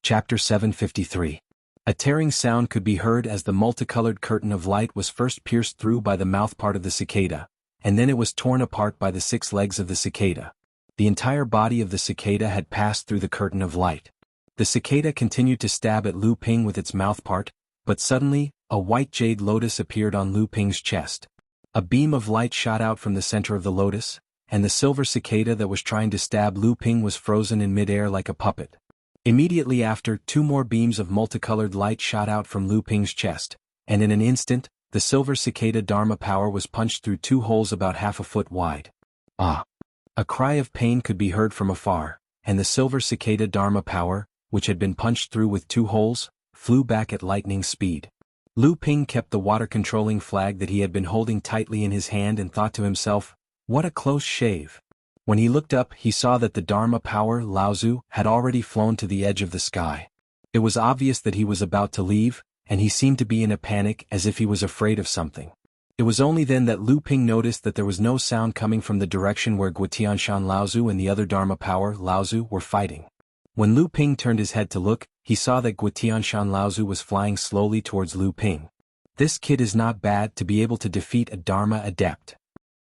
Chapter 753. A tearing sound could be heard as the multicolored curtain of light was first pierced through by the mouthpart of the cicada, and then it was torn apart by the 6 legs of the cicada. The entire body of the cicada had passed through the curtain of light. The cicada continued to stab at Lu Ping with its mouthpart, but suddenly, a white jade lotus appeared on Lu Ping's chest. A beam of light shot out from the center of the lotus, and the silver cicada that was trying to stab Lu Ping was frozen in midair like a puppet. Immediately after, 2 more beams of multicolored light shot out from Lu Ping's chest, and in an instant, the silver cicada Dharma power was punched through 2 holes about half a foot wide. Ah! A cry of pain could be heard from afar, and the silver cicada Dharma power, which had been punched through with 2 holes, flew back at lightning speed. Lu Ping kept the water-controlling flag that he had been holding tightly in his hand and thought to himself, what a close shave. When he looked up, he saw that the Dharma power, Laozu, had already flown to the edge of the sky. It was obvious that he was about to leave, and he seemed to be in a panic as if he was afraid of something. It was only then that Lu Ping noticed that there was no sound coming from the direction where Guotianshan Laozu and the other Dharma power, Laozu, were fighting. When Lu Ping turned his head to look, he saw that Guotianshan Laozu was flying slowly towards Lu Ping. This kid is not bad to be able to defeat a Dharma adept.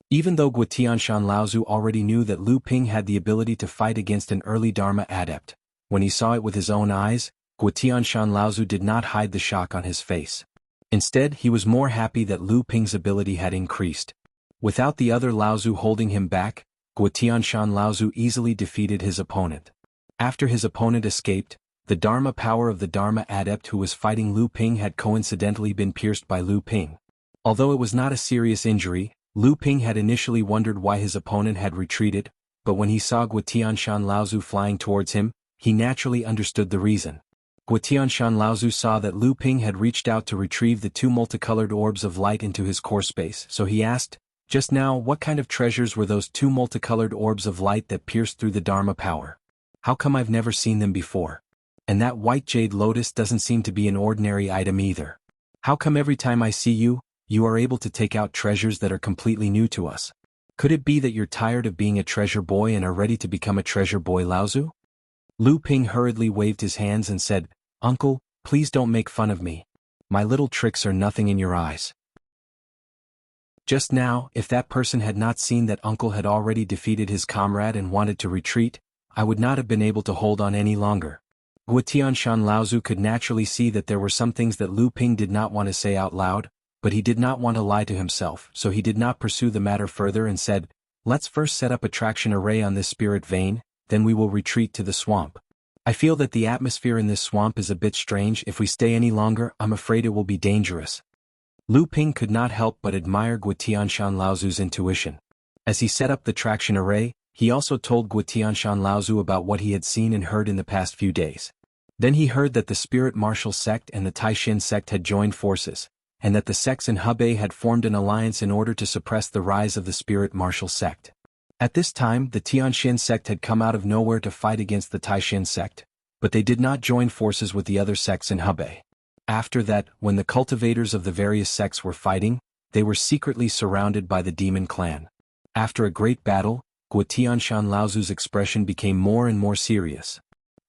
Even though Guotianshan Laozu already knew that Lu Ping had the ability to fight against an early Dharma adept, when he saw it with his own eyes, Guotianshan Laozu did not hide the shock on his face. Instead, he was more happy that Lu Ping's ability had increased. Without the other Laozu holding him back, Guotianshan Laozu easily defeated his opponent. After his opponent escaped, the Dharma power of the Dharma adept who was fighting Lu Ping had coincidentally been pierced by Lu Ping. Although it was not a serious injury, Lu Ping had initially wondered why his opponent had retreated, but when he saw Guotianshan Laozu flying towards him, he naturally understood the reason. Guotianshan Laozu saw that Lu Ping had reached out to retrieve the 2 multicolored orbs of light into his core space, so he asked, just now, what kind of treasures were those 2 multicolored orbs of light that pierced through the Dharma power? How come I've never seen them before? And that white jade lotus doesn't seem to be an ordinary item either. How come every time I see you, you are able to take out treasures that are completely new to us? Could it be that you're tired of being a treasure boy and are ready to become a treasure boy Laozu? Lu Ping hurriedly waved his hands and said, Uncle, please don't make fun of me. My little tricks are nothing in your eyes. Just now, if that person had not seen that Uncle had already defeated his comrade and wanted to retreat, I would not have been able to hold on any longer. Guotianshan Laozu could naturally see that there were some things that Lu Ping did not want to say out loud, but he did not want to lie to himself, so he did not pursue the matter further and said, let's first set up a traction array on this spirit vein, then we will retreat to the swamp. I feel that the atmosphere in this swamp is a bit strange. If we stay any longer, I'm afraid it will be dangerous. Lu Ping could not help but admire Guotianshan Laozu's intuition. As he set up the traction array, he also told Guotianshan Laozu about what he had seen and heard in the past few days. Then he heard that the Spirit Martial Sect and the Taishin Sect had joined forces, and that the sects in Hebei had formed an alliance in order to suppress the rise of the Spirit Martial Sect. At this time, the Tianxin Sect had come out of nowhere to fight against the Taishin Sect, but they did not join forces with the other sects in Hebei. After that, when the cultivators of the various sects were fighting, they were secretly surrounded by the Demon Clan. After a great battle, Guotianshan Laozu's expression became more and more serious.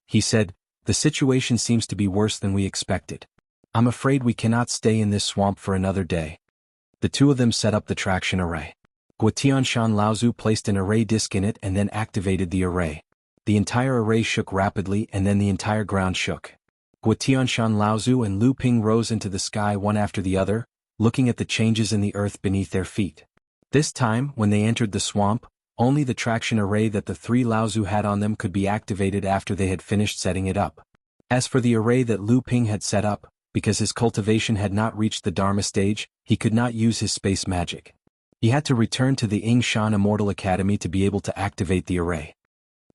He said, the situation seems to be worse than we expected. I'm afraid we cannot stay in this swamp for another day. The 2 of them set up the traction array. Guotianshan Laozu placed an array disk in it and then activated the array. The entire array shook rapidly and then the entire ground shook. Guotianshan Laozu and Lu Ping rose into the sky one after the other, looking at the changes in the earth beneath their feet. This time, when they entered the swamp, only the traction array that the 3 Laozu had on them could be activated after they had finished setting it up. As for the array that Lu Ping had set up, because his cultivation had not reached the Dharma stage, he could not use his space magic. He had to return to the Yingshan Immortal Academy to be able to activate the array.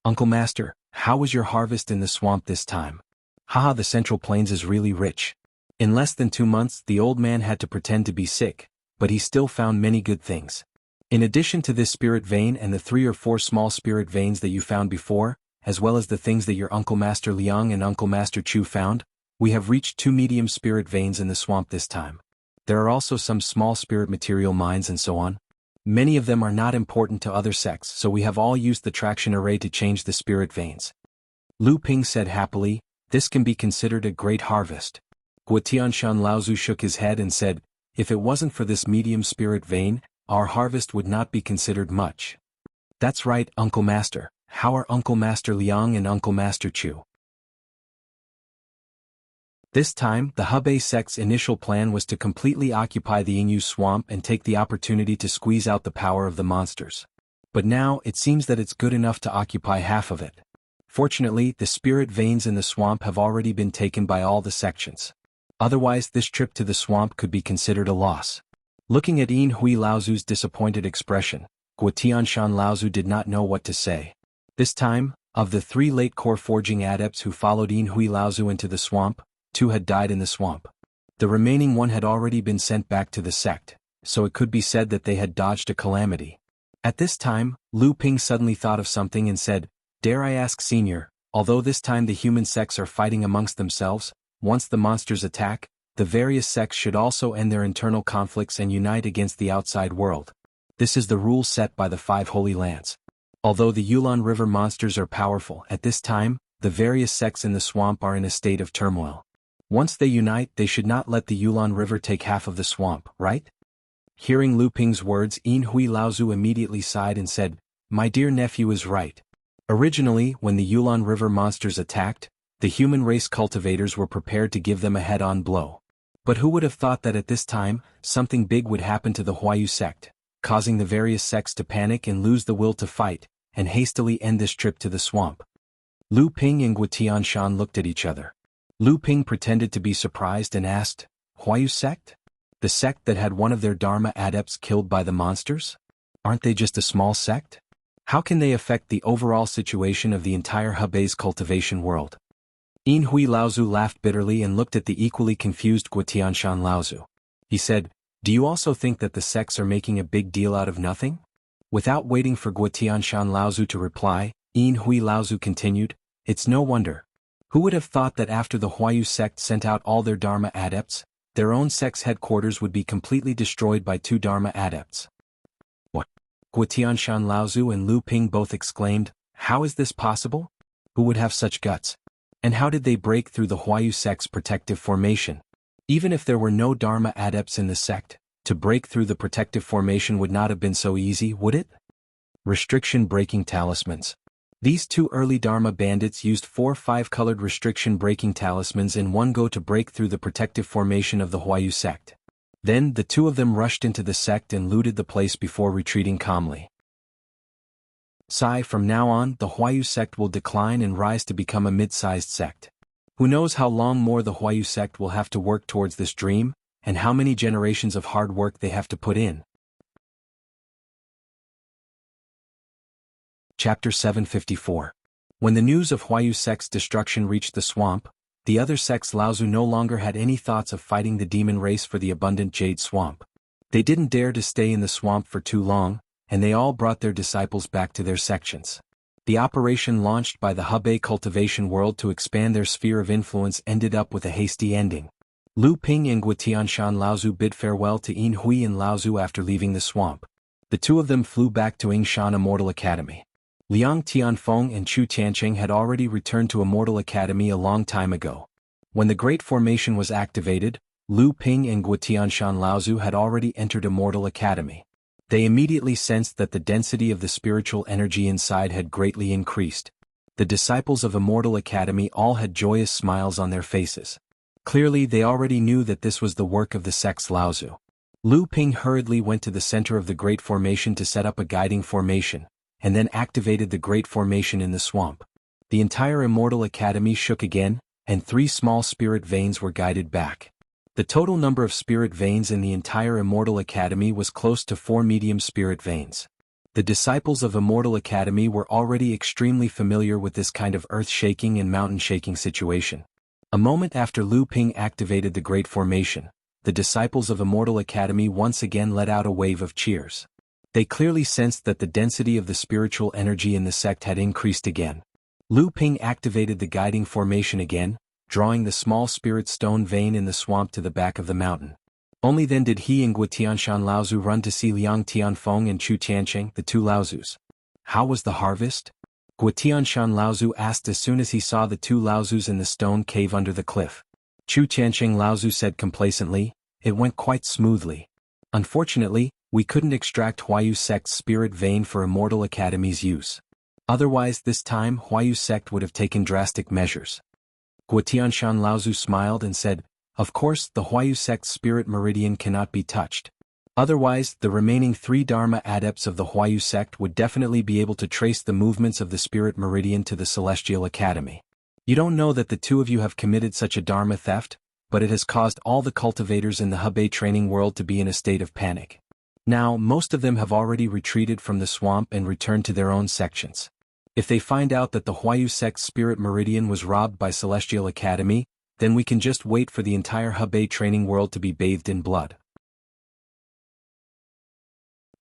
Uncle Master, how was your harvest in the swamp this time? Haha, the Central Plains is really rich. In less than 2 months, the old man had to pretend to be sick, but he still found many good things. In addition to this spirit vein and the 3 or 4 small spirit veins that you found before, as well as the things that your Uncle Master Liang and Uncle Master Chu found, we have reached 2 medium spirit veins in the swamp this time. There are also some small spirit material mines and so on. Many of them are not important to other sects, so we have all used the traction array to change the spirit veins. Lu Ping said happily, This can be considered a great harvest. Guotianshan Laozu shook his head and said, if it wasn't for this medium spirit vein, our harvest would not be considered much. That's right, Uncle Master. How are Uncle Master Liang and Uncle Master Chu? This time, the Hebei sect's initial plan was to completely occupy the Yingyu swamp and take the opportunity to squeeze out the power of the monsters. But now, it seems that it's good enough to occupy half of it. Fortunately, the spirit veins in the swamp have already been taken by all the sections. Otherwise, this trip to the swamp could be considered a loss. Looking at Yin Hui Laozu's disappointed expression, Guotianshan Laozu did not know what to say. This time, of the 3 late core forging adepts who followed Yin Hui Laozu into the swamp, 2 had died in the swamp. The remaining 1 had already been sent back to the sect, so it could be said that they had dodged a calamity. At this time, Lu Ping suddenly thought of something and said, dare I ask Senior, although this time the human sects are fighting amongst themselves, once the monsters attack, the various sects should also end their internal conflicts and unite against the outside world. This is the rule set by the 5 Holy Lands. Although the Yulon River monsters are powerful, at this time, the various sects in the swamp are in a state of turmoil. Once they unite, they should not let the Yulon River take half of the swamp, right? Hearing Lu Ping's words, Yin Hui Laozu immediately sighed and said, my dear nephew is right. Originally, when the Yulon River monsters attacked, the human race cultivators were prepared to give them a head-on blow. But who would have thought that at this time, something big would happen to the Huayu sect, causing the various sects to panic and lose the will to fight, and hastily end this trip to the swamp? Lu Ping and Guotianshan looked at each other. Lu Ping pretended to be surprised and asked, Huayu sect? The sect that had one of their Dharma adepts killed by the monsters? Aren't they just a small sect? How can they affect the overall situation of the entire Hebei's cultivation world? Yin Hui Laozu laughed bitterly and looked at the equally confused Guotianshan Laozu. He said, do you also think that the sects are making a big deal out of nothing? Without waiting for Guotianshan Laozu to reply, Yin Hui Laozu continued, it's no wonder. Who would have thought that after the Huayu sect sent out all their Dharma adepts, their own sect's headquarters would be completely destroyed by 2 Dharma adepts? What? Guotianshan Laozu and Lu Ping both exclaimed, how is this possible? Who would have such guts? And how did they break through the Huayu sect's protective formation? Even if there were no Dharma adepts in the sect, to break through the protective formation would not have been so easy, would it? Restriction-breaking talismans. These 2 early Dharma bandits used 4 5-colored restriction-breaking talismans in one go to break through the protective formation of the Huayu sect. Then, the 2 of them rushed into the sect and looted the place before retreating calmly. From now on, the Huayu sect will decline and rise to become a mid-sized sect. Who knows how long more the Huayu sect will have to work towards this dream, and how many generations of hard work they have to put in. Chapter 754. When the news of Huayu sect's destruction reached the swamp, the other sects Laozu no longer had any thoughts of fighting the demon race for the abundant jade swamp. They didn't dare to stay in the swamp for too long, and they all brought their disciples back to their sections. The operation launched by the Hebei cultivation world to expand their sphere of influence ended up with a hasty ending. Lu Ping and Guotianshan Laozu bid farewell to Yin Hui and Laozu after leaving the swamp. The 2 of them flew back to Yingshan Immortal Academy. Liang Tianfeng and Chu Tiancheng had already returned to Immortal Academy a long time ago. When the Great Formation was activated, Lu Ping and Guotianshan Laozu had already entered Immortal Academy. They immediately sensed that the density of the spiritual energy inside had greatly increased. The disciples of Immortal Academy all had joyous smiles on their faces. Clearly they already knew that this was the work of the sect's Laozu. Lu Ping hurriedly went to the center of the Great Formation to set up a guiding formation, and then activated the Great Formation in the swamp. The entire Immortal Academy shook again, and 3 small spirit veins were guided back. The total number of spirit veins in the entire Immortal Academy was close to 4 medium spirit veins. The disciples of Immortal Academy were already extremely familiar with this kind of earth-shaking and mountain-shaking situation. A moment after Lu Ping activated the Great Formation, the disciples of Immortal Academy once again let out a wave of cheers. They clearly sensed that the density of the spiritual energy in the sect had increased again. Lu Ping activated the guiding formation again, drawing the small spirit stone vein in the swamp to the back of the mountain. Only then did he and Guotianshan Laozu run to see Liang Tianfeng and Chu Tiancheng, the 2 Laozus. How was the harvest? Guotianshan Laozu asked as soon as he saw the two Laozus in the stone cave under the cliff. Chu Tiansheng Laozu said complacently, "It went quite smoothly. Unfortunately, we couldn't extract Huayu sect's spirit vein for Immortal Academy's use. Otherwise this time Huayu sect would have taken drastic measures." Guotianshan Laozu smiled and said, "Of course the Huayu sect's spirit meridian cannot be touched. Otherwise, the remaining 3 Dharma adepts of the Huayu sect would definitely be able to trace the movements of the spirit meridian to the Celestial Academy. You don't know that the 2 of you have committed such a Dharma theft, but it has caused all the cultivators in the Hebei training world to be in a state of panic. Now, most of them have already retreated from the swamp and returned to their own sections. If they find out that the Huayu sect's spirit meridian was robbed by Celestial Academy, then we can just wait for the entire Hebei training world to be bathed in blood."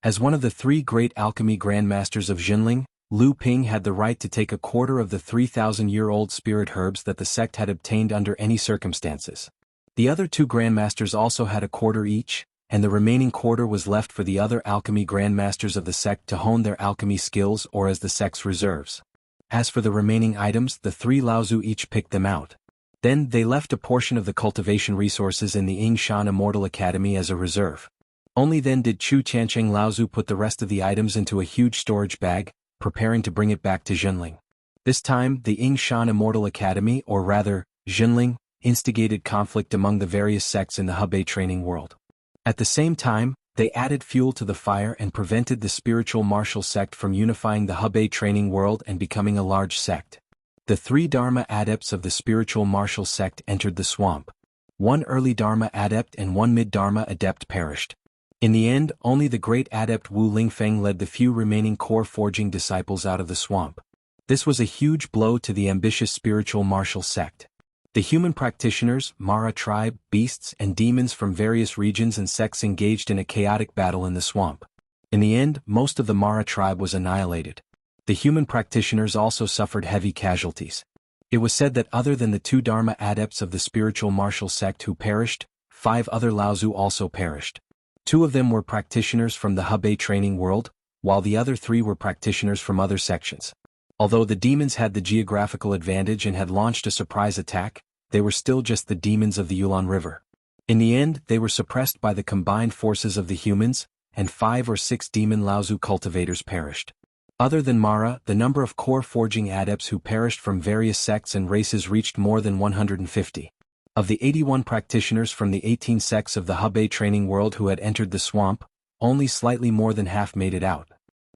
As one of the 3 great alchemy grandmasters of Jinling, Lu Ping had the right to take a quarter of the 3,000-year-old spirit herbs that the sect had obtained under any circumstances. The other 2 grandmasters also had a quarter each, and the remaining quarter was left for the other alchemy grandmasters of the sect to hone their alchemy skills or as the sect's reserves. As for the remaining items, the 3 Laozu each picked them out. Then they left a portion of the cultivation resources in the Yingshan Immortal Academy as a reserve. Only then did Chu Tiansheng Laozu put the rest of the items into a huge storage bag, preparing to bring it back to Jinling. This time, the Yingshan Immortal Academy, or rather, Jinling, instigated conflict among the various sects in the Hebei training world. At the same time, they added fuel to the fire and prevented the spiritual martial sect from unifying the Hebei training world and becoming a large sect. The 3 Dharma adepts of the spiritual martial sect entered the swamp. 1 early Dharma adept and 1 mid-Dharma adept perished. In the end, only the great adept Wu Lingfeng led the few remaining core forging disciples out of the swamp. This was a huge blow to the ambitious spiritual martial sect. The human practitioners, Mara tribe, beasts and demons from various regions and sects engaged in a chaotic battle in the swamp. In the end, most of the Mara tribe was annihilated. The human practitioners also suffered heavy casualties. It was said that other than the 2 Dharma adepts of the spiritual martial sect who perished, 5 other Laozu also perished. 2 of them were practitioners from the Hebei training world, while the other 3 were practitioners from other sections. Although the demons had the geographical advantage and had launched a surprise attack, they were still just the demons of the Yulon River. In the end, they were suppressed by the combined forces of the humans, and 5 or 6 demon Laozu cultivators perished. Other than Mara, the number of core forging adepts who perished from various sects and races reached more than 150. Of the 81 practitioners from the 18 sects of the Hebei training world who had entered the swamp, only slightly more than half made it out.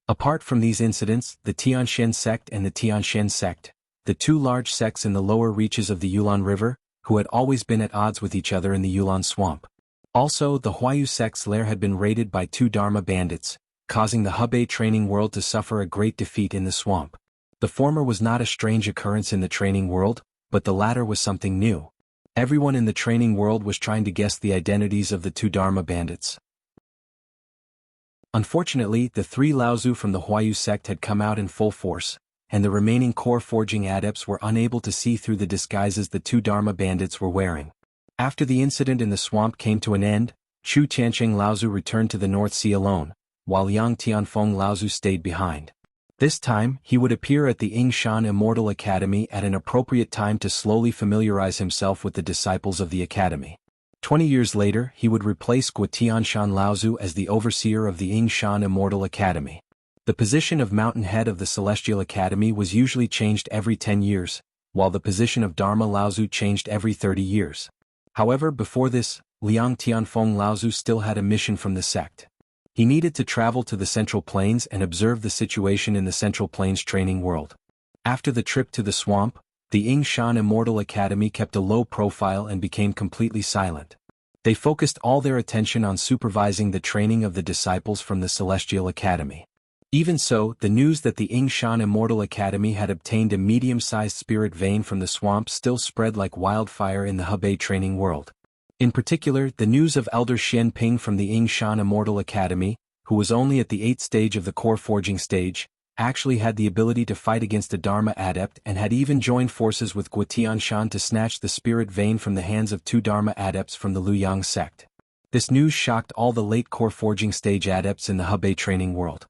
Apart from these incidents, the Tianshan sect and the Tianshan sect, the 2 large sects in the lower reaches of the Yulon River, who had always been at odds with each other in the Yulon swamp. Also, the Huayu sect's lair had been raided by 2 Dharma bandits, causing the Hebei training world to suffer a great defeat in the swamp. The former was not a strange occurrence in the training world, but the latter was something new. Everyone in the training world was trying to guess the identities of the 2 Dharma bandits. Unfortunately, the 3 Laozu from the Huayu sect had come out in full force, and the remaining core forging adepts were unable to see through the disguises the 2 Dharma bandits were wearing. After the incident in the swamp came to an end, Chu Tiansheng Laozu returned to the North Sea alone, while Yang Tianfeng Laozu stayed behind. This time, he would appear at the Yingshan Immortal Academy at an appropriate time to slowly familiarize himself with the disciples of the academy. 20 years later, he would replace Guotianshan Laozu as the overseer of the Yingshan Immortal Academy. The position of Mountain Head of the Celestial Academy was usually changed every 10 years, while the position of Dharma Laozu changed every 30 years. However, before this, Liang Tianfeng Laozu still had a mission from the sect. He needed to travel to the Central Plains and observe the situation in the Central Plains training world. After the trip to the swamp, the Yingshan Immortal Academy kept a low profile and became completely silent. They focused all their attention on supervising the training of the disciples from the Celestial Academy. Even so, the news that the Yingshan Immortal Academy had obtained a medium-sized spirit vein from the swamp still spread like wildfire in the Hebei training world. In particular, the news of Elder Xian Ping from the Yingshan Immortal Academy, who was only at the 8th stage of the core forging stage, actually had the ability to fight against a Dharma adept and had even joined forces with Guotianshan to snatch the spirit vein from the hands of 2 Dharma adepts from the Luyang sect. This news shocked all the late core forging stage adepts in the Hebei training world.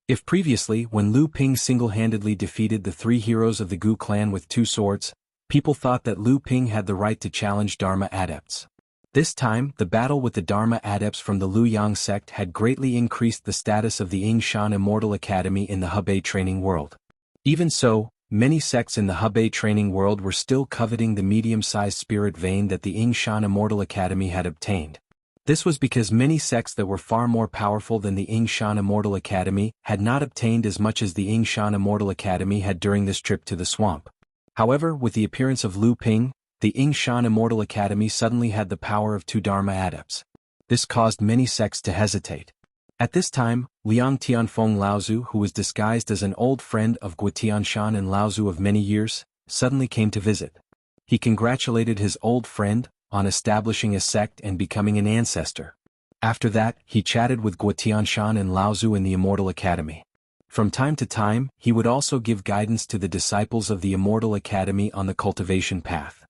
If previously, when Lu Ping single-handedly defeated the 3 heroes of the Gu clan with 2 swords, people thought that Lu Ping had the right to challenge Dharma adepts. This time, the battle with the Dharma adepts from the Luoyang sect had greatly increased the status of the Yingshan Immortal Academy in the Hebei training world. Even so, many sects in the Hebei training world were still coveting the medium-sized spirit vein that the Yingshan Immortal Academy had obtained. This was because many sects that were far more powerful than the Yingshan Immortal Academy had not obtained as much as the Yingshan Immortal Academy had during this trip to the swamp. However, with the appearance of Lu Ping, the Yingshan Immortal Academy suddenly had the power of 2 Dharma adepts. This caused many sects to hesitate. At this time, Liang Tianfeng Laozu, who was disguised as an old friend of Guotianshan and Laozu of many years, suddenly came to visit. He congratulated his old friend on establishing a sect and becoming an ancestor. After that, he chatted with Guotianshan and Laozu in the Immortal Academy. From time to time, he would also give guidance to the disciples of the Immortal Academy on the cultivation path.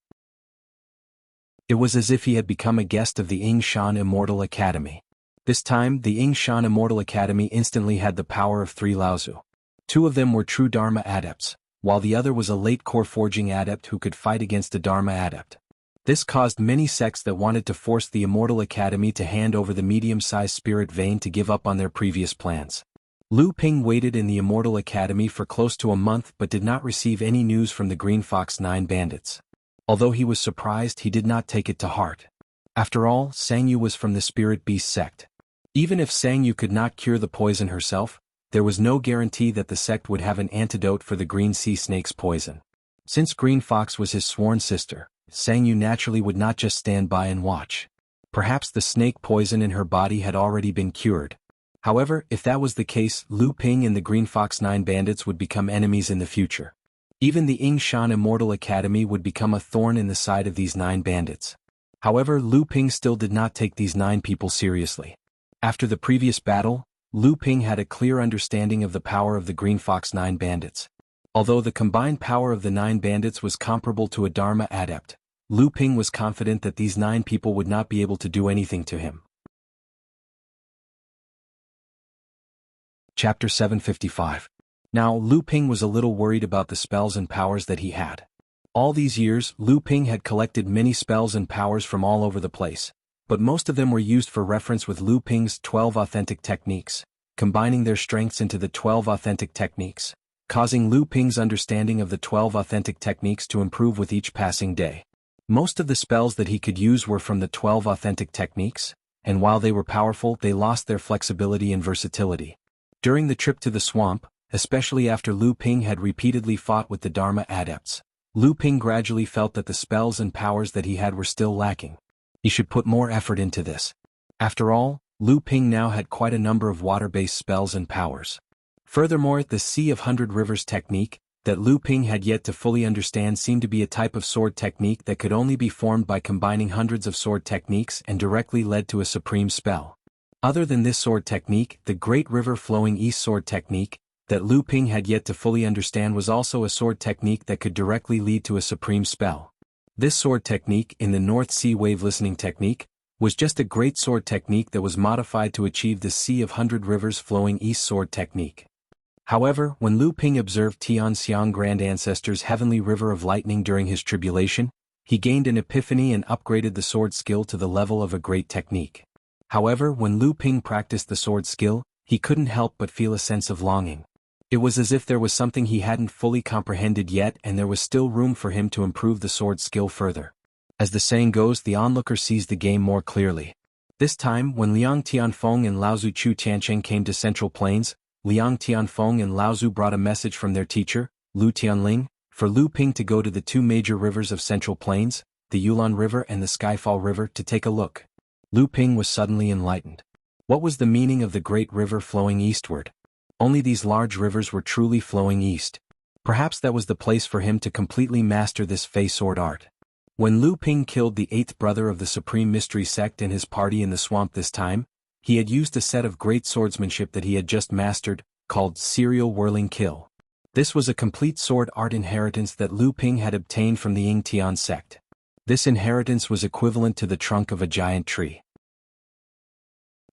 It was as if he had become a guest of the Yingshan Immortal Academy. This time, the Yingshan Immortal Academy instantly had the power of 3 Laozu. 2 of them were true Dharma adepts, while the other was a late core forging adept who could fight against a Dharma adept. This caused many sects that wanted to force the Immortal Academy to hand over the medium-sized spirit vein to give up on their previous plans. Lu Ping waited in the Immortal Academy for close to a month but did not receive any news from the Green Fox 9 bandits. Although he was surprised, he did not take it to heart. After all, Sang Yu was from the Spirit Beast sect. Even if Sang Yu could not cure the poison herself, there was no guarantee that the sect would have an antidote for the Green Sea Snake's poison. Since Green Fox was his sworn sister, Sang Yu naturally would not just stand by and watch. Perhaps the snake poison in her body had already been cured. However, if that was the case, Lu Ping and the Green Fox 9 bandits would become enemies in the future. Even the Yingshan Immortal Academy would become a thorn in the side of these 9 bandits. However, Lu Ping still did not take these 9 people seriously. After the previous battle, Lu Ping had a clear understanding of the power of the Green Fox 9 bandits. Although the combined power of the 9 bandits was comparable to a Dharma adept, Lu Ping was confident that these 9 people would not be able to do anything to him. Chapter 755. Now, Lu Ping was a little worried about the spells and powers that he had. All these years, Lu Ping had collected many spells and powers from all over the place, but most of them were used for reference with Lu Ping's 12 authentic techniques, combining their strengths into the 12 authentic techniques, causing Lu Ping's understanding of the 12 authentic techniques to improve with each passing day. Most of the spells that he could use were from the 12 authentic techniques, and while they were powerful, they lost their flexibility and versatility. During the trip to the swamp, especially after Lu Ping had repeatedly fought with the Dharma adepts, Lu Ping gradually felt that the spells and powers that he had were still lacking. He should put more effort into this. After all, Lu Ping now had quite a number of water-based spells and powers. Furthermore, the Sea of 100 Rivers technique, that Lu Ping had yet to fully understand, seemed to be a type of sword technique that could only be formed by combining hundreds of sword techniques and directly led to a supreme spell. Other than this sword technique, the Great River Flowing East sword technique, that Lu Ping had yet to fully understand, was also a sword technique that could directly lead to a supreme spell. This sword technique, in the North Sea Wave Listening technique, was just a great sword technique that was modified to achieve the Sea of 100 Rivers Flowing East sword technique. However, when Lu Ping observed Tianxiang Grand Ancestor's Heavenly River of Lightning during his tribulation, he gained an epiphany and upgraded the sword skill to the level of a great technique. However, when Lu Ping practiced the sword skill, he couldn't help but feel a sense of longing. It was as if there was something he hadn't fully comprehended yet, and there was still room for him to improve the sword skill further. As the saying goes, the onlooker sees the game more clearly. This time, when Liang Tianfeng and Laozu Chu Tiancheng came to Central Plains, Liang Tianfeng and Laozu brought a message from their teacher, Lu Tianling, for Lu Ping to go to the 2 major rivers of Central Plains, the Yulon River and the Skyfall River, to take a look. Lu Ping was suddenly enlightened. What was the meaning of the great river flowing eastward? Only these large rivers were truly flowing east. Perhaps that was the place for him to completely master this Fey sword art. When Lu Ping killed the 8th brother of the Supreme Mystery Sect and his party in the swamp this time, he had used a set of great swordsmanship that he had just mastered, called Serial Whirling Kill. This was a complete sword art inheritance that Lu Ping had obtained from the Ying Tian sect. This inheritance was equivalent to the trunk of a giant tree.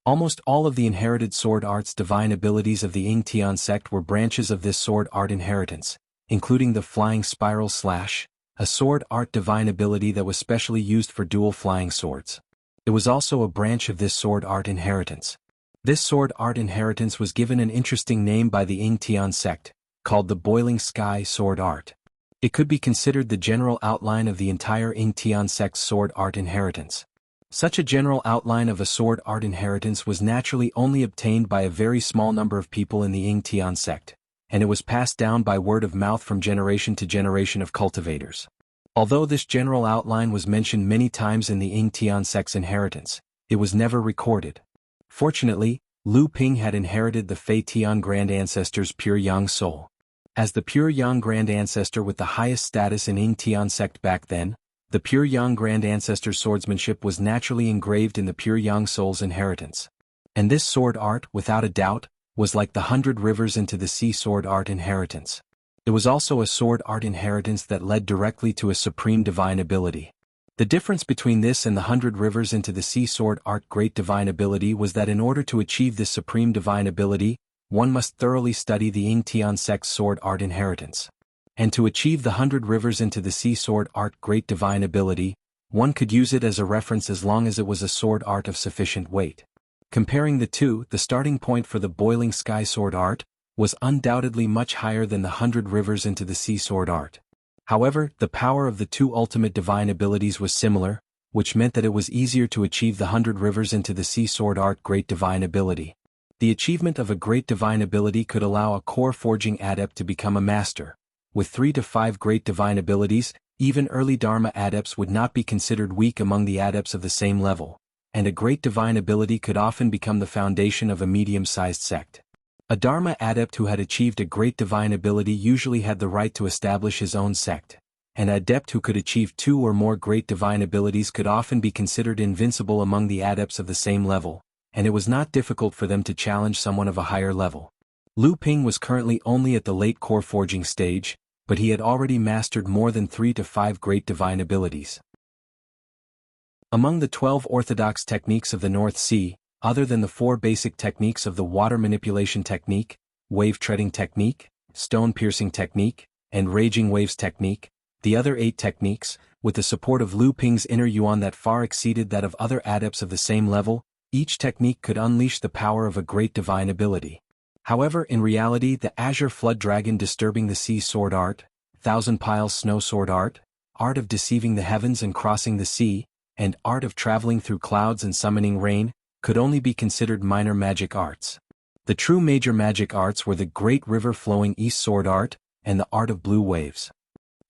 Almost all of the inherited sword art's divine abilities of the Ying-Tian sect were branches of this sword art inheritance, including the flying spiral slash, a sword art divine ability that was specially used for dual flying swords. It was also a branch of this sword art inheritance. This sword art inheritance was given an interesting name by the Ying-Tian sect, called the Boiling Sky sword art. It could be considered the general outline of the entire Ying-Tian sect's sword art inheritance. Such a general outline of a sword art inheritance was naturally only obtained by a very small number of people in the Ying-Tian sect, and it was passed down by word of mouth from generation to generation of cultivators. Although this general outline was mentioned many times in the Ying-Tian sect's inheritance, it was never recorded. Fortunately, Lu Ping had inherited the Fei Tian Grand Ancestor's pure Yang soul. As the pure Yang Grand Ancestor with the highest status in Ying-Tian sect back then, the pure Yang Grand Ancestor's swordsmanship was naturally engraved in the pure Yang soul's inheritance. And this sword art, without a doubt, was like the 100 Rivers into the Sea sword art inheritance. It was also a sword art inheritance that led directly to a supreme divine ability. The difference between this and the 100 Rivers into the Sea sword art great divine ability was that in order to achieve this supreme divine ability, one must thoroughly study the Ying-Tian sect's sword art inheritance. And to achieve the 100 Rivers into the Sea sword art great divine ability, one could use it as a reference as long as it was a sword art of sufficient weight. Comparing the two, the starting point for the Boiling Sky sword art was undoubtedly much higher than the 100 Rivers into the Sea sword art. However, the power of the two ultimate divine abilities was similar, which meant that it was easier to achieve the 100 Rivers into the Sea sword art great divine ability. The achievement of a great divine ability could allow a core forging adept to become a master. With 3 to 5 great divine abilities, even early Dharma adepts would not be considered weak among the adepts of the same level, and a great divine ability could often become the foundation of a medium-sized sect. A Dharma adept who had achieved a great divine ability usually had the right to establish his own sect. An adept who could achieve 2 or more great divine abilities could often be considered invincible among the adepts of the same level, and it was not difficult for them to challenge someone of a higher level. Lu Ping was currently only at the late core forging stage, but he had already mastered more than 3 to 5 great divine abilities. Among the 12 orthodox techniques of the North Sea, other than the 4 basic techniques of the water manipulation technique, wave treading technique, stone piercing technique, and raging waves technique, the other 8 techniques, with the support of Lu Ping's inner yuan that far exceeded that of other adepts of the same level, each technique could unleash the power of a great divine ability. However, in reality, the Azure Flood Dragon Disturbing the Sea sword art, Thousand Piles Snow sword art, Art of Deceiving the Heavens and Crossing the Sea, and Art of Traveling Through Clouds and Summoning Rain, could only be considered minor magic arts. The true major magic arts were the Great River Flowing East sword art, and the Art of Blue Waves.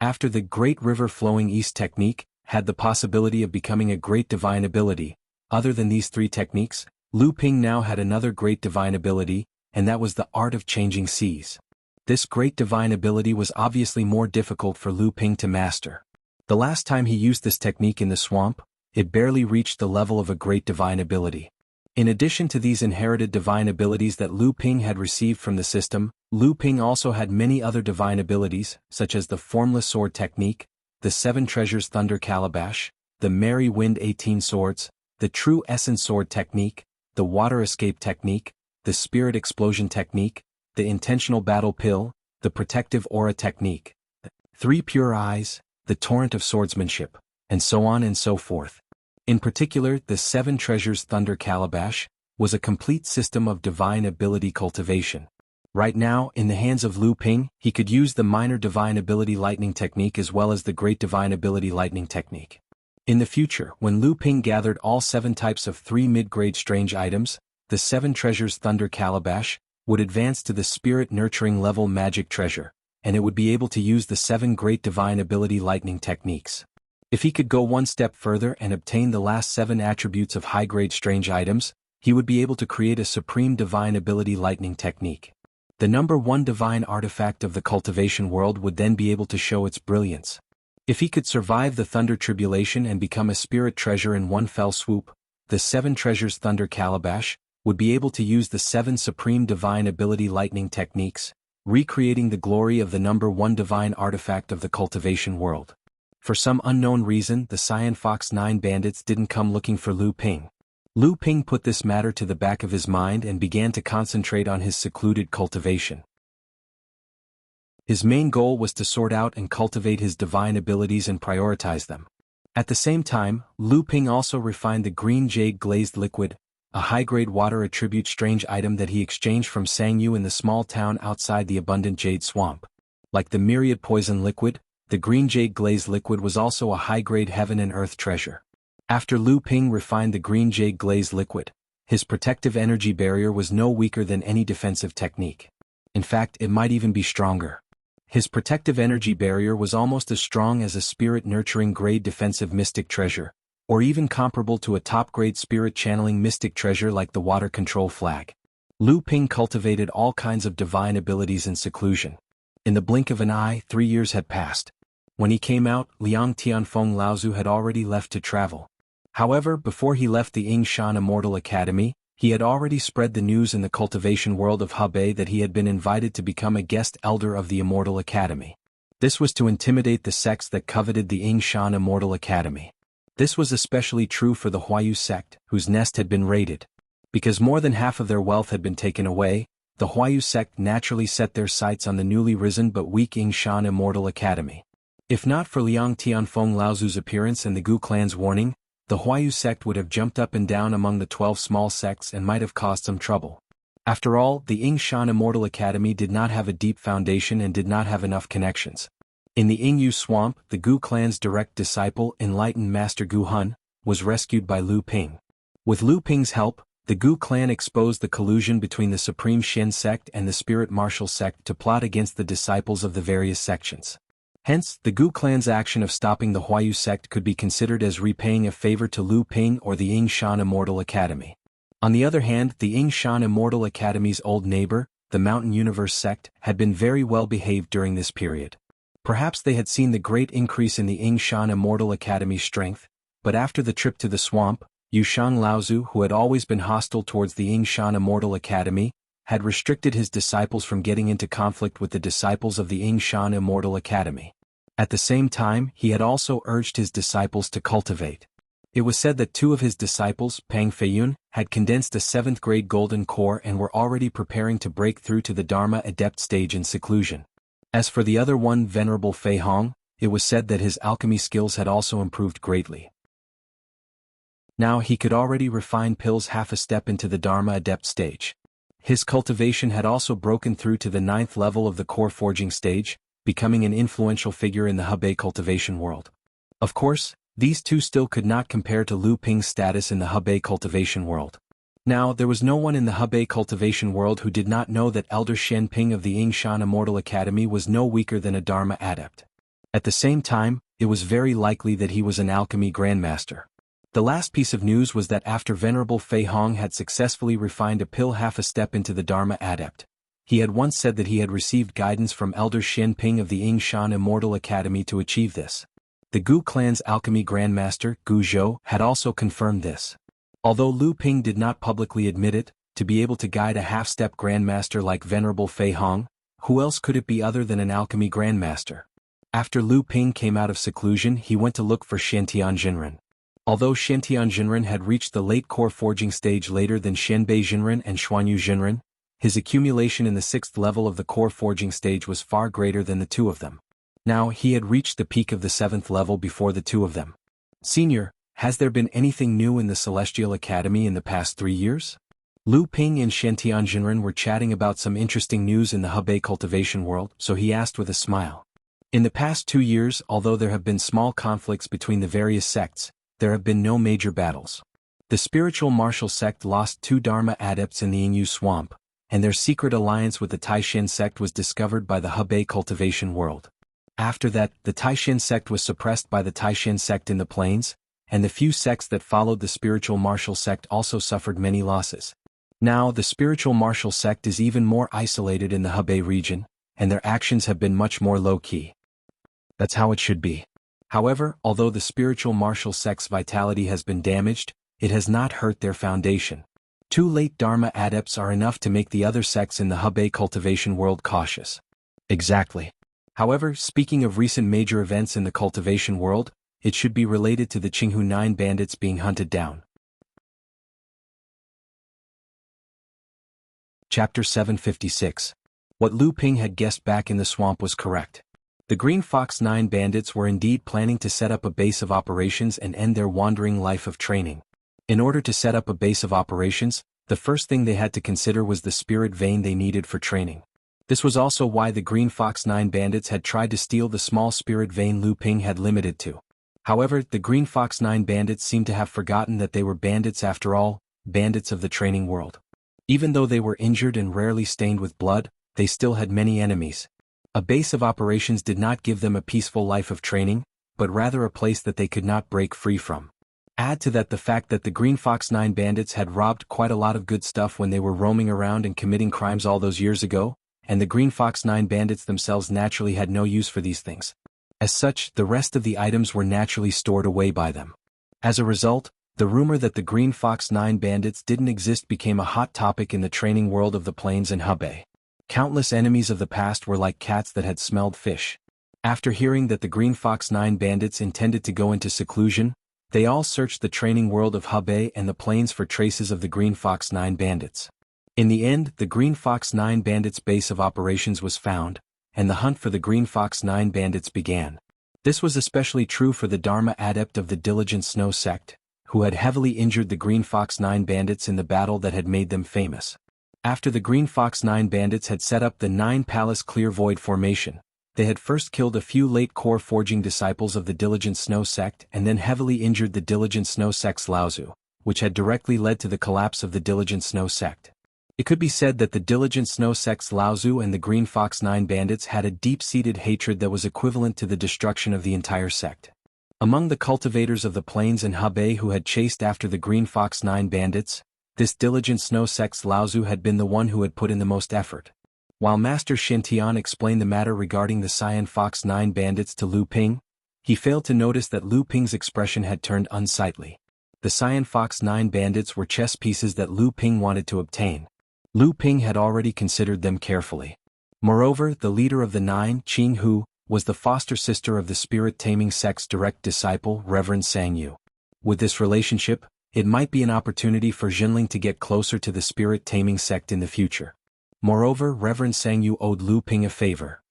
After the Great River Flowing East technique had the possibility of becoming a great divine ability, other than these 3 techniques, Lu Ping now had another great divine ability, and that was the Art of Changing Seas. This great divine ability was obviously more difficult for Lu Ping to master. The last time he used this technique in the swamp, it barely reached the level of a great divine ability. In addition to these inherited divine abilities that Lu Ping had received from the system, Lu Ping also had many other divine abilities, such as the Formless Sword Technique, the 7 Treasures Thunder Calabash, the Merry Wind 18 Swords, the True Essence Sword Technique, the Water Escape Technique, the Spirit Explosion Technique, the Intentional Battle Pill, the Protective Aura Technique, the 3 Pure Eyes, the Torrent of Swordsmanship, and so on and so forth. In particular, the 7 Treasures Thunder Calabash was a complete system of divine ability cultivation. Right now, in the hands of Lu Ping, he could use the Minor Divine Ability Lightning Technique as well as the Great Divine Ability Lightning Technique. In the future, when Lu Ping gathered all 7 types of 3 mid-grade strange items, the 7 Treasures Thunder Calabash would advance to the Spirit Nurturing level Magic Treasure, and it would be able to use the 7 Great Divine Ability Lightning Techniques. If he could go one step further and obtain the last 7 attributes of high-grade strange items, he would be able to create a Supreme Divine Ability Lightning Technique. The number 1 divine artifact of the cultivation world would then be able to show its brilliance. If he could survive the Thunder Tribulation and become a Spirit Treasure in one fell swoop, the 7 Treasures Thunder Calabash would be able to use the 7 Supreme Divine Ability Lightning Techniques, recreating the glory of the number 1 divine artifact of the cultivation world. For some unknown reason, the Cyan Fox 9 bandits didn't come looking for Lu Ping. Lu Ping put this matter to the back of his mind and began to concentrate on his secluded cultivation. His main goal was to sort out and cultivate his divine abilities and prioritize them. At the same time, Lu Ping also refined the green jade glazed liquid, a high-grade water attribute strange item that he exchanged from Sangyu in the small town outside the abundant jade swamp. Like the myriad poison liquid, the green jade glazed liquid was also a high-grade heaven and earth treasure. After Lu Ping refined the green jade glazed liquid, his protective energy barrier was no weaker than any defensive technique. In fact, it might even be stronger. His protective energy barrier was almost as strong as a spirit-nurturing grade defensive mystic treasure, or even comparable to a top-grade spirit-channeling mystic treasure like the water control flag. Lu Ping cultivated all kinds of divine abilities in seclusion. In the blink of an eye, 3 years had passed. When he came out, Liang Tianfeng Laozu had already left to travel. However, before he left the Yingshan Immortal Academy, he had already spread the news in the cultivation world of Hebei that he had been invited to become a guest elder of the Immortal Academy. This was to intimidate the sects that coveted the Yingshan Immortal Academy. This was especially true for the Huayu sect, whose nest had been raided. Because more than half of their wealth had been taken away, the Huayu sect naturally set their sights on the newly risen but weak Yingshan Immortal Academy. If not for Liang Tianfeng Laozu's appearance and the Gu clan's warning, the Huayu sect would have jumped up and down among the 12 small sects and might have caused some trouble. After all, the Yingshan Immortal Academy did not have a deep foundation and did not have enough connections. In the Yingyu swamp, the Gu clan's direct disciple, enlightened Master Gu Hun, was rescued by Lu Ping. With Lu Ping's help, the Gu clan exposed the collusion between the Supreme Shen sect and the Spirit Martial sect to plot against the disciples of the various sections. Hence, the Gu clan's action of stopping the Huayu sect could be considered as repaying a favor to Lu Ping or the Yingshan Immortal Academy. On the other hand, the Yingshan Immortal Academy's old neighbor, the Mountain Universe sect, had been very well behaved during this period. Perhaps they had seen the great increase in the Yingshan Immortal Academy's strength, but after the trip to the swamp, Yushang Laozu, who had always been hostile towards the Yingshan Immortal Academy, had restricted his disciples from getting into conflict with the disciples of the Yingshan Immortal Academy. At the same time, he had also urged his disciples to cultivate. It was said that 2 of his disciples, Pang Feiyun, had condensed a 7th-grade golden core and were already preparing to break through to the Dharma Adept stage in seclusion. As for the other one, Venerable Fei Hong, it was said that his alchemy skills had also improved greatly. Now he could already refine pills half a step into the Dharma Adept stage. His cultivation had also broken through to the 9th level of the core forging stage, becoming an influential figure in the Hebei cultivation world. Of course, these two still could not compare to Lu Ping's status in the Hebei cultivation world. Now, there was no one in the Hebei cultivation world who did not know that Elder Shen Ping of the Yingshan Immortal Academy was no weaker than a Dharma adept. At the same time, it was very likely that he was an alchemy grandmaster. The last piece of news was that after Venerable Fei Hong had successfully refined a pill half a step into the Dharma adept, he had once said that he had received guidance from Elder Shen Ping of the Yingshan Immortal Academy to achieve this. The Gu clan's alchemy grandmaster, Gu Zhou, had also confirmed this. Although Lu Ping did not publicly admit it, to be able to guide a half-step grandmaster like Venerable Fei Hong, who else could it be other than an alchemy grandmaster? After Lu Ping came out of seclusion, he went to look for Shantian Jinren. Although Shantian Jinren had reached the late core forging stage later than Shenbei Jinren and Xuanyu Jinren, his accumulation in the 6th level of the core forging stage was far greater than the 2 of them. Now he had reached the peak of the 7th level before the 2 of them. Senior, has there been anything new in the Celestial Academy in the past 3 years? Lu Ping and Shantian Jinren were chatting about some interesting news in the Hebei cultivation world, so he asked with a smile. In the past 2 years, although there have been small conflicts between the various sects, there have been no major battles. The spiritual martial sect lost 2 Dharma adepts in the Yingyu swamp, and their secret alliance with the Taishan sect was discovered by the Hebei cultivation world. After that, the Taishan sect was suppressed by the Taishan sect in the plains, and the few sects that followed the spiritual martial sect also suffered many losses. Now, the spiritual martial sect is even more isolated in the Hebei region, and their actions have been much more low-key. That's how it should be. However, although the spiritual martial sect's vitality has been damaged, it has not hurt their foundation. 2 late Dharma adepts are enough to make the other sects in the Hebei cultivation world cautious. Exactly. However, speaking of recent major events in the cultivation world, it should be related to the Jianghu 9 bandits being hunted down. Chapter 756. What Lu Ping had guessed back in the swamp was correct. The Green Fox 9 bandits were indeed planning to set up a base of operations and end their wandering life of training. In order to set up a base of operations, the first thing they had to consider was the spirit vein they needed for training. This was also why the Green Fox 9 bandits had tried to steal the small spirit vein Lu Ping had limited to. However, the Green Fox 9 bandits seemed to have forgotten that they were bandits after all, bandits of the training world. Even though they were injured and rarely stained with blood, they still had many enemies. A base of operations did not give them a peaceful life of training, but rather a place that they could not break free from. Add to that the fact that the Green Fox 9 bandits had robbed quite a lot of good stuff when they were roaming around and committing crimes all those years ago, and the Green Fox 9 bandits themselves naturally had no use for these things. As such, the rest of the items were naturally stored away by them. As a result, the rumor that the Green Fox 9 bandits didn't exist became a hot topic in the training world of the plains and Hebei. Countless enemies of the past were like cats that had smelled fish. After hearing that the Green Fox 9 bandits intended to go into seclusion, they all searched the training world of Hebei and the plains for traces of the Green Fox 9 bandits. In the end, the Green Fox 9 bandits' base of operations was found, and the hunt for the Green Fox 9 bandits began. This was especially true for the Dharma adept of the Diligent Snow sect, who had heavily injured the Green Fox 9 bandits in the battle that had made them famous. After the Green Fox 9 bandits had set up the 9 Palace Clear Void formation, they had first killed a few late core forging disciples of the Diligent Snow sect and then heavily injured the Diligent Snow sect's Laozu, which had directly led to the collapse of the Diligent Snow sect. It could be said that the Diligent Snow sect's Laozu and the Green Fox 9 bandits had a deep-seated hatred that was equivalent to the destruction of the entire sect. Among the cultivators of the plains and Hebei who had chased after the Green Fox 9 bandits, this Diligent Snow sect's Laozu had been the one who had put in the most effort. While Master Xintian explained the matter regarding the Cyan Fox 9 bandits to Lu Ping, he failed to notice that Lu Ping's expression had turned unsightly. The Cyan Fox 9 bandits were chess pieces that Lu Ping wanted to obtain. Lu Ping had already considered them carefully. Moreover, the leader of the 9, Jianghu, was the foster sister of the spirit-taming sect's direct disciple, Reverend Sangyu. With this relationship, it might be an opportunity for Jinling to get closer to the spirit-taming sect in the future. Moreover, Reverend Sangyu owed Lu Ping a favor.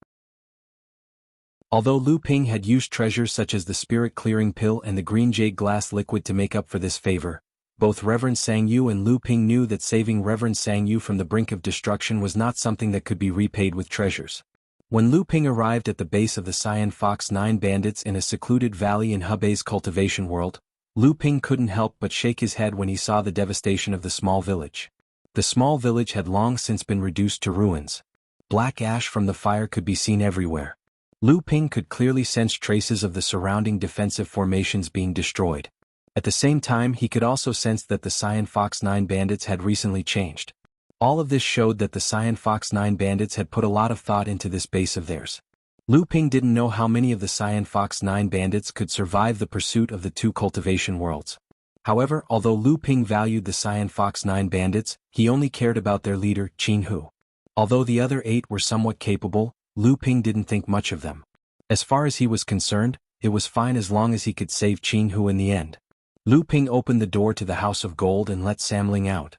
Although Lu Ping had used treasures such as the spirit-clearing pill and the green jade glass liquid to make up for this favor, both Reverend Sangyu and Lu Ping knew that saving Reverend Sangyu from the brink of destruction was not something that could be repaid with treasures. When Lu Ping arrived at the base of the Cyan Fox 9 bandits in a secluded valley in Hebei's cultivation world, Lu Ping couldn't help but shake his head when he saw the devastation of the small village. The small village had long since been reduced to ruins. Black ash from the fire could be seen everywhere. Lu Ping could clearly sense traces of the surrounding defensive formations being destroyed. At the same time, he could also sense that the Cyan Fox 9 bandits had recently changed. All of this showed that the Cyan Fox 9 bandits had put a lot of thought into this base of theirs. Lu Ping didn't know how many of the Cyan Fox 9 bandits could survive the pursuit of the 2 cultivation worlds. However, although Lu Ping valued the Cyan Fox 9 bandits, he only cared about their leader, Jianghu. Although the other 8 were somewhat capable, Lu Ping didn't think much of them. As far as he was concerned, it was fine as long as he could save Jianghu in the end. Lu Ping opened the door to the House of Gold and let Sam Ling out.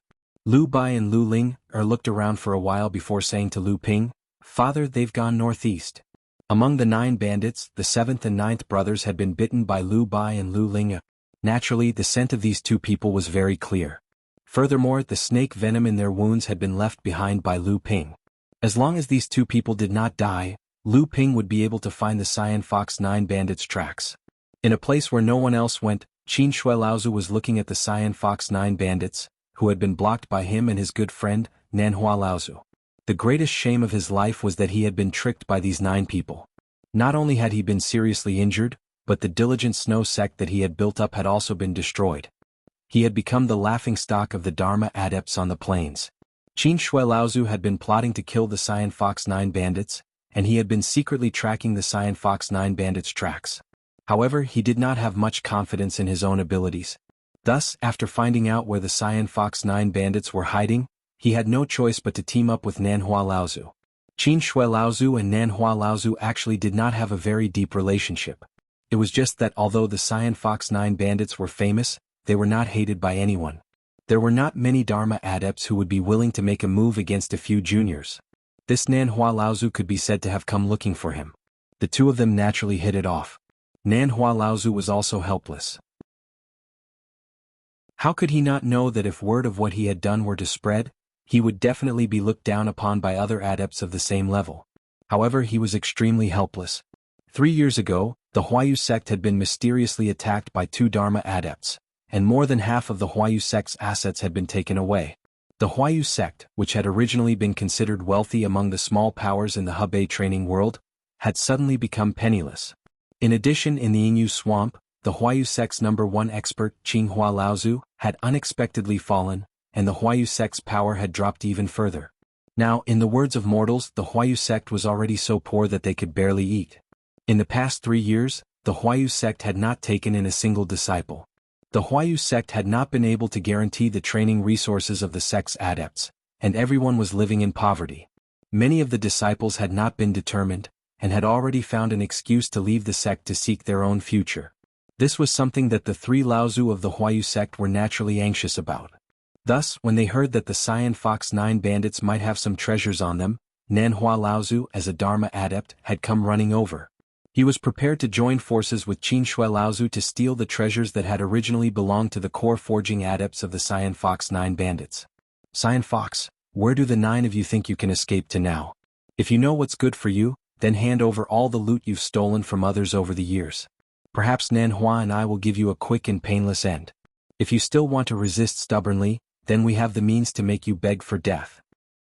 Lu Bai and Lu Ling looked around for a while before saying to Lu Ping, "Father, they've gone northeast." Among the 9 bandits, the 7th and 9th brothers had been bitten by Lu Bai and Lu Ling. Naturally, the scent of these 2 people was very clear. Furthermore, the snake venom in their wounds had been left behind by Lu Ping. As long as these 2 people did not die, Lu Ping would be able to find the Cyan Fox 9 bandits' tracks. In a place where no one else went, Qin Shui Laozu was looking at the Cyan Fox 9 bandits, who had been blocked by him and his good friend, Nanhua Laozu. The greatest shame of his life was that he had been tricked by these 9 people. Not only had he been seriously injured, but the Diligent Snow sect that he had built up had also been destroyed. He had become the laughingstock of the Dharma adepts on the plains. Qin Shui Laozu had been plotting to kill the Cyan Fox 9 bandits, and he had been secretly tracking the Cyan Fox 9 bandits' tracks. However, he did not have much confidence in his own abilities. Thus, after finding out where the Cyan Fox 9 bandits were hiding, he had no choice but to team up with Nanhua Laozu. Qin Shui Laozu and Nanhua Laozu actually did not have a very deep relationship. It was just that although the Cyan Fox 9 bandits were famous, they were not hated by anyone. There were not many Dharma adepts who would be willing to make a move against a few juniors. This Nanhua Laozu could be said to have come looking for him. The two of them naturally hit it off. Nanhua Laozu was also helpless. How could he not know that if word of what he had done were to spread, he would definitely be looked down upon by other adepts of the same level? However, he was extremely helpless. 3 years ago, the Huayu sect had been mysteriously attacked by 2 Dharma adepts, and more than half of the Huayu sect's assets had been taken away. The Huayu sect, which had originally been considered wealthy among the small powers in the Hebei training world, had suddenly become penniless. In addition, in the Yingyu swamp, the Huayu sect's #1 expert, Qinghua Laozu, had unexpectedly fallen, and the Huayu sect's power had dropped even further. Now, in the words of mortals, the Huayu sect was already so poor that they could barely eat. In the past 3 years, the Huayu sect had not taken in a single disciple. The Huayu sect had not been able to guarantee the training resources of the sect's adepts, and everyone was living in poverty. Many of the disciples had not been determined, and had already found an excuse to leave the sect to seek their own future. This was something that the 3 Laozu of the Huayu sect were naturally anxious about. Thus, when they heard that the Cyan Fox 9 bandits might have some treasures on them, Nanhua Laozu, as a Dharma adept, had come running over. He was prepared to join forces with Qinshui Laozu to steal the treasures that had originally belonged to the core forging adepts of the Cyan Fox 9 bandits. Cyan Fox, where do the 9 of you think you can escape to now? If you know what's good for you, then hand over all the loot you've stolen from others over the years. Perhaps Nanhua and I will give you a quick and painless end. If you still want to resist stubbornly, then we have the means to make you beg for death.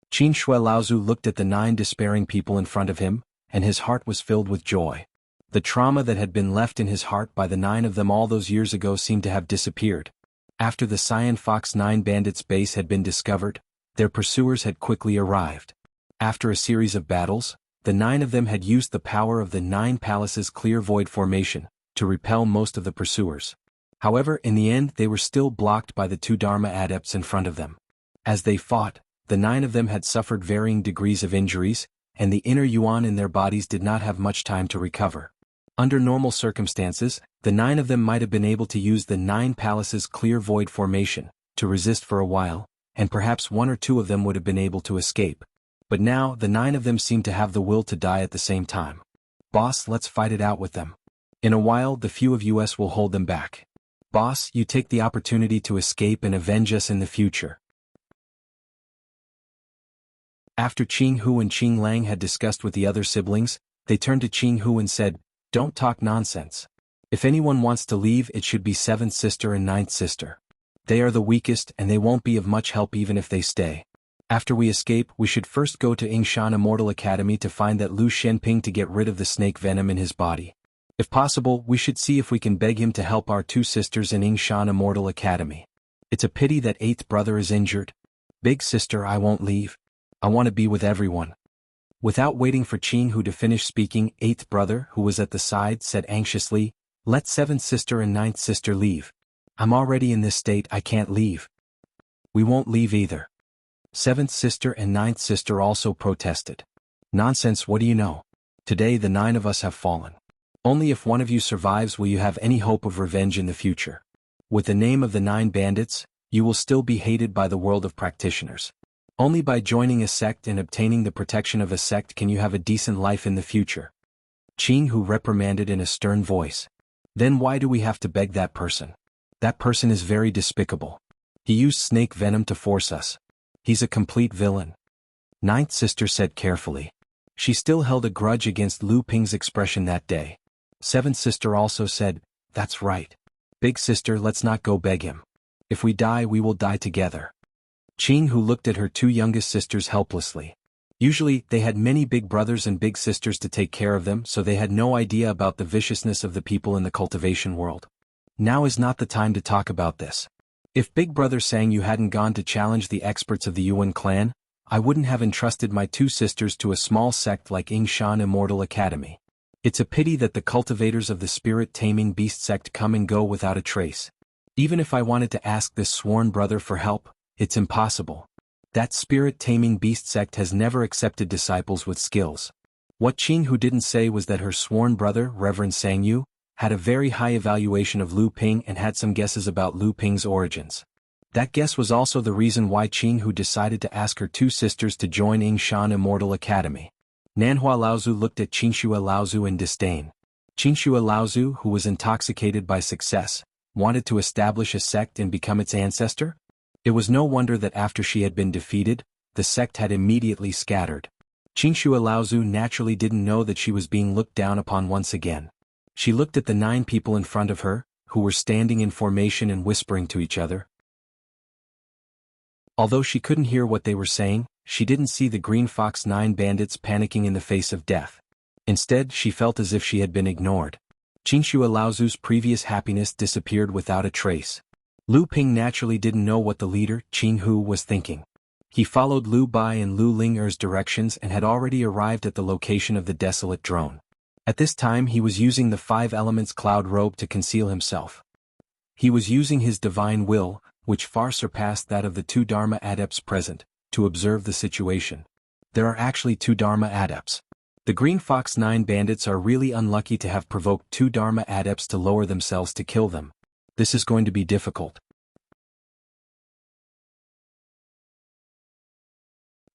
Qinshui Laozu looked at the 9 despairing people in front of him, and his heart was filled with joy. The trauma that had been left in his heart by the 9 of them all those years ago seemed to have disappeared. After the Cyan Fox 9 bandits' base had been discovered, their pursuers had quickly arrived. After a series of battles, the 9 of them had used the power of the 9 Palaces Clear Void formation to repel most of the pursuers. However, in the end they were still blocked by the 2 Dharma adepts in front of them. As they fought, the 9 of them had suffered varying degrees of injuries, and the inner yuan in their bodies did not have much time to recover. Under normal circumstances, the 9 of them might have been able to use the 9 Palaces Clear Void formation to resist for a while, and perhaps 1 or 2 of them would have been able to escape. But now, the 9 of them seemed to have the will to die at the same time. Boss, let's fight it out with them. In a while, the few of us will hold them back. Boss, you take the opportunity to escape and avenge us in the future. After Jianghu and Qinglang had discussed with the other siblings, they turned to Jianghu and said, "Don't talk nonsense. If anyone wants to leave, it should be 7th sister and 9th sister. They are the weakest and they won't be of much help even if they stay. After we escape, we should first go to Yingshan Immortal Academy to find that Lu Shenping to get rid of the snake venom in his body. If possible, we should see if we can beg him to help our 2 sisters in Yingshan Immortal Academy. It's a pity that 8th brother is injured. Big sister, I won't leave. I want to be with everyone." Without waiting for Jianghu to finish speaking, 8th brother, who was at the side, said anxiously, "Let 7th sister and 9th sister leave. I'm already in this state, I can't leave." "We won't leave either." 7th sister and 9th sister also protested. "Nonsense, what do you know? Today the 9 of us have fallen. Only if one of you survives will you have any hope of revenge in the future. With the name of the 9 bandits, you will still be hated by the world of practitioners. Only by joining a sect and obtaining the protection of a sect can you have a decent life in the future." Jianghu reprimanded in a stern voice. "Then why do we have to beg that person? That person is very despicable. He used snake venom to force us. He's a complete villain." 9th sister said carefully. She still held a grudge against Lu Ping's expression that day. 7th sister also said, "That's right. Big sister, let's not go beg him. If we die, we will die together." Jianghu looked at her 2 youngest sisters helplessly. Usually, they had many big brothers and big sisters to take care of them, so they had no idea about the viciousness of the people in the cultivation world. Now is not the time to talk about this. If Big Brother sang you hadn't gone to challenge the experts of the Yuan clan, I wouldn't have entrusted my 2 sisters to a small sect like Yingshan Immortal Academy. It's a pity that the cultivators of the spirit-taming beast sect come and go without a trace. Even if I wanted to ask this sworn brother for help, it's impossible. That spirit-taming beast sect has never accepted disciples with skills. What Jianghu didn't say was that her sworn brother, Reverend Sangyu, had a very high evaluation of Lu Ping and had some guesses about Lu Ping's origins. That guess was also the reason why Jianghu decided to ask her two sisters to join Yingshan Immortal Academy. Nanhua Laozu looked at Qingxue Laozu in disdain. Qingxue Laozu, who was intoxicated by success, wanted to establish a sect and become its ancestor? It was no wonder that after she had been defeated, the sect had immediately scattered. Qingxue Laozu naturally didn't know that she was being looked down upon once again. She looked at the 9 people in front of her, who were standing in formation and whispering to each other. Although she couldn't hear what they were saying, she didn't see the Green Fox 9 bandits panicking in the face of death. Instead, she felt as if she had been ignored. Qingxue Laozu's previous happiness disappeared without a trace. Lu Ping naturally didn't know what the leader, Jianghu, was thinking. He followed Lu Bai and Lu Ling'er's directions and had already arrived at the location of the desolate drone. At this time he was using the 5 elements cloud robe to conceal himself. He was using his divine will, which far surpassed that of the 2 Dharma adepts present, to observe the situation. There are actually 2 Dharma adepts. The Green Fox 9 bandits are really unlucky to have provoked 2 Dharma adepts to lower themselves to kill them. This is going to be difficult.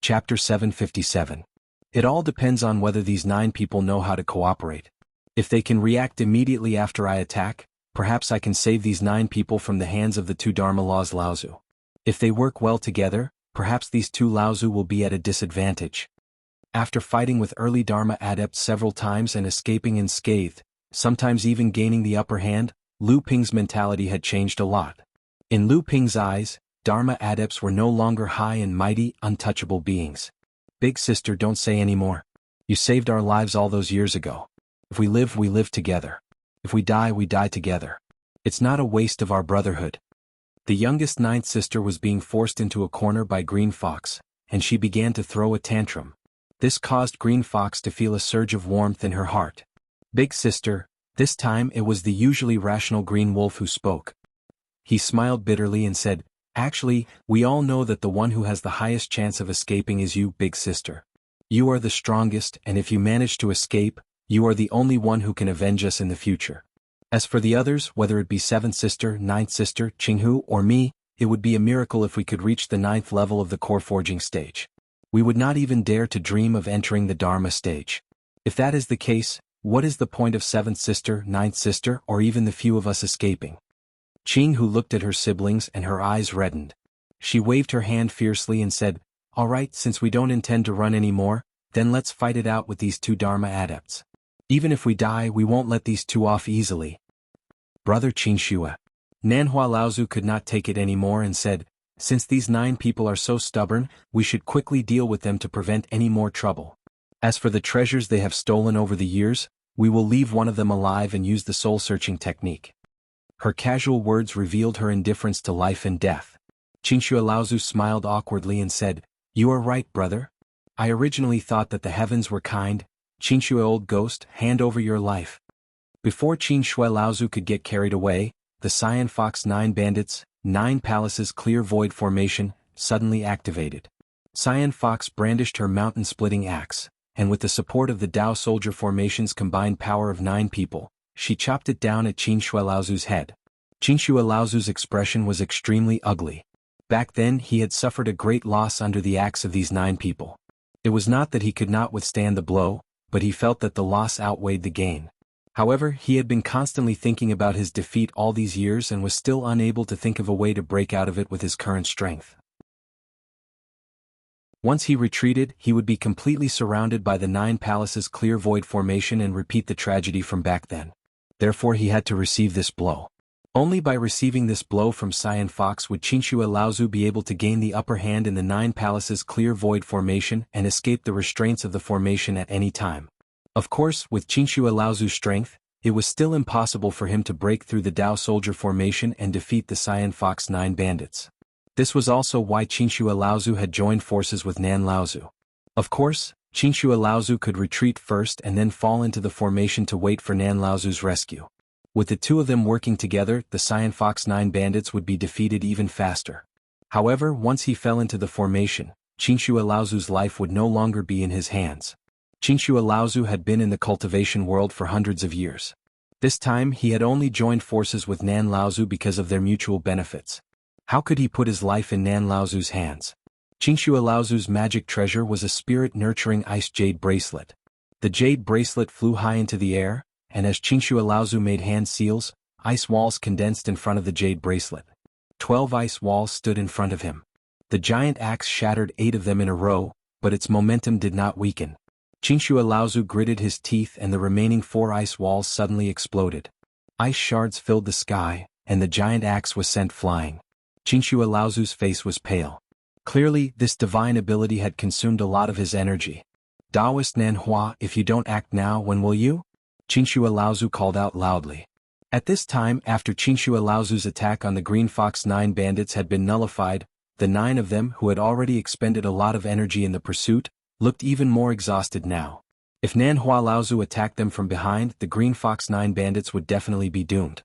Chapter 757. It all depends on whether these 9 people know how to cooperate. If they can react immediately after I attack, perhaps I can save these 9 people from the hands of the 2 Dharma Laws Laozu. If they work well together, perhaps these 2 Laozu will be at a disadvantage. After fighting with early Dharma adepts several times and escaping unscathed, sometimes even gaining the upper hand, Lu Ping's mentality had changed a lot. In Lu Ping's eyes, Dharma adepts were no longer high and mighty, untouchable beings. Big sister, don't say any more. You saved our lives all those years ago. If we live, we live together. If we die together. It's not a waste of our brotherhood. The youngest 9th sister was being forced into a corner by Green Fox, and she began to throw a tantrum. This caused Green Fox to feel a surge of warmth in her heart. Big sister, this time it was the usually rational Green Wolf who spoke. He smiled bitterly and said, "Actually, we all know that the one who has the highest chance of escaping is you, big sister. You are the strongest, and if you manage to escape, you are the only one who can avenge us in the future. As for the others, whether it be 7th sister, 9th sister, Jianghu, or me, it would be a miracle if we could reach the 9th level of the core forging stage. We would not even dare to dream of entering the Dharma stage. If that is the case, what is the point of 7th sister, 9th sister, or even the few of us escaping?" Jianghu looked at her siblings and her eyes reddened. She waved her hand fiercely and said, "All right, since we don't intend to run anymore, then let's fight it out with these 2 Dharma adepts. Even if we die, we won't let these 2 off easily." "Brother Qingxue." Nanhua Laozu could not take it anymore and said, "Since these 9 people are so stubborn, we should quickly deal with them to prevent any more trouble. As for the treasures they have stolen over the years, we will leave one of them alive and use the soul-searching technique." Her casual words revealed her indifference to life and death. Qingxue Laozu smiled awkwardly and said, "You are right, brother. I originally thought that the heavens were kind. Qingxue, old ghost, hand over your life." Before Qingxue Laozu could get carried away, the Cyan Fox 9 bandits, 9 palaces clear void formation, suddenly activated. Cyan Fox brandished her mountain-splitting axe, and with the support of the Dao Soldier formation's combined power of 9 people, she chopped it down at Qingxue Laozu's head. Qingxue Laozu's expression was extremely ugly. Back then he had suffered a great loss under the axe of these 9 people. It was not that he could not withstand the blow, but he felt that the loss outweighed the gain. However, he had been constantly thinking about his defeat all these years and was still unable to think of a way to break out of it with his current strength. Once he retreated, he would be completely surrounded by the 9 palaces clear void formation and repeat the tragedy from back then. Therefore he had to receive this blow. Only by receiving this blow from Cyan Fox would Qingxue Laozu be able to gain the upper hand in the 9 palaces clear void formation and escape the restraints of the formation at any time. Of course, with Qingxue Laozu's strength, it was still impossible for him to break through the Dao Soldier formation and defeat the Cyan Fox 9 bandits. This was also why Qingxue Laozu had joined forces with Nan Laozu. Of course, Qingxue Laozu could retreat first and then fall into the formation to wait for Nan Laozu's rescue. With the 2 of them working together, the Cyan Fox 9 bandits would be defeated even faster. However, once he fell into the formation, Qingxue Laozu's life would no longer be in his hands. Qingxue Laozu had been in the cultivation world for hundreds of years. This time he had only joined forces with Nan Laozu because of their mutual benefits. How could he put his life in Nan Laozu's hands? Qingxue Laozu's magic treasure was a spirit-nurturing ice jade bracelet. The jade bracelet flew high into the air, and as Qingxue Laozu made hand seals, ice walls condensed in front of the jade bracelet. 12 ice walls stood in front of him. The giant axe shattered 8 of them in a row, but its momentum did not weaken. Qingxue Laozu gritted his teeth and the remaining 4 ice walls suddenly exploded. Ice shards filled the sky, and the giant axe was sent flying. Qingxue Laozu's face was pale. Clearly, this divine ability had consumed a lot of his energy. Taoist Nanhua, if you don't act now, when will you? Qingxue Laozu called out loudly. At this time, after Qingxue Laozu's attack on the Green Fox 9 bandits had been nullified, the 9 of them who had already expended a lot of energy in the pursuit, looked even more exhausted now. If Nanhua Laozu attacked them from behind, the Green Fox 9 bandits would definitely be doomed.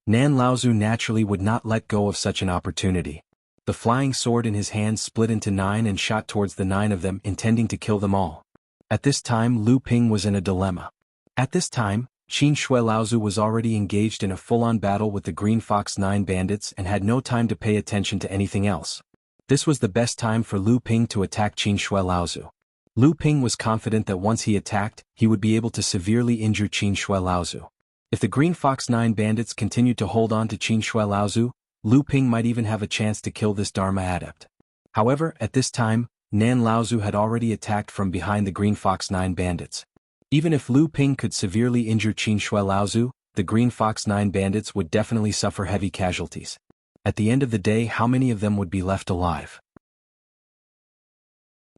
Nan Laozu naturally would not let go of such an opportunity. The flying sword in his hand split into 9 and shot towards the 9 of them, intending to kill them all. At this time, Lu Ping was in a dilemma. At this time, Qingxue Laozu was already engaged in a full-on battle with the Green Fox 9 bandits and had no time to pay attention to anything else. This was the best time for Lu Ping to attack Qingxue Laozu. Lu Ping was confident that once he attacked, he would be able to severely injure Qingxue Laozu. If the Green Fox 9 bandits continued to hold on to Qingxue Laozu, Lu Ping might even have a chance to kill this Dharma adept. However, at this time, Nan Laozu had already attacked from behind the Green Fox 9 bandits. Even if Lu Ping could severely injure Qingxue Laozu, the Green Fox 9 bandits would definitely suffer heavy casualties. At the end of the day, how many of them would be left alive?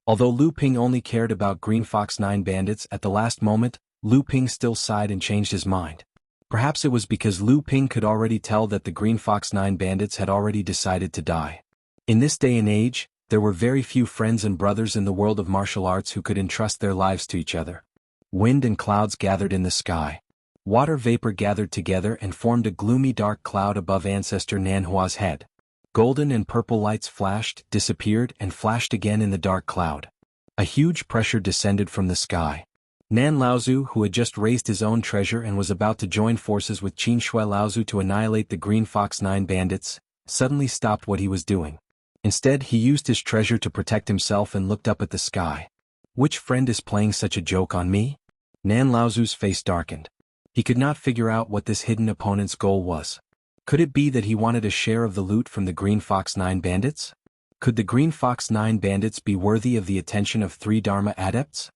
Although Lu Ping only cared about Green Fox 9 bandits at the last moment, Lu Ping still sighed and changed his mind. Perhaps it was because Lu Ping could already tell that the Green Fox 9 bandits had already decided to die. In this day and age, there were very few friends and brothers in the world of martial arts who could entrust their lives to each other. Wind and clouds gathered in the sky. Water vapor gathered together and formed a gloomy dark cloud above ancestor Nanhua's head. Golden and purple lights flashed, disappeared, and flashed again in the dark cloud. A huge pressure descended from the sky. Nan Laozu, who had just raised his own treasure and was about to join forces with Qingxue Laozu to annihilate the Green Fox 9 bandits, suddenly stopped what he was doing. Instead, he used his treasure to protect himself and looked up at the sky. Which friend is playing such a joke on me? Nan Laozu's face darkened. He could not figure out what this hidden opponent's goal was. Could it be that he wanted a share of the loot from the Green Fox 9 bandits? Could the Green Fox 9 bandits be worthy of the attention of 3 Dharma adepts?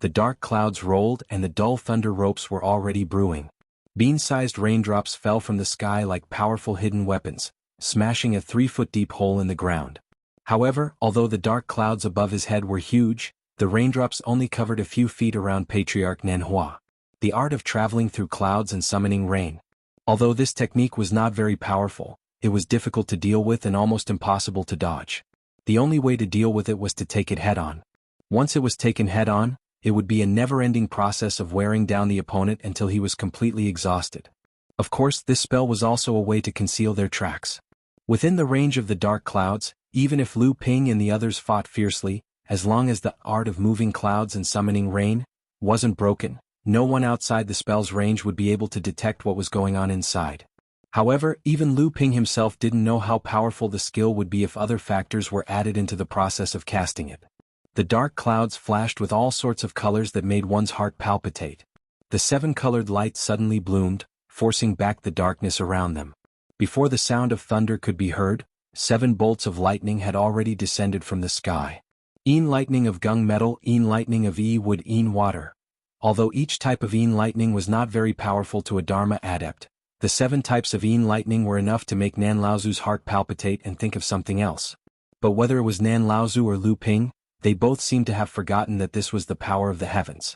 The dark clouds rolled and the dull thunder ropes were already brewing. Bean-sized raindrops fell from the sky like powerful hidden weapons, smashing a 3-foot-deep hole in the ground. However, although the dark clouds above his head were huge, the raindrops only covered a few feet around Patriarch Nanhua. The art of traveling through clouds and summoning rain. Although this technique was not very powerful, it was difficult to deal with and almost impossible to dodge. The only way to deal with it was to take it head-on. Once it was taken head-on, it would be a never-ending process of wearing down the opponent until he was completely exhausted. Of course, this spell was also a way to conceal their tracks. Within the range of the dark clouds, even if Lu Ping and the others fought fiercely, as long as the art of moving clouds and summoning rain wasn't broken, no one outside the spell's range would be able to detect what was going on inside. However, even Lu Ping himself didn't know how powerful the skill would be if other factors were added into the process of casting it. The dark clouds flashed with all sorts of colors that made one's heart palpitate. The 7-colored lights suddenly bloomed, forcing back the darkness around them. Before the sound of thunder could be heard, 7 bolts of lightning had already descended from the sky. Een lightning of gung metal, een lightning of wood, een water. Although each type of een lightning was not very powerful to a Dharma adept, the 7 types of een lightning were enough to make Nan Laozu's heart palpitate and think of something else. But whether it was Nan Laozu or Lu Ping, they both seemed to have forgotten that this was the power of the heavens.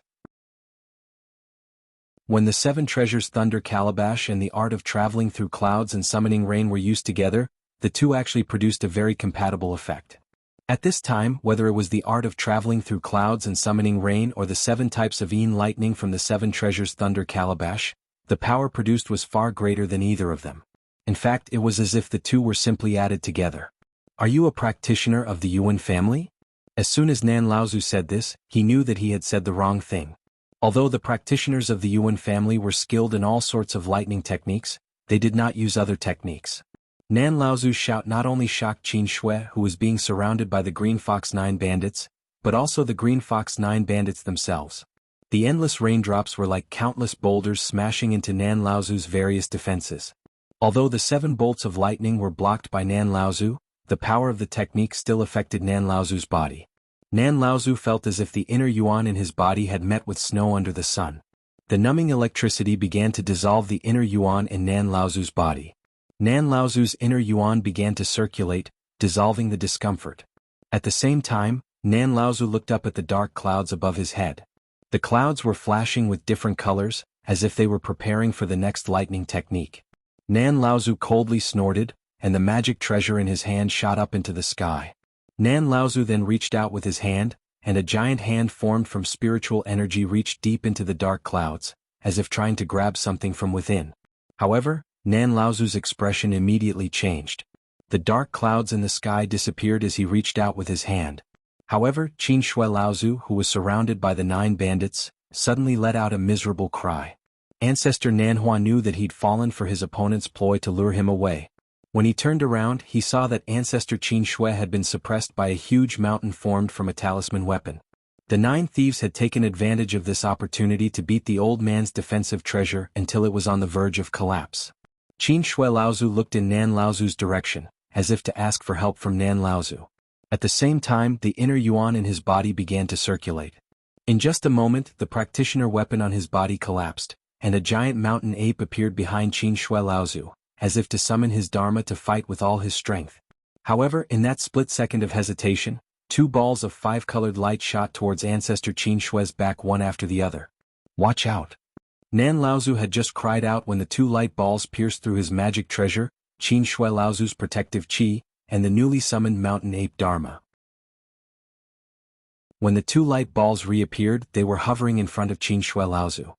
When the 7 treasures Thunder Calabash and the art of traveling through clouds and summoning rain were used together, the two actually produced a very compatible effect. At this time, whether it was the art of traveling through clouds and summoning rain or the 7 types of een lightning from the 7 treasures Thunder Calabash, the power produced was far greater than either of them. In fact, it was as if the two were simply added together. Are you a practitioner of the Yuan family? As soon as Nan Laozu said this, he knew that he had said the wrong thing. Although the practitioners of the Yuan family were skilled in all sorts of lightning techniques, they did not use other techniques. Nan Laozu's shout not only shocked Qin Shui, who was being surrounded by the Green Fox 9 bandits, but also the Green Fox 9 bandits themselves. The endless raindrops were like countless boulders smashing into Nan Laozu's various defenses. Although the 7 bolts of lightning were blocked by Nan Laozu, the power of the technique still affected Nan Laozu's body. Nan Laozu felt as if the inner yuan in his body had met with snow under the sun. The numbing electricity began to dissolve the inner yuan in Nan Laozu's body. Nan Laozu's inner yuan began to circulate, dissolving the discomfort. At the same time, Nan Laozu looked up at the dark clouds above his head. The clouds were flashing with different colors, as if they were preparing for the next lightning technique. Nan Laozu coldly snorted, and the magic treasure in his hand shot up into the sky. Nan Laozu then reached out with his hand, and a giant hand formed from spiritual energy reached deep into the dark clouds, as if trying to grab something from within. However, Nan Laozu's expression immediately changed. The dark clouds in the sky disappeared as he reached out with his hand. However, Qin Shui Laozu, who was surrounded by the 9 bandits, suddenly let out a miserable cry. Ancestor Nanhua knew that he'd fallen for his opponent's ploy to lure him away. When he turned around, he saw that Ancestor Qin Shui had been suppressed by a huge mountain formed from a talisman weapon. The 9 thieves had taken advantage of this opportunity to beat the old man's defensive treasure until it was on the verge of collapse. Qin Shui Laozu looked in Nan Laozu's direction, as if to ask for help from Nan Laozu. At the same time, the inner yuan in his body began to circulate. In just a moment, the practitioner weapon on his body collapsed, and a giant mountain ape appeared behind Qin Shui Laozu, as if to summon his dharma to fight with all his strength. However, in that split second of hesitation, 2 balls of 5-colored light shot towards Ancestor Qin Shui's back one after the other. Watch out! Nan Laozu had just cried out when the 2 light balls pierced through his magic treasure, Qin Shui Laozu's protective chi, and the newly summoned mountain ape dharma. When the 2 light balls reappeared, they were hovering in front of Qin Shui Laozu.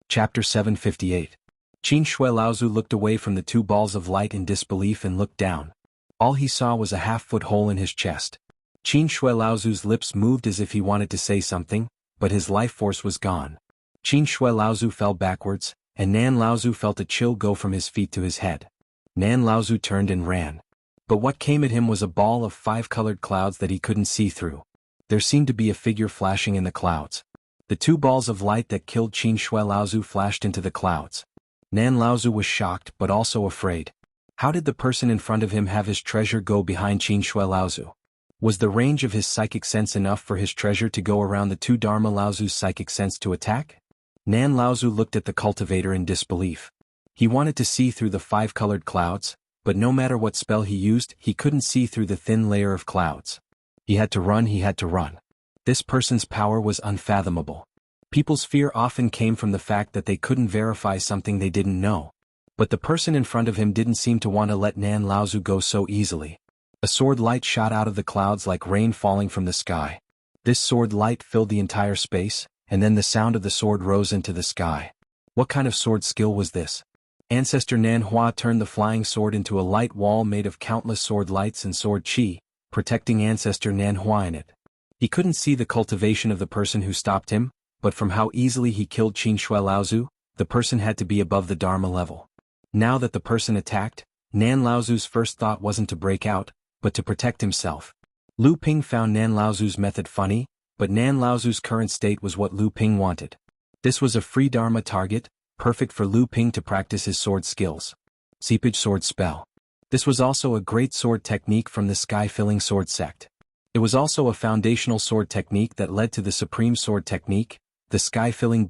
Chapter 758. Qin Shui Laozu looked away from the 2 balls of light in disbelief and looked down. All he saw was a half-foot hole in his chest. Qin Shui Laozu's lips moved as if he wanted to say something, but his life force was gone. Qin Shui Laozu fell backwards, and Nan Laozu felt a chill go from his feet to his head. Nan Laozu turned and ran. But what came at him was a ball of 5-colored clouds that he couldn't see through. There seemed to be a figure flashing in the clouds. The 2 balls of light that killed Qin Shui Laozu flashed into the clouds. Nan Laozu was shocked but also afraid. How did the person in front of him have his treasure go behind Qin Shui Laozu? Was the range of his psychic sense enough for his treasure to go around the 2 Dharma Laozu's psychic sense to attack? Nan Laozu looked at the cultivator in disbelief. He wanted to see through the 5-colored clouds, but no matter what spell he used, he couldn't see through the thin layer of clouds. He had to run. This person's power was unfathomable. People's fear often came from the fact that they couldn't verify something they didn't know. But the person in front of him didn't seem to want to let Nan Laozu go so easily. A sword light shot out of the clouds like rain falling from the sky. This sword light filled the entire space, and then the sound of the sword rose into the sky. What kind of sword skill was this? Ancestor Nanhua turned the flying sword into a light wall made of countless sword lights and sword chi, protecting Ancestor Nanhua in it. He couldn't see the cultivation of the person who stopped him, but from how easily he killed Qin Shui Laozu, the person had to be above the Dharma level. Now that the person attacked, Nan Laozu's first thought wasn't to break out, but to protect himself. Lu Ping found Nan Laozu's method funny, but Nan Laozu's current state was what Lu Ping wanted. This was a free Dharma target, perfect for Lu Ping to practice his sword skills. Seepage Sword Spell. This was also a great sword technique from the Sky-Filling Sword sect. It was also a foundational sword technique that led to the Supreme Sword Technique, the Sky-Filling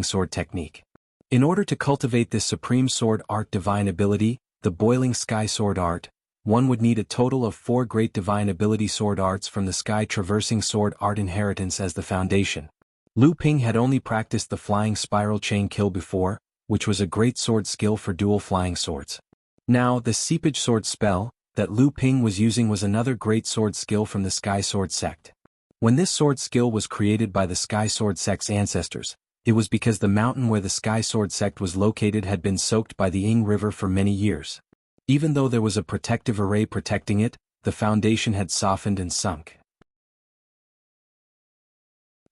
Sword Technique. In order to cultivate this Supreme Sword Art Divine Ability, the Boiling Sky Sword Art, one would need a total of 4 Great Divine Ability Sword Arts from the Sky Traversing Sword Art Inheritance as the foundation. Lu Ping had only practiced the Flying Spiral Chain Kill before, which was a great sword skill for dual flying swords. Now, the Seepage Sword spell that Lu Ping was using was another great sword skill from the Sky Sword sect. When this sword skill was created by the Sky Sword sect's ancestors, it was because the mountain where the Sky Sword sect was located had been soaked by the Ying River for many years. Even though there was a protective array protecting it, the foundation had softened and sunk.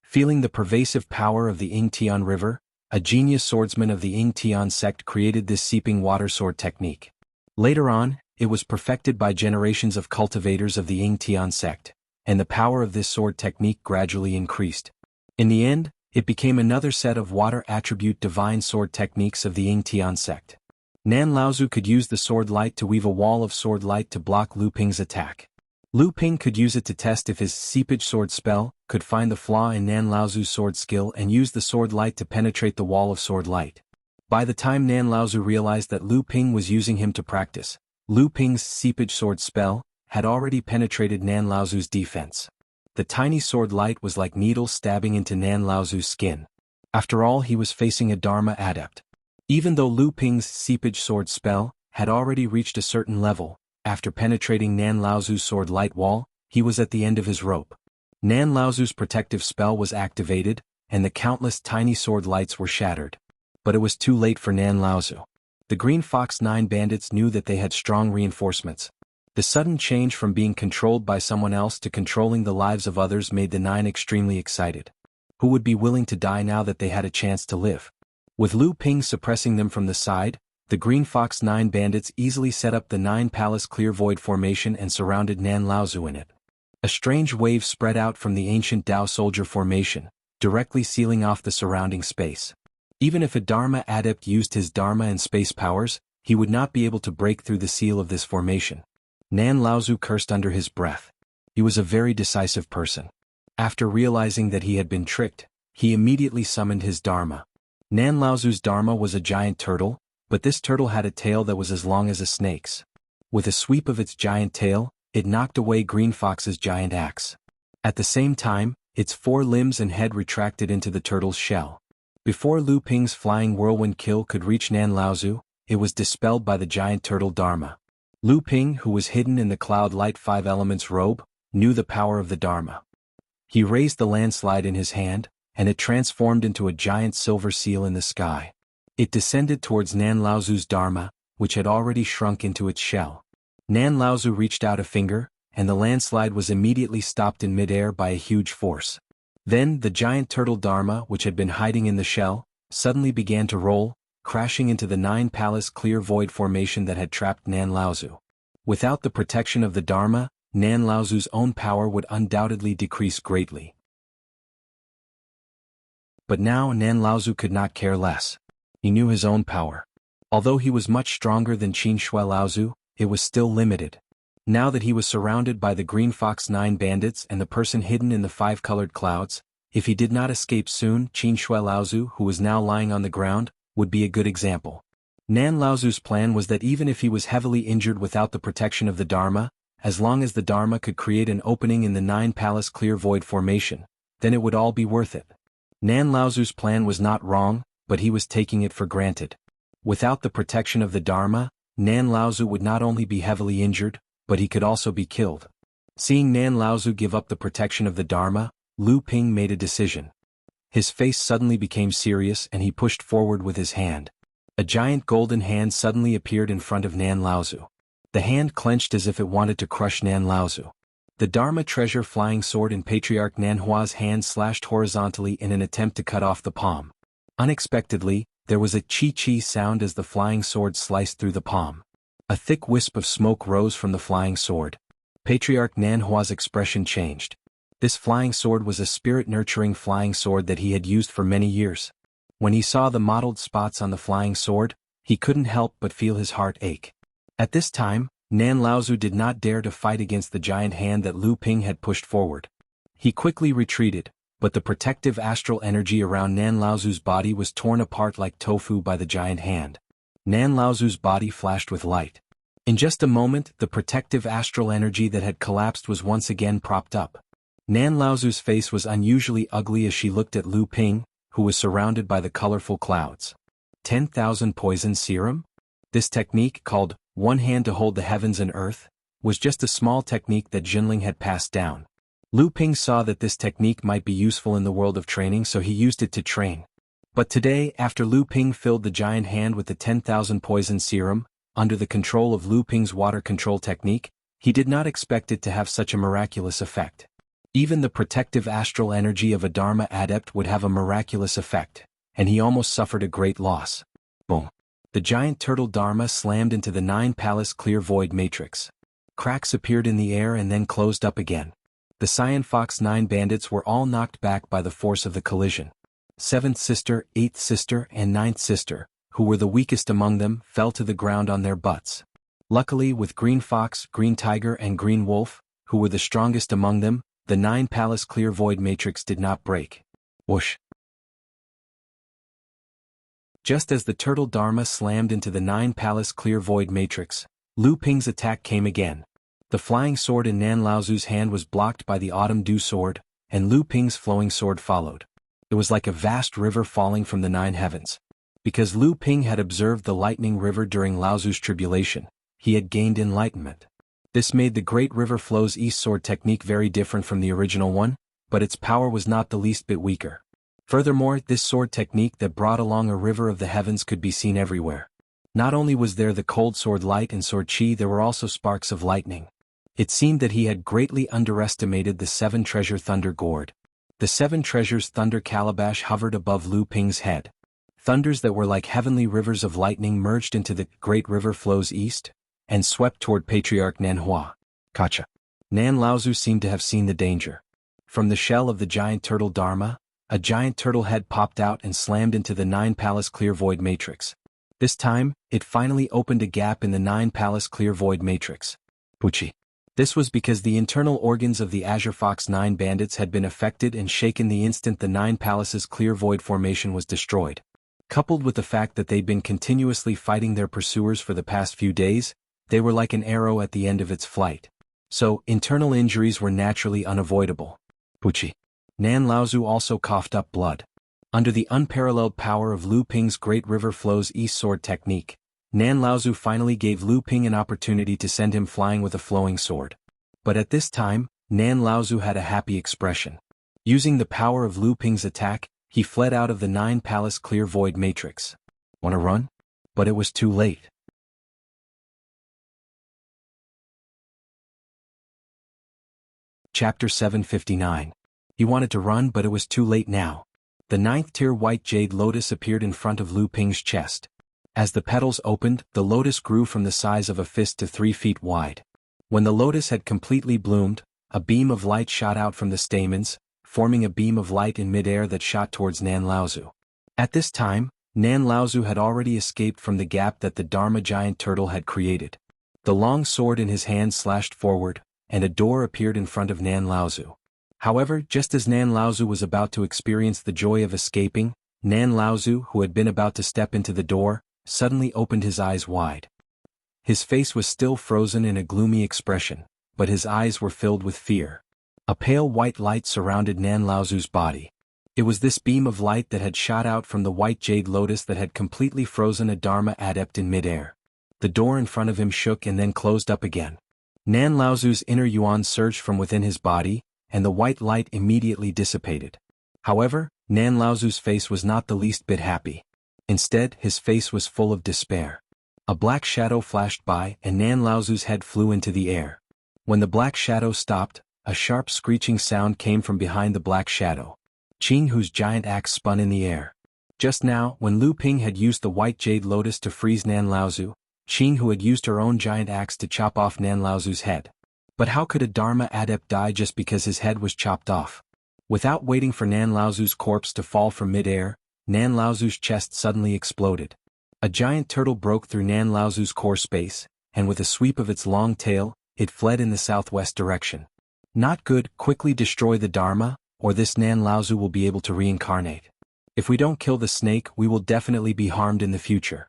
Feeling the pervasive power of the Ying Tian River, a genius swordsman of the Ying Tian sect, created this seeping water sword technique. Later on, it was perfected by generations of cultivators of the Ying Tian sect, and the power of this sword technique gradually increased. In the end, it became another set of water attribute divine sword techniques of the Ying Tian sect. Nan Laozu could use the sword light to weave a wall of sword light to block Lu Ping's attack. Lu Ping could use it to test if his seepage sword spell could find the flaw in Nan Laozu's sword skill and use the sword light to penetrate the wall of sword light. By the time Nan Laozu realized that Lu Ping was using him to practice, Lu Ping's seepage sword spell had already penetrated Nan Laozu's defense. The tiny sword light was like needles stabbing into Nan Laozu's skin. After all, he was facing a Dharma adept. Even though Lu Ping's seepage sword spell had already reached a certain level, after penetrating Nan Laozu's sword light wall, he was at the end of his rope. Nan Laozu's protective spell was activated, and the countless tiny sword lights were shattered. But it was too late for Nan Laozu. The Green Fox 9 bandits knew that they had strong reinforcements. The sudden change from being controlled by someone else to controlling the lives of others made the 9 extremely excited. Who would be willing to die now that they had a chance to live? With Lu Ping suppressing them from the side, the Green Fox 9 bandits easily set up the 9 Palace Clear Void formation and surrounded Nan Laozu in it. A strange wave spread out from the ancient Dao Soldier formation, directly sealing off the surrounding space. Even if a Dharma adept used his Dharma and space powers, he would not be able to break through the seal of this formation. Nan Laozu cursed under his breath. He was a very decisive person. After realizing that he had been tricked, he immediately summoned his Dharma. Nan Laozu's Dharma was a giant turtle, but this turtle had a tail that was as long as a snake's. With a sweep of its giant tail, it knocked away Green Fox's giant axe. At the same time, its 4 limbs and head retracted into the turtle's shell. Before Lu Ping's flying whirlwind kill could reach Nan Laozu, it was dispelled by the giant turtle Dharma. Lu Ping, who was hidden in the Cloud Light 5 Elements robe, knew the power of the Dharma. He raised the landslide in his hand, and it transformed into a giant silver seal in the sky. It descended towards Nan Laozu's Dharma, which had already shrunk into its shell. Nan Laozu reached out a finger, and the landslide was immediately stopped in midair by a huge force. Then, the giant turtle Dharma, which had been hiding in the shell, suddenly began to roll, crashing into the 9 Palace Clear Void formation that had trapped Nan Laozu. Without the protection of the Dharma, Nan Laozu's own power would undoubtedly decrease greatly. But now Nan Laozu could not care less. He knew his own power. Although he was much stronger than Qin Shui Laozu, it was still limited. Now that he was surrounded by the Green Fox 9 bandits and the person hidden in the 5 colored clouds, if he did not escape soon, Qin Shui Laozu, who was now lying on the ground, would be a good example. Nan Laozu's plan was that even if he was heavily injured without the protection of the Dharma, as long as the Dharma could create an opening in the 9 Palace Clear Void formation, then it would all be worth it. Nan Laozu's plan was not wrong, but he was taking it for granted. Without the protection of the Dharma, Nan Laozu would not only be heavily injured, but he could also be killed. Seeing Nan Laozu give up the protection of the Dharma, Lu Ping made a decision. His face suddenly became serious and he pushed forward with his hand. A giant golden hand suddenly appeared in front of Nan Laozu. The hand clenched as if it wanted to crush Nan Laozu. The Dharma treasure flying sword in Patriarch Nanhua's hand slashed horizontally in an attempt to cut off the palm. Unexpectedly, there was a chi-chi sound as the flying sword sliced through the palm. A thick wisp of smoke rose from the flying sword. Patriarch Nanhua's expression changed. This flying sword was a spirit-nurturing flying sword that he had used for many years. When he saw the mottled spots on the flying sword, he couldn't help but feel his heart ache. At this time, Nan Laozu did not dare to fight against the giant hand that Lu Ping had pushed forward. He quickly retreated, but the protective astral energy around Nan Laozu's body was torn apart like tofu by the giant hand. Nan Laozu's body flashed with light. In just a moment, the protective astral energy that had collapsed was once again propped up. Nan Laozu's face was unusually ugly as she looked at Lu Ping, who was surrounded by the colorful clouds. 10,000 poison serum? This technique, called one hand to hold the heavens and earth, was just a small technique that Jinling had passed down. Lu Ping saw that this technique might be useful in the world of training, so he used it to train. But today, after Lu Ping filled the giant hand with the 10,000 poison serum, under the control of Lu Ping's water control technique, he did not expect it to have such a miraculous effect. Even the protective astral energy of a Dharma adept would have a miraculous effect, and he almost suffered a great loss. Boom. The giant turtle Dharma slammed into the 9-palace clear void matrix. Cracks appeared in the air and then closed up again. The Cyan Fox 9 bandits were all knocked back by the force of the collision. 7th sister, 8th sister and 9th sister, who were the weakest among them, fell to the ground on their butts. Luckily, with Green Fox, Green Tiger and Green Wolf, who were the strongest among them, the 9-palace clear void matrix did not break. Whoosh. Just as the turtle Dharma slammed into the 9-palace clear void matrix, Lu Ping's attack came again. The flying sword in Nan Laozu's hand was blocked by the autumn dew sword, and Lu Ping's flowing sword followed. It was like a vast river falling from the 9 heavens. Because Lu Ping had observed the lightning river during Laozu's tribulation, he had gained enlightenment. This made the great river flow's east sword technique very different from the original one, but its power was not the least bit weaker. Furthermore, this sword technique that brought along a river of the heavens could be seen everywhere. Not only was there the cold sword light and sword chi, there were also sparks of lightning. It seemed that he had greatly underestimated the 7-treasure thunder gourd. The 7 treasures thunder calabash hovered above Lu Ping's head. Thunders that were like heavenly rivers of lightning merged into the great river flows east, and swept toward Patriarch Nanhua. Kacha. Nan Laozu seemed to have seen the danger. From the shell of the giant turtle Dharma, a giant turtle head popped out and slammed into the 9-palace clear void matrix. This time, it finally opened a gap in the 9-palace clear void matrix. Puchi. This was because the internal organs of the Azure Fox 9 bandits had been affected and shaken the instant the 9 palaces clear void formation was destroyed. Coupled with the fact that they'd been continuously fighting their pursuers for the past few days, they were like an arrow at the end of its flight. So, internal injuries were naturally unavoidable. Puchi. Nan Laozu also coughed up blood. Under the unparalleled power of Lu Ping's Great River Flow's East Sword technique, Nan Laozu finally gave Lu Ping an opportunity to send him flying with a flowing sword. But at this time, Nan Laozu had a happy expression. Using the power of Lu Ping's attack, he fled out of the 9-palace clear void matrix. Wanna run? But it was too late. Chapter 759. He wanted to run, but it was too late now. The 9th-tier white jade lotus appeared in front of Lu Ping's chest. As the petals opened, the lotus grew from the size of a fist to 3 feet wide. When the lotus had completely bloomed, a beam of light shot out from the stamens, forming a beam of light in midair that shot towards Nan Laozu. At this time, Nan Laozu had already escaped from the gap that the Dharma giant turtle had created. The long sword in his hand slashed forward, and a door appeared in front of Nan Laozu. However, just as Nan Laozu was about to experience the joy of escaping, Nan Laozu, who had been about to step into the door, suddenly opened his eyes wide. His face was still frozen in a gloomy expression, but his eyes were filled with fear. A pale white light surrounded Nan Laozu's body. It was this beam of light that had shot out from the white jade lotus that had completely frozen a Dharma adept in midair. The door in front of him shook and then closed up again. Nan Laozu's inner yuan surged from within his body, and the white light immediately dissipated. However, Nan Laozu's face was not the least bit happy. Instead, his face was full of despair. A black shadow flashed by and Nan Laozu's head flew into the air. When the black shadow stopped, a sharp screeching sound came from behind the black shadow. Jianghu's giant axe spun in the air. Just now, when Lu Ping had used the white jade lotus to freeze Nan Laozu, Jianghu had used her own giant axe to chop off Nan Laozu's head. But how could a Dharma adept die just because his head was chopped off? Without waiting for Nan Laozu's corpse to fall from midair, Nan Laozu's chest suddenly exploded. A giant turtle broke through Nan Laozu's core space, and with a sweep of its long tail, it fled in the southwest direction. Not good. Quickly destroy the Dharma, or this Nan Laozu will be able to reincarnate. If we don't kill the snake, we will definitely be harmed in the future.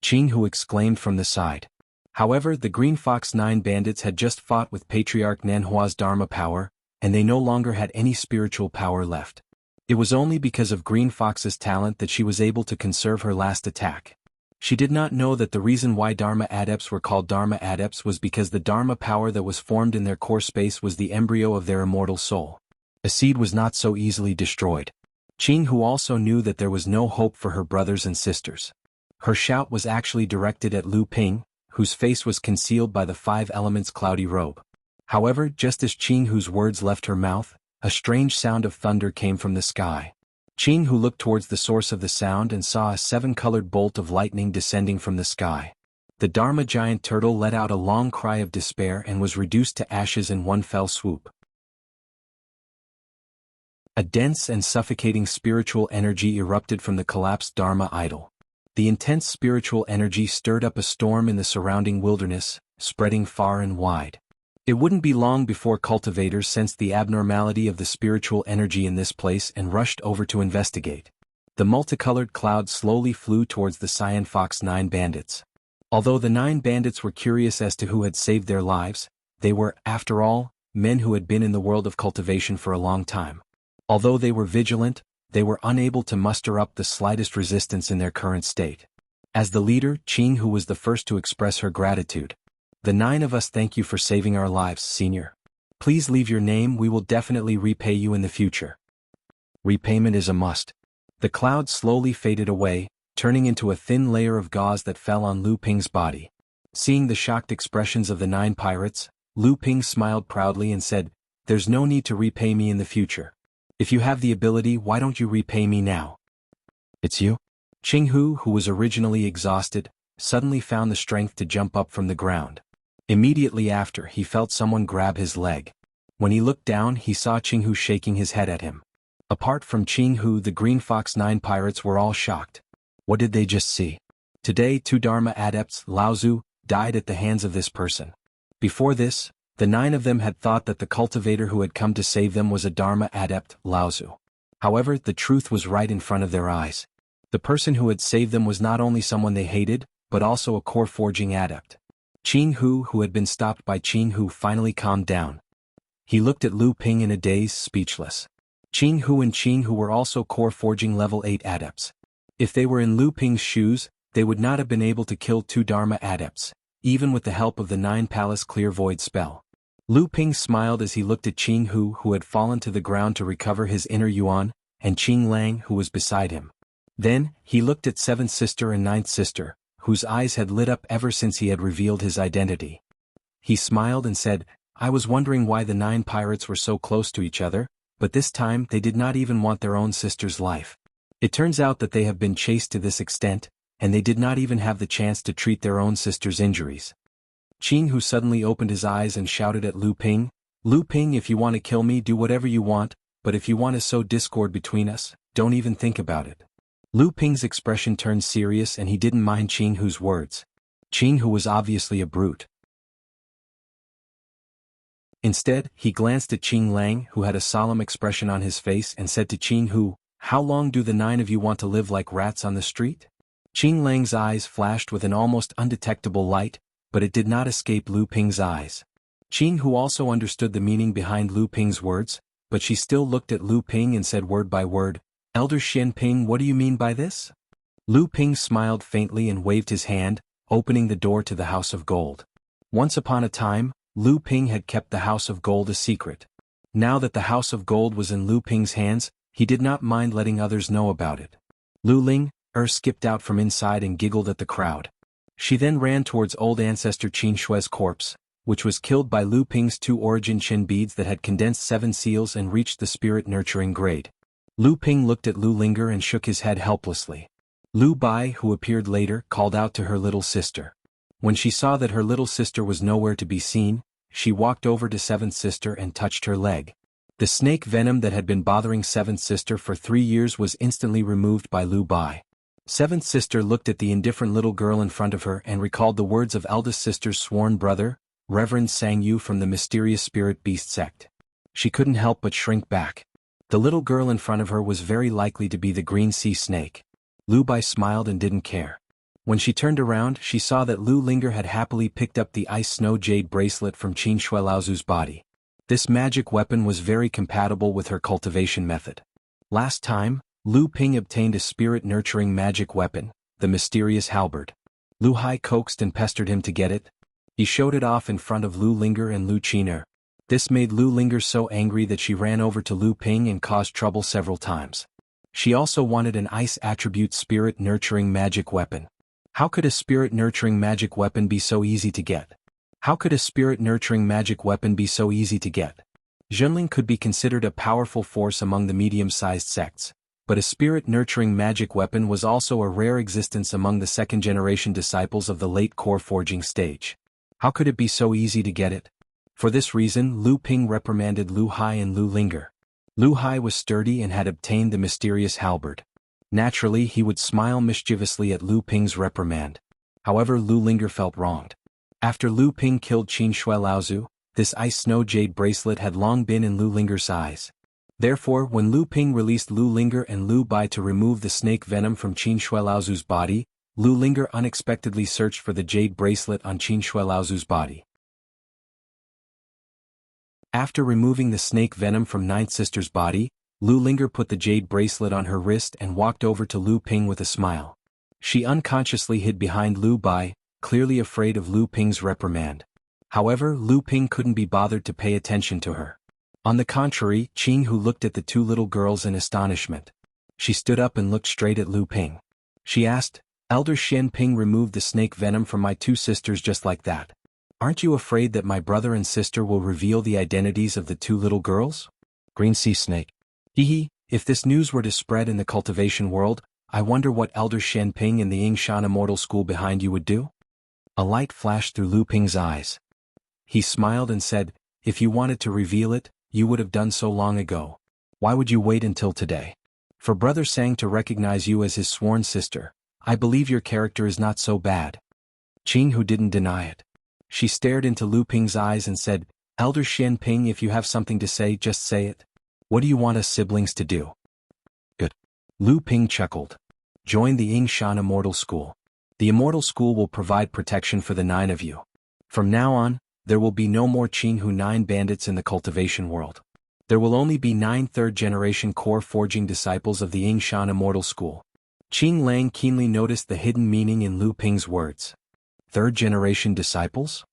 Jianghu exclaimed from the side. However, the Green Fox 9 bandits had just fought with Patriarch Nanhua's Dharma power, and they no longer had any spiritual power left. It was only because of Green Fox's talent that she was able to conserve her last attack. She did not know that the reason why Dharma adepts were called Dharma adepts was because the Dharma power that was formed in their core space was the embryo of their immortal soul. A seed was not so easily destroyed. Jianghu also knew that there was no hope for her brothers and sisters. Her shout was actually directed at Lu Ping, whose face was concealed by the 5 elements cloudy robe. However, just as Jianghu's words left her mouth, a strange sound of thunder came from the sky. Jianghu looked towards the source of the sound and saw a 7-colored bolt of lightning descending from the sky. The Dharma giant turtle let out a long cry of despair and was reduced to ashes in one fell swoop. A dense and suffocating spiritual energy erupted from the collapsed Dharma idol. The intense spiritual energy stirred up a storm in the surrounding wilderness, spreading far and wide. It wouldn't be long before cultivators sensed the abnormality of the spiritual energy in this place and rushed over to investigate. The multicolored cloud slowly flew towards the Cyan Fox 9 bandits. Although the 9 bandits were curious as to who had saved their lives, they were, after all, men who had been in the world of cultivation for a long time. Although they were vigilant, they were unable to muster up the slightest resistance in their current state. As the leader, Jianghu was the first to express her gratitude. "The 9 of us thank you for saving our lives, Senior. Please leave your name, we will definitely repay you in the future." Repayment is a must. The cloud slowly faded away, turning into a thin layer of gauze that fell on Lu Ping's body. Seeing the shocked expressions of the 9 pirates, Lu Ping smiled proudly and said, "There's no need to repay me in the future. If you have the ability, why don't you repay me now?" "It's you?" Jianghu, who was originally exhausted, suddenly found the strength to jump up from the ground. Immediately after, he felt someone grab his leg. When he looked down, he saw Jianghu shaking his head at him. Apart from Jianghu, the Green Fox 9 pirates were all shocked. What did they just see? Today, 2 Dharma adepts, Laozu, died at the hands of this person. Before this, the 9 of them had thought that the cultivator who had come to save them was a Dharma adept, Laozu. However, the truth was right in front of their eyes. The person who had saved them was not only someone they hated, but also a core forging adept. Jianghu, who had been stopped by Jianghu, finally calmed down. He looked at Lu Ping in a daze, speechless. Jianghu and Jianghu were also core forging level 8 adepts. If they were in Lu Ping's shoes, they would not have been able to kill 2 Dharma adepts, even with the help of the 9 Palace Clear Void spell. Lu Ping smiled as he looked at Jianghu, who had fallen to the ground to recover his inner yuan, and Qing Lang, who was beside him. Then, he looked at 7th sister and 9th sister, whose eyes had lit up ever since he had revealed his identity. He smiled and said, "I was wondering why the 9 pirates were so close to each other, but this time they did not even want their own sister's life. It turns out that they have been chased to this extent, and they did not even have the chance to treat their own sister's injuries." Jianghu suddenly opened his eyes and shouted at Lu Ping, "Lu Ping, if you want to kill me, do whatever you want, but if you want to sow discord between us, don't even think about it." Lu Ping's expression turned serious and he didn't mind Jianghu's words. Jianghu was obviously a brute. Instead, he glanced at Qing Lang, who had a solemn expression on his face, and said to Jianghu, "How long do the 9 of you want to live like rats on the street?" Qing Lang's eyes flashed with an almost undetectable light, but it did not escape Lu Ping's eyes. Jianghu also understood the meaning behind Lu Ping's words, but she still looked at Lu Ping and said word by word, "Elder Xian Ping, what do you mean by this?" Lu Ping smiled faintly and waved his hand, opening the door to the House of Gold. Once upon a time, Lu Ping had kept the House of Gold a secret. Now that the House of Gold was in Lu Ping's hands, he did not mind letting others know about it. Lu Ling, skipped out from inside and giggled at the crowd. She then ran towards old ancestor Qin Shui's corpse, which was killed by Lu Ping's 2 origin Qin beads that had condensed 7 seals and reached the spirit nurturing grade. Lu Ping looked at Lu Linger and shook his head helplessly. Lu Bai, who appeared later, called out to her little sister. When she saw that her little sister was nowhere to be seen, she walked over to 7th sister and touched her leg. The snake venom that had been bothering 7th sister for 3 years was instantly removed by Lu Bai. 7th sister looked at the indifferent little girl in front of her and recalled the words of eldest sister's sworn brother, Reverend Sang Yu from the mysterious spirit beast sect. She couldn't help but shrink back. The little girl in front of her was very likely to be the green sea snake. Lu Bai smiled and didn't care. When she turned around, she saw that Lu Linger had happily picked up the ice snow jade bracelet from Qin Shui Laozu's body. This magic weapon was very compatible with her cultivation method. Last time, Lu Ping obtained a spirit-nurturing magic weapon, the mysterious halberd. Lu Hai coaxed and pestered him to get it. He showed it off in front of Lu Linger and Lu Qiner. This made Lu Linger so angry that she ran over to Lu Ping and caused trouble several times. She also wanted an ice attribute spirit-nurturing magic weapon. How could a spirit-nurturing magic weapon be so easy to get? How could a spirit-nurturing magic weapon be so easy to get? Zhenling could be considered a powerful force among the medium-sized sects, but a spirit-nurturing magic weapon was also a rare existence among the second-generation disciples of the late core forging stage. How could it be so easy to get it? For this reason, Lu Ping reprimanded Lu Hai and Lu Linger. Lu Hai was sturdy and had obtained the mysterious halberd. Naturally, he would smile mischievously at Lu Ping's reprimand. However, Lu Linger felt wronged. After Lu Ping killed Qin Shui Laozu, this ice snow jade bracelet had long been in Lu Linger's eyes. Therefore, when Lu Ping released Lu Linger and Lu Bai to remove the snake venom from Qin Shui Laozu's body, Lu Linger unexpectedly searched for the jade bracelet on Qin Shui Laozu's body. After removing the snake venom from Ninth Sister's body, Lu Linger put the jade bracelet on her wrist and walked over to Lu Ping with a smile. She unconsciously hid behind Lu Bai, clearly afraid of Lu Ping's reprimand. However, Lu Ping couldn't be bothered to pay attention to her. On the contrary, Jianghu looked at the two little girls in astonishment. She stood up and looked straight at Lu Ping. She asked, "Elder Xian Ping removed the snake venom from my two sisters just like that. Aren't you afraid that my brother and sister will reveal the identities of the two little girls?" Green Sea Snake. Hehe, if this news were to spread in the cultivation world, I wonder what Elder Xian Ping in the Yingshan Immortal School behind you would do? A light flashed through Lu Ping's eyes. He smiled and said, "If you wanted to reveal it, you would have done so long ago. Why would you wait until today? For Brother Sang to recognize you as his sworn sister, I believe your character is not so bad." Jianghu didn't deny it. She stared into Lu Ping's eyes and said, "Elder Xian Ping, if you have something to say, just say it. What do you want us siblings to do?" "Good." Lu Ping chuckled. "Join the Yingshan Immortal School. The Immortal School will provide protection for the 9 of you. From now on, there will be no more Jianghu 9 bandits in the cultivation world. There will only be 9 third-generation core forging disciples of the Yingshan Immortal School." Qing Lang keenly noticed the hidden meaning in Lu Ping's words. Third-generation disciples?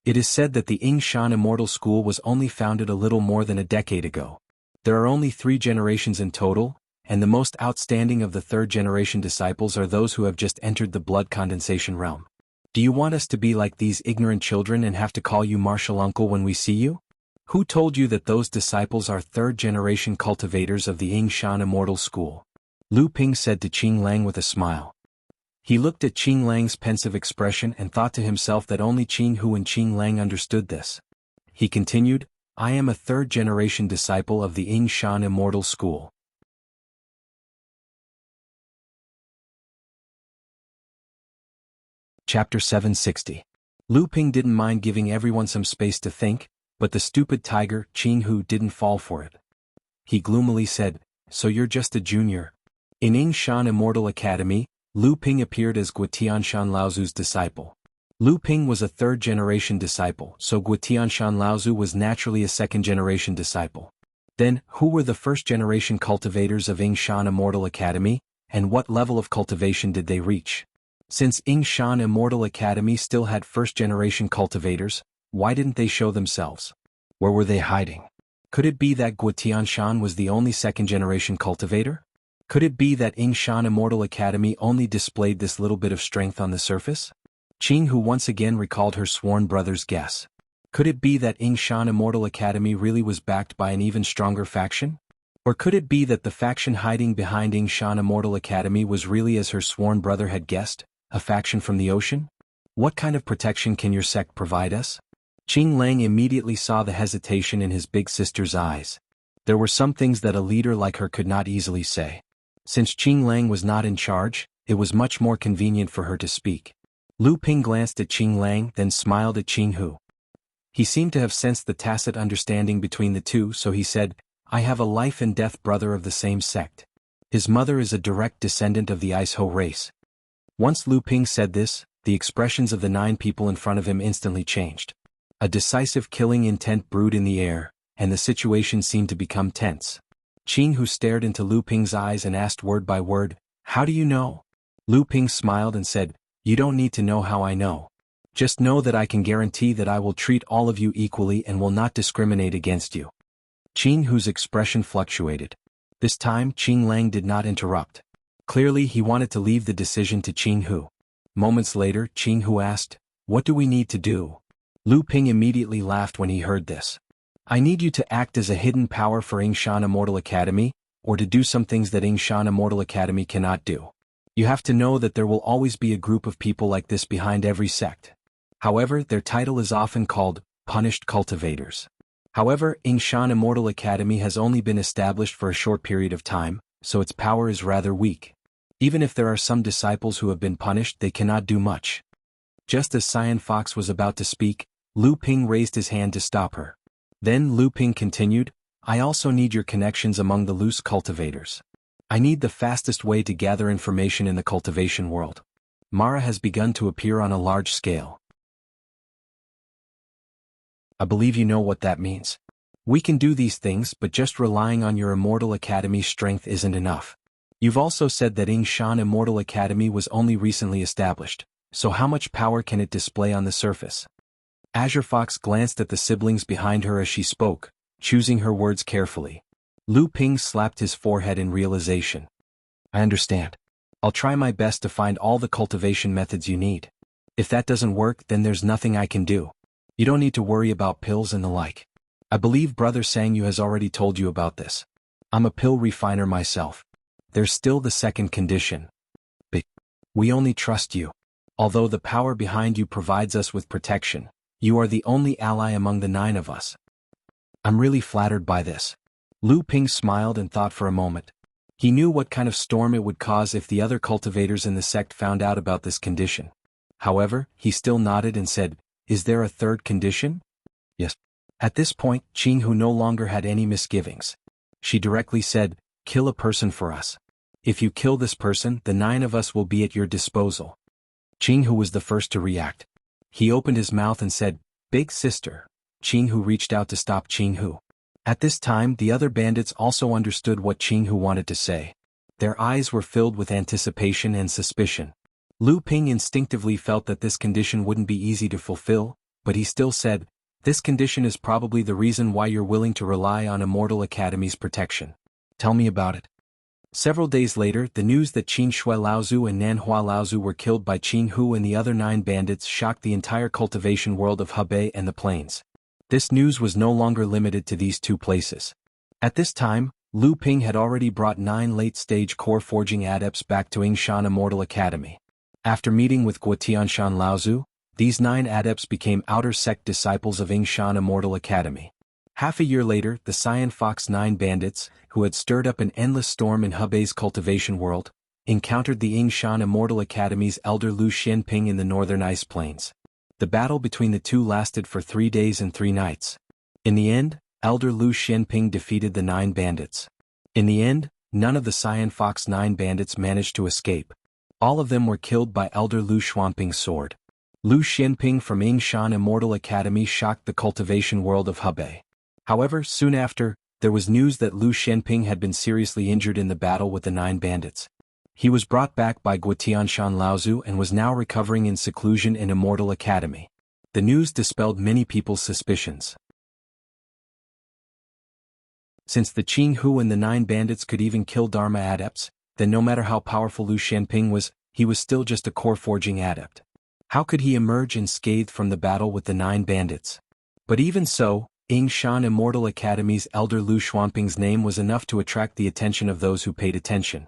It is said that the Yingshan Immortal School was only founded a little more than a decade ago. There are only 3 generations in total, and the most outstanding of the third-generation disciples are those who have just entered the blood condensation realm. Do you want us to be like these ignorant children and have to call you Martial Uncle when we see you? Who told you that those disciples are third-generation cultivators of the Yingshan Immortal School? Lu Ping said to Qing Lang with a smile. He looked at Qing Lang's pensive expression and thought to himself that only Jianghu and Qing Lang understood this. He continued, "I am a third-generation disciple of the Yingshan Immortal School." Chapter 760. Lu Ping didn't mind giving everyone some space to think, but the stupid tiger, Jianghu, didn't fall for it. He gloomily said, "So you're just a junior?" In Yingshan Immortal Academy, Lu Ping appeared as Guotianshan Laozu's disciple. Lu Ping was a third-generation disciple, so Guotianshan Laozu was naturally a second-generation disciple. Then, who were the first-generation cultivators of Yingshan Immortal Academy, and what level of cultivation did they reach? Since Yingshan Immortal Academy still had first-generation cultivators, why didn't they show themselves? Where were they hiding? Could it be that Guotianshan was the only second-generation cultivator? Could it be that Yingshan Immortal Academy only displayed this little bit of strength on the surface? Jianghu once again recalled her sworn brother's guess. Could it be that Yingshan Immortal Academy really was backed by an even stronger faction? Or could it be that the faction hiding behind Yingshan Immortal Academy was really, as her sworn brother had guessed, a faction from the ocean? What kind of protection can your sect provide us? Qing Lang immediately saw the hesitation in his big sister's eyes. There were some things that a leader like her could not easily say. Since Qing Lang was not in charge, it was much more convenient for her to speak. Lu Ping glanced at Qing Lang, then smiled at Jianghu. He seemed to have sensed the tacit understanding between the two, so he said, "I have a life-and-death brother of the same sect. His mother is a direct descendant of the Ice Ho race." Once Lu Ping said this, the expressions of the 9 people in front of him instantly changed. A decisive killing intent brewed in the air, and the situation seemed to become tense. Jianghu stared into Lu Ping's eyes and asked word by word, "How do you know?" Lu Ping smiled and said, "You don't need to know how I know. Just know that I can guarantee that I will treat all of you equally and will not discriminate against you." Jianghu's expression fluctuated. This time Qing Lang did not interrupt. Clearly he wanted to leave the decision to Jianghu. Moments later, Jianghu asked, "What do we need to do?" Lu Ping immediately laughed when he heard this. "I need you to act as a hidden power for Yingshan Immortal Academy, or to do some things that Yingshan Immortal Academy cannot do. You have to know that there will always be a group of people like this behind every sect. However, their title is often called Punished Cultivators. However, Yingshan Immortal Academy has only been established for a short period of time, so its power is rather weak. Even if there are some disciples who have been punished, they cannot do much. Just as Cyan Fox was about to speak, Lu Ping raised his hand to stop her. Then Lu Ping continued, I also need your connections among the loose cultivators. I need the fastest way to gather information in the cultivation world. Mara has begun to appear on a large scale. I believe you know what that means. We can do these things, but just relying on your Immortal Academy's strength isn't enough. You've also said that Yingshan Immortal Academy was only recently established, so how much power can it display on the surface? Azure Fox glanced at the siblings behind her as she spoke, choosing her words carefully. Lu Ping slapped his forehead in realization. I understand. I'll try my best to find all the cultivation methods you need. If that doesn't work, then there's nothing I can do. You don't need to worry about pills and the like. I believe Brother Sangyu has already told you about this. I'm a pill refiner myself. There's still the second condition. But we only trust you. Although the power behind you provides us with protection, you are the only ally among the 9 of us. I'm really flattered by this. Lu Ping smiled and thought for a moment. He knew what kind of storm it would cause if the other cultivators in the sect found out about this condition. However, he still nodded and said, Is there a third condition? Yes. At this point, Jianghu no longer had any misgivings. She directly said, Kill a person for us. If you kill this person, the 9 of us will be at your disposal. Jianghu was the first to react. He opened his mouth and said, Big sister. Jianghu reached out to stop Jianghu. At this time, the other bandits also understood what Jianghu wanted to say. Their eyes were filled with anticipation and suspicion. Lu Ping instinctively felt that this condition wouldn't be easy to fulfill, but he still said, This condition is probably the reason why you're willing to rely on Immortal Academy's protection. Tell me about it. Several days later, the news that Qin Shui Laozu and Nanhua Laozu were killed by Jianghu and the other 9 bandits shocked the entire cultivation world of Hebei and the plains. This news was no longer limited to these 2 places. At this time, Lu Ping had already brought 9 late-stage core forging adepts back to Yingshan Immortal Academy. After meeting with Guotianshan Laozu, these 9 adepts became outer sect disciples of Yingshan Immortal Academy. Half a year later, the Cyan Fox 9 bandits, who had stirred up an endless storm in Hebei's cultivation world, encountered the Yingshan Immortal Academy's elder Lu Xianping in the northern ice plains. The battle between the 2 lasted for 3 days and 3 nights. In the end, elder Lu Xianping defeated the 9 bandits. In the end, none of the Cyan Fox 9 bandits managed to escape. All of them were killed by elder Lu Xuanping's sword. Lu Xianping from Yingshan Immortal Academy shocked the cultivation world of Hebei. However, soon after, there was news that Lu Xianping had been seriously injured in the battle with the 9 bandits. He was brought back by Guotianshan Laozu and was now recovering in seclusion in Immortal Academy. The news dispelled many people's suspicions. Since the Jianghu and the 9 bandits could even kill Dharma adepts, then no matter how powerful Lu Xianping was, he was still just a core forging adept. How could he emerge unscathed from the battle with the 9 bandits? But even so, Yingshan Immortal Academy's elder Lu Xuanping's name was enough to attract the attention of those who paid attention.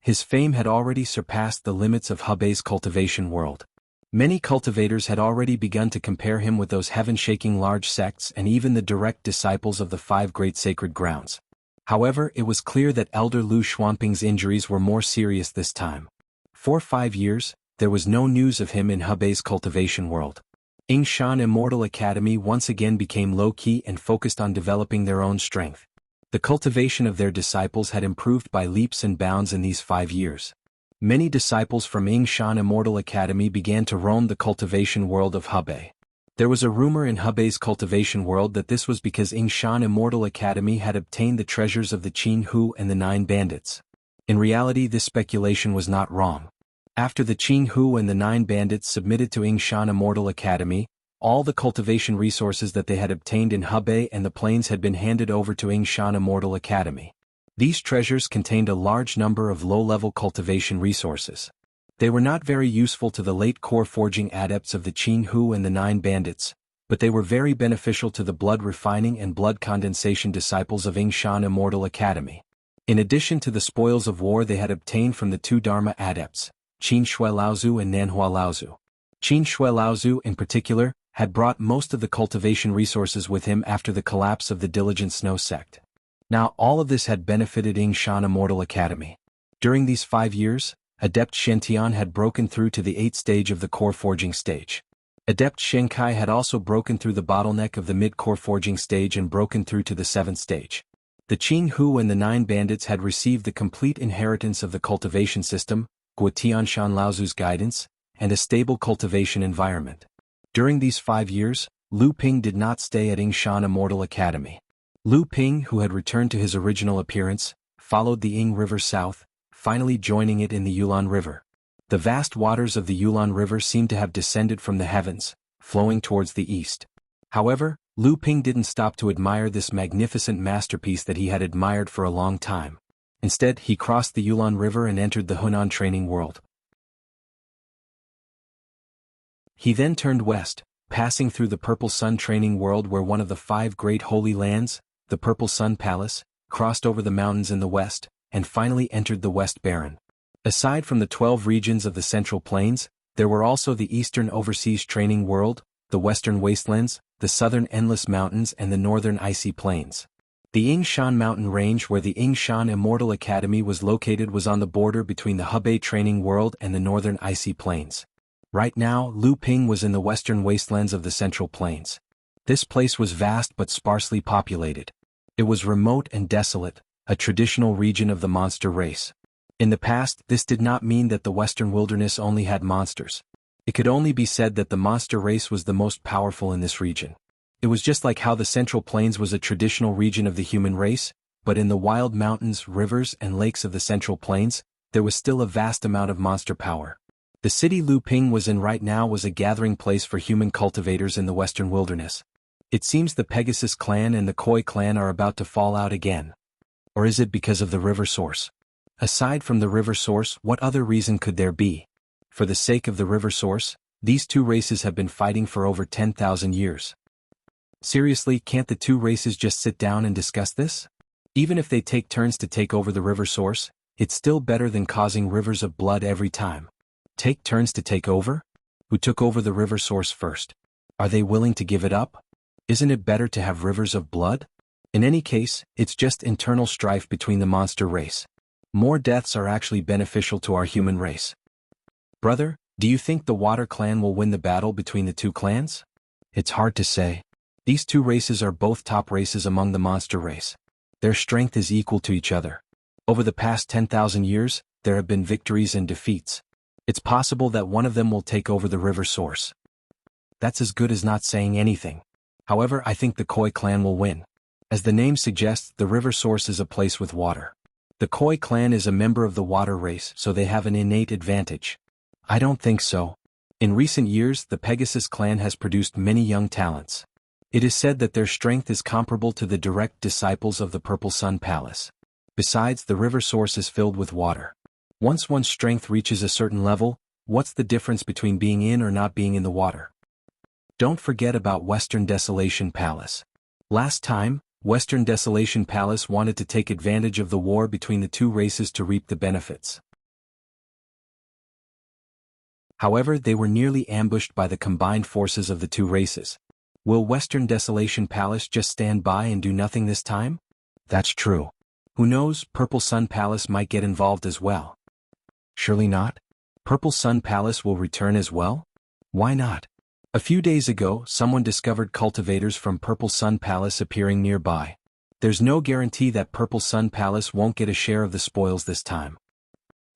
His fame had already surpassed the limits of Hebei's cultivation world. Many cultivators had already begun to compare him with those heaven-shaking large sects and even the direct disciples of the 5 great sacred grounds. However, it was clear that elder Lu Xuanping's injuries were more serious this time. For 5 years, there was no news of him in Hebei's cultivation world. Yingshan Immortal Academy once again became low-key and focused on developing their own strength. The cultivation of their disciples had improved by leaps and bounds in these 5 years. Many disciples from Yingshan Immortal Academy began to roam the cultivation world of Hebei. There was a rumor in Hebei's cultivation world that this was because Yingshan Immortal Academy had obtained the treasures of the Jianghu and the 9 bandits. In reality, this speculation was not wrong. After the Jianghu and the 9 bandits submitted to Yingshan Immortal Academy, all the cultivation resources that they had obtained in Hebei and the plains had been handed over to Yingshan Immortal Academy. These treasures contained a large number of low-level cultivation resources. They were not very useful to the late core forging adepts of the Jianghu and the 9 bandits, but they were very beneficial to the blood refining and blood condensation disciples of Yingshan Immortal Academy. In addition to the spoils of war they had obtained from the two Dharma adepts, Qin Shui Laozu and Nanhua Laozu. Qin Shui Laozu, in particular, had brought most of the cultivation resources with him after the collapse of the Diligent Snow sect. Now all of this had benefited Yingshan Immortal Academy. During these 5 years, Adept Shen had broken through to the 8th stage of the core forging stage. Adept Shenkai had also broken through the bottleneck of the mid-core forging stage and broken through to the 7th stage. The Jianghu and the 9 bandits had received the complete inheritance of the cultivation system, Guotianshan Laozu's guidance, and a stable cultivation environment. During these 5 years, Lu Ping did not stay at Yingshan Immortal Academy. Lu Ping, who had returned to his original appearance, followed the Ying River south, finally joining it in the Yulon River. The vast waters of the Yulon River seemed to have descended from the heavens, flowing towards the east. However, Lu Ping didn't stop to admire this magnificent masterpiece that he had admired for a long time. Instead, he crossed the Yulon River and entered the Hunan training world. He then turned west, passing through the Purple Sun training world where one of the 5 great holy lands, the Purple Sun Palace, crossed over the mountains in the west, and finally entered the West Baron. Aside from the 12 regions of the Central Plains, there were also the Eastern Overseas Training World, the Western Wastelands, the Southern Endless Mountains and the Northern Icy Plains. The Yingshan Mountain Range where the Yingshan Immortal Academy was located was on the border between the Hebei Training World and the Northern Icy Plains. Right now, Lu Ping was in the Western Wastelands of the Central Plains. This place was vast but sparsely populated. It was remote and desolate, a traditional region of the monster race. In the past, this did not mean that the Western Wilderness only had monsters. It could only be said that the monster race was the most powerful in this region. It was just like how the Central Plains was a traditional region of the human race, but in the wild mountains, rivers, and lakes of the Central Plains, there was still a vast amount of monster power. The city Lu Ping was in right now was a gathering place for human cultivators in the Western Wilderness. It seems the Pegasus clan and the Koi clan are about to fall out again. Or is it because of the river source? Aside from the river source, what other reason could there be? For the sake of the river source, these two races have been fighting for over 10,000 years. Seriously, can't the two races just sit down and discuss this? Even if they take turns to take over the river source, it's still better than causing rivers of blood every time. Take turns to take over? Who took over the river source first? Are they willing to give it up? Isn't it better to have rivers of blood? In any case, it's just internal strife between the monster race. More deaths are actually beneficial to our human race. Brother, do you think the Water clan will win the battle between the two clans? It's hard to say. These two races are both top races among the monster race. Their strength is equal to each other. Over the past 10,000 years, there have been victories and defeats. It's possible that one of them will take over the river source. That's as good as not saying anything. However, I think the Koi clan will win. As the name suggests, the river source is a place with water. The Koi clan is a member of the water race, so they have an innate advantage. I don't think so. In recent years, the Pegasus clan has produced many young talents. It is said that their strength is comparable to the direct disciples of the Purple Sun Palace. Besides, the river source is filled with water. Once one's strength reaches a certain level, what's the difference between being in or not being in the water? Don't forget about Western Desolation Palace. Last time, Western Desolation Palace wanted to take advantage of the war between the two races to reap the benefits. However, they were nearly ambushed by the combined forces of the two races. Will Western Desolation Palace just stand by and do nothing this time? That's true. Who knows, Purple Sun Palace might get involved as well. Surely not? Purple Sun Palace will return as well? Why not? A few days ago, someone discovered cultivators from Purple Sun Palace appearing nearby. There's no guarantee that Purple Sun Palace won't get a share of the spoils this time.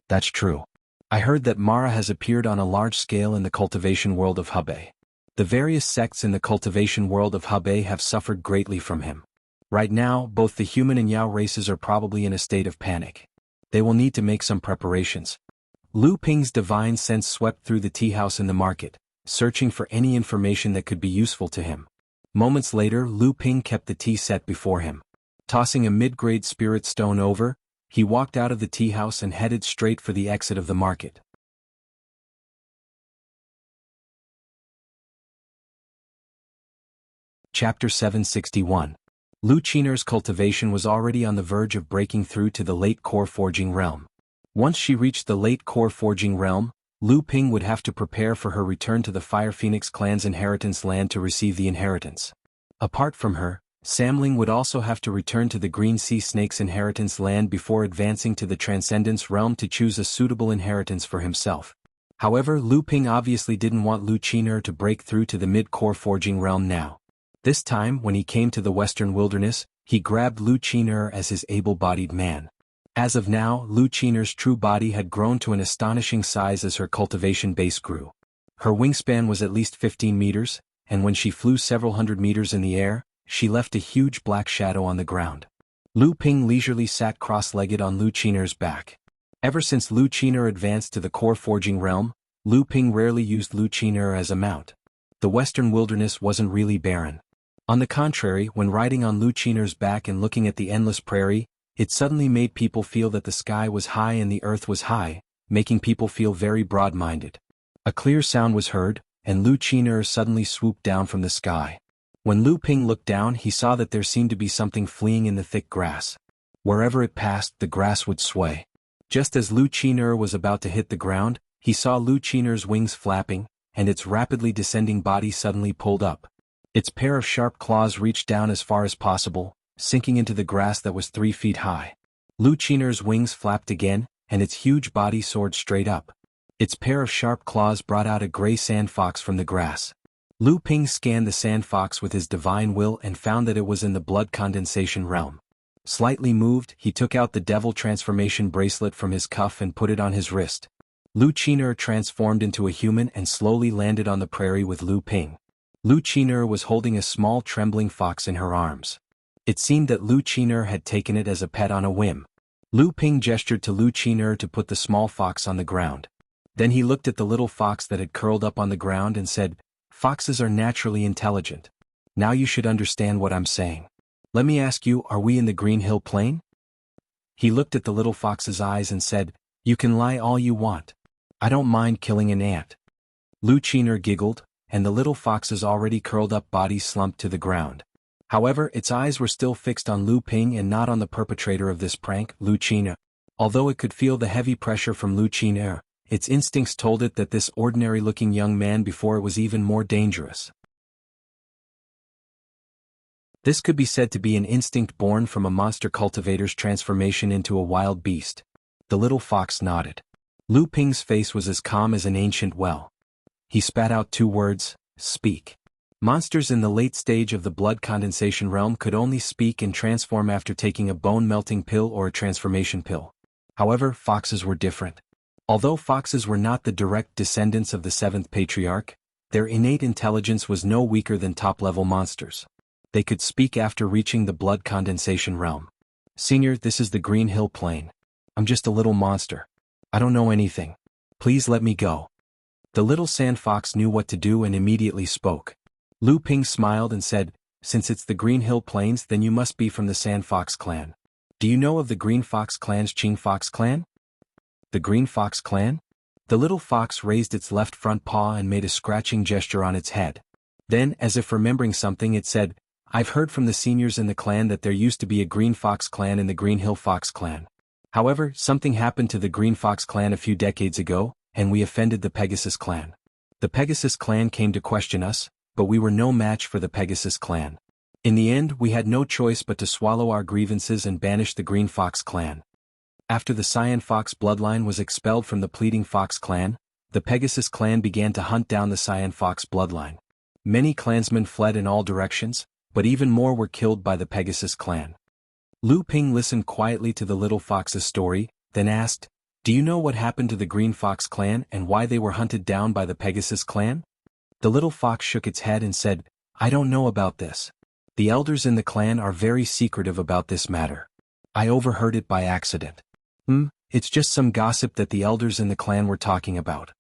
That's true. I heard that Mara has appeared on a large scale in the cultivation world of Hebei. The various sects in the cultivation world of Hebei have suffered greatly from him. Right now, both the human and Yao races are probably in a state of panic. They will need to make some preparations. Lu Ping's divine sense swept through the tea house in the market, searching for any information that could be useful to him. Moments later, Lu Ping kept the tea set before him. Tossing a mid-grade spirit stone over, he walked out of the tea house and headed straight for the exit of the market. Chapter 761. Lu Qiner's cultivation was already on the verge of breaking through to the late core forging realm. Once she reached the late core forging realm, Lu Ping would have to prepare for her return to the Fire Phoenix clan's inheritance land to receive the inheritance. Apart from her, Samling would also have to return to the Green Sea Snake's inheritance land before advancing to the Transcendence realm to choose a suitable inheritance for himself. However, Lu Ping obviously didn't want Lu Qiner to break through to the mid-core forging realm now. This time, when he came to the Western Wilderness, he grabbed Lu Qiner as his able-bodied man. As of now, Lu Qiner's true body had grown to an astonishing size as her cultivation base grew. Her wingspan was at least 15 meters, and when she flew several hundred meters in the air, she left a huge black shadow on the ground. Lu Ping leisurely sat cross-legged on Lu Qiner's back. Ever since Lu Qiner advanced to the core forging realm, Lu Ping rarely used Lu Qiner as a mount. The Western Wilderness wasn't really barren. On the contrary, when riding on Lu Qiner's back and looking at the endless prairie, it suddenly made people feel that the sky was high and the earth was high, making people feel very broad-minded. A clear sound was heard, and Lu Qiner suddenly swooped down from the sky. When Lu Ping looked down, he saw that there seemed to be something fleeing in the thick grass. Wherever it passed, the grass would sway. Just as Lu Qiner was about to hit the ground, he saw Lu Qiner's wings flapping, and its rapidly descending body suddenly pulled up. Its pair of sharp claws reached down as far as possible, sinking into the grass that was 3 feet high. Lu Qiner's wings flapped again, and its huge body soared straight up. Its pair of sharp claws brought out a gray sand fox from the grass. Lu Ping scanned the sand fox with his divine will and found that it was in the blood condensation realm. Slightly moved, he took out the devil transformation bracelet from his cuff and put it on his wrist. Lu Qiner transformed into a human and slowly landed on the prairie with Lu Ping. Lu Qiner was holding a small trembling fox in her arms. It seemed that Lu Qiner had taken it as a pet on a whim. Lu Ping gestured to Lu Qiner to put the small fox on the ground. Then he looked at the little fox that had curled up on the ground and said, "Foxes are naturally intelligent. Now you should understand what I'm saying. Let me ask you, are we in the Green Hill Plain?" He looked at the little fox's eyes and said, "You can lie all you want. I don't mind killing an ant." Lu Qiner giggled, and the little fox's already curled up body slumped to the ground. However, its eyes were still fixed on Lu Ping and not on the perpetrator of this prank, Lu Qiner. Although it could feel the heavy pressure from Lu Qiner, its instincts told it that this ordinary-looking young man before it was even more dangerous. This could be said to be an instinct born from a monster cultivator's transformation into a wild beast. The little fox nodded. Lu Ping's face was as calm as an ancient well. He spat out 2 words, "Speak." Monsters in the late stage of the blood condensation realm could only speak and transform after taking a bone-melting pill or a transformation pill. However, foxes were different. Although foxes were not the direct descendants of the 7th patriarch, their innate intelligence was no weaker than top-level monsters. They could speak after reaching the blood condensation realm. "Senior, this is the Green Hill Plain. I'm just a little monster. I don't know anything. Please let me go." The little sand fox knew what to do and immediately spoke. Lu Ping smiled and said, "Since it's the Green Hill Plains, then you must be from the Sand Fox clan. Do you know of the Green Fox clan's Qing Fox clan?" "The Green Fox clan?" The little fox raised its left front paw and made a scratching gesture on its head. Then, as if remembering something, it said, "I've heard from the seniors in the clan that there used to be a Green Fox clan and the Green Hill Fox clan. However, something happened to the Green Fox clan a few decades ago, and we offended the Pegasus clan. The Pegasus clan came to question us, but we were no match for the Pegasus clan. In the end, we had no choice but to swallow our grievances and banish the Green Fox clan. After the Cyan Fox bloodline was expelled from the Pleading Fox clan, the Pegasus clan began to hunt down the Cyan Fox bloodline. Many clansmen fled in all directions, but even more were killed by the Pegasus clan." Lu Ping listened quietly to the little fox's story, then asked, "Do you know what happened to the Green Fox clan and why they were hunted down by the Pegasus clan?" The little fox shook its head and said, "I don't know about this. The elders in the clan are very secretive about this matter. I overheard it by accident." It's just some gossip that the elders in the clan were talking about."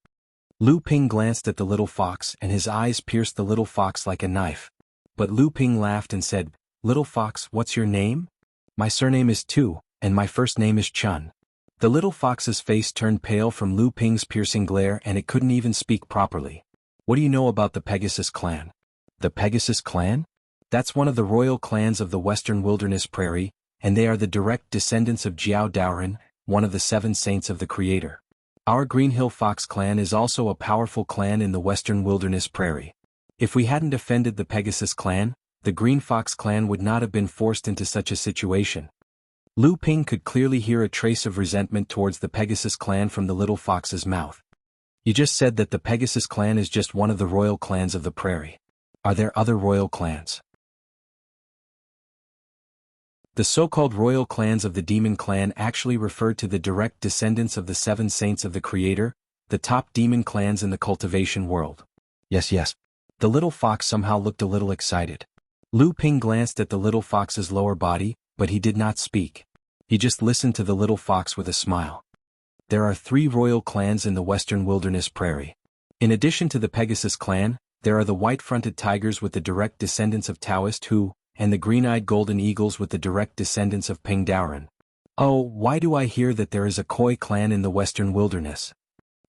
Lu Ping glanced at the little fox and his eyes pierced the little fox like a knife. But Lu Ping laughed and said, "Little fox, what's your name?" "My surname is Tu, and my first name is Chun." The little fox's face turned pale from Lu Ping's piercing glare and it couldn't even speak properly. "What do you know about the Pegasus clan?" "The Pegasus clan?" That's one of the royal clans of the Western Wilderness Prairie, and they are the direct descendants of Jiao Daoren, one of the 7 saints of the Creator. Our Green Hill Fox clan is also a powerful clan in the Western Wilderness Prairie. If we hadn't offended the Pegasus clan, the Green Fox clan would not have been forced into such a situation. Lu Ping could clearly hear a trace of resentment towards the Pegasus clan from the little fox's mouth. You just said that the Pegasus clan is just one of the royal clans of the prairie. Are there other royal clans? The so-called royal clans of the Demon Clan actually referred to the direct descendants of the 7 saints of the Creator, the top demon clans in the cultivation world. Yes. The little fox somehow looked a little excited. Lu Ping glanced at the little fox's lower body, but he did not speak. He just listened to the little fox with a smile. There are 3 royal clans in the Western Wilderness Prairie. In addition to the Pegasus clan, there are the white-fronted tigers with the direct descendants of Taoist Hu, and the green-eyed golden eagles with the direct descendants of Ping Daoren. Oh, why do I hear that there is a Khoi clan in the Western Wilderness?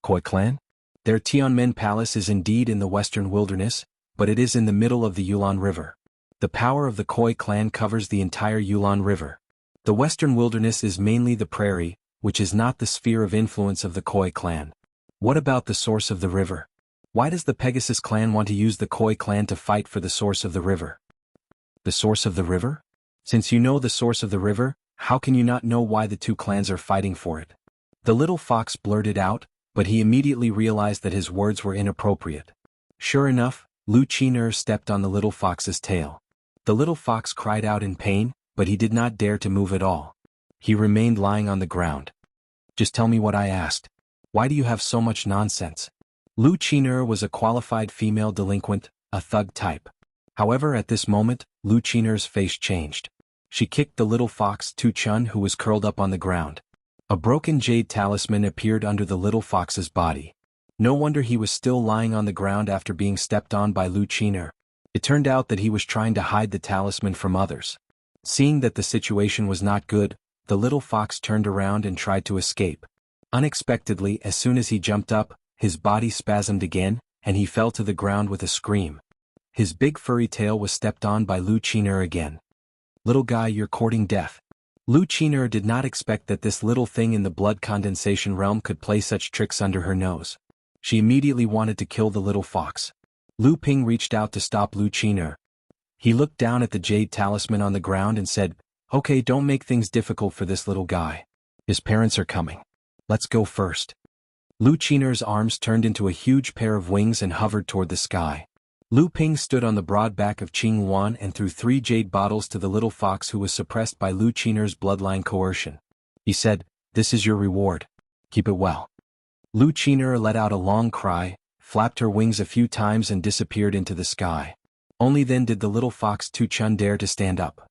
Khoi clan? Their Tianmen Palace is indeed in the Western Wilderness, but it is in the middle of the Yulon River. The power of the Khoi clan covers the entire Yulon River. The Western Wilderness is mainly the prairie, which is not the sphere of influence of the Khoi clan. What about the source of the river? Why does the Pegasus clan want to use the Khoi clan to fight for the source of the river? The source of the river? Since you know the source of the river, how can you not know why the 2 clans are fighting for it? The little fox blurted out, but he immediately realized that his words were inappropriate. Sure enough, Lu Qiner stepped on the little fox's tail. The little fox cried out in pain, but he did not dare to move at all. He remained lying on the ground. Just tell me what I asked. Why do you have so much nonsense? Lu Qiner was a qualified female delinquent, a thug type. However, at this moment, Lu Qiner's face changed. She kicked the little fox Tu Chun, who was curled up on the ground. A broken jade talisman appeared under the little fox's body. No wonder he was still lying on the ground after being stepped on by Lu Qiner. It turned out that he was trying to hide the talisman from others. Seeing that the situation was not good, the little fox turned around and tried to escape. Unexpectedly, as soon as he jumped up, his body spasmed again, and he fell to the ground with a scream. His big furry tail was stepped on by Lu Qiner again. Little guy, you're courting death. Lu Qiner did not expect that this little thing in the blood condensation realm could play such tricks under her nose. She immediately wanted to kill the little fox. Lu Ping reached out to stop Lu Qiner. He looked down at the jade talisman on the ground and said, "Okay, don't make things difficult for this little guy. His parents are coming. Let's go first." Lu Qiner's arms turned into a huge pair of wings and hovered toward the sky. Lu Ping stood on the broad back of Qing Yuan and threw 3 jade bottles to the little fox, who was suppressed by Lu Qiner's bloodline coercion. He said, "This is your reward. Keep it well." Lu Qiner let out a long cry, flapped her wings a few times and disappeared into the sky. Only then did the little fox Tu Chun dare to stand up.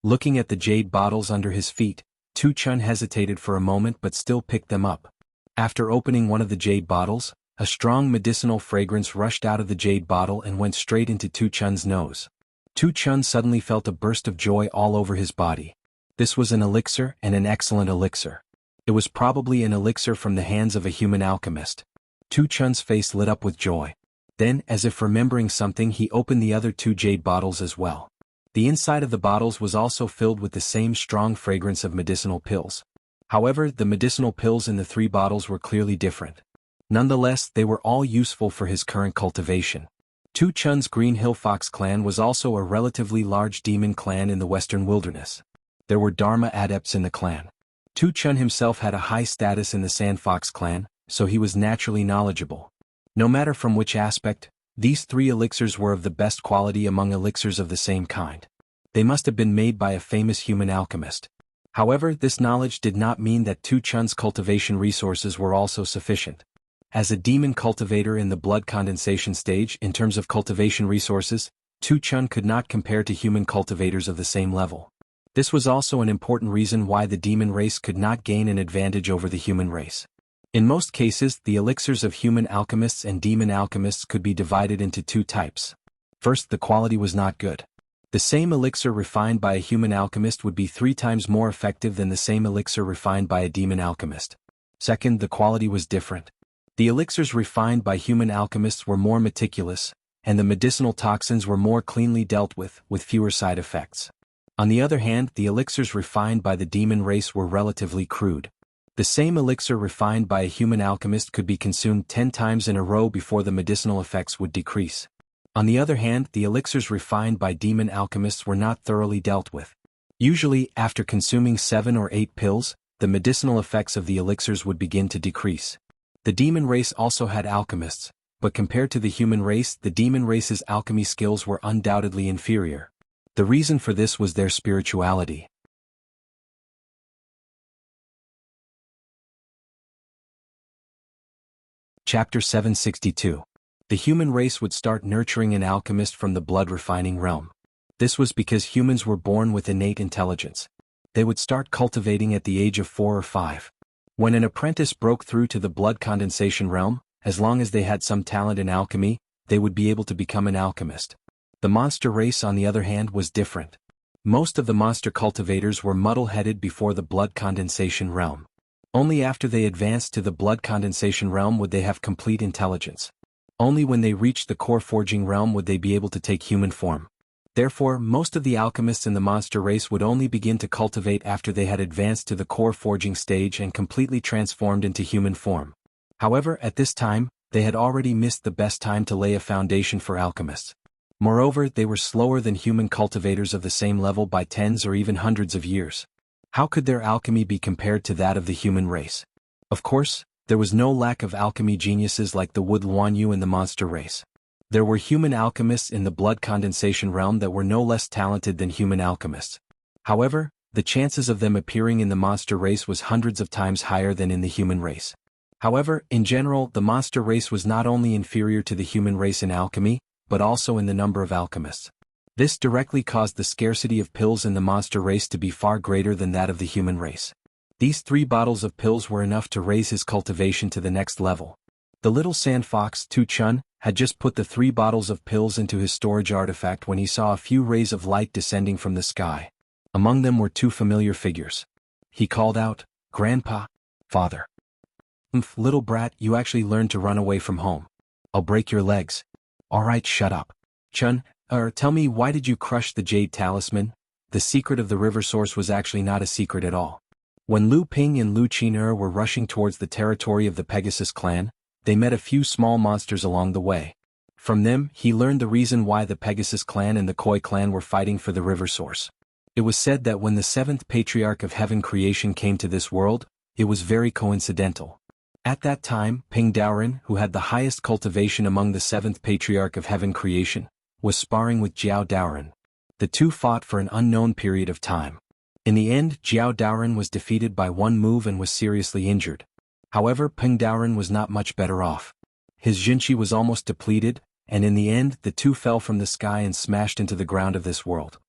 Looking at the jade bottles under his feet, Tu Chun hesitated for a moment but still picked them up. After opening one of the jade bottles, a strong medicinal fragrance rushed out of the jade bottle and went straight into Tu Chun's nose. Tu Chun suddenly felt a burst of joy all over his body. This was an elixir, and an excellent elixir. It was probably an elixir from the hands of a human alchemist. Tu Chun's face lit up with joy. Then, as if remembering something, he opened the other 2 jade bottles as well. The inside of the bottles was also filled with the same strong fragrance of medicinal pills. However, the medicinal pills in the 3 bottles were clearly different. Nonetheless, they were all useful for his current cultivation. Tu Chun's Green Hill Fox clan was also a relatively large demon clan in the Western Wilderness. There were Dharma adepts in the clan. Tu Chun himself had a high status in the Sand Fox clan, so he was naturally knowledgeable. No matter from which aspect, these 3 elixirs were of the best quality among elixirs of the same kind. They must have been made by a famous human alchemist. However, this knowledge did not mean that Tu Chun's cultivation resources were also sufficient. As a demon cultivator in the blood condensation stage in terms of cultivation resources, Tu Chun could not compare to human cultivators of the same level. This was also an important reason why the demon race could not gain an advantage over the human race. In most cases, the elixirs of human alchemists and demon alchemists could be divided into 2 types. First, the quality was not good. The same elixir refined by a human alchemist would be 3 times more effective than the same elixir refined by a demon alchemist. Second, the quality was different. The elixirs refined by human alchemists were more meticulous, and the medicinal toxins were more cleanly dealt with fewer side effects. On the other hand, the elixirs refined by the demon race were relatively crude. The same elixir refined by a human alchemist could be consumed 10 times in a row before the medicinal effects would decrease. On the other hand, the elixirs refined by demon alchemists were not thoroughly dealt with. Usually, after consuming 7 or 8 pills, the medicinal effects of the elixirs would begin to decrease. The demon race also had alchemists, but compared to the human race, the demon race's alchemy skills were undoubtedly inferior. The reason for this was their spirituality. Chapter 762. The human race would start nurturing an alchemist from the blood-refining realm. This was because humans were born with innate intelligence. They would start cultivating at the age of 4 or 5. When an apprentice broke through to the blood condensation realm, as long as they had some talent in alchemy, they would be able to become an alchemist. The monster race, on the other hand, was different. Most of the monster cultivators were muddle-headed before the blood condensation realm. Only after they advanced to the blood condensation realm would they have complete intelligence. Only when they reached the core forging realm would they be able to take human form. Therefore, most of the alchemists in the monster race would only begin to cultivate after they had advanced to the core forging stage and completely transformed into human form. However, at this time, they had already missed the best time to lay a foundation for alchemists. Moreover, they were slower than human cultivators of the same level by tens or even hundreds of years. How could their alchemy be compared to that of the human race? Of course, there was no lack of alchemy geniuses like the Wood Luanyu in the monster race. There were human alchemists in the blood condensation realm that were no less talented than human alchemists. However, the chances of them appearing in the monster race was hundreds of times higher than in the human race. However, in general, the monster race was not only inferior to the human race in alchemy, but also in the number of alchemists. This directly caused the scarcity of pills in the monster race to be far greater than that of the human race. These 3 bottles of pills were enough to raise his cultivation to the next level. The little sand fox, Tu Chun, had just put the 3 bottles of pills into his storage artifact when he saw a few rays of light descending from the sky. Among them were 2 familiar figures. He called out, "Grandpa, Father." Little brat, you actually learned to run away from home. I'll break your legs." "Alright, shut up. Chun, tell me, why did you crush the jade talisman?" The secret of the river source was actually not a secret at all. When Lu Ping and Lu Qin were rushing towards the territory of the Pegasus clan, they met a few small monsters along the way. From them, he learned the reason why the Pegasus clan and the Koi clan were fighting for the river source. It was said that when the 7th patriarch of heaven creation came to this world, it was very coincidental. At that time, Ping Daoren, who had the highest cultivation among the 7th patriarch of heaven creation, was sparring with Jiao Daoren. The two fought for an unknown period of time. In the end, Jiao Daoren was defeated by 1 move and was seriously injured. However, Ping Daoren was not much better off. His Jinqi was almost depleted, and in the end, the two fell from the sky and smashed into the ground of this world.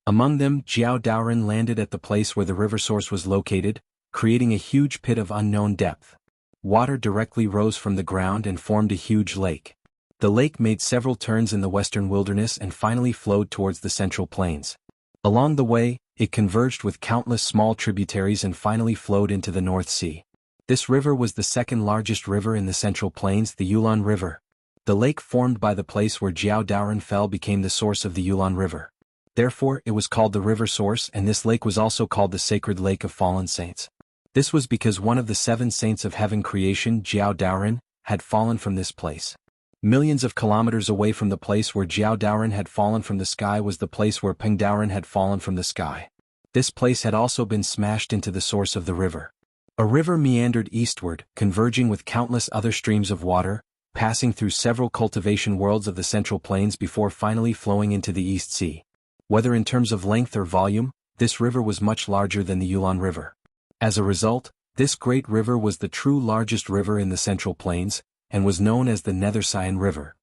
Among them, Jiao Daoren landed at the place where the river source was located, creating a huge pit of unknown depth. Water directly rose from the ground and formed a huge lake. The lake made several turns in the western wilderness and finally flowed towards the central plains. Along the way, it converged with countless small tributaries and finally flowed into the North Sea. This river was the 2nd largest river in the central plains, the Yulon River. The lake formed by the place where Jiao Daoren fell became the source of the Yulon River. Therefore, it was called the river source, and this lake was also called the Sacred Lake of Fallen Saints. This was because one of the 7 saints of heaven creation, Jiao Daoren, had fallen from this place. Millions of kilometers away from the place where Jiao Daoren had fallen from the sky was the place where Ping Daoren had fallen from the sky. This place had also been smashed into the source of the river. A river meandered eastward, converging with countless other streams of water, passing through several cultivation worlds of the Central Plains before finally flowing into the East Sea. Whether in terms of length or volume, this river was much larger than the Yulon River. As a result, this great river was the true largest river in the Central Plains, and was known as the Nethersian River.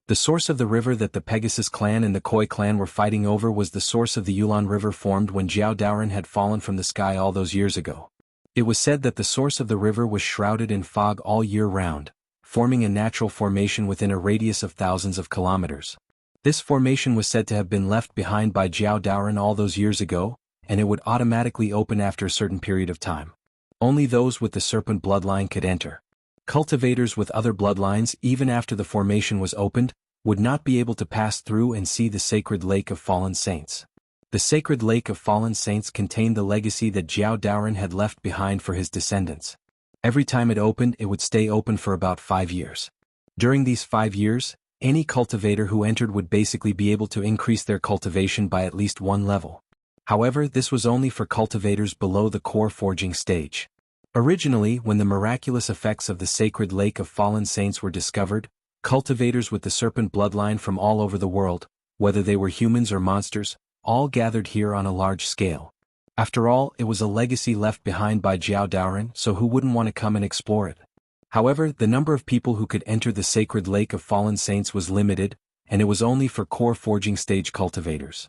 The source of the river that the Pegasus clan and the Koi clan were fighting over was the source of the Yulon River formed when Jiao Daoren had fallen from the sky all those years ago. It was said that the source of the river was shrouded in fog all year round, forming a natural formation within a radius of thousands of kilometers. This formation was said to have been left behind by Jiao Daoren all those years ago, and it would automatically open after a certain period of time. Only those with the serpent bloodline could enter. Cultivators with other bloodlines, even after the formation was opened, would not be able to pass through and see the sacred lake of fallen saints. The sacred lake of fallen saints contained the legacy that Jiao Daoren had left behind for his descendants. Every time it opened, it would stay open for about 5 years. During these 5 years, any cultivator who entered would basically be able to increase their cultivation by at least 1 level. However, this was only for cultivators below the core forging stage. Originally, when the miraculous effects of the sacred lake of fallen saints were discovered, cultivators with the serpent bloodline from all over the world, whether they were humans or monsters, all gathered here on a large scale. After all, it was a legacy left behind by Jiao Daoren, so who wouldn't want to come and explore it? However, the number of people who could enter the sacred lake of fallen saints was limited, and it was only for core forging stage cultivators.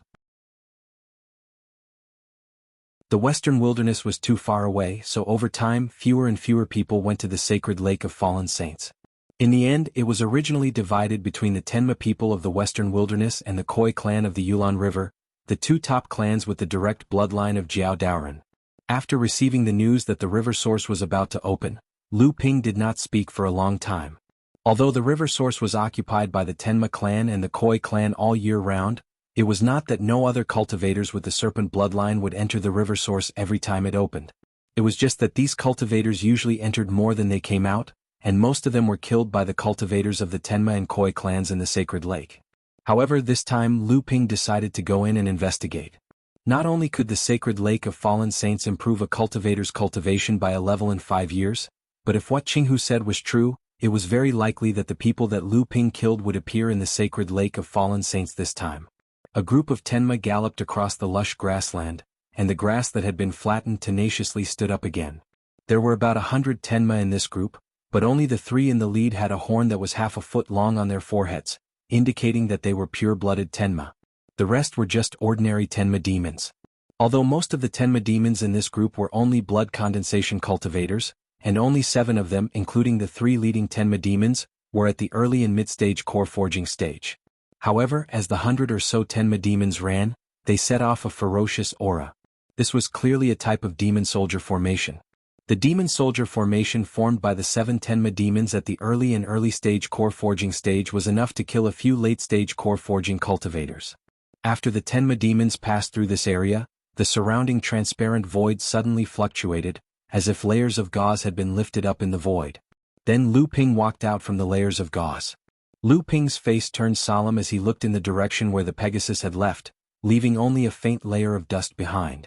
The western wilderness was too far away, so over time, fewer and fewer people went to the sacred lake of fallen saints. In the end, it was originally divided between the Tenma people of the western wilderness and the Khoi clan of the Yulon River, the 2 top clans with the direct bloodline of Jiao Daoren. After receiving the news that the river source was about to open, Lu Ping did not speak for a long time. Although the river source was occupied by the Tenma clan and the Khoi clan all year round, it was not that no other cultivators with the serpent bloodline would enter the river source every time it opened. It was just that these cultivators usually entered more than they came out, and most of them were killed by the cultivators of the Tenma and Khoi clans in the sacred lake. However, this time Lu Ping decided to go in and investigate. Not only could the sacred lake of fallen saints improve a cultivator's cultivation by a level in 5 years, but if what Jianghu said was true, it was very likely that the people that Lu Ping killed would appear in the sacred lake of fallen saints this time. A group of Tenma galloped across the lush grassland, and the grass that had been flattened tenaciously stood up again. There were about 100 Tenma in this group, but only the 3 in the lead had a horn that was half a foot long on their foreheads, indicating that they were pure-blooded Tenma. The rest were just ordinary Tenma demons. Although most of the Tenma demons in this group were only blood condensation cultivators, and only 7 of them, including the 3 leading Tenma demons, were at the early and mid-stage core forging stage. However, as the 100 or so Tenma demons ran, they set off a ferocious aura. This was clearly a type of demon soldier formation. The demon soldier formation formed by the 7 Tenma demons at the early stage core forging stage was enough to kill a few late-stage core forging cultivators. After the Tenma demons passed through this area, the surrounding transparent void suddenly fluctuated, as if layers of gauze had been lifted up in the void. Then Lu Ping walked out from the layers of gauze. Lu Ping's face turned solemn as he looked in the direction where the Pegasus had left, leaving only a faint layer of dust behind.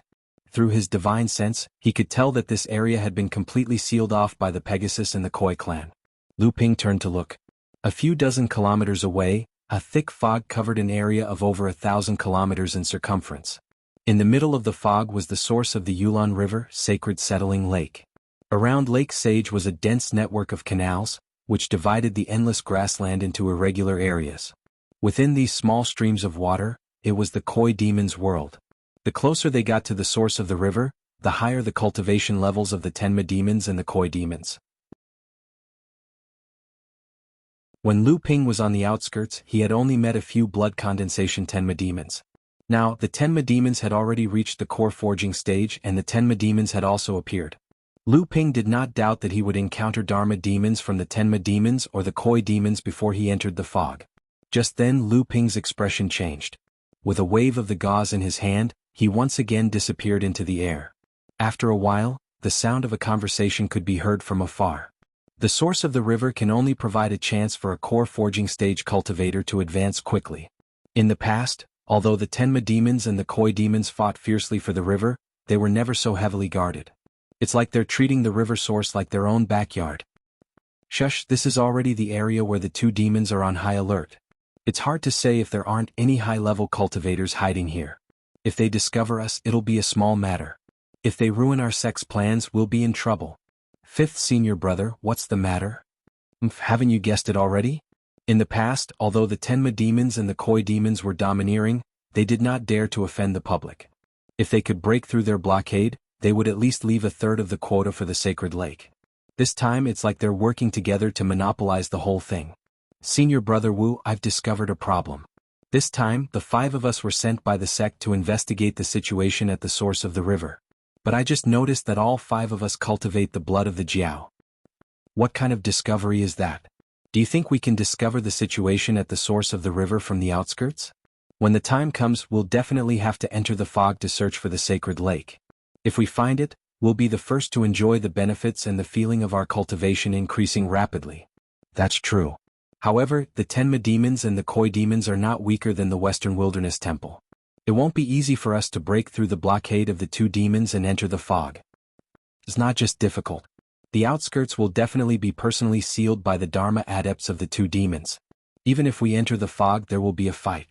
Through his divine sense, he could tell that this area had been completely sealed off by the Pegasus and the Khoi clan. Lu Ping turned to look. A few dozen kilometers away, a thick fog covered an area of over 1,000 kilometers in circumference. In the middle of the fog was the source of the Yulon River, sacred settling lake. Around Lake Sage was a dense network of canals, which divided the endless grassland into irregular areas. Within these small streams of water, it was the Khoi demon's world. The closer they got to the source of the river, the higher the cultivation levels of the Tenma demons and the Khoi demons. When Lu Ping was on the outskirts, he had only met a few blood condensation Tenma demons. Now, the Tenma demons had already reached the core forging stage and the Tenma demons had also appeared. Lu Ping did not doubt that he would encounter Dharma demons from the Tenma demons or the Khoi demons before he entered the fog. Just then Lu Ping's expression changed. With a wave of the gauze in his hand, he once again disappeared into the air. After a while, the sound of a conversation could be heard from afar. The source of the river can only provide a chance for a core forging stage cultivator to advance quickly. In the past, although the Tenma demons and the Khoi demons fought fiercely for the river, they were never so heavily guarded. It's like they're treating the river source like their own backyard. Shush, this is already the area where the 2 demons are on high alert. It's hard to say if there aren't any high-level cultivators hiding here. If they discover us, it'll be a small matter. If they ruin our sex plans, we'll be in trouble. 5th senior brother, what's the matter? Haven't you guessed it already? In the past, although the Tenma demons and the Khoi demons were domineering, they did not dare to offend the public. If they could break through their blockade, they would at least leave a third of the quota for the sacred lake. This time it's like they're working together to monopolize the whole thing. Senior brother Wu, I've discovered a problem. This time, the 5 of us were sent by the sect to investigate the situation at the source of the river. But I just noticed that all 5 of us cultivate the blood of the Jiao. What kind of discovery is that? Do you think we can discover the situation at the source of the river from the outskirts? When the time comes, we'll definitely have to enter the fog to search for the sacred lake. If we find it, we'll be the first to enjoy the benefits and the feeling of our cultivation increasing rapidly. That's true. However, the Tenma demons and the Koi demons are not weaker than the Western Wilderness Temple. It won't be easy for us to break through the blockade of the two demons and enter the fog. It's not just difficult. The outskirts will definitely be personally sealed by the Dharma adepts of the two demons. Even if we enter the fog, there will be a fight.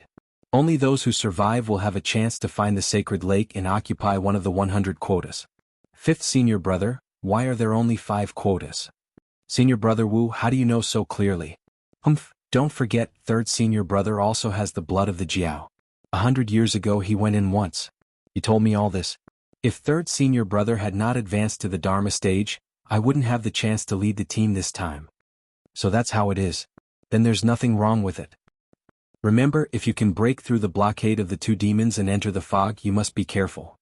Only those who survive will have a chance to find the sacred lake and occupy one of the 100 quotas. Fifth senior brother, why are there only 5 quotas? Senior brother Wu, how do you know so clearly? Don't forget, third senior brother also has the blood of the Jiao. 100 years ago he went in once. He told me all this. If third senior brother had not advanced to the Dharma stage, I wouldn't have the chance to lead the team this time. So that's how it is. Then there's nothing wrong with it. Remember, if you can break through the blockade of the two demons and enter the fog, you must be careful.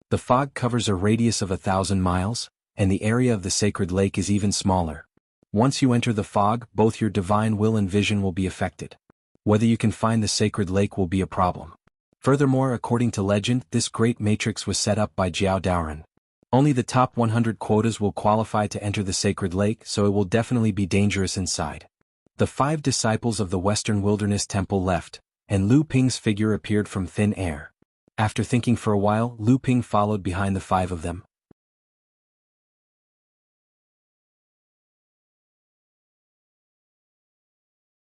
The fog covers a radius of 1,000 miles, and the area of the sacred lake is even smaller. Once you enter the fog, both your divine will and vision will be affected. Whether you can find the sacred lake will be a problem. Furthermore, according to legend, this great matrix was set up by Jiao Daoren. Only the top 100 quotas will qualify to enter the sacred lake, so it will definitely be dangerous inside. The 5 disciples of the Western Wilderness Temple left, and Lu Ping's figure appeared from thin air. After thinking for a while, Lu Ping followed behind the 5 of them.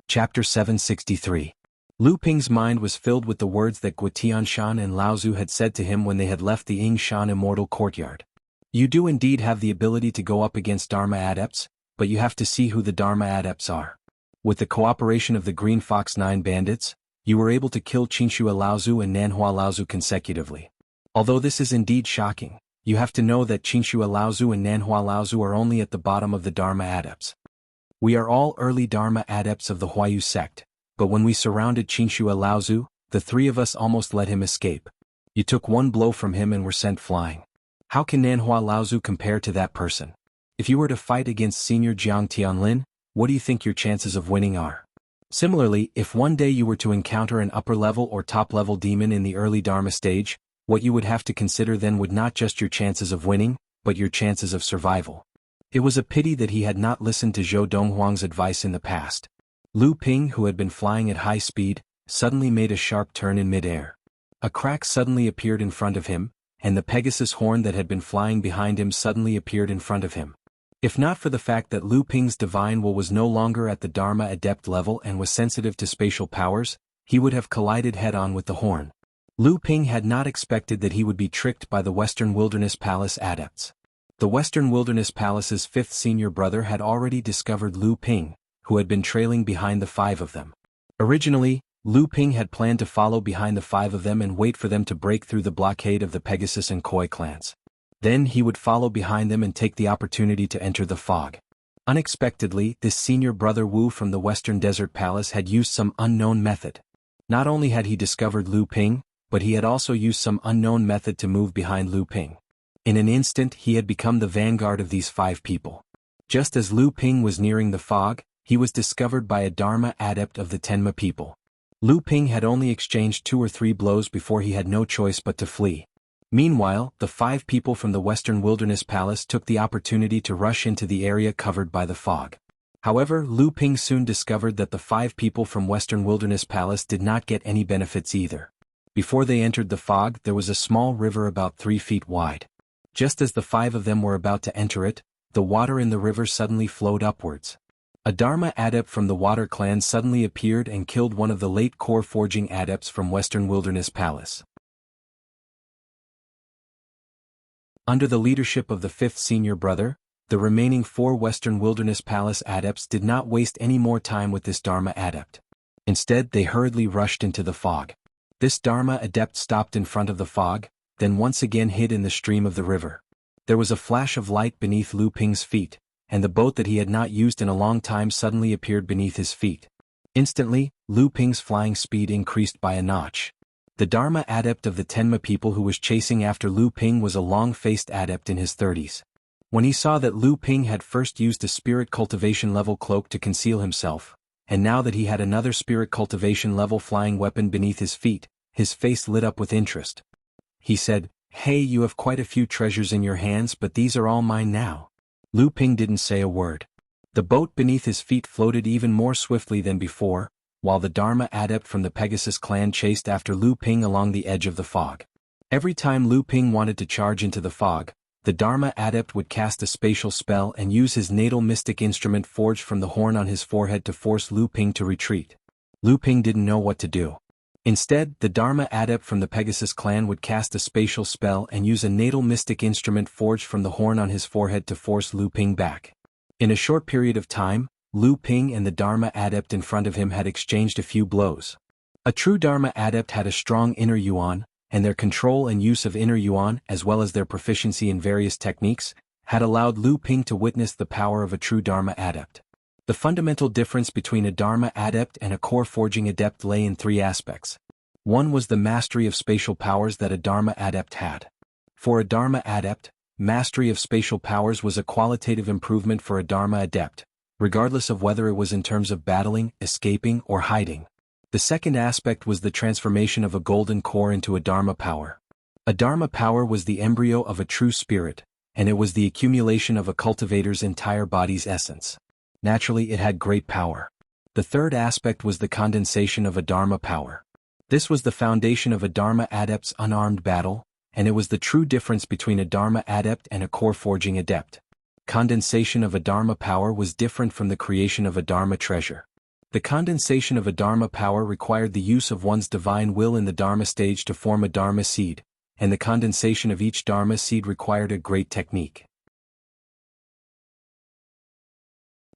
Chapter 763. Lu Ping's mind was filled with the words that Guotianshan and Laozu had said to him when they had left the Yingshan Immortal Courtyard. You do indeed have the ability to go up against Dharma adepts, but you have to see who the Dharma adepts are. With the cooperation of the Green Fox 9 bandits, you were able to kill Qinshua Laozu and Nanhua Laozu consecutively. Although this is indeed shocking, you have to know that Qinshua Laozu and Nanhua Laozu are only at the bottom of the Dharma adepts. We are all early Dharma adepts of the Huayu sect, but when we surrounded Qinshua Laozu, the 3 of us almost let him escape. You took one blow from him and were sent flying. How can Nanhua Laozu compare to that person? If you were to fight against Senior Jiang Tianlin, what do you think your chances of winning are? Similarly, if one day you were to encounter an upper-level or top-level demon in the early Dharma stage, what you would have to consider then would not just your chances of winning, but your chances of survival. It was a pity that he had not listened to Zhou Donghuang's advice in the past. Lu Ping, who had been flying at high speed, suddenly made a sharp turn in midair. A crack suddenly appeared in front of him, and the Pegasus horn that had been flying behind him suddenly appeared in front of him. If not for the fact that Lu Ping's divine will was no longer at the Dharma adept level and was sensitive to spatial powers, he would have collided head-on with the horn. Lu Ping had not expected that he would be tricked by the Western Wilderness Palace adepts. The Western Wilderness Palace's 5th senior brother had already discovered Lu Ping, who had been trailing behind the 5 of them. Originally, Lu Ping had planned to follow behind the 5 of them and wait for them to break through the blockade of the Pegasus and Koi clans. Then he would follow behind them and take the opportunity to enter the fog. Unexpectedly, this senior brother Wu from the Western Desert Palace had used some unknown method. Not only had he discovered Lu Ping, but he had also used some unknown method to move behind Lu Ping. In an instant he had become the vanguard of these 5 people. Just as Lu Ping was nearing the fog, he was discovered by a Dharma adept of the Tenma people. Lu Ping had only exchanged 2 or 3 blows before he had no choice but to flee. Meanwhile, the 5 people from the Western Wilderness Palace took the opportunity to rush into the area covered by the fog. However, Lu Ping soon discovered that the 5 people from Western Wilderness Palace did not get any benefits either. Before they entered the fog, there was a small river about 3 feet wide. Just as the 5 of them were about to enter it, the water in the river suddenly flowed upwards. A Dharma adept from the Water clan suddenly appeared and killed one of the late core forging adepts from Western Wilderness Palace. Under the leadership of the 5th senior brother, the remaining 4 Western Wilderness Palace adepts did not waste any more time with this Dharma adept. Instead, they hurriedly rushed into the fog. This Dharma adept stopped in front of the fog, then once again hid in the stream of the river. There was a flash of light beneath Lu Ping's feet, and the boat that he had not used in a long time suddenly appeared beneath his feet. Instantly, Lu Ping's flying speed increased by a notch. The Dharma adept of the Tenma people who was chasing after Lu Ping was a long-faced adept in his 30s. When he saw that Lu Ping had first used a spirit cultivation level cloak to conceal himself, and now that he had another spirit cultivation level flying weapon beneath his feet, his face lit up with interest. He said, "Hey, you have quite a few treasures in your hands, but these are all mine now." Lu Ping didn't say a word. The boat beneath his feet floated even more swiftly than before, while the Dharma adept from the Pegasus clan chased after Lu Ping along the edge of the fog. Every time Lu Ping wanted to charge into the fog, the Dharma adept would cast a spatial spell and use his natal mystic instrument forged from the horn on his forehead to force Lu Ping to retreat. Lu Ping didn't know what to do. Instead, the Dharma adept from the Pegasus clan would cast a spatial spell and use a natal mystic instrument forged from the horn on his forehead to force Lu Ping back. In a short period of time, Lu Ping and the Dharma adept in front of him had exchanged a few blows. A true Dharma adept had a strong inner yuan, and their control and use of inner yuan as well as their proficiency in various techniques, had allowed Lu Ping to witness the power of a true Dharma adept. The fundamental difference between a Dharma adept and a core forging adept lay in three aspects. One was the mastery of spatial powers that a Dharma adept had. For a Dharma adept, mastery of spatial powers was a qualitative improvement for a Dharma adept, regardless of whether it was in terms of battling, escaping, or hiding. The second aspect was the transformation of a golden core into a Dharma power. A Dharma power was the embryo of a true spirit, and it was the accumulation of a cultivator's entire body's essence. Naturally, it had great power. The third aspect was the condensation of a Dharma power. This was the foundation of a Dharma adept's unarmed battle, and it was the true difference between a Dharma adept and a core forging adept. Condensation of a Dharma power was different from the creation of a Dharma treasure. The condensation of a Dharma power required the use of one's divine will in the Dharma stage to form a Dharma seed, and the condensation of each Dharma seed required a great technique.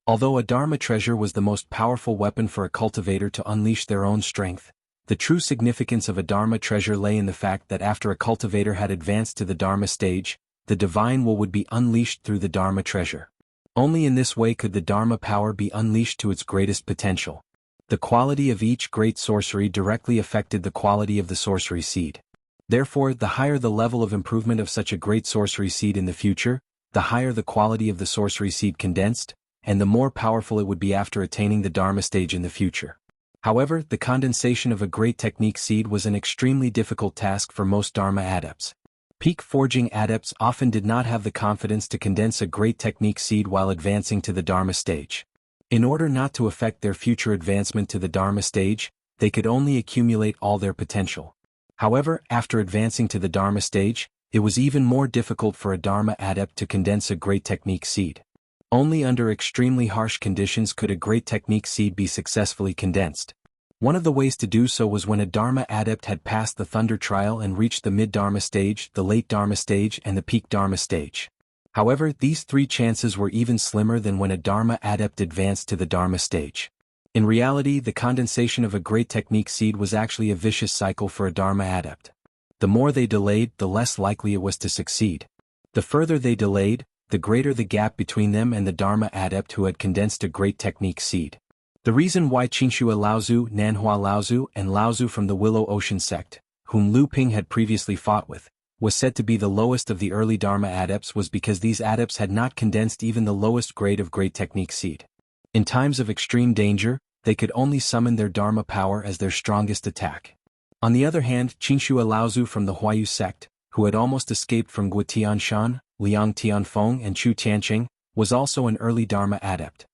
Although a Dharma treasure was the most powerful weapon for a cultivator to unleash their own strength, the true significance of a Dharma treasure lay in the fact that after a cultivator had advanced to the Dharma stage, the divine will would be unleashed through the Dharma treasure. Only in this way could the Dharma power be unleashed to its greatest potential. The quality of each great sorcery directly affected the quality of the sorcery seed. Therefore, the higher the level of improvement of such a great sorcery seed in the future, the higher the quality of the sorcery seed condensed, and the more powerful it would be after attaining the Dharma stage in the future. However, the condensation of a great technique seed was an extremely difficult task for most Dharma adepts. Peak forging adepts often did not have the confidence to condense a great technique seed while advancing to the Dharma stage. In order not to affect their future advancement to the Dharma stage, they could only accumulate all their potential. However, after advancing to the Dharma stage, it was even more difficult for a Dharma adept to condense a great technique seed. Only under extremely harsh conditions could a great technique seed be successfully condensed. One of the ways to do so was when a Dharma adept had passed the Thunder Trial and reached the Mid-Dharma stage, the Late Dharma stage, and the Peak Dharma stage. However, these three chances were even slimmer than when a Dharma adept advanced to the Dharma stage. In reality, the condensation of a great technique seed was actually a vicious cycle for a Dharma adept. The more they delayed, the less likely it was to succeed. The further they delayed, the greater the gap between them and the Dharma adept who had condensed a great technique seed. The reason why Qingxue Laozu, Nanhua Laozu, and Laozu from the Willow Ocean sect, whom Lu Ping had previously fought with, was said to be the lowest of the early Dharma adepts was because these adepts had not condensed even the lowest grade of great technique seed. In times of extreme danger, they could only summon their Dharma power as their strongest attack. On the other hand, Qingxue Laozu from the Huayu sect, who had almost escaped from Guo Tianshan, Liang Tianfeng and Chu Tianqing, was also an early Dharma adept.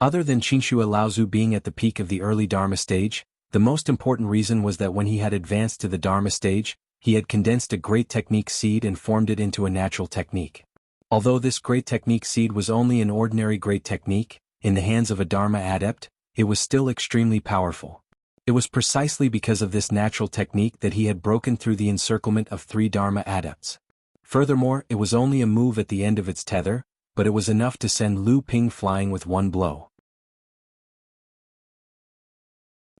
Other than Qingxue Laozu being at the peak of the early Dharma stage, the most important reason was that when he had advanced to the Dharma stage, he had condensed a great technique seed and formed it into a natural technique. Although this great technique seed was only an ordinary great technique, in the hands of a Dharma adept, it was still extremely powerful. It was precisely because of this natural technique that he had broken through the encirclement of three Dharma adepts. Furthermore, it was only a move at the end of its tether, but it was enough to send Lu Ping flying with one blow.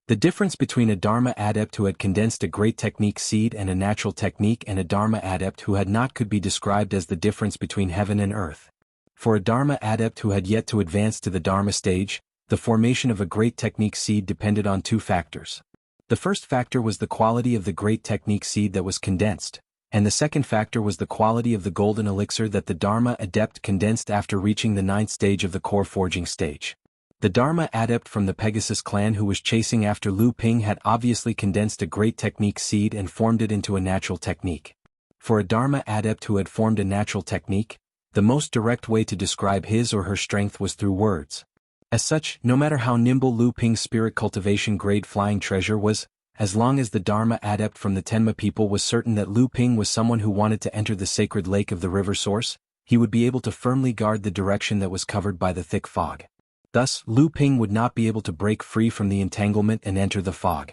The difference between a Dharma adept who had condensed a great technique seed and a natural technique and a Dharma adept who had not could be described as the difference between heaven and earth. For a Dharma adept who had yet to advance to the Dharma stage, the formation of a great technique seed depended on two factors. The first factor was the quality of the great technique seed that was condensed, And the second factor was the quality of the golden elixir that the Dharma Adept condensed after reaching the 9th stage of the core forging stage. The Dharma Adept from the Pegasus clan who was chasing after Lu Ping had obviously condensed a great technique seed and formed it into a natural technique. For a Dharma Adept who had formed a natural technique, the most direct way to describe his or her strength was through words. As such, no matter how nimble Lu Ping's spirit cultivation grade flying treasure was, as long as the Dharma Adept from the Tenma people was certain that Lu Ping was someone who wanted to enter the sacred lake of the river source, he would be able to firmly guard the direction that was covered by the thick fog. Thus, Lu Ping would not be able to break free from the entanglement and enter the fog.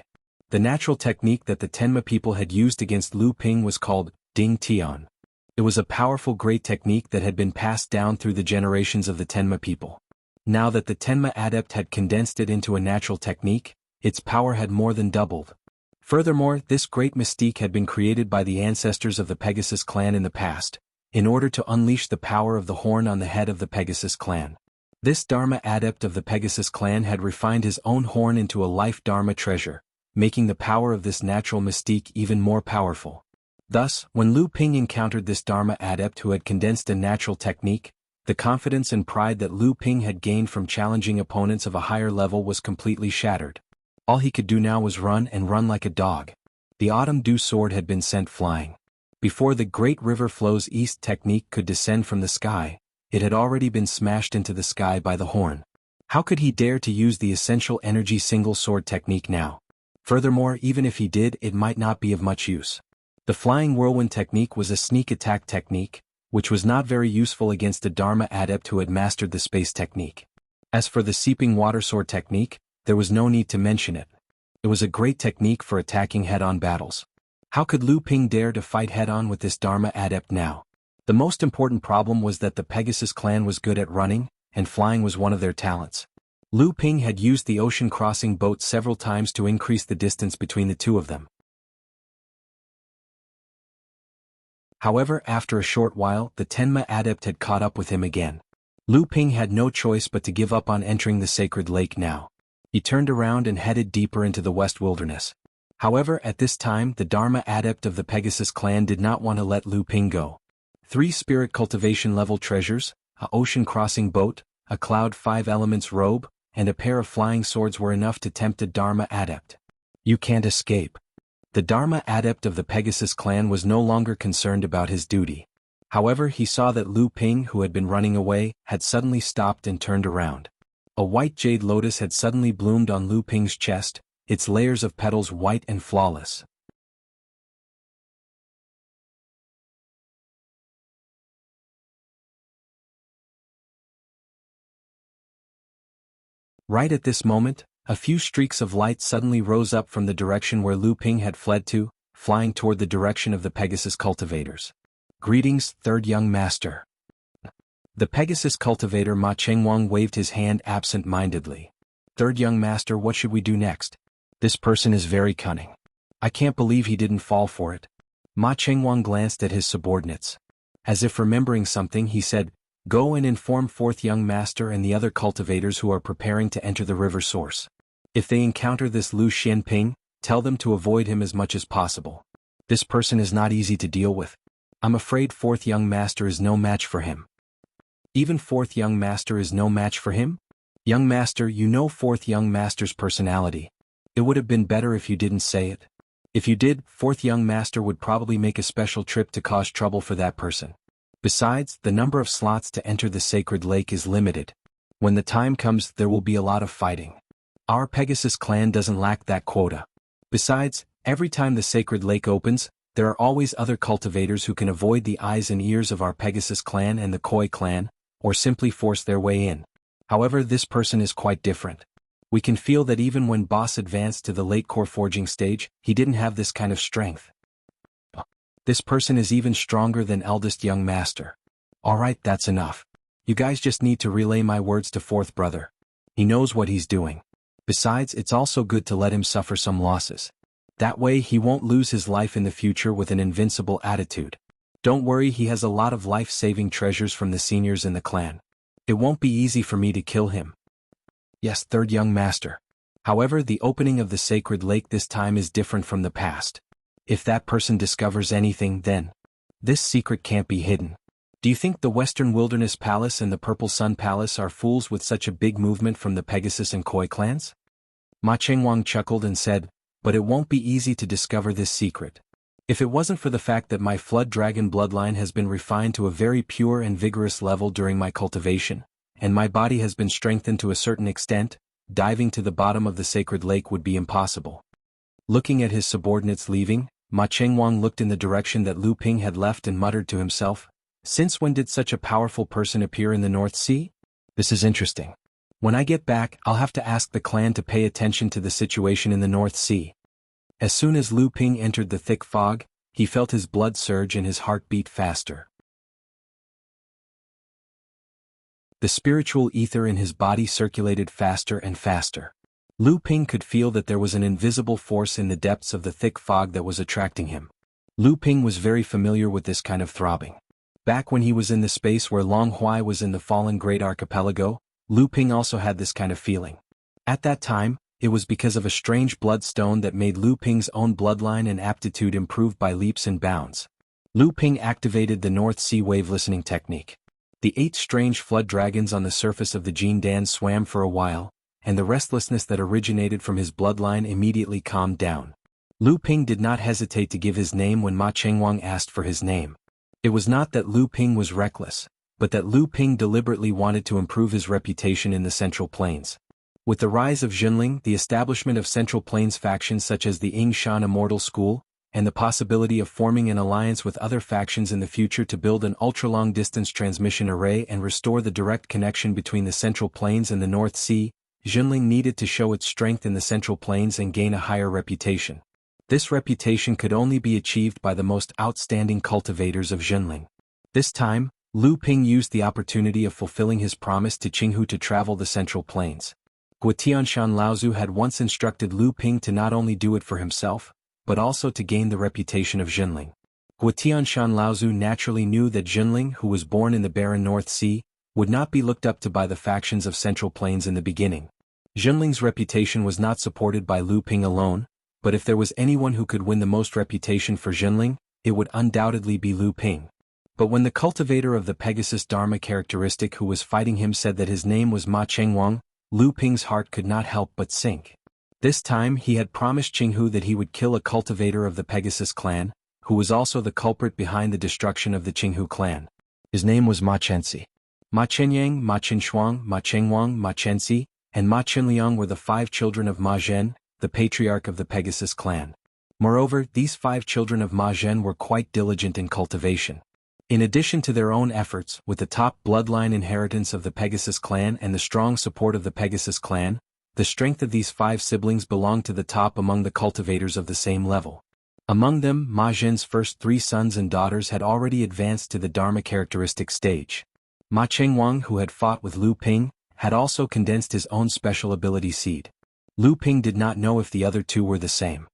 The natural technique that the Tenma people had used against Lu Ping was called Ding Tian. It was a powerful great technique that had been passed down through the generations of the Tenma people. Now that the Tenma Adept had condensed it into a natural technique, its power had more than doubled. Furthermore, this great mystique had been created by the ancestors of the Pegasus clan in the past, in order to unleash the power of the horn on the head of the Pegasus clan. This Dharma Adept of the Pegasus clan had refined his own horn into a life Dharma treasure, making the power of this natural mystique even more powerful. Thus, when Lu Ping encountered this Dharma Adept who had condensed a natural technique, the confidence and pride that Lu Ping had gained from challenging opponents of a higher level was completely shattered. All he could do now was run and run like a dog. The autumn dew sword had been sent flying. Before the great river flows east technique could descend from the sky, it had already been smashed into the sky by the horn. How could he dare to use the essential energy single sword technique now? Furthermore, even if he did, it might not be of much use. The flying whirlwind technique was a sneak attack technique, which was not very useful against a Dharma Adept who had mastered the space technique. As for the seeping water sword technique, there was no need to mention it. It was a great technique for attacking head-on battles. How could Lu Ping dare to fight head-on with this Dharma Adept now? The most important problem was that the Pegasus clan was good at running, and flying was one of their talents. Lu Ping had used the ocean crossing boat several times to increase the distance between the two of them. However, after a short while, the Tenma Adept had caught up with him again. Lu Ping had no choice but to give up on entering the sacred lake now. He turned around and headed deeper into the west wilderness. However, at this time, the Dharma Adept of the Pegasus clan did not want to let Lu Ping go. 3 spirit cultivation level treasures, a ocean crossing boat, a cloud 5 elements robe, and a pair of flying swords were enough to tempt a Dharma Adept. You can't escape. The Dharma Adept of the Pegasus clan was no longer concerned about his duty. However, he saw that Lu Ping, who had been running away, had suddenly stopped and turned around. A white jade lotus had suddenly bloomed on Lu Ping's chest, its layers of petals white and flawless. Right at this moment, a few streaks of light suddenly rose up from the direction where Lu Ping had fled to, flying toward the direction of the Pegasus cultivators. Greetings, third young master. The Pegasus cultivator Ma Chengwang waved his hand absent-mindedly. Third young master, what should we do next? This person is very cunning. I can't believe he didn't fall for it. Ma Chengwang glanced at his subordinates. As if remembering something, he said, Go and inform fourth young master and the other cultivators who are preparing to enter the river source. If they encounter this Lu Xianping, tell them to avoid him as much as possible. This person is not easy to deal with. I'm afraid fourth young master is no match for him. Even fourth young master is no match for him? Young master, you know fourth young master's personality. It would have been better if you didn't say it. If you did, fourth young master would probably make a special trip to cause trouble for that person. Besides, the number of slots to enter the sacred lake is limited. When the time comes, there will be a lot of fighting. Our Pegasus clan doesn't lack that quota. Besides, every time the sacred lake opens, there are always other cultivators who can avoid the eyes and ears of our Pegasus clan and the Koi clan, or simply force their way in. However, this person is quite different. We can feel that even when Boss advanced to the late core forging stage, he didn't have this kind of strength. This person is even stronger than eldest young master. Alright, that's enough. You guys just need to relay my words to fourth brother. He knows what he's doing. Besides, it's also good to let him suffer some losses. That way he won't lose his life in the future with an invincible attitude. Don't worry, he has a lot of life-saving treasures from the seniors in the clan. It won't be easy for me to kill him. Yes, third young master. However, the opening of the sacred lake this time is different from the past. If that person discovers anything, then this secret can't be hidden. Do you think the Western Wilderness Palace and the Purple Sun Palace are fools with such a big movement from the Pegasus and Koi clans? Ma Chengwang chuckled and said, but it won't be easy to discover this secret. If it wasn't for the fact that my Flood Dragon bloodline has been refined to a very pure and vigorous level during my cultivation, and my body has been strengthened to a certain extent, diving to the bottom of the sacred lake would be impossible. Looking at his subordinates leaving, Ma Chengwang looked in the direction that Lu Ping had left and muttered to himself, since when did such a powerful person appear in the North Sea? This is interesting. When I get back, I'll have to ask the clan to pay attention to the situation in the North Sea. As soon as Lu Ping entered the thick fog, he felt his blood surge and his heart beat faster. The spiritual ether in his body circulated faster and faster. Lu Ping could feel that there was an invisible force in the depths of the thick fog that was attracting him. Lu Ping was very familiar with this kind of throbbing. Back when he was in the space where Long Huai was in the fallen Great Archipelago, Lu Ping also had this kind of feeling. At that time, it was because of a strange bloodstone that made Lu Ping's own bloodline and aptitude improve by leaps and bounds. Lu Ping activated the North Sea wave listening technique. The 8 strange flood dragons on the surface of the Jindan swam for a while, and the restlessness that originated from his bloodline immediately calmed down. Lu Ping did not hesitate to give his name when Ma Chengwang asked for his name. It was not that Lu Ping was reckless, but that Lu Ping deliberately wanted to improve his reputation in the Central Plains. With the rise of Jinling, the establishment of Central Plains factions such as the Yingshan Immortal School, and the possibility of forming an alliance with other factions in the future to build an ultra-long-distance transmission array and restore the direct connection between the Central Plains and the North Sea, Jinling needed to show its strength in the Central Plains and gain a higher reputation. This reputation could only be achieved by the most outstanding cultivators of Jinling. This time, Lu Ping used the opportunity of fulfilling his promise to Jianghu to travel the Central Plains. Guotianshan Laozu had once instructed Lu Ping to not only do it for himself, but also to gain the reputation of Jinling. Guotianshan Laozu naturally knew that Jinling, who was born in the barren North Sea, would not be looked up to by the factions of Central Plains in the beginning. Jinling's reputation was not supported by Lu Ping alone, but if there was anyone who could win the most reputation for Jinling, it would undoubtedly be Lu Ping. But when the cultivator of the Pegasus Dharma characteristic who was fighting him said that his name was Ma Chengwang, Lu Ping's heart could not help but sink. This time he had promised Jianghu that he would kill a cultivator of the Pegasus clan, who was also the culprit behind the destruction of the Jianghu clan. His name was Ma Chenxi. Ma Chenyang, Ma Chenxuang, Ma Chengwang, Ma Chenxi, and Ma Chenliang were the 5 children of Ma Zhen, the patriarch of the Pegasus clan. Moreover, these 5 children of Ma Zhen were quite diligent in cultivation. In addition to their own efforts, with the top bloodline inheritance of the Pegasus clan and the strong support of the Pegasus clan, the strength of these 5 siblings belonged to the top among the cultivators of the same level. Among them, Ma Zhen's first 3 sons and daughters had already advanced to the Dharma characteristic stage. Ma Chengwang, who had fought with Lu Ping, had also condensed his own special ability seed. Lu Ping did not know if the other 2 were the same.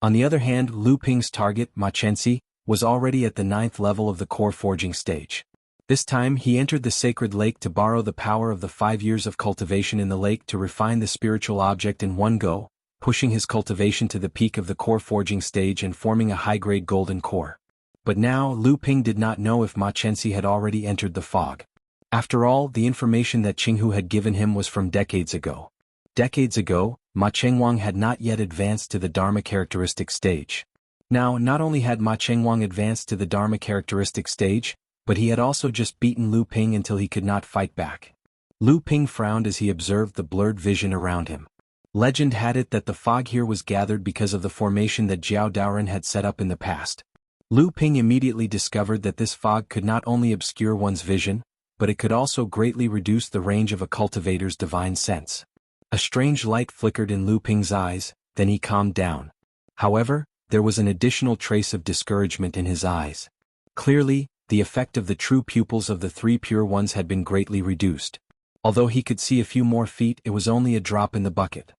On the other hand, Lu Ping's target, Ma Chenxi, was already at the 9th level of the core forging stage. This time he entered the sacred lake to borrow the power of the 5 years of cultivation in the lake to refine the spiritual object in one go, pushing his cultivation to the peak of the core forging stage and forming a high-grade golden core. But now Lu Ping did not know if Ma Chenxi had already entered the fog. After all, the information that Jianghu had given him was from decades ago. Decades ago, Ma Chengwang had not yet advanced to the Dharma characteristic stage. Now, not only had Ma Chengwang advanced to the Dharma characteristic stage, but he had also just beaten Lu Ping until he could not fight back. Lu Ping frowned as he observed the blurred vision around him. Legend had it that the fog here was gathered because of the formation that Jiao Daoren had set up in the past. Lu Ping immediately discovered that this fog could not only obscure one's vision, but it could also greatly reduce the range of a cultivator's divine sense. A strange light flickered in Lu Ping's eyes, then he calmed down. However, there was an additional trace of discouragement in his eyes. Clearly, the effect of the true pupils of the 3 pure ones had been greatly reduced. Although he could see a few more feet, it was only a drop in the bucket.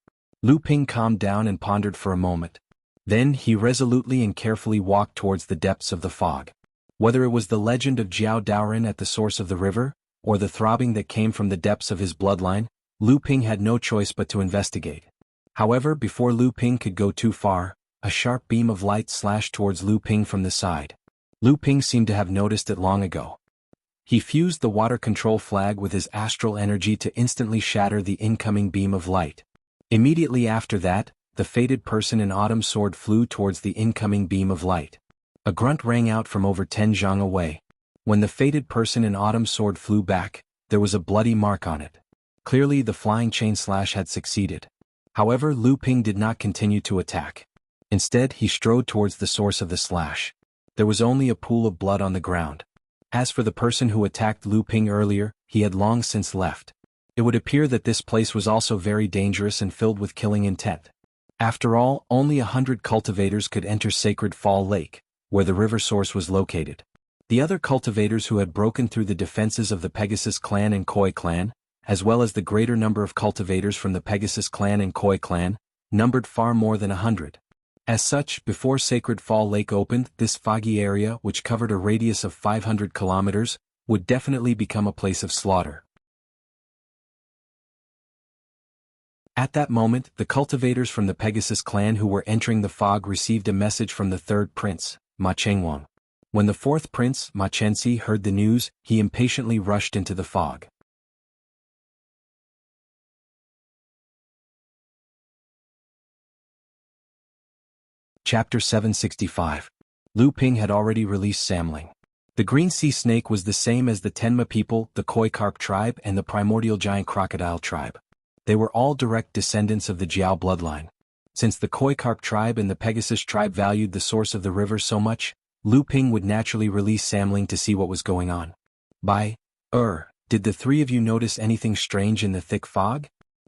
Lu Ping calmed down and pondered for a moment. Then he resolutely and carefully walked towards the depths of the fog. Whether it was the legend of Jiao Daoren at the source of the river, or the throbbing that came from the depths of his bloodline, Lu Ping had no choice but to investigate. However, before Lu Ping could go too far, a sharp beam of light slashed towards Lu Ping from the side. Lu Ping seemed to have noticed it long ago. He fused the water control flag with his astral energy to instantly shatter the incoming beam of light. Immediately after that, the fated person in autumn sword flew towards the incoming beam of light. A grunt rang out from over 10 zhang away. When the fated person in autumn sword flew back, there was a bloody mark on it. Clearly the flying chain slash had succeeded. However, Lu Ping did not continue to attack. Instead, he strode towards the source of the slash. There was only a pool of blood on the ground. As for the person who attacked Lu Ping earlier, he had long since left. It would appear that this place was also very dangerous and filled with killing intent. After all, only 100 cultivators could enter Sacred Fall Lake, where the river source was located. The other cultivators who had broken through the defenses of the Pegasus clan and Koi clan, as well as the greater number of cultivators from the Pegasus clan and Koi clan, numbered far more than 100. As such, before Sacred Fall Lake opened, this foggy area, which covered a radius of 500 kilometers, would definitely become a place of slaughter. At that moment, the cultivators from the Pegasus clan who were entering the fog received a message from the third prince, Ma Chengwang. When the fourth prince, Ma Chenxi, heard the news, he impatiently rushed into the fog. Chapter 765. Lu Ping had already released Samling. The green sea snake was the same as the Tenma people, the Koi carp tribe and the primordial giant crocodile tribe. They were all direct descendants of the Jiao bloodline. Since the Koi carp tribe and the Pegasus tribe valued the source of the river so much, Lu Ping would naturally release Samling to see what was going on. Did the three of you notice anything strange in the thick fog?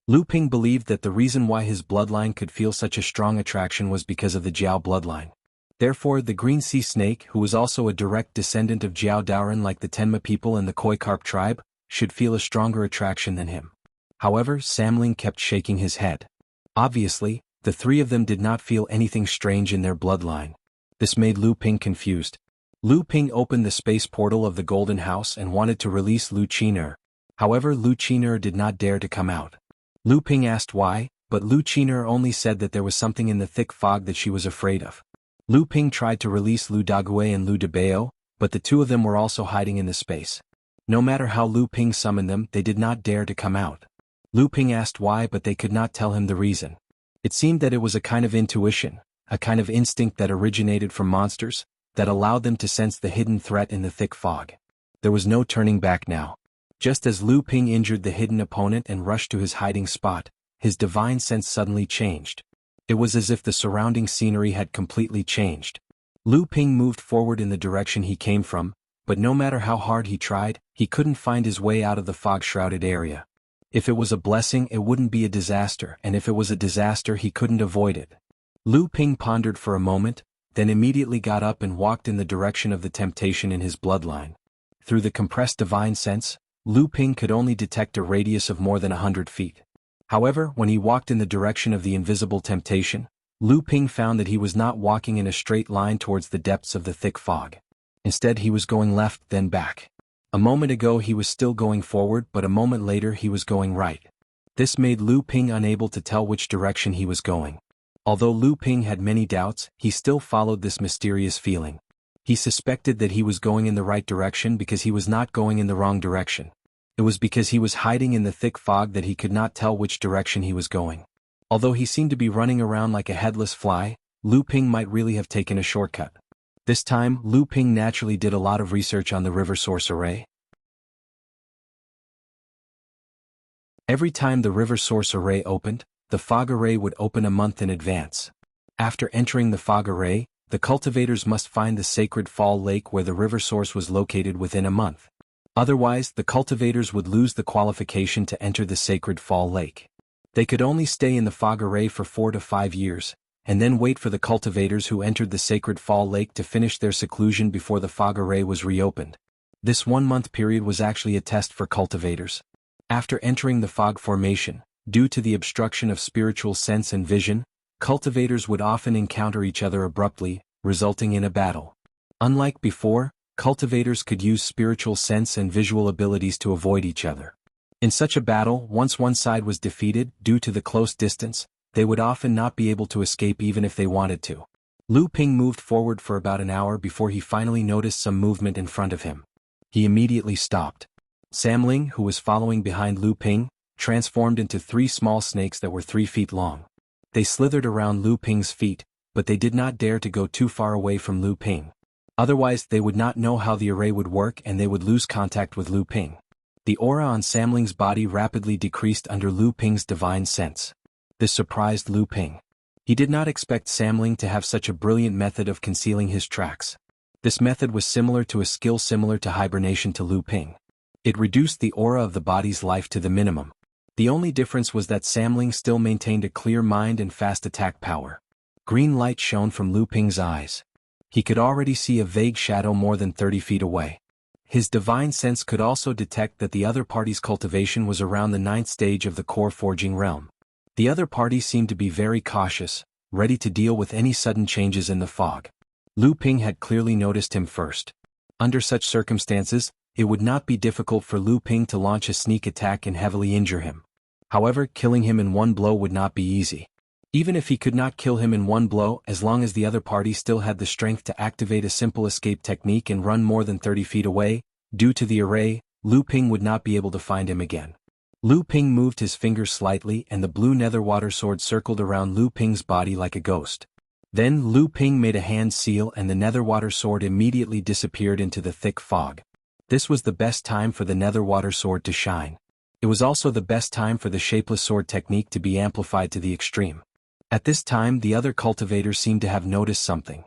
Lu Ping believed that the reason why his bloodline could feel such a strong attraction was because of the Jiao bloodline. Therefore, the green sea snake, who was also a direct descendant of Jiao Daoran like the Tenma people and the Koi carp tribe, should feel a stronger attraction than him. However, Samling kept shaking his head. Obviously, the three of them did not feel anything strange in their bloodline. This made Lu Ping confused. Lu Ping opened the space portal of the Golden House and wanted to release Lu Qiner. However, Lu Qiner did not dare to come out. Lu Ping asked why, but Lu Qiner only said that there was something in the thick fog that she was afraid of. Lu Ping tried to release Lu Dague and Lu Debao, but the two of them were also hiding in the space. No matter how Lu Ping summoned them, they did not dare to come out. Lu Ping asked why, but they could not tell him the reason. It seemed that it was a kind of intuition, a kind of instinct that originated from monsters, that allowed them to sense the hidden threat in the thick fog. There was no turning back now. Just as Lu Ping injured the hidden opponent and rushed to his hiding spot, his divine sense suddenly changed. It was as if the surrounding scenery had completely changed. Lu Ping moved forward in the direction he came from, but no matter how hard he tried, he couldn't find his way out of the fog-shrouded area. If it was a blessing, it wouldn't be a disaster, and if it was a disaster, he couldn't avoid it. Lu Ping pondered for a moment, then immediately got up and walked in the direction of the temptation in his bloodline. Through the compressed divine sense, Lu Ping could only detect a radius of more than 100 feet. However, when he walked in the direction of the invisible temptation, Lu Ping found that he was not walking in a straight line towards the depths of the thick fog. Instead, he was going left, then back. A moment ago he was still going forward, but a moment later he was going right. This made Lu Ping unable to tell which direction he was going. Although Lu Ping had many doubts, he still followed this mysterious feeling. He suspected that he was going in the right direction because he was not going in the wrong direction. It was because he was hiding in the thick fog that he could not tell which direction he was going. Although he seemed to be running around like a headless fly, Lu Ping might really have taken a shortcut. This time, Lu Ping naturally did a lot of research on the river source array. Every time the river source array opened, the fog array would open a month in advance. After entering the fog array, the cultivators must find the Sacred Fall Lake where the river source was located within a month. Otherwise, the cultivators would lose the qualification to enter the Sacred Fall Lake. They could only stay in the fog array for 4 to 5 years, and then wait for the cultivators who entered the Sacred Fall Lake to finish their seclusion before the fog array was reopened. This 1-month period was actually a test for cultivators. After entering the fog formation, due to the obstruction of spiritual sense and vision, cultivators would often encounter each other abruptly, resulting in a battle. Unlike before, cultivators could use spiritual sense and visual abilities to avoid each other. In such a battle, once one side was defeated, due to the close distance, they would often not be able to escape even if they wanted to. Lu Ping moved forward for about an hour before he finally noticed some movement in front of him. He immediately stopped. Samling, who was following behind Lu Ping, transformed into 3 small snakes that were 3 feet long. They slithered around Lu Ping's feet, but they did not dare to go too far away from Lu Ping. Otherwise they would not know how the array would work and they would lose contact with Lu Ping. The aura on Samling's body rapidly decreased under Lu Ping's divine sense. This surprised Lu Ping. He did not expect Samling to have such a brilliant method of concealing his tracks. This method was similar to a skill similar to hibernation to Lu Ping. It reduced the aura of the body's life to the minimum. The only difference was that Samling still maintained a clear mind and fast attack power. Green light shone from Lu Ping's eyes. He could already see a vague shadow more than 30 feet away. His divine sense could also detect that the other party's cultivation was around the 9th stage of the core forging realm. The other party seemed to be very cautious, ready to deal with any sudden changes in the fog. Lu Ping had clearly noticed him first. Under such circumstances, it would not be difficult for Lu Ping to launch a sneak attack and heavily injure him. However, killing him in one blow would not be easy. Even if he could not kill him in one blow, as long as the other party still had the strength to activate a simple escape technique and run more than 30 feet away, due to the array, Lu Ping would not be able to find him again. Lu Ping moved his fingers slightly and the blue nether water sword circled around Lu Ping's body like a ghost. Then Lu Ping made a hand seal and the nether water sword immediately disappeared into the thick fog. This was the best time for the nether water sword to shine. It was also the best time for the shapeless sword technique to be amplified to the extreme. At this time the other cultivator seemed to have noticed something.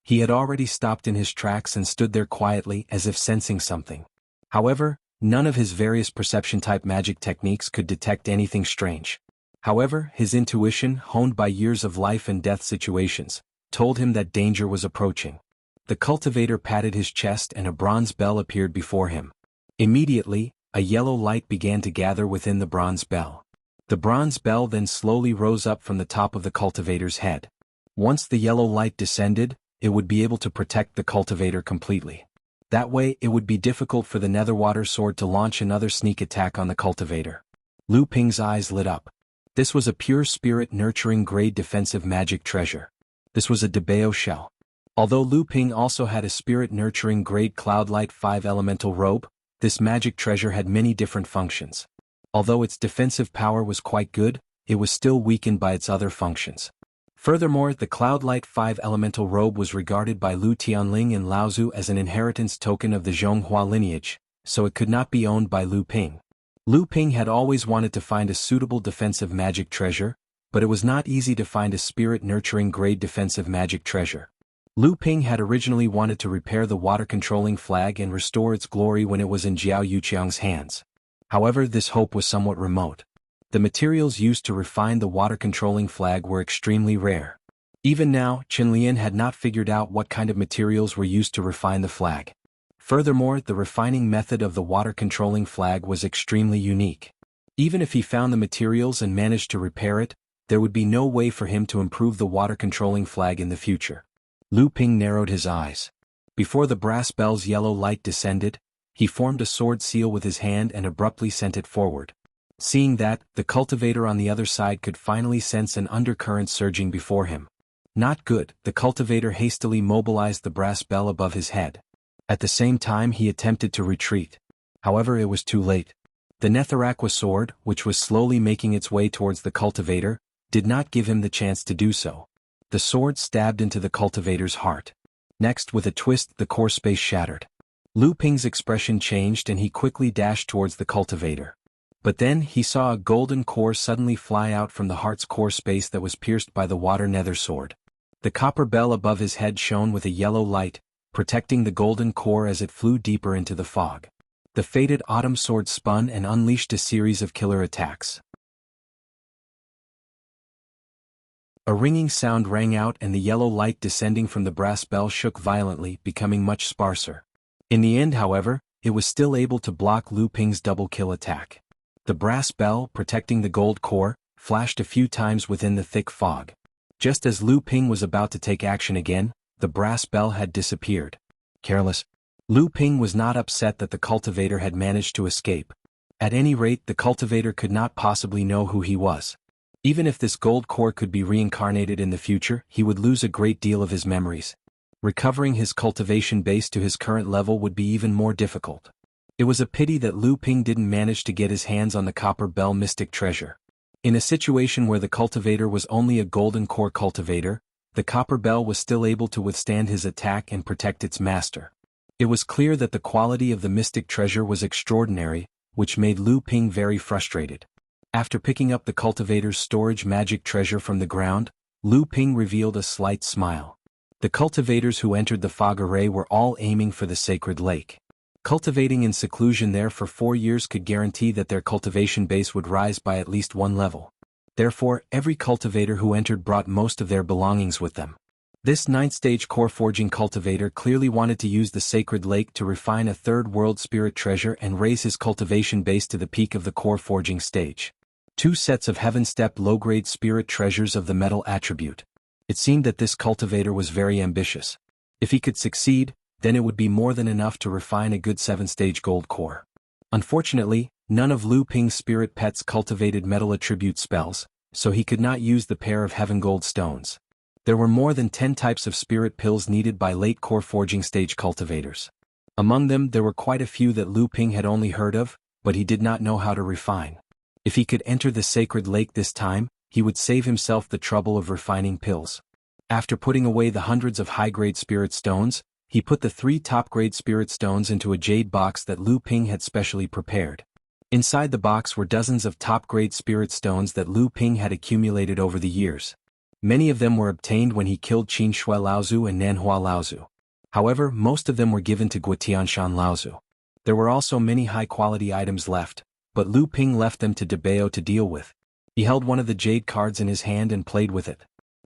He had already stopped in his tracks and stood there quietly as if sensing something. However, none of his various perception-type magic techniques could detect anything strange. However, his intuition, honed by years of life and death situations, told him that danger was approaching. The cultivator patted his chest and a bronze bell appeared before him. Immediately, a yellow light began to gather within the bronze bell. The bronze bell then slowly rose up from the top of the cultivator's head. Once the yellow light descended, it would be able to protect the cultivator completely. That way it would be difficult for the netherwater sword to launch another sneak attack on the cultivator. Lu Ping's eyes lit up. This was a pure spirit nurturing grade defensive magic treasure. This was a Debao shell. Although Lu Ping also had a spirit nurturing grade Cloudlight 5 elemental robe, this magic treasure had many different functions. Although its defensive power was quite good, it was still weakened by its other functions. Furthermore, the Cloudlight 5 elemental robe was regarded by Lu Tianling and Laozu as an inheritance token of the Zhonghua lineage, so it could not be owned by Lu Ping. Lu Ping had always wanted to find a suitable defensive magic treasure, but it was not easy to find a spirit-nurturing grade defensive magic treasure. Lu Ping had originally wanted to repair the water-controlling flag and restore its glory when it was in Jiao Yuqiang's hands. However, this hope was somewhat remote. The materials used to refine the water-controlling flag were extremely rare. Even now, Qinlian had not figured out what kind of materials were used to refine the flag. Furthermore, the refining method of the water-controlling flag was extremely unique. Even if he found the materials and managed to repair it, there would be no way for him to improve the water-controlling flag in the future. Lu Ping narrowed his eyes. Before the brass bell's yellow light descended, he formed a sword seal with his hand and abruptly sent it forward. Seeing that, the cultivator on the other side could finally sense an undercurrent surging before him. Not good, the cultivator hastily mobilized the brass bell above his head. At the same time he attempted to retreat. However, it was too late. The Netheraqua sword, which was slowly making its way towards the cultivator, did not give him the chance to do so. The sword stabbed into the cultivator's heart. Next, with a twist, the core space shattered. Lu Ping's expression changed and he quickly dashed towards the cultivator. But then he saw a golden core suddenly fly out from the heart's core space that was pierced by the water nether sword. The copper bell above his head shone with a yellow light, protecting the golden core as it flew deeper into the fog. The fated autumn sword spun and unleashed a series of killer attacks. A ringing sound rang out and the yellow light descending from the brass bell shook violently, becoming much sparser. In the end, however, it was still able to block Lu Ping's double kill attack. The brass bell, protecting the gold core, flashed a few times within the thick fog. Just as Lu Ping was about to take action again, the brass bell had disappeared. Careless. Lu Ping was not upset that the cultivator had managed to escape. At any rate, the cultivator could not possibly know who he was. Even if this gold core could be reincarnated in the future, he would lose a great deal of his memories. Recovering his cultivation base to his current level would be even more difficult. It was a pity that Lu Ping didn't manage to get his hands on the Copper Bell Mystic Treasure. In a situation where the cultivator was only a golden core cultivator, the Copper Bell was still able to withstand his attack and protect its master. It was clear that the quality of the Mystic Treasure was extraordinary, which made Lu Ping very frustrated. After picking up the cultivator's storage magic treasure from the ground, Lu Ping revealed a slight smile. The cultivators who entered the fog array were all aiming for the sacred lake. Cultivating in seclusion there for 4 years could guarantee that their cultivation base would rise by at least 1 level. Therefore, every cultivator who entered brought most of their belongings with them. This 9th-stage core forging cultivator clearly wanted to use the sacred lake to refine a third world spirit treasure and raise his cultivation base to the peak of the core forging stage. 2 sets of heaven-step low-grade spirit treasures of the metal attribute. It seemed that this cultivator was very ambitious. If he could succeed, then it would be more than enough to refine a good 7th-stage gold core. Unfortunately, none of Lu Ping's spirit pets cultivated metal attribute spells, so he could not use the pair of heaven gold stones. There were more than 10 types of spirit pills needed by late core forging stage cultivators. Among them there were quite a few that Lu Ping had only heard of, but he did not know how to refine. If he could enter the sacred lake this time, he would save himself the trouble of refining pills. After putting away the hundreds of high-grade spirit stones, he put the 3 top-grade spirit stones into a jade box that Lu Ping had specially prepared. Inside the box were dozens of top-grade spirit stones that Lu Ping had accumulated over the years. Many of them were obtained when he killed Qin Shui Laozu and Nanhua Laozu. However, most of them were given to Guotianshan Laozu. There were also many high-quality items left, but Lu Ping left them to Debao to deal with. He held one of the jade cards in his hand and played with it.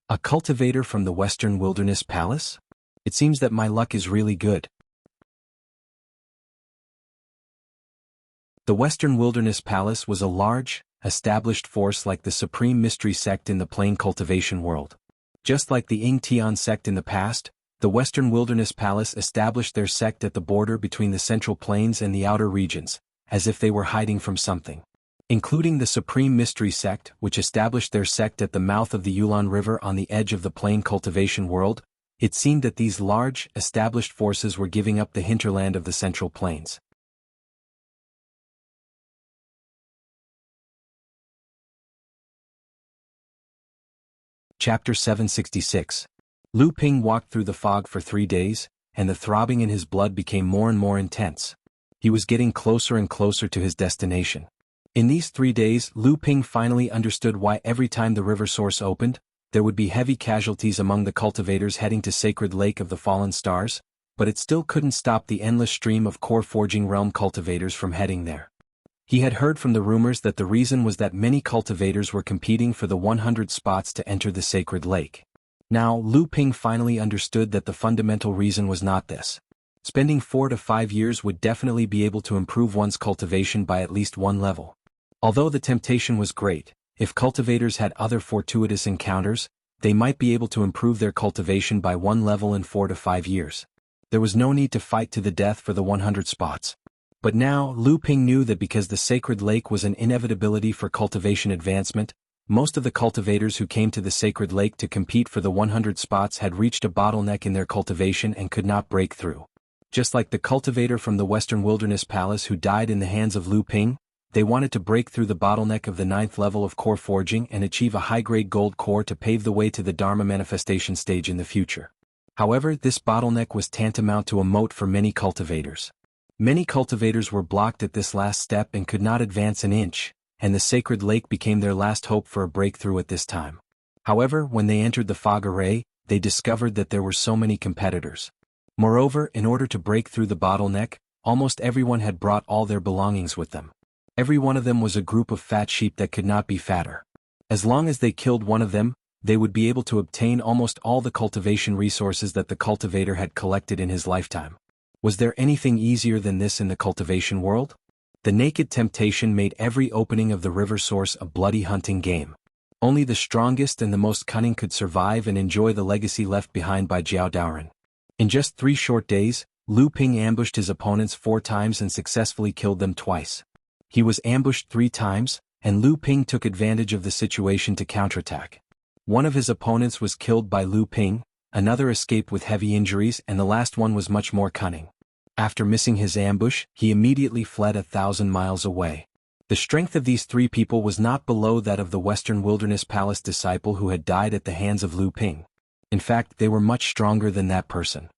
A cultivator from the Western Wilderness Palace? It seems that my luck is really good. The Western Wilderness Palace was a large, established force like the Supreme Mystery Sect in the plain cultivation world. Just like the Ying Tian sect in the past, the Western Wilderness Palace established their sect at the border between the Central Plains and the outer regions, as if they were hiding from something. Including the Supreme Mystery Sect, which established their sect at the mouth of the Yulon River on the edge of the plain cultivation world, it seemed that these large, established forces were giving up the hinterland of the Central Plains. Chapter 766. Lu Ping walked through the fog for 3 days, and the throbbing in his blood became more and more intense. He was getting closer and closer to his destination. In these 3 days, Lu Ping finally understood why every time the river source opened, there would be heavy casualties among the cultivators heading to Sacred Lake of the Fallen Stars, but it still couldn't stop the endless stream of core forging realm cultivators from heading there. He had heard from the rumors that the reason was that many cultivators were competing for the 100 spots to enter the Sacred Lake. Now, Lu Ping finally understood that the fundamental reason was not this. Spending 4 to 5 years would definitely be able to improve one's cultivation by at least 1 level. Although the temptation was great, if cultivators had other fortuitous encounters, they might be able to improve their cultivation by 1 level in 4 to 5 years. There was no need to fight to the death for the 100 spots. But now, Lu Ping knew that because the Sacred Lake was an inevitability for cultivation advancement, most of the cultivators who came to the Sacred Lake to compete for the 100 spots had reached a bottleneck in their cultivation and could not break through. Just like the cultivator from the Western Wilderness Palace who died in the hands of Lu Ping, they wanted to break through the bottleneck of the 9th level of core forging and achieve a high-grade gold core to pave the way to the Dharma manifestation stage in the future. However, this bottleneck was tantamount to a moat for many cultivators. Many cultivators were blocked at this last step and could not advance an inch, and the Sacred Lake became their last hope for a breakthrough at this time. However, when they entered the fog array, they discovered that there were so many competitors. Moreover, in order to break through the bottleneck, almost everyone had brought all their belongings with them. Every one of them was a group of fat sheep that could not be fatter. As long as they killed one of them, they would be able to obtain almost all the cultivation resources that the cultivator had collected in his lifetime. Was there anything easier than this in the cultivation world? The naked temptation made every opening of the river source a bloody hunting game. Only the strongest and the most cunning could survive and enjoy the legacy left behind by Jiao Daoren. In just 3 short days, Lu Ping ambushed his opponents 4 times and successfully killed them twice. He was ambushed 3 times, and Lu Ping took advantage of the situation to counterattack. One of his opponents was killed by Lu Ping, another escaped with heavy injuries, and the last one was much more cunning. After missing his ambush, he immediately fled 1,000 miles away. The strength of these 3 people was not below that of the Western Wilderness Palace disciple who had died at the hands of Lu Ping. In fact, they were much stronger than that person.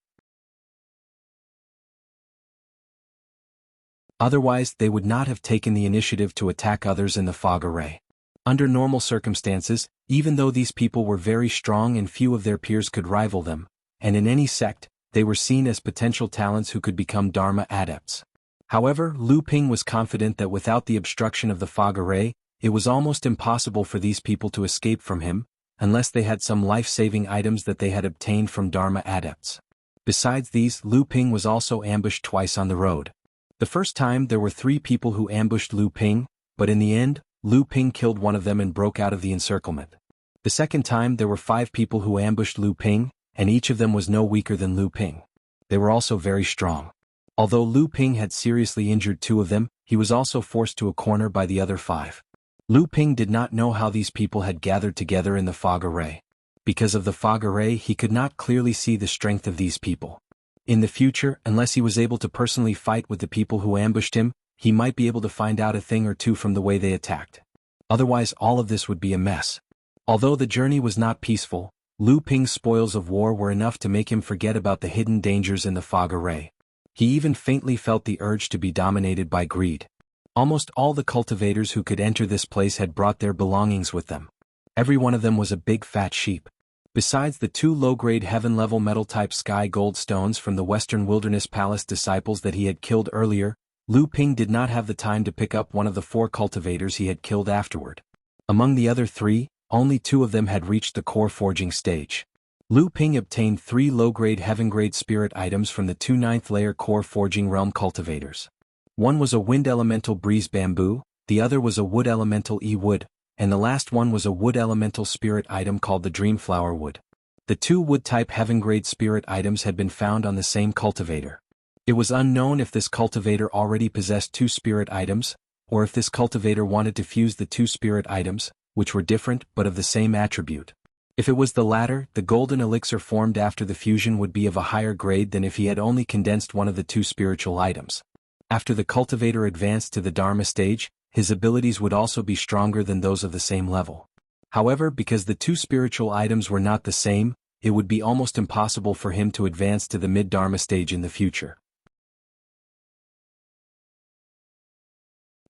Otherwise, they would not have taken the initiative to attack others in the fog array. Under normal circumstances, even though these people were very strong and few of their peers could rival them, and in any sect, they were seen as potential talents who could become Dharma adepts. However, Lu Ping was confident that without the obstruction of the fog array, it was almost impossible for these people to escape from him, unless they had some life-saving items that they had obtained from Dharma adepts. Besides these, Lu Ping was also ambushed twice on the road. The first time there were 3 people who ambushed Lu Ping, but in the end, Lu Ping killed one of them and broke out of the encirclement. The second time there were 5 people who ambushed Lu Ping, and each of them was no weaker than Lu Ping. They were also very strong. Although Lu Ping had seriously injured 2 of them, he was also forced to a corner by the other 5. Lu Ping did not know how these people had gathered together in the fog array. Because of the fog array, he could not clearly see the strength of these people. In the future, unless he was able to personally fight with the people who ambushed him, he might be able to find out a thing or two from the way they attacked. Otherwise, all of this would be a mess. Although the journey was not peaceful, Lu Ping's spoils of war were enough to make him forget about the hidden dangers in the fog array. He even faintly felt the urge to be dominated by greed. Almost all the cultivators who could enter this place had brought their belongings with them. Every one of them was a big fat sheep. Besides the 2 low-grade heaven-level metal-type sky gold stones from the Western Wilderness Palace disciples that he had killed earlier, Lu Ping did not have the time to pick up one of the 4 cultivators he had killed afterward. Among the other 3, only 2 of them had reached the core forging stage. Lu Ping obtained 3 low-grade heaven-grade spirit items from the 2 9th-layer core forging realm cultivators. One was a wind elemental breeze bamboo, the other was a wood elemental e-wood, and the last one was a wood elemental spirit item called the Dreamflower Wood. The 2 wood-type heaven-grade spirit items had been found on the same cultivator. It was unknown if this cultivator already possessed 2 spirit items, or if this cultivator wanted to fuse the 2 spirit items, which were different but of the same attribute. If it was the latter, the golden elixir formed after the fusion would be of a higher grade than if he had only condensed one of the 2 spiritual items. After the cultivator advanced to the Dharma stage, his abilities would also be stronger than those of the same level. However, because the 2 spiritual items were not the same, it would be almost impossible for him to advance to the mid-Dharma stage in the future.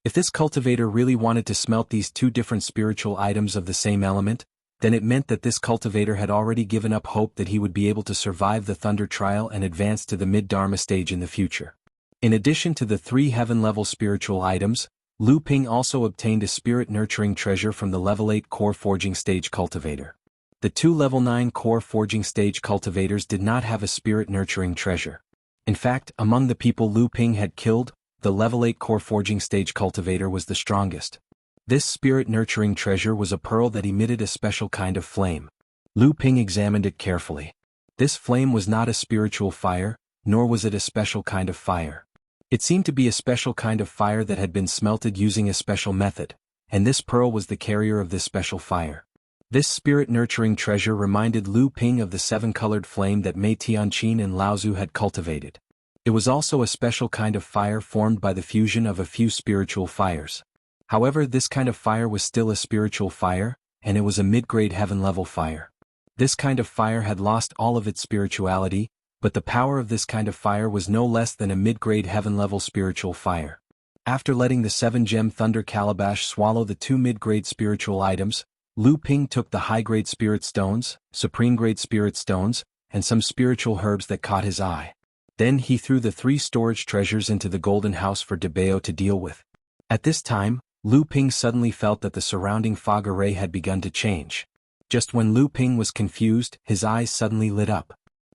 If this cultivator really wanted to smelt these 2 different spiritual items of the same element, then it meant that this cultivator had already given up hope that he would be able to survive the Thunder Trial and advance to the mid-Dharma stage in the future. In addition to the 3 heaven-level spiritual items, Lu Ping also obtained a spirit-nurturing treasure from the level 8 core forging stage cultivator. The 2 level 9 core forging stage cultivators did not have a spirit-nurturing treasure. In fact, among the people Lu Ping had killed, the level 8 core forging stage cultivator was the strongest. This spirit-nurturing treasure was a pearl that emitted a special kind of flame. Lu Ping examined it carefully. This flame was not a spiritual fire, nor was it a special kind of fire. It seemed to be a special kind of fire that had been smelted using a special method, and this pearl was the carrier of this special fire. This spirit-nurturing treasure reminded Lu Ping of the 7-colored flame that Mei Tianqin and Lao Tzu had cultivated. It was also a special kind of fire formed by the fusion of a few spiritual fires. However, this kind of fire was still a spiritual fire, and it was a mid-grade heaven-level fire. This kind of fire had lost all of its spirituality, but the power of this kind of fire was no less than a mid-grade heaven-level spiritual fire. After letting the 7-gem Thunder Calabash swallow the 2 mid-grade spiritual items, Lu Ping took the high-grade spirit stones, supreme-grade spirit stones, and some spiritual herbs that caught his eye. Then he threw the 3 storage treasures into the golden house for Debao to deal with. At this time, Lu Ping suddenly felt that the surrounding fog array had begun to change. Just when Lu Ping was confused, his eyes suddenly lit up.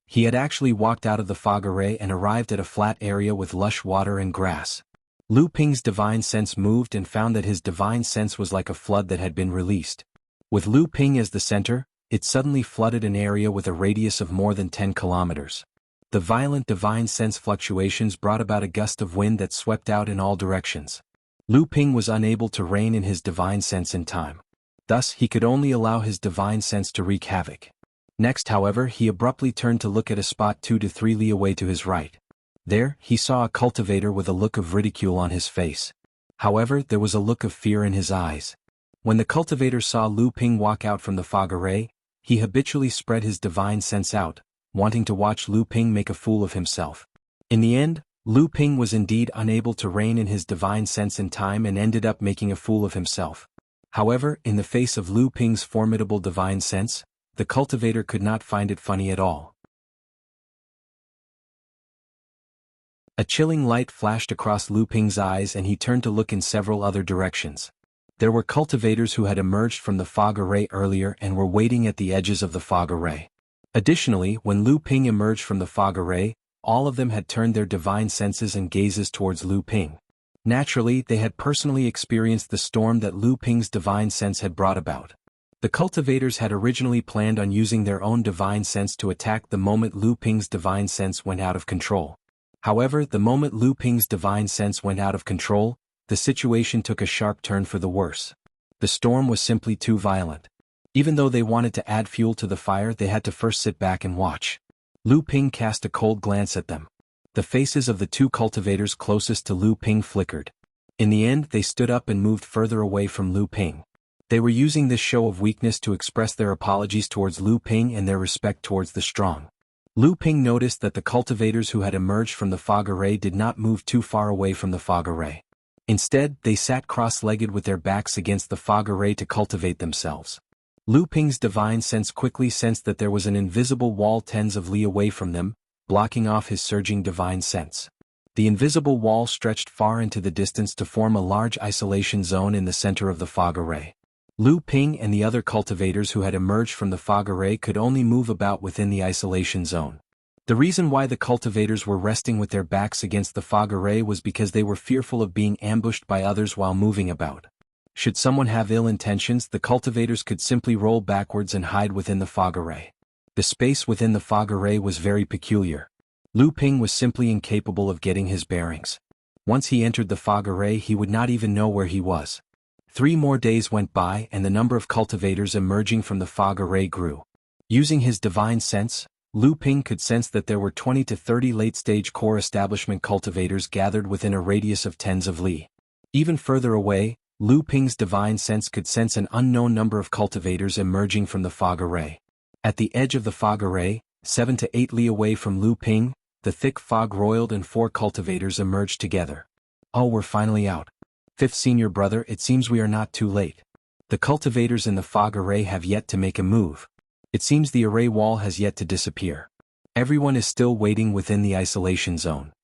He had actually walked out of the fog array and arrived at a flat area with lush water and grass. Lu Ping's divine sense moved and found that his divine sense was like a flood that had been released. With Lu Ping as the center, it suddenly flooded an area with a radius of more than 10 kilometers. The violent divine sense fluctuations brought about a gust of wind that swept out in all directions. Lu Ping was unable to rein in his divine sense in time. Thus, he could only allow his divine sense to wreak havoc. Next, however, he abruptly turned to look at a spot 2 to 3 li away to his right. There, he saw a cultivator with a look of ridicule on his face. However, there was a look of fear in his eyes. When the cultivator saw Lu Ping walk out from the fog array, he habitually spread his divine sense out, wanting to watch Lu Ping make a fool of himself. In the end, Lu Ping was indeed unable to rein in his divine sense in time and ended up making a fool of himself. However, in the face of Lu Ping's formidable divine sense, the cultivator could not find it funny at all. A chilling light flashed across Lu Ping's eyes and he turned to look in several other directions. There were cultivators who had emerged from the fog array earlier and were waiting at the edges of the fog array. Additionally, when Lu Ping emerged from the fog array, all of them had turned their divine senses and gazes towards Lu Ping. Naturally, they had personally experienced the storm that Lu Ping's divine sense had brought about. The cultivators had originally planned on using their own divine sense to attack the moment Lu Ping's divine sense went out of control. However, the moment Lu Ping's divine sense went out of control, the situation took a sharp turn for the worse. The storm was simply too violent. Even though they wanted to add fuel to the fire, they had to first sit back and watch. Lu Ping cast a cold glance at them. The faces of the two cultivators closest to Lu Ping flickered. In the end, they stood up and moved further away from Lu Ping. They were using this show of weakness to express their apologies towards Lu Ping and their respect towards the strong. Lu Ping noticed that the cultivators who had emerged from the fog array did not move too far away from the fog array. Instead, they sat cross-legged with their backs against the fog array to cultivate themselves. Lu Ping's divine sense quickly sensed that there was an invisible wall tens of li away from them, blocking off his surging divine sense. The invisible wall stretched far into the distance to form a large isolation zone in the center of the fog array. Lu Ping and the other cultivators who had emerged from the fog array could only move about within the isolation zone. The reason why the cultivators were resting with their backs against the fog array was because they were fearful of being ambushed by others while moving about. Should someone have ill intentions, the cultivators could simply roll backwards and hide within the fog array. The space within the fog array was very peculiar. Lu Ping was simply incapable of getting his bearings. Once he entered the fog array, he would not even know where he was. 3 more days went by and the number of cultivators emerging from the fog array grew. Using his divine sense, Lu Ping could sense that there were 20 to 30 late-stage core establishment cultivators gathered within a radius of tens of li. Even further away, Lu Ping's divine sense could sense an unknown number of cultivators emerging from the fog array. At the edge of the fog array, 7 to 8 li away from Lu Ping, the thick fog roiled and 4 cultivators emerged together. "Oh, we're finally out. Fifth senior brother, it seems we are not too late. The cultivators in the fog array have yet to make a move. It seems the array wall has yet to disappear. Everyone is still waiting within the isolation zone."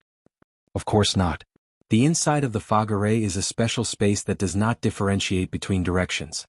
Of course not. The inside of the fog array is a special space that does not differentiate between directions.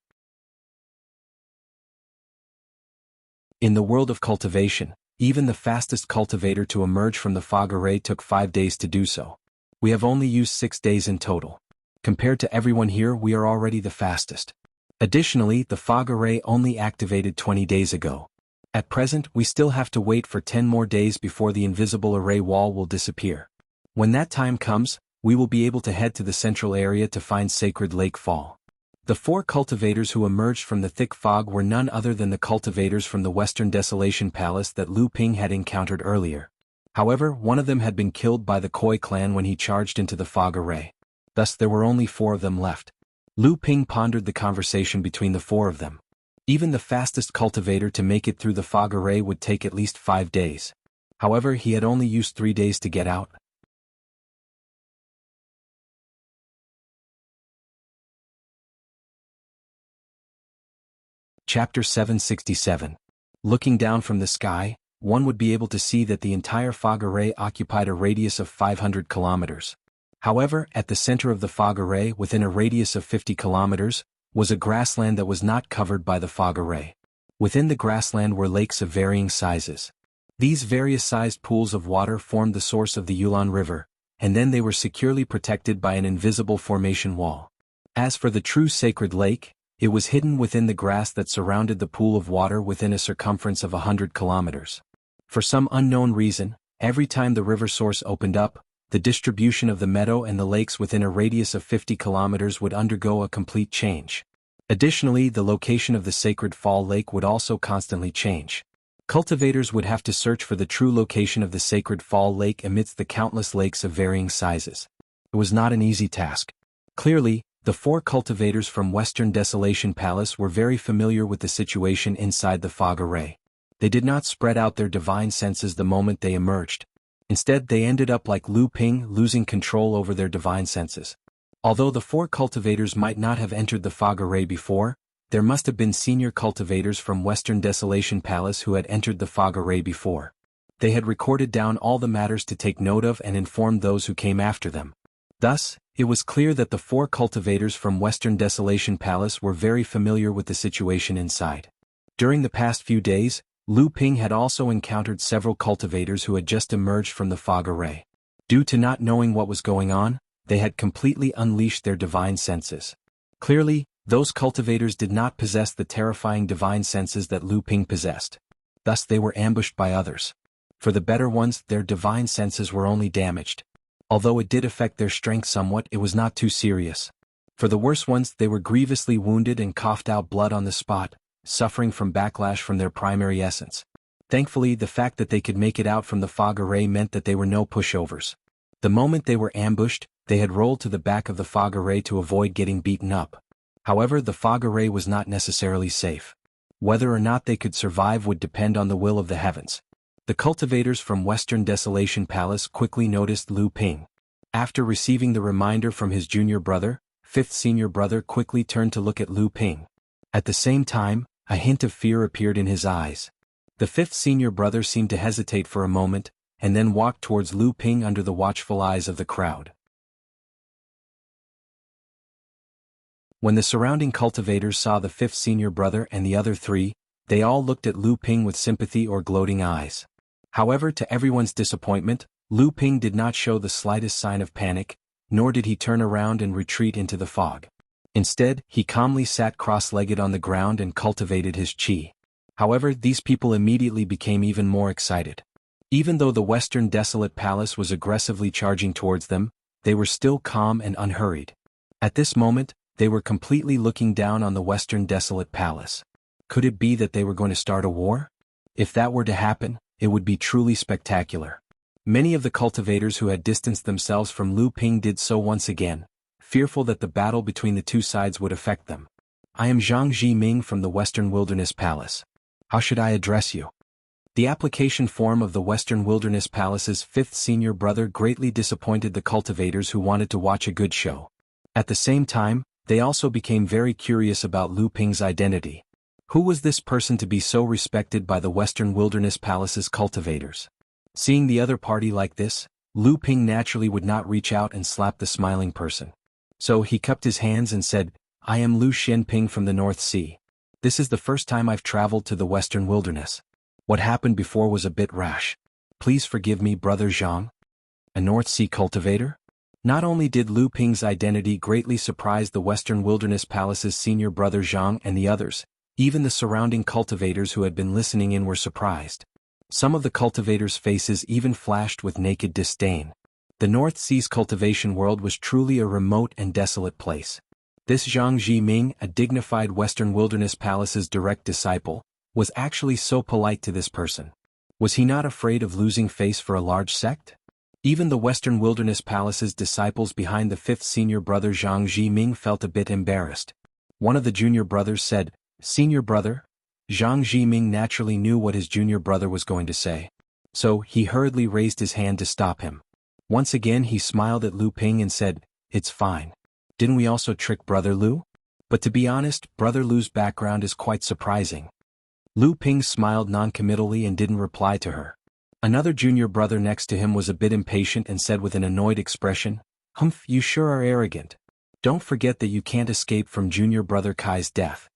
In the world of cultivation, even the fastest cultivator to emerge from the fog array took 5 days to do so. We have only used 6 days in total. Compared to everyone here, we are already the fastest. Additionally, the fog array only activated 20 days ago. At present, we still have to wait for 10 more days before the invisible array wall will disappear. When that time comes, we will be able to head to the central area to find Sacred Lake Fall. The 4 cultivators who emerged from the thick fog were none other than the cultivators from the Western Desolation Palace that Lu Ping had encountered earlier. However, one of them had been killed by the Koi clan when he charged into the fog array. Thus there were only 4 of them left. Lu Ping pondered the conversation between the 4 of them. Even the fastest cultivator to make it through the fog array would take at least 5 days. However, he had only used 3 days to get out. Chapter 767. Looking down from the sky, one would be able to see that the entire fog array occupied a radius of 500 kilometers. However, at the center of the fog array, within a radius of 50 kilometers, was a grassland that was not covered by the fog array. Within the grassland were lakes of varying sizes. These various-sized pools of water formed the source of the Yulon River, and then they were securely protected by an invisible formation wall. As for the true sacred lake, it was hidden within the grass that surrounded the pool of water within a circumference of 100 kilometers. For some unknown reason, every time the river source opened up, the distribution of the meadow and the lakes within a radius of 50 kilometers would undergo a complete change. Additionally, the location of the sacred fall lake would also constantly change. Cultivators would have to search for the true location of the sacred fall lake amidst the countless lakes of varying sizes. It was not an easy task. Clearly, the 4 cultivators from Western Desolation Palace were very familiar with the situation inside the fog array. They did not spread out their divine senses the moment they emerged. Instead, they ended up like Lu Ping, losing control over their divine senses. Although the 4 cultivators might not have entered the fog array before, there must have been senior cultivators from Western Desolation Palace who had entered the fog array before. They had recorded down all the matters to take note of and informed those who came after them. Thus, it was clear that the 4 cultivators from Western Desolation Palace were very familiar with the situation inside. During the past few days, Lu Ping had also encountered several cultivators who had just emerged from the fog array. Due to not knowing what was going on, they had completely unleashed their divine senses. Clearly, those cultivators did not possess the terrifying divine senses that Lu Ping possessed. Thus they were ambushed by others. For the better ones, their divine senses were only damaged. Although it did affect their strength somewhat, it was not too serious. For the worse ones, they were grievously wounded and coughed out blood on the spot, suffering from backlash from their primary essence. Thankfully, the fact that they could make it out from the fog array meant that they were no pushovers. The moment they were ambushed, they had rolled to the back of the fog array to avoid getting beaten up. However, the fog array was not necessarily safe. Whether or not they could survive would depend on the will of the heavens. The cultivators from Western Desolation Palace quickly noticed Lu Ping. After receiving the reminder from his junior brother, 5th senior brother quickly turned to look at Lu Ping. At the same time, a hint of fear appeared in his eyes. The 5th senior brother seemed to hesitate for a moment, and then walked towards Lu Ping under the watchful eyes of the crowd. When the surrounding cultivators saw the 5th senior brother and the other 3, they all looked at Lu Ping with sympathy or gloating eyes. However, to everyone's disappointment, Lu Ping did not show the slightest sign of panic, nor did he turn around and retreat into the fog. Instead, he calmly sat cross-legged on the ground and cultivated his qi. However, these people immediately became even more excited. Even though the Western Desolate Palace was aggressively charging towards them, they were still calm and unhurried. At this moment, they were completely looking down on the Western Desolate Palace. Could it be that they were going to start a war? If that were to happen, it would be truly spectacular. Many of the cultivators who had distanced themselves from Lu Ping did so once again, fearful that the battle between the two sides would affect them. I am Jianghu Ming from the Western Wilderness Palace. How should I address you? The application form of the Western Wilderness Palace's 5th senior brother greatly disappointed the cultivators who wanted to watch a good show. At the same time, they also became very curious about Lu Ping's identity. Who was this person to be so respected by the Western Wilderness Palace's cultivators? Seeing the other party like this, Lu Ping naturally would not reach out and slap the smiling person. So he cupped his hands and said, I am Lu Xianping from the North Sea. This is the first time I've traveled to the Western Wilderness. What happened before was a bit rash. Please forgive me, Brother Zhang. A North Sea cultivator? Not only did Lu Ping's identity greatly surprise the Western Wilderness Palace's senior brother Zhang and the others, even the surrounding cultivators who had been listening in were surprised. Some of the cultivators' faces even flashed with naked disdain. The North Sea's cultivation world was truly a remote and desolate place. This Zhang Zhiming, a dignified Western Wilderness Palace's direct disciple, was actually so polite to this person. Was he not afraid of losing face for a large sect? Even the Western Wilderness Palace's disciples behind the 5th senior brother Zhang Zhiming felt a bit embarrassed. One of the junior brothers said, Senior brother? Zhang Zhiming naturally knew what his junior brother was going to say. So he hurriedly raised his hand to stop him. Once again he smiled at Lu Ping and said, It's fine. Didn't we also trick Brother Lu? But to be honest, Brother Lu's background is quite surprising. Lu Ping smiled non-committally and didn't reply to her. Another junior brother next to him was a bit impatient and said with an annoyed expression, Humph, you sure are arrogant. Don't forget that you can't escape from junior brother Kai's death.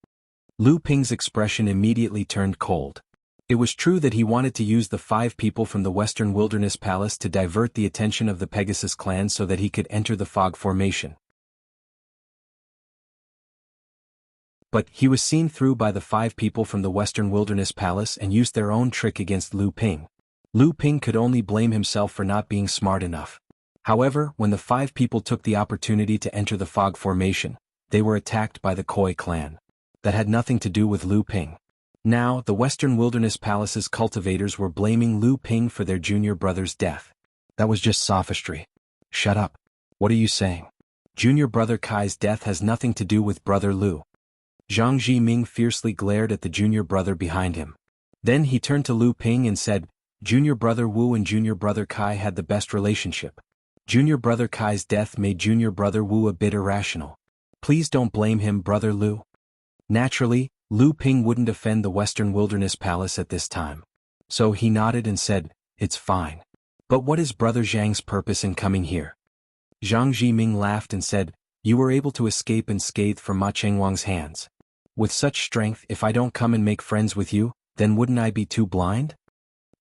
Lu Ping's expression immediately turned cold. It was true that he wanted to use the 5 people from the Western Wilderness Palace to divert the attention of the Pegasus clan so that he could enter the fog formation. But he was seen through by the 5 people from the Western Wilderness Palace and used their own trick against Lu Ping. Lu Ping could only blame himself for not being smart enough. However, when the 5 people took the opportunity to enter the fog formation, they were attacked by the Koi clan. That had nothing to do with Lu Ping. Now, the Western Wilderness Palace's cultivators were blaming Lu Ping for their junior brother's death. That was just sophistry. Shut up. What are you saying? Junior brother Kai's death has nothing to do with brother Lu. Zhang Zhiming fiercely glared at the junior brother behind him. Then he turned to Lu Ping and said, Junior brother Wu and junior brother Kai had the best relationship. Junior brother Kai's death made junior brother Wu a bit irrational. Please don't blame him, brother Lu. Naturally, Lu Ping wouldn't offend the Western Wilderness Palace at this time. So he nodded and said, it's fine. But what is brother Zhang's purpose in coming here? Zhang Zhiming laughed and said, you were able to escape unscathed from Ma Chengwang's hands. With such strength, if I don't come and make friends with you, then wouldn't I be too blind?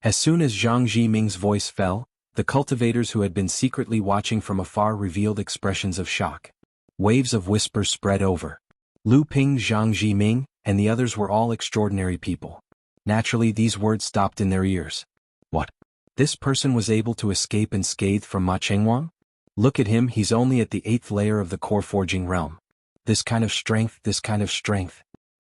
As soon as Zhang Zhiming's voice fell, the cultivators who had been secretly watching from afar revealed expressions of shock. Waves of whispers spread over. Lu Ping, Zhang Zhiming, and the others were all extraordinary people. Naturally, these words stopped in their ears. What? This person was able to escape unscathed from Ma Chengwang? Look at him, he's only at the 8th layer of the core forging realm. This kind of strength.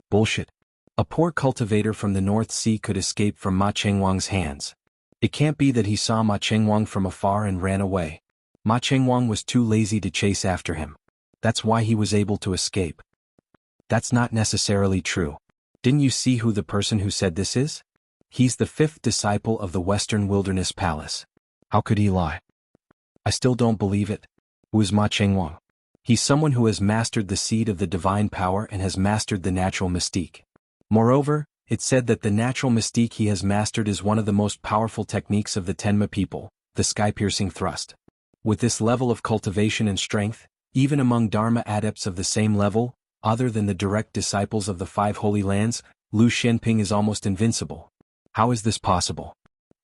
Bullshit. A poor cultivator from the North Sea could escape from Ma Chengwang's hands. It can't be that he saw Ma Chengwang from afar and ran away. Ma Chengwang was too lazy to chase after him. That's why he was able to escape. That's not necessarily true. Didn't you see who the person who said this is? He's the 5th disciple of the Western Wilderness Palace. How could he lie? I still don't believe it. Who is Ma Chengwang? He's someone who has mastered the seed of the divine power and has mastered the natural mystique. Moreover, it's said that the natural mystique he has mastered is one of the most powerful techniques of the Tenma people, the sky-piercing thrust. With this level of cultivation and strength, even among Dharma adepts of the same level, other than the direct disciples of the 5 Holy Lands, Lu Shenping is almost invincible. How is this possible?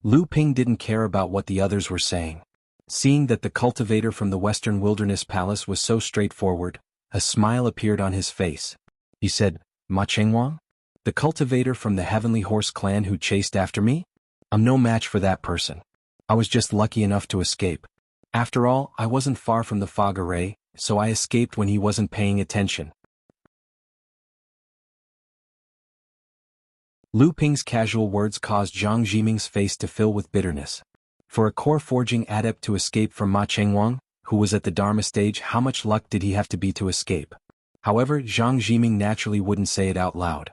Lu Ping didn't care about what the others were saying. Seeing that the cultivator from the Western Wilderness Palace was so straightforward, a smile appeared on his face. He said, Ma Chengwang? The cultivator from the Heavenly Horse clan who chased after me? I'm no match for that person. I was just lucky enough to escape. After all, I wasn't far from the fog array, so I escaped when he wasn't paying attention. Lu Ping's casual words caused Zhang Zhiming's face to fill with bitterness. For a core forging adept to escape from Ma Chengwang, who was at the Dharma stage, how much luck did he have to be to escape? However, Zhang Zhiming naturally wouldn't say it out loud.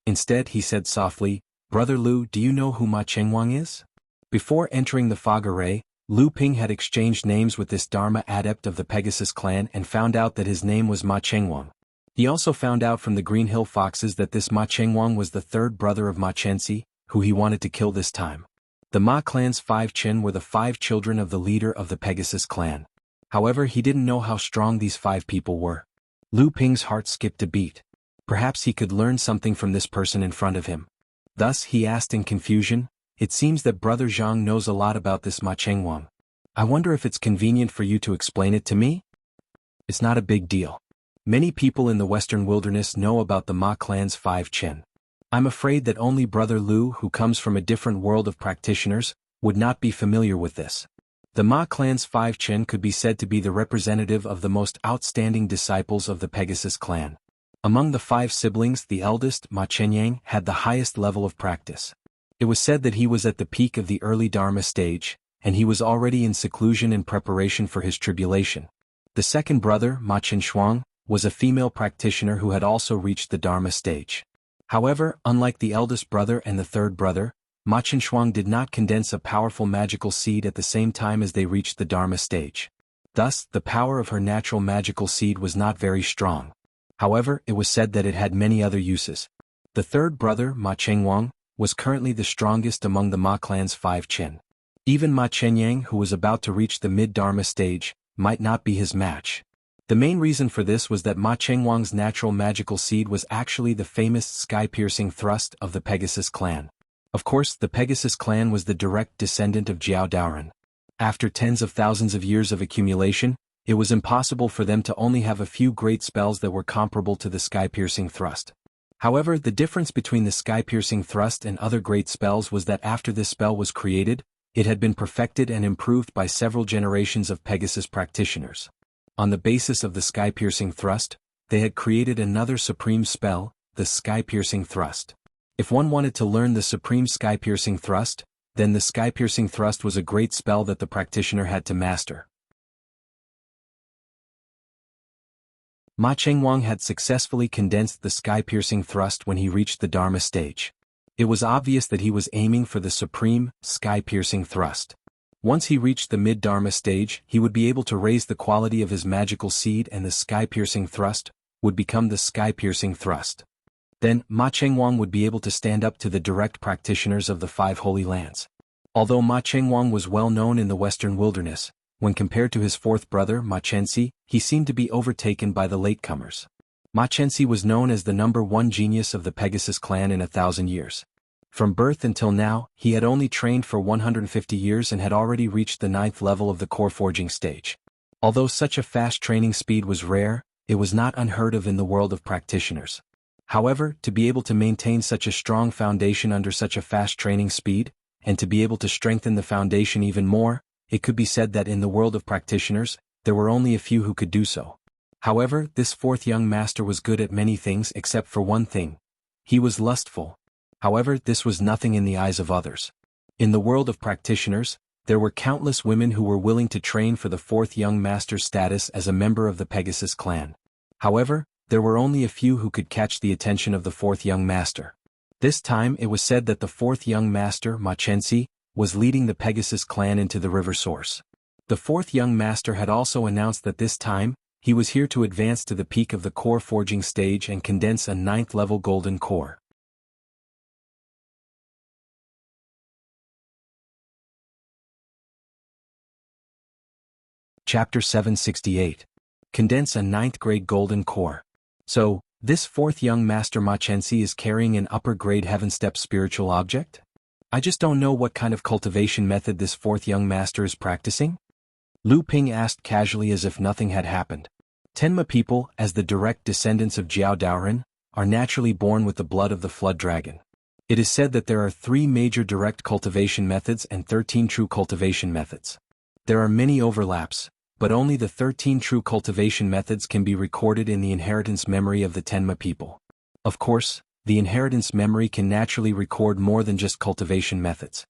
Instead, he said softly, Brother Lu, do you know who Ma Chengwang is? Before entering the fog array, Lu Ping had exchanged names with this Dharma adept of the Pegasus clan and found out that his name was Ma Chengwang. He also found out from the Green Hill Foxes that this Ma Chengwang was the 3rd brother of Ma Chenxi, who he wanted to kill this time. The Ma clan's 5 Qin were the 5 children of the leader of the Pegasus clan. However, he didn't know how strong these 5 people were. Lu Ping's heart skipped a beat. Perhaps he could learn something from this person in front of him. Thus, he asked in confusion, it seems that Brother Zhang knows a lot about this Ma Chengwang. I wonder if it's convenient for you to explain it to me? It's not a big deal. Many people in the Western Wilderness know about the Ma clan's 5 Qin. I'm afraid that only Brother Lu, who comes from a different world of practitioners, would not be familiar with this. The Ma clan's 5 Qin could be said to be the representative of the most outstanding disciples of the Pegasus clan. Among the 5 siblings, the eldest, Ma Chenyang, had the highest level of practice. It was said that he was at the peak of the early Dharma stage, and he was already in seclusion in preparation for his tribulation. The second brother, Ma Qinshuang, was a female practitioner who had also reached the Dharma stage. However, unlike the eldest brother and the 3rd brother, Ma Qinshuang did not condense a powerful magical seed at the same time as they reached the Dharma stage. Thus, the power of her natural magical seed was not very strong. However, it was said that it had many other uses. The 3rd brother, Ma Chengwang, was currently the strongest among the Ma clan's 5 Qin. Even Ma Chenyang, who was about to reach the mid-Dharma stage, might not be his match. The main reason for this was that Ma Chengwang's natural magical seed was actually the famous sky-piercing thrust of the Pegasus clan. Of course, the Pegasus clan was the direct descendant of Jiao Daoren. After tens of thousands of years of accumulation, it was impossible for them to only have a few great spells that were comparable to the sky-piercing thrust. However, the difference between the sky-piercing thrust and other great spells was that after this spell was created, It had been perfected and improved by several generations of Pegasus practitioners. On the basis of the sky-piercing thrust, they had created another supreme spell, the sky-piercing thrust. If one wanted to learn the supreme sky-piercing thrust, then the sky-piercing thrust was a great spell that the practitioner had to master. Ma Chengwang had successfully condensed the sky-piercing thrust when he reached the Dharma stage. It was obvious that he was aiming for the supreme, sky-piercing thrust. Once he reached the mid-Dharma stage, he would be able to raise the quality of his magical seed and the sky-piercing thrust would become the sky-piercing thrust. Then, Ma Chengwang would be able to stand up to the direct practitioners of the 5 Holy Lands. Although Ma Chengwang was well known in the Western wilderness, when compared to his fourth brother Ma Chenxi, he seemed to be overtaken by the latecomers. Ma Chenxi was known as the #1 genius of the Pegasus clan in 1,000 years. From birth until now, he had only trained for 150 years and had already reached the 9th level of the core forging stage. Although such a fast training speed was rare, it was not unheard of in the world of practitioners. However, to be able to maintain such a strong foundation under such a fast training speed, and to be able to strengthen the foundation even more, it could be said that in the world of practitioners, there were only a few who could do so. However, this fourth young master was good at many things except for one thing. He was lustful. However, this was nothing in the eyes of others. In the world of practitioners, there were countless women who were willing to train for the fourth young master's status as a member of the Pegasus clan. However, there were only a few who could catch the attention of the fourth young master. This time it was said that the fourth young master, Ma Chenxi, was leading the Pegasus clan into the river source. The fourth young master had also announced that this time, he was here to advance to the peak of the core forging stage and condense a 9th level golden core. Chapter 768. Condense a 9th grade golden core. So, this fourth young master Ma Chenxi is carrying an upper grade heaven step spiritual object? I just don't know what kind of cultivation method this fourth young master is practicing? Lu Ping asked casually as if nothing had happened. Tenma people, as the direct descendants of Jiao Daoren, are naturally born with the blood of the flood dragon. It is said that there are 3 major direct cultivation methods and 13 true cultivation methods. There are many overlaps, but only the 13 true cultivation methods can be recorded in the inheritance memory of the Tenma people. Of course, the inheritance memory can naturally record more than just cultivation methods.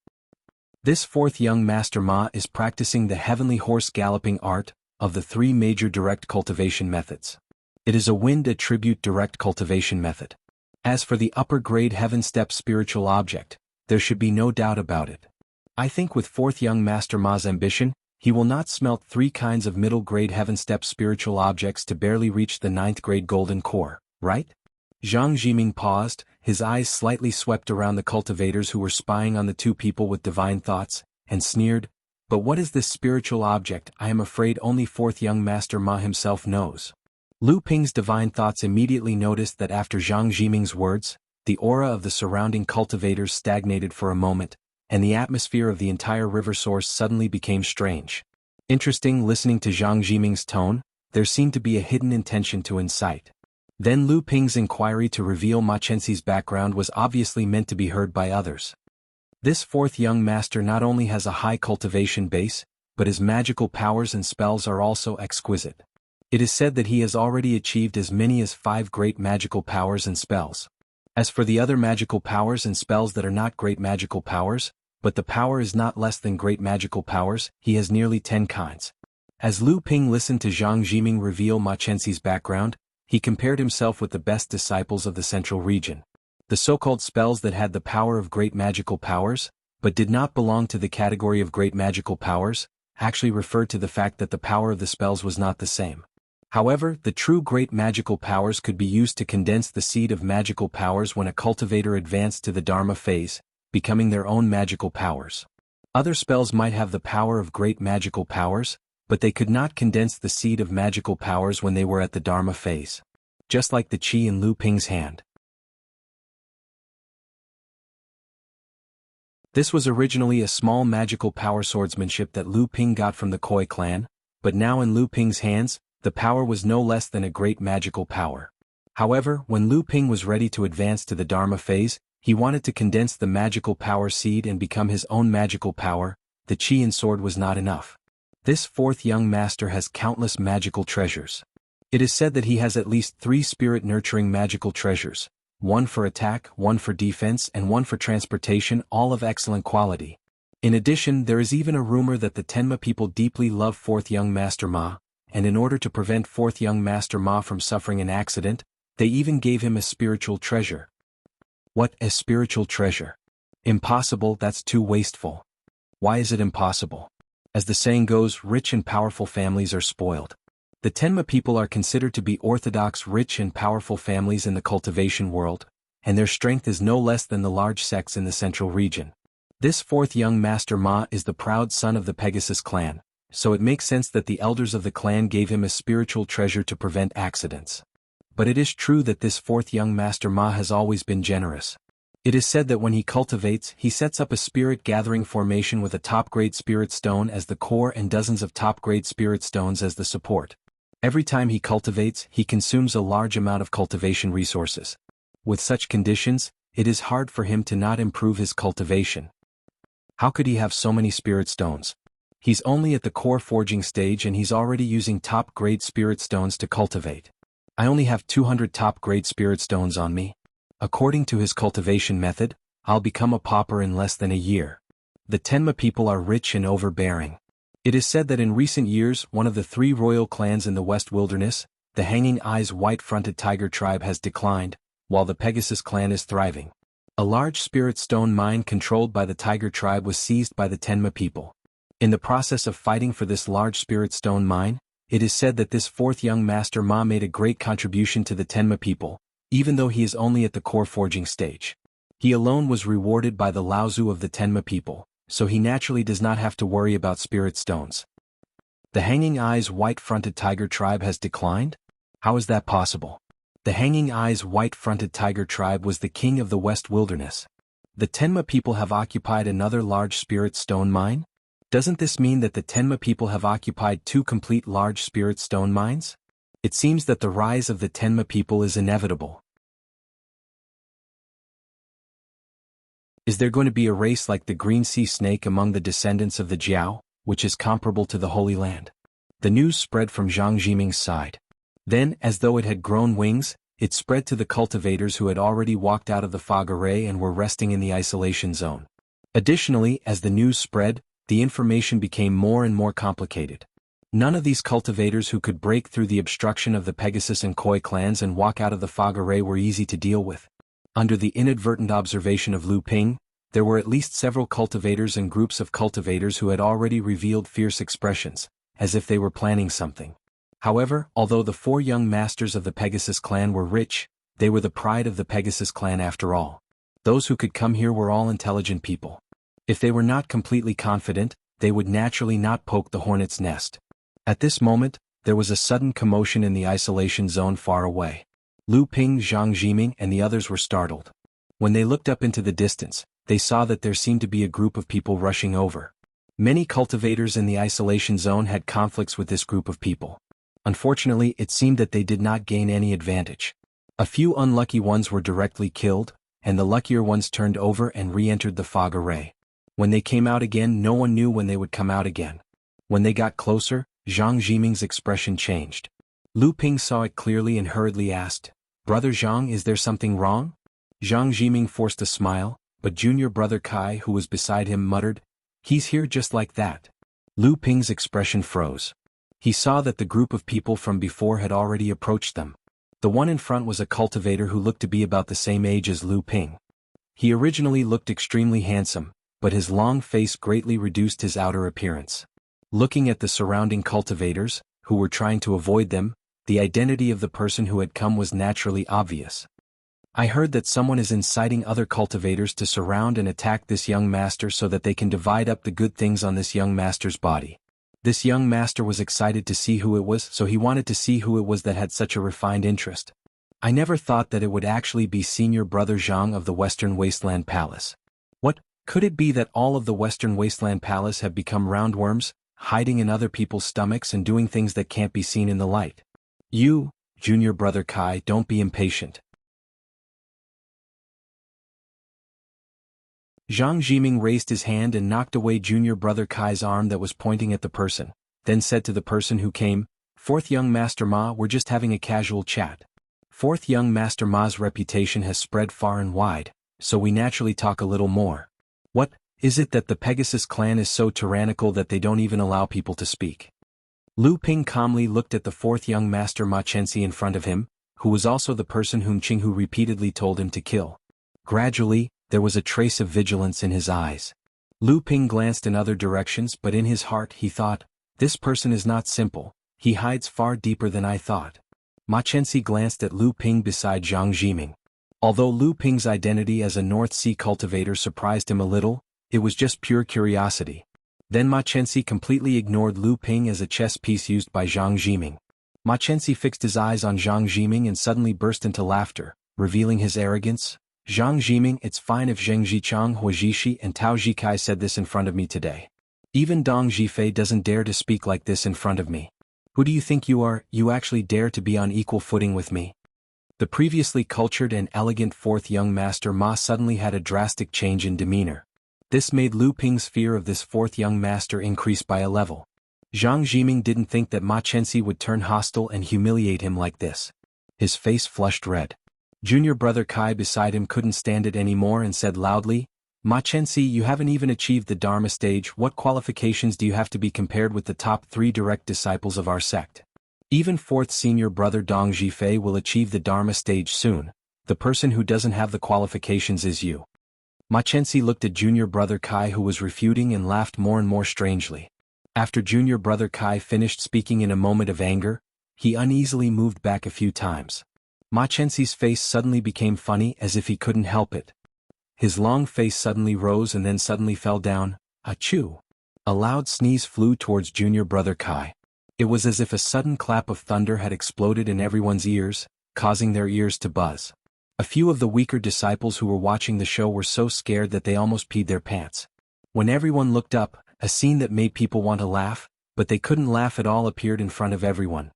This fourth young master Ma is practicing the heavenly horse galloping art of the 3 major direct cultivation methods. It is a wind attribute direct cultivation method. As for the upper grade heaven step spiritual object, there should be no doubt about it. I think with fourth young master Ma's ambition, he will not smelt 3 kinds of middle grade heaven step spiritual objects to barely reach the 9th grade golden core, right? Zhang Jiming paused, his eyes slightly swept around the cultivators who were spying on the 2 people with divine thoughts, and sneered, "But what is this spiritual object? I am afraid only fourth young master Ma himself knows." Lu Ping's divine thoughts immediately noticed that after Zhang Jiming's words, the aura of the surrounding cultivators stagnated for a moment, and the atmosphere of the entire river source suddenly became strange. Interesting. Listening to Zhang Jiming's tone, there seemed to be a hidden intention to incite. Then Lu Ping's inquiry to reveal Ma Chenxi's background was obviously meant to be heard by others. This fourth young master not only has a high cultivation base, but his magical powers and spells are also exquisite. It is said that he has already achieved as many as 5 great magical powers and spells. As for the other magical powers and spells that are not great magical powers, but the power is not less than great magical powers, he has nearly 10 kinds. As Lu Ping listened to Zhang Jiming reveal Ma Chenxi's background, he compared himself with the best disciples of the central region. The so-called spells that had the power of great magical powers, but did not belong to the category of great magical powers, actually referred to the fact that the power of the spells was not the same. However, the true great magical powers could be used to condense the seed of magical powers when a cultivator advanced to the Dharma phase, becoming their own magical powers. Other spells might have the power of great magical powers, but they could not condense the seed of magical powers when they were at the Dharma phase. Just like the chi in Lu Ping's hand. This was originally a small magical power swordsmanship that Lu Ping got from the Koi clan, but now in Lu Ping's hands, the power was no less than a great magical power. However, when Lu Ping was ready to advance to the Dharma phase, he wanted to condense the magical power seed and become his own magical power, the chi and sword was not enough. This fourth young master has countless magical treasures. It is said that he has at least 3 spirit-nurturing magical treasures, one for attack, one for defense, and one for transportation, all of excellent quality. In addition, there is even a rumor that the Tenma people deeply love fourth young Master Ma, and in order to prevent fourth young Master Ma from suffering an accident, they even gave him a spiritual treasure. What, a spiritual treasure? Impossible, that's too wasteful. Why is it impossible? As the saying goes, rich and powerful families are spoiled. The Tenma people are considered to be orthodox, rich and powerful families in the cultivation world, and their strength is no less than the large sects in the central region. This fourth young Master Ma is the proud son of the Pegasus clan, so it makes sense that the elders of the clan gave him a spiritual treasure to prevent accidents. But it is true that this fourth young Master Ma has always been generous. It is said that when he cultivates, he sets up a spirit gathering formation with a top-grade spirit stone as the core and dozens of top-grade spirit stones as the support. Every time he cultivates, he consumes a large amount of cultivation resources. With such conditions, it is hard for him to not improve his cultivation. How could he have so many spirit stones? He's only at the core forging stage and he's already using top-grade spirit stones to cultivate. I only have 200 top-grade spirit stones on me. According to his cultivation method, I'll become a pauper in less than a year. The Tenma people are rich and overbearing. It is said that in recent years, one of the 3 royal clans in the West Wilderness, the Hanging Eyes White-Fronted Tiger tribe, has declined, while the Pegasus clan is thriving. A large spirit stone mine controlled by the Tiger tribe was seized by the Tenma people. In the process of fighting for this large spirit stone mine, it is said that this fourth young Master Ma made a great contribution to the Tenma people, even though he is only at the core forging stage. He alone was rewarded by the Laozu of the Tenma people, so he naturally does not have to worry about spirit stones. The Hanging Eyes White-Fronted Tiger tribe has declined? How is that possible? The Hanging Eyes White-Fronted Tiger tribe was the king of the West Wilderness. The Tenma people have occupied another large spirit stone mine? Doesn't this mean that the Tenma people have occupied 2 complete large spirit stone mines? It seems that the rise of the Tenma people is inevitable. Is there going to be a race like the Green Sea Snake among the descendants of the Jiao, which is comparable to the Holy Land? The news spread from Zhang Jiming's side. Then, as though it had grown wings, it spread to the cultivators who had already walked out of the fog array and were resting in the isolation zone. Additionally, as the news spread, the information became more and more complicated. None of these cultivators who could break through the obstruction of the Pegasus and Koi clans and walk out of the fog array were easy to deal with. Under the inadvertent observation of Lu Ping, there were at least several cultivators and groups of cultivators who had already revealed fierce expressions, as if they were planning something. However, although the 4 young masters of the Pegasus clan were rich, they were the pride of the Pegasus clan after all. Those who could come here were all intelligent people. If they were not completely confident, they would naturally not poke the hornet's nest. At this moment, there was a sudden commotion in the isolation zone far away. Lu Ping, Zhang Jiming, and the others were startled. When they looked up into the distance, they saw that there seemed to be a group of people rushing over. Many cultivators in the isolation zone had conflicts with this group of people. Unfortunately, it seemed that they did not gain any advantage. A few unlucky ones were directly killed, and the luckier ones turned over and re-entered the fog array. When they came out again, no one knew when they would come out again. When they got closer, Zhang Jiming's expression changed. Lu Ping saw it clearly and hurriedly asked, "Brother Zhang, is there something wrong?" Zhang Jiming forced a smile, but junior brother Kai, who was beside him, muttered, "He's here just like that." Lu Ping's expression froze. He saw that the group of people from before had already approached them. The one in front was a cultivator who looked to be about the same age as Lu Ping. He originally looked extremely handsome, but his long face greatly reduced his outer appearance. Looking at the surrounding cultivators, who were trying to avoid them, the identity of the person who had come was naturally obvious. "I heard that someone is inciting other cultivators to surround and attack this young master so that they can divide up the good things on this young master's body." This young master was excited to see who it was, so he wanted to see who it was that had such a refined interest. "I never thought that it would actually be senior brother Zhang of the Western Wasteland Palace. What, could it be that all of the Western Wasteland Palace have become roundworms, hiding in other people's stomachs and doing things that can't be seen in the light? You, junior brother Kai, don't be impatient. Zhang Jiming raised his hand and knocked away junior brother Kai's arm that was pointing at the person, then said to the person who came, "Fourth young Master Ma, we're just having a casual chat. Fourth young Master Ma's reputation has spread far and wide, so we naturally talk a little more. What is it that the Pegasus clan is so tyrannical that they don't even allow people to speak?" Lu Ping calmly looked at the fourth young Master Ma Chenxi in front of him, who was also the person whom Jianghu repeatedly told him to kill. Gradually, there was a trace of vigilance in his eyes. Lu Ping glanced in other directions, but in his heart he thought, "This person is not simple, he hides far deeper than I thought." Ma Chenxi glanced at Lu Ping beside Zhang Jiming. Although Lu Ping's identity as a North Sea cultivator surprised him a little, it was just pure curiosity. Then Ma Chenxi completely ignored Lu Ping as a chess piece used by Zhang Jiming. Ma Chenxi fixed his eyes on Zhang Jiming and suddenly burst into laughter, revealing his arrogance. "Zhang Jiming, it's fine if Zheng Zichang, Hua Zishi and Tao Zikai said this in front of me today. Even Dong Zhifei doesn't dare to speak like this in front of me. Who do you think you are? You actually dare to be on equal footing with me?" The previously cultured and elegant fourth young Master Ma suddenly had a drastic change in demeanor. This made Lu Ping's fear of this fourth young master increase by a level. Zhang Jiming didn't think that Ma Chenxi would turn hostile and humiliate him like this. His face flushed red. Junior brother Kai beside him couldn't stand it anymore and said loudly, "Ma Chenxi, you haven't even achieved the Dharma stage. What qualifications do you have to be compared with the top 3 direct disciples of our sect? Even fourth senior brother Dong Zhifei will achieve the Dharma stage soon. The person who doesn't have the qualifications is you." Ma Chenxi looked at junior brother Kai, who was refuting, and laughed more and more strangely. After junior brother Kai finished speaking in a moment of anger, he uneasily moved back a few times. Ma Chenxi's face suddenly became funny, as if he couldn't help it. His long face suddenly rose and then suddenly fell down. Achoo! A loud sneeze flew towards junior brother Kai. It was as if a sudden clap of thunder had exploded in everyone's ears, causing their ears to buzz. A few of the weaker disciples who were watching the show were so scared that they almost peed their pants. When everyone looked up, a scene that made people want to laugh, but they couldn't laugh at all, appeared in front of everyone.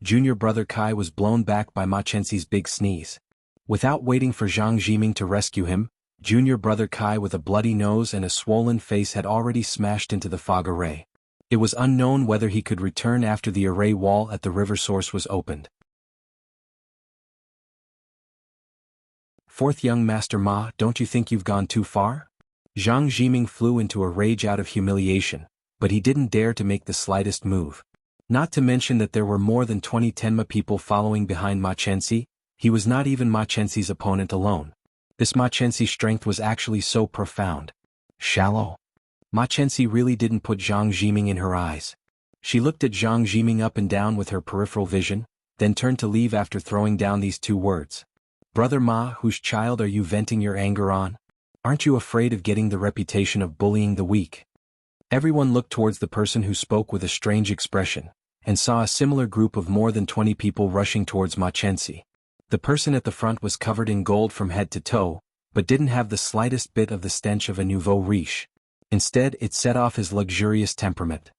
Junior brother Kai was blown back by Ma Chenxi's big sneeze. Without waiting for Zhang Jiming to rescue him, junior brother Kai with a bloody nose and a swollen face had already smashed into the fog array. It was unknown whether he could return after the array wall at the river source was opened. "Fourth young Master Ma, don't you think you've gone too far?" Zhang Jiming flew into a rage out of humiliation, but he didn't dare to make the slightest move. Not to mention that there were more than 20 Tenma people following behind Ma Chenxi. He was not even Ma Chenxi's opponent alone. This Ma Chenxi's strength was actually so profound. Shallow. Ma Chenxi really didn't put Zhang Jiming in her eyes. She looked at Zhang Jiming up and down with her peripheral vision, then turned to leave after throwing down these 2 words. "Brother Ma, whose child are you venting your anger on? Aren't you afraid of getting the reputation of bullying the weak?" Everyone looked towards the person who spoke with a strange expression, and saw a similar group of more than 20 people rushing towards Ma Chenxi. The person at the front was covered in gold from head to toe, but didn't have the slightest bit of the stench of a nouveau riche. Instead, it set off his luxurious temperament.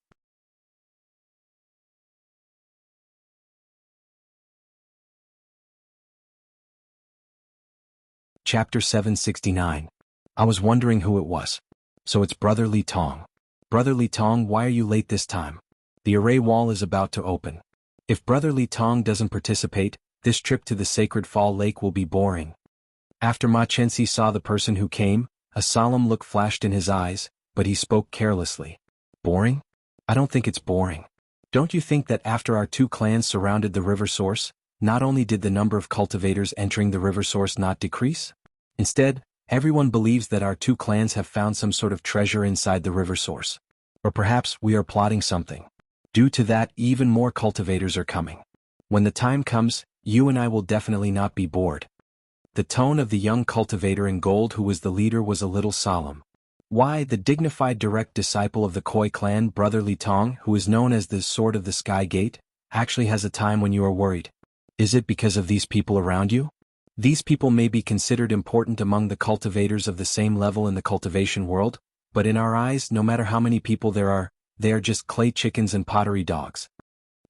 Chapter 769. I was wondering who it was. So it's Brother Li Tong. Brother Li Tong, why are you late this time? The array wall is about to open. If Brother Li Tong doesn't participate, this trip to the Sacred Fall Lake will be boring. After Ma Chenxi saw the person who came, a solemn look flashed in his eyes, but he spoke carelessly. Boring? I don't think it's boring. Don't you think that after our 2 clans surrounded the river source, not only did the number of cultivators entering the river source not decrease? Instead, everyone believes that our 2 clans have found some sort of treasure inside the river source. Or perhaps we are plotting something. Due to that, even more cultivators are coming. When the time comes, you and I will definitely not be bored. The tone of the young cultivator in gold who was the leader was a little solemn. Why, the dignified direct disciple of the Koi clan, Brother Li Tong, who is known as the Sword of the Sky Gate, actually has a time when you are worried. Is it because of these people around you? These people may be considered important among the cultivators of the same level in the cultivation world, but in our eyes, no matter how many people there are, they are just clay chickens and pottery dogs.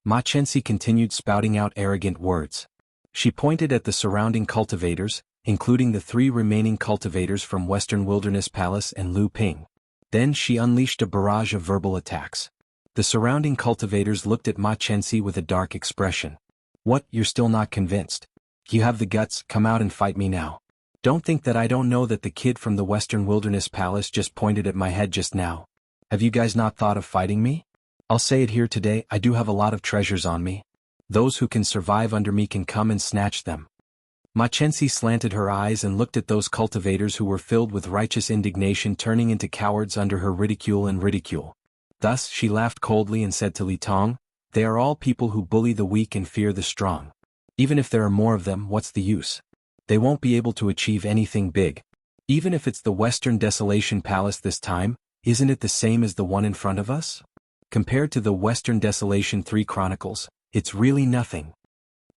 Ma Chenxi continued spouting out arrogant words. She pointed at the surrounding cultivators, including the 3 remaining cultivators from Western Wilderness Palace and Lu Ping. Then she unleashed a barrage of verbal attacks. The surrounding cultivators looked at Ma Chenxi with a dark expression. What, you're still not convinced? You have the guts, come out and fight me now. Don't think that I don't know that the kid from the Western Wilderness Palace just pointed at my head just now. Have you guys not thought of fighting me? I'll say it here today, I do have a lot of treasures on me. Those who can survive under me can come and snatch them. Ma Chenxi slanted her eyes and looked at those cultivators who were filled with righteous indignation, turning into cowards under her ridicule. Thus she laughed coldly and said to Li Tong, "They are all people who bully the weak and fear the strong. Even if there are more of them, what's the use? They won't be able to achieve anything big. Even if it's the Western Desolation Palace this time, isn't it the same as the one in front of us? Compared to the Western Desolation 3 Chronicles, it's really nothing."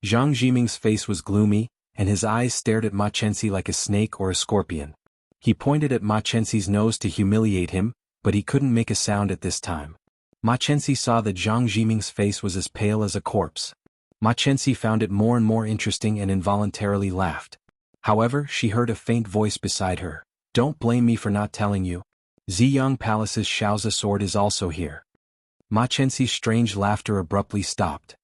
Zhang Jiming's face was gloomy, and his eyes stared at Ma Chenxi like a snake or a scorpion. He pointed at Ma Chenxi's nose to humiliate him, but he couldn't make a sound at this time. Ma Chenxi saw that Zhang Jiming's face was as pale as a corpse. Ma Chenxi found it more and more interesting and involuntarily laughed. However, she heard a faint voice beside her. "Don't blame me for not telling you. Ziyang Palace's Shaozi sword is also here." Ma Chenxi's strange laughter abruptly stopped.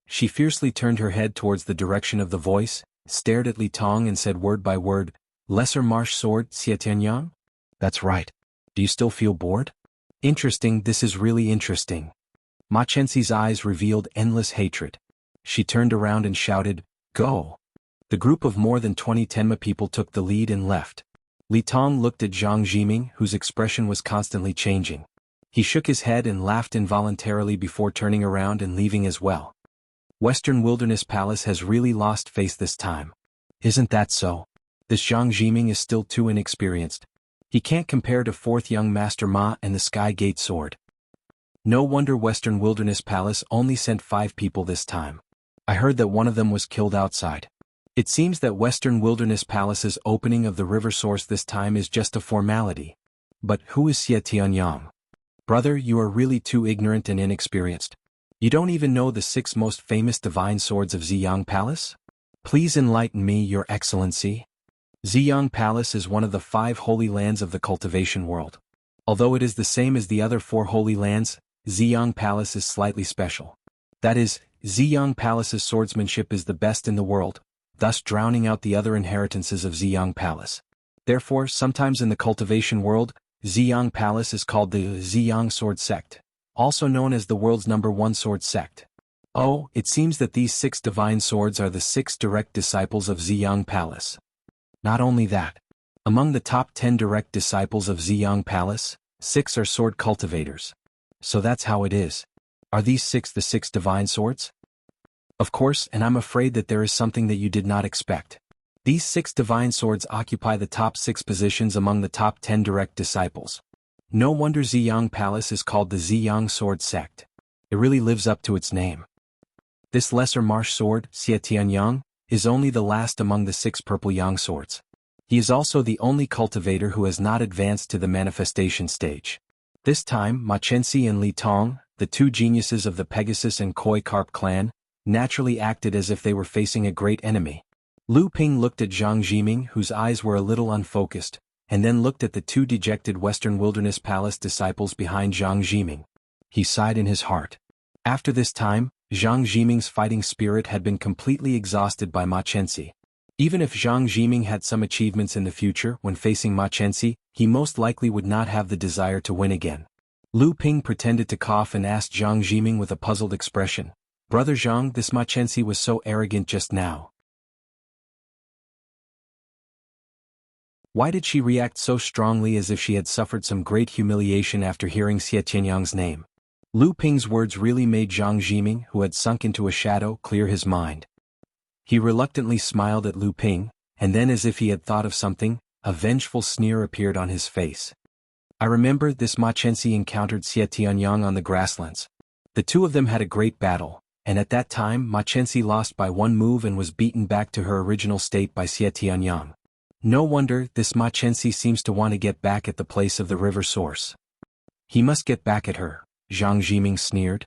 She fiercely turned her head towards the direction of the voice, stared at Li Tong and said word by word, "Lesser marsh sword, Xie Tianyang? That's right. Do you still feel bored? Interesting, this is really interesting." Ma Chenxi's eyes revealed endless hatred. She turned around and shouted, "Go!" The group of more than 20 Tenma people took the lead and left. Li Tong looked at Zhang Jiming, whose expression was constantly changing. He shook his head and laughed involuntarily before turning around and leaving as well. Western Wilderness Palace has really lost face this time. Isn't that so? This Zhang Jiming is still too inexperienced. He can't compare to 4th young Master Ma and the Sky Gate Sword. No wonder Western Wilderness Palace only sent 5 people this time. I heard that one of them was killed outside. It seems that Western Wilderness Palace's opening of the river source this time is just a formality. But who is Xie Tianyang? Brother, you are really too ignorant and inexperienced. You don't even know the 6 most famous divine swords of Ziyang Palace? Please enlighten me, Your Excellency. Ziyang Palace is one of the 5 holy lands of the cultivation world. Although it is the same as the other 4 holy lands, Ziyang Palace is slightly special. That is, Ziyang Palace's swordsmanship is the best in the world, thus drowning out the other inheritances of Ziyang Palace. Therefore, sometimes in the cultivation world, Ziyang Palace is called the Ziyang Sword Sect, also known as the world's #1 sword sect. Oh, it seems that these 6 divine swords are the 6 direct disciples of Ziyang Palace. Not only that, among the top 10 direct disciples of Ziyang Palace, 6 are sword cultivators. So that's how it is. Are these 6 the 6 divine swords? Of course, and I'm afraid that there is something that you did not expect. These 6 divine swords occupy the top 6 positions among the top 10 direct disciples. No wonder Ziyang Palace is called the Ziyang Sword Sect. It really lives up to its name. This lesser marsh sword, Xie Tianyang, is only the last among the 6 purple yang swords. He is also the only cultivator who has not advanced to the manifestation stage. This time, Ma Chenxi and Li Tong, the 2 geniuses of the Pegasus and Koi Carp clan, naturally acted as if they were facing a great enemy. Lu Ping looked at Zhang Jiming, whose eyes were a little unfocused, and then looked at the 2 dejected Western Wilderness Palace disciples behind Zhang Jiming. He sighed in his heart. After this time, Zhang Jiming's fighting spirit had been completely exhausted by Ma Chenxi. Even if Zhang Jiming had some achievements in the future when facing Ma Chenxi, he most likely would not have the desire to win again. Lu Ping pretended to cough and asked Zhang Jiming with a puzzled expression, "Brother Zhang, this Ma Chenxi was so arrogant just now. Why did she react so strongly as if she had suffered some great humiliation after hearing Xie Tianyang's name?" Lu Ping's words really made Zhang Jiming, who had sunk into a shadow, clear his mind. He reluctantly smiled at Lu Ping, and then as if he had thought of something, a vengeful sneer appeared on his face. "I remember this Ma Chenxi encountered Xie Tianyang on the grasslands. The 2 of them had a great battle, and at that time Ma Chenxi lost by 1 move and was beaten back to her original state by Xie Tianyang. No wonder this Ma Chenxi seems to want to get back at the place of the river source. He must get back at her," Zhang Jiming sneered.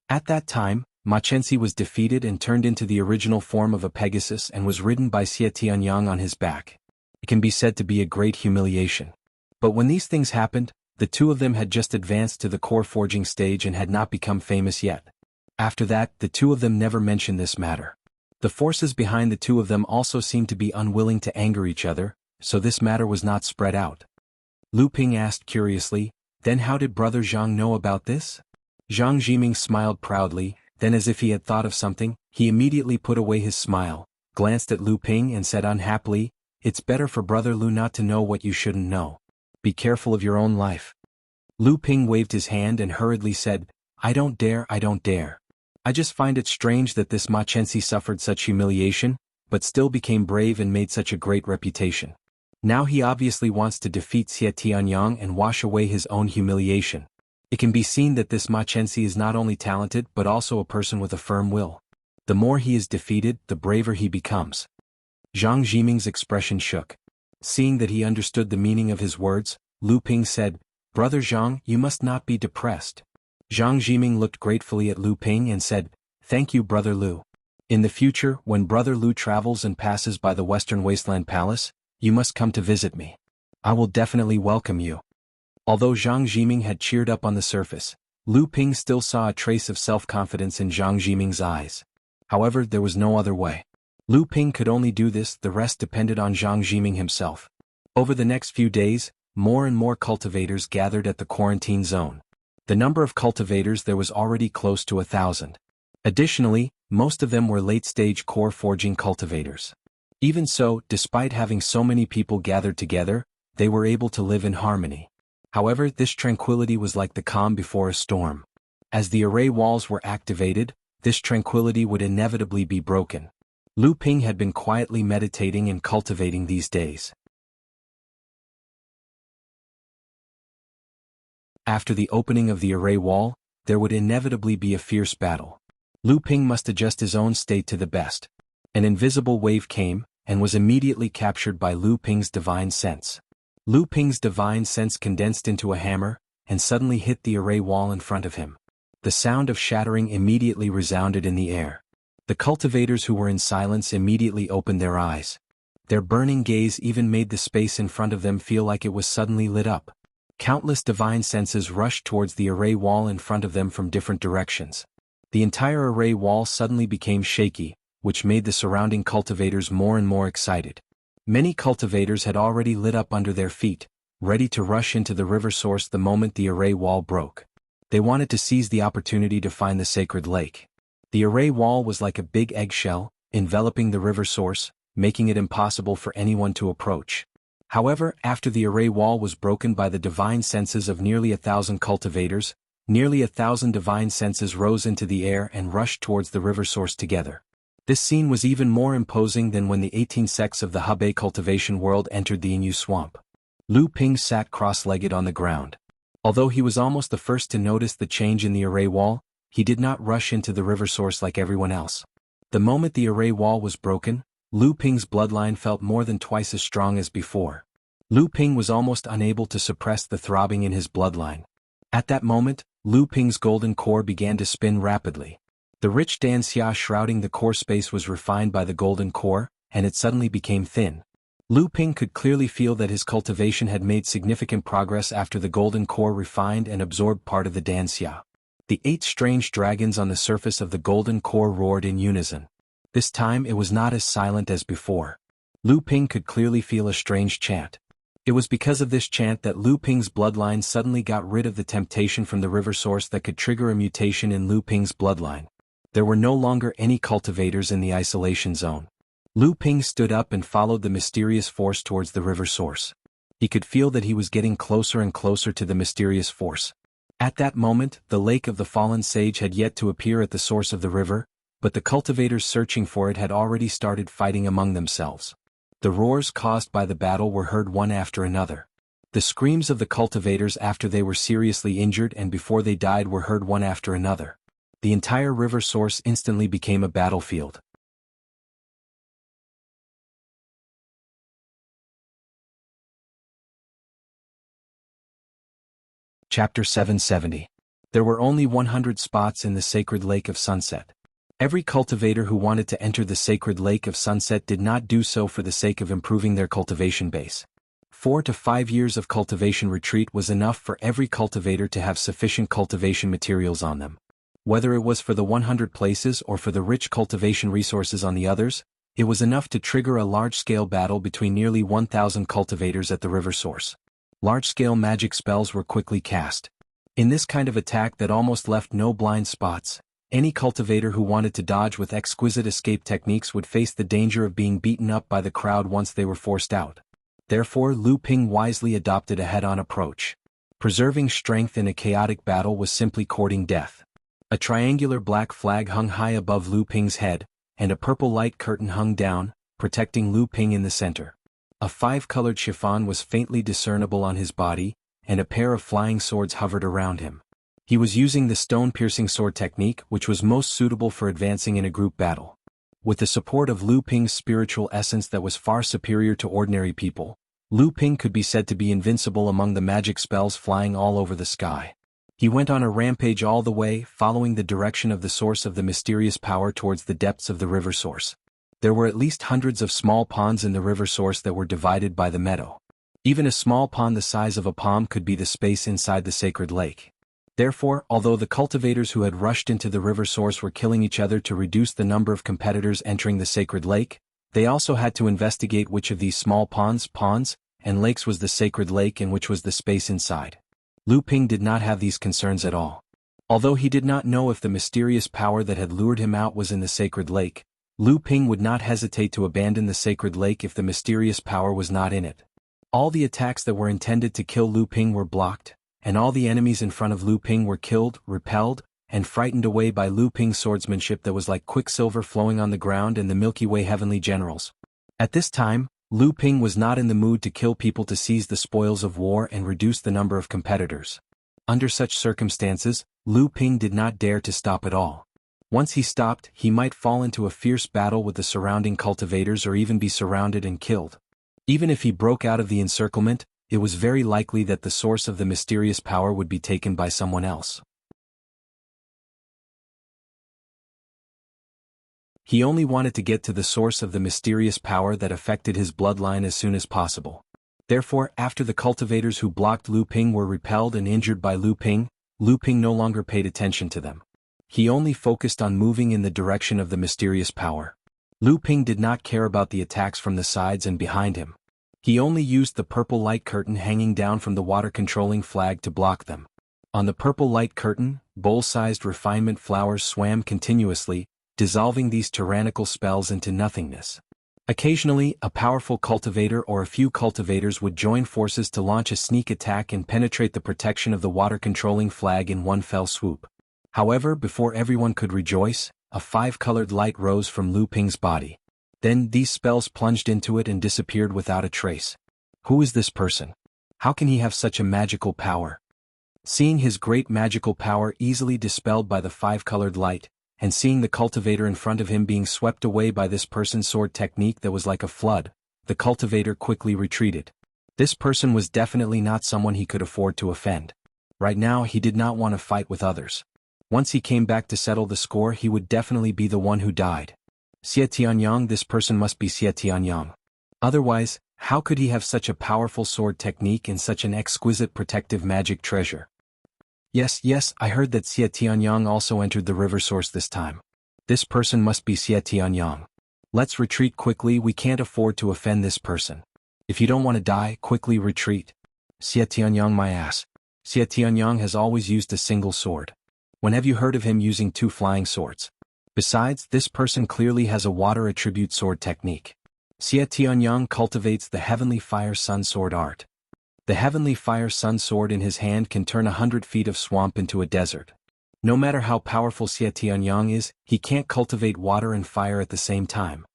At that time, Machensi was defeated and turned into the original form of a Pegasus and was ridden by Xie Tianyang on his back. It can be said to be a great humiliation. But when these things happened, the two of them had just advanced to the core forging stage and had not become famous yet. After that, the two of them never mentioned this matter. The forces behind the two of them also seemed to be unwilling to anger each other, so this matter was not spread out. Lu Ping asked curiously, "Then how did Brother Zhang know about this?" Zhang Jiming smiled proudly, then as if he had thought of something, he immediately put away his smile, glanced at Lu Ping and said unhappily, "It's better for Brother Lu not to know what you shouldn't know. Be careful of your own life." Lu Ping waved his hand and hurriedly said, I don't dare. I just find it strange that this Machensi suffered such humiliation, but still became brave and made such a great reputation. Now he obviously wants to defeat Xie Tianyang and wash away his own humiliation. It can be seen that this Machensi is not only talented but also a person with a firm will. The more he is defeated, the braver he becomes. Zhang Jiming's expression shook. Seeing that he understood the meaning of his words, Lu Ping said, Brother Zhang, you must not be depressed. Zhang Jiming looked gratefully at Lu Ping and said, Thank you, Brother Lu. In the future, when Brother Lu travels and passes by the Western Wasteland Palace, you must come to visit me. I will definitely welcome you. Although Zhang Jiming had cheered up on the surface, Lu Ping still saw a trace of self-confidence in Zhang Jiming's eyes. However, there was no other way. Lu Ping could only do this, the rest depended on Zhang Jiming himself. Over the next few days, more and more cultivators gathered at the quarantine zone. The number of cultivators there was already close to 1,000. Additionally, most of them were late-stage core forging cultivators. Even so, despite having so many people gathered together, they were able to live in harmony. However, this tranquility was like the calm before a storm. As the array walls were activated, this tranquility would inevitably be broken. Lu Ping had been quietly meditating and cultivating these days. After the opening of the array wall, there would inevitably be a fierce battle. Lu Ping must adjust his own state to the best. An invisible wave came, and was immediately captured by Lu Ping's divine sense. Lu Ping's divine sense condensed into a hammer, and suddenly hit the array wall in front of him. The sound of shattering immediately resounded in the air. The cultivators who were in silence immediately opened their eyes. Their burning gaze even made the space in front of them feel like it was suddenly lit up. Countless divine senses rushed towards the array wall in front of them from different directions. The entire array wall suddenly became shaky, which made the surrounding cultivators more and more excited. Many cultivators had already lit up under their feet, ready to rush into the river source the moment the array wall broke. They wanted to seize the opportunity to find the sacred lake. The array wall was like a big eggshell, enveloping the river source, making it impossible for anyone to approach. However, after the array wall was broken by the divine senses of nearly 1,000 cultivators, nearly 1,000 divine senses rose into the air and rushed towards the river source together. This scene was even more imposing than when the 18 sects of the Hebei cultivation world entered the Inyu swamp. Lu Ping sat cross-legged on the ground. Although he was almost the first to notice the change in the array wall, he did not rush into the river source like everyone else. The moment the array wall was broken, Lu Ping's bloodline felt more than twice as strong as before. Lu Ping was almost unable to suppress the throbbing in his bloodline. At that moment, Lu Ping's golden core began to spin rapidly. The rich danxia shrouding the core space was refined by the golden core, and it suddenly became thin. Lu Ping could clearly feel that his cultivation had made significant progress after the golden core refined and absorbed part of the danxia. The 8 strange dragons on the surface of the golden core roared in unison. This time it was not as silent as before. Lu Ping could clearly feel a strange chant. It was because of this chant that Lu Ping's bloodline suddenly got rid of the temptation from the river source that could trigger a mutation in Lu Ping's bloodline. There were no longer any cultivators in the isolation zone. Lu Ping stood up and followed the mysterious force towards the river source. He could feel that he was getting closer and closer to the mysterious force. At that moment, the lake of the fallen sage had yet to appear at the source of the river, but the cultivators searching for it had already started fighting among themselves. The roars caused by the battle were heard one after another. The screams of the cultivators after they were seriously injured and before they died were heard one after another. The entire river source instantly became a battlefield. Chapter 770. There were only 100 spots in the sacred lake of sunset. Every cultivator who wanted to enter the sacred lake of sunset did not do so for the sake of improving their cultivation base. 4 to 5 years of cultivation retreat was enough for every cultivator to have sufficient cultivation materials on them. Whether it was for the 100 places or for the rich cultivation resources on the others, it was enough to trigger a large-scale battle between nearly 1,000 cultivators at the river source. Large-scale magic spells were quickly cast. In this kind of attack that almost left no blind spots, any cultivator who wanted to dodge with exquisite escape techniques would face the danger of being beaten up by the crowd once they were forced out. Therefore, Lu Ping wisely adopted a head-on approach. Preserving strength in a chaotic battle was simply courting death. A triangular black flag hung high above Lu Ping's head, and a purple light curtain hung down, protecting Lu Ping in the center. A 5-colored chiffon was faintly discernible on his body, and a pair of flying swords hovered around him. He was using the stone-piercing sword technique, which was most suitable for advancing in a group battle. With the support of Lu Ping's spiritual essence that was far superior to ordinary people, Lu Ping could be said to be invincible among the magic spells flying all over the sky. He went on a rampage all the way, following the direction of the source of the mysterious power towards the depths of the river source. There were at least hundreds of small ponds in the river source that were divided by the meadow. Even a small pond the size of a palm could be the space inside the sacred lake. Therefore, although the cultivators who had rushed into the river source were killing each other to reduce the number of competitors entering the sacred lake, they also had to investigate which of these small ponds, and lakes was the sacred lake and which was the space inside. Lu Ping did not have these concerns at all. Although he did not know if the mysterious power that had lured him out was in the sacred lake, Lu Ping would not hesitate to abandon the sacred lake if the mysterious power was not in it. All the attacks that were intended to kill Lu Ping were blocked, and all the enemies in front of Lu Ping were killed, repelled, and frightened away by Lu Ping's swordsmanship that was like quicksilver flowing on the ground and the Milky Way heavenly generals. At this time, Lu Ping was not in the mood to kill people to seize the spoils of war and reduce the number of competitors. Under such circumstances, Lu Ping did not dare to stop at all. Once he stopped, he might fall into a fierce battle with the surrounding cultivators or even be surrounded and killed. Even if he broke out of the encirclement, it was very likely that the source of the mysterious power would be taken by someone else. He only wanted to get to the source of the mysterious power that affected his bloodline as soon as possible. Therefore, after the cultivators who blocked Lu Ping were repelled and injured by Lu Ping no longer paid attention to them. He only focused on moving in the direction of the mysterious power. Lu Ping did not care about the attacks from the sides and behind him. He only used the purple light curtain hanging down from the water-controlling flag to block them. On the purple light curtain, bowl-sized refinement flowers swam continuously, dissolving these tyrannical spells into nothingness. Occasionally, a powerful cultivator or a few cultivators would join forces to launch a sneak attack and penetrate the protection of the water-controlling flag in one fell swoop. However, before everyone could rejoice, a 5-colored light rose from Lu Ping's body. Then these spells plunged into it and disappeared without a trace. Who is this person? How can he have such a magical power? Seeing his great magical power easily dispelled by the 5-colored light, and seeing the cultivator in front of him being swept away by this person's sword technique that was like a flood, the cultivator quickly retreated. This person was definitely not someone he could afford to offend. Right now he did not want to fight with others. Once he came back to settle the score, he would definitely be the one who died. Xie Tianyang, this person must be Xie Tianyang. Otherwise, how could he have such a powerful sword technique and such an exquisite protective magic treasure? Yes, I heard that Xie Tianyang also entered the river source this time. This person must be Xie Tianyang. Let's retreat quickly, we can't afford to offend this person. If you don't want to die, quickly retreat. Xie Tianyang, my ass. Xie Tianyang has always used a single sword. When have you heard of him using 2 flying swords? Besides, this person clearly has a water attribute sword technique. Xie Tianyang cultivates the Heavenly Fire Sun Sword art. The Heavenly Fire Sun Sword in his hand can turn 100 feet of swamp into a desert. No matter how powerful Xie Tianyang is, he can't cultivate water and fire at the same time.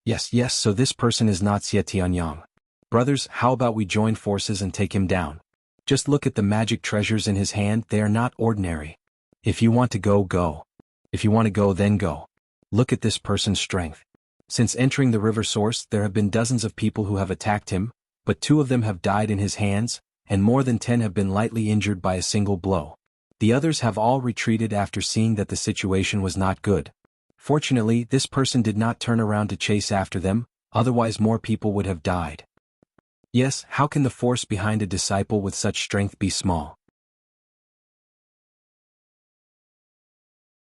Yes, so this person is not Xie Tianyang. Brothers, how about we join forces and take him down? Just look at the magic treasures in his hand, they are not ordinary. If you want to go, go. If you want to go, then go. Look at this person's strength. Since entering the river source, there have been dozens of people who have attacked him, but 2 of them have died in his hands, and more than 10 have been lightly injured by a single blow. The others have all retreated after seeing that the situation was not good. Fortunately, this person did not turn around to chase after them, otherwise more people would have died. Yes, how can the force behind a disciple with such strength be small?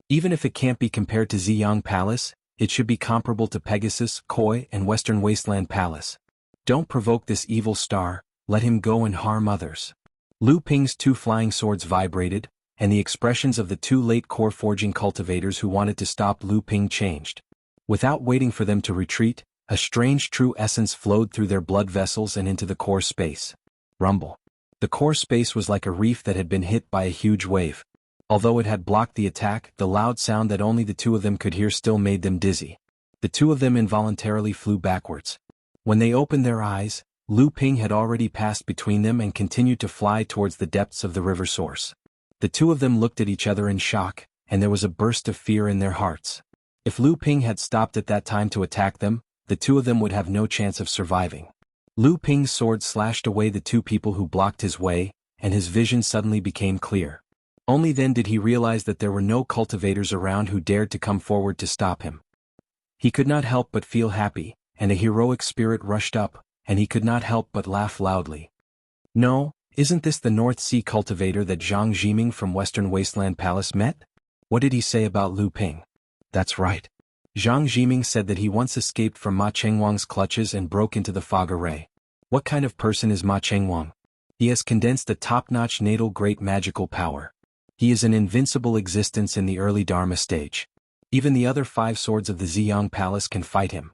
Even if it can't be compared to Ziyang Palace, it should be comparable to Pegasus, Koi, and Western Wasteland Palace. Don't provoke this evil star, let him go and harm others. Lu Ping's 2 flying swords vibrated, and the expressions of the 2 late core forging cultivators who wanted to stop Lu Ping changed. Without waiting for them to retreat, a strange true essence flowed through their blood vessels and into the core space. Rumble. The core space was like a reef that had been hit by a huge wave. Although it had blocked the attack, the loud sound that only the 2 of them could hear still made them dizzy. The 2 of them involuntarily flew backwards. When they opened their eyes, Lu Ping had already passed between them and continued to fly towards the depths of the river source. The 2 of them looked at each other in shock, and there was a burst of fear in their hearts. If Lu Ping had stopped at that time to attack them, the 2 of them would have no chance of surviving. Lu Ping's sword slashed away the 2 people who blocked his way, and his vision suddenly became clear. Only then did he realize that there were no cultivators around who dared to come forward to stop him. He could not help but feel happy, and a heroic spirit rushed up, and he could not help but laugh loudly. No, isn't this the North Sea cultivator that Zhang Jiming from Western Wasteland Palace met? What did he say about Lu Ping? That's right. Zhang Jiming said that he once escaped from Ma Chengwang's clutches and broke into the fog array. What kind of person is Ma Chengwang? He has condensed a top-notch natal great magical power. He is an invincible existence in the early Dharma stage. Even the other 5 swords of the Ziyang Palace can fight him.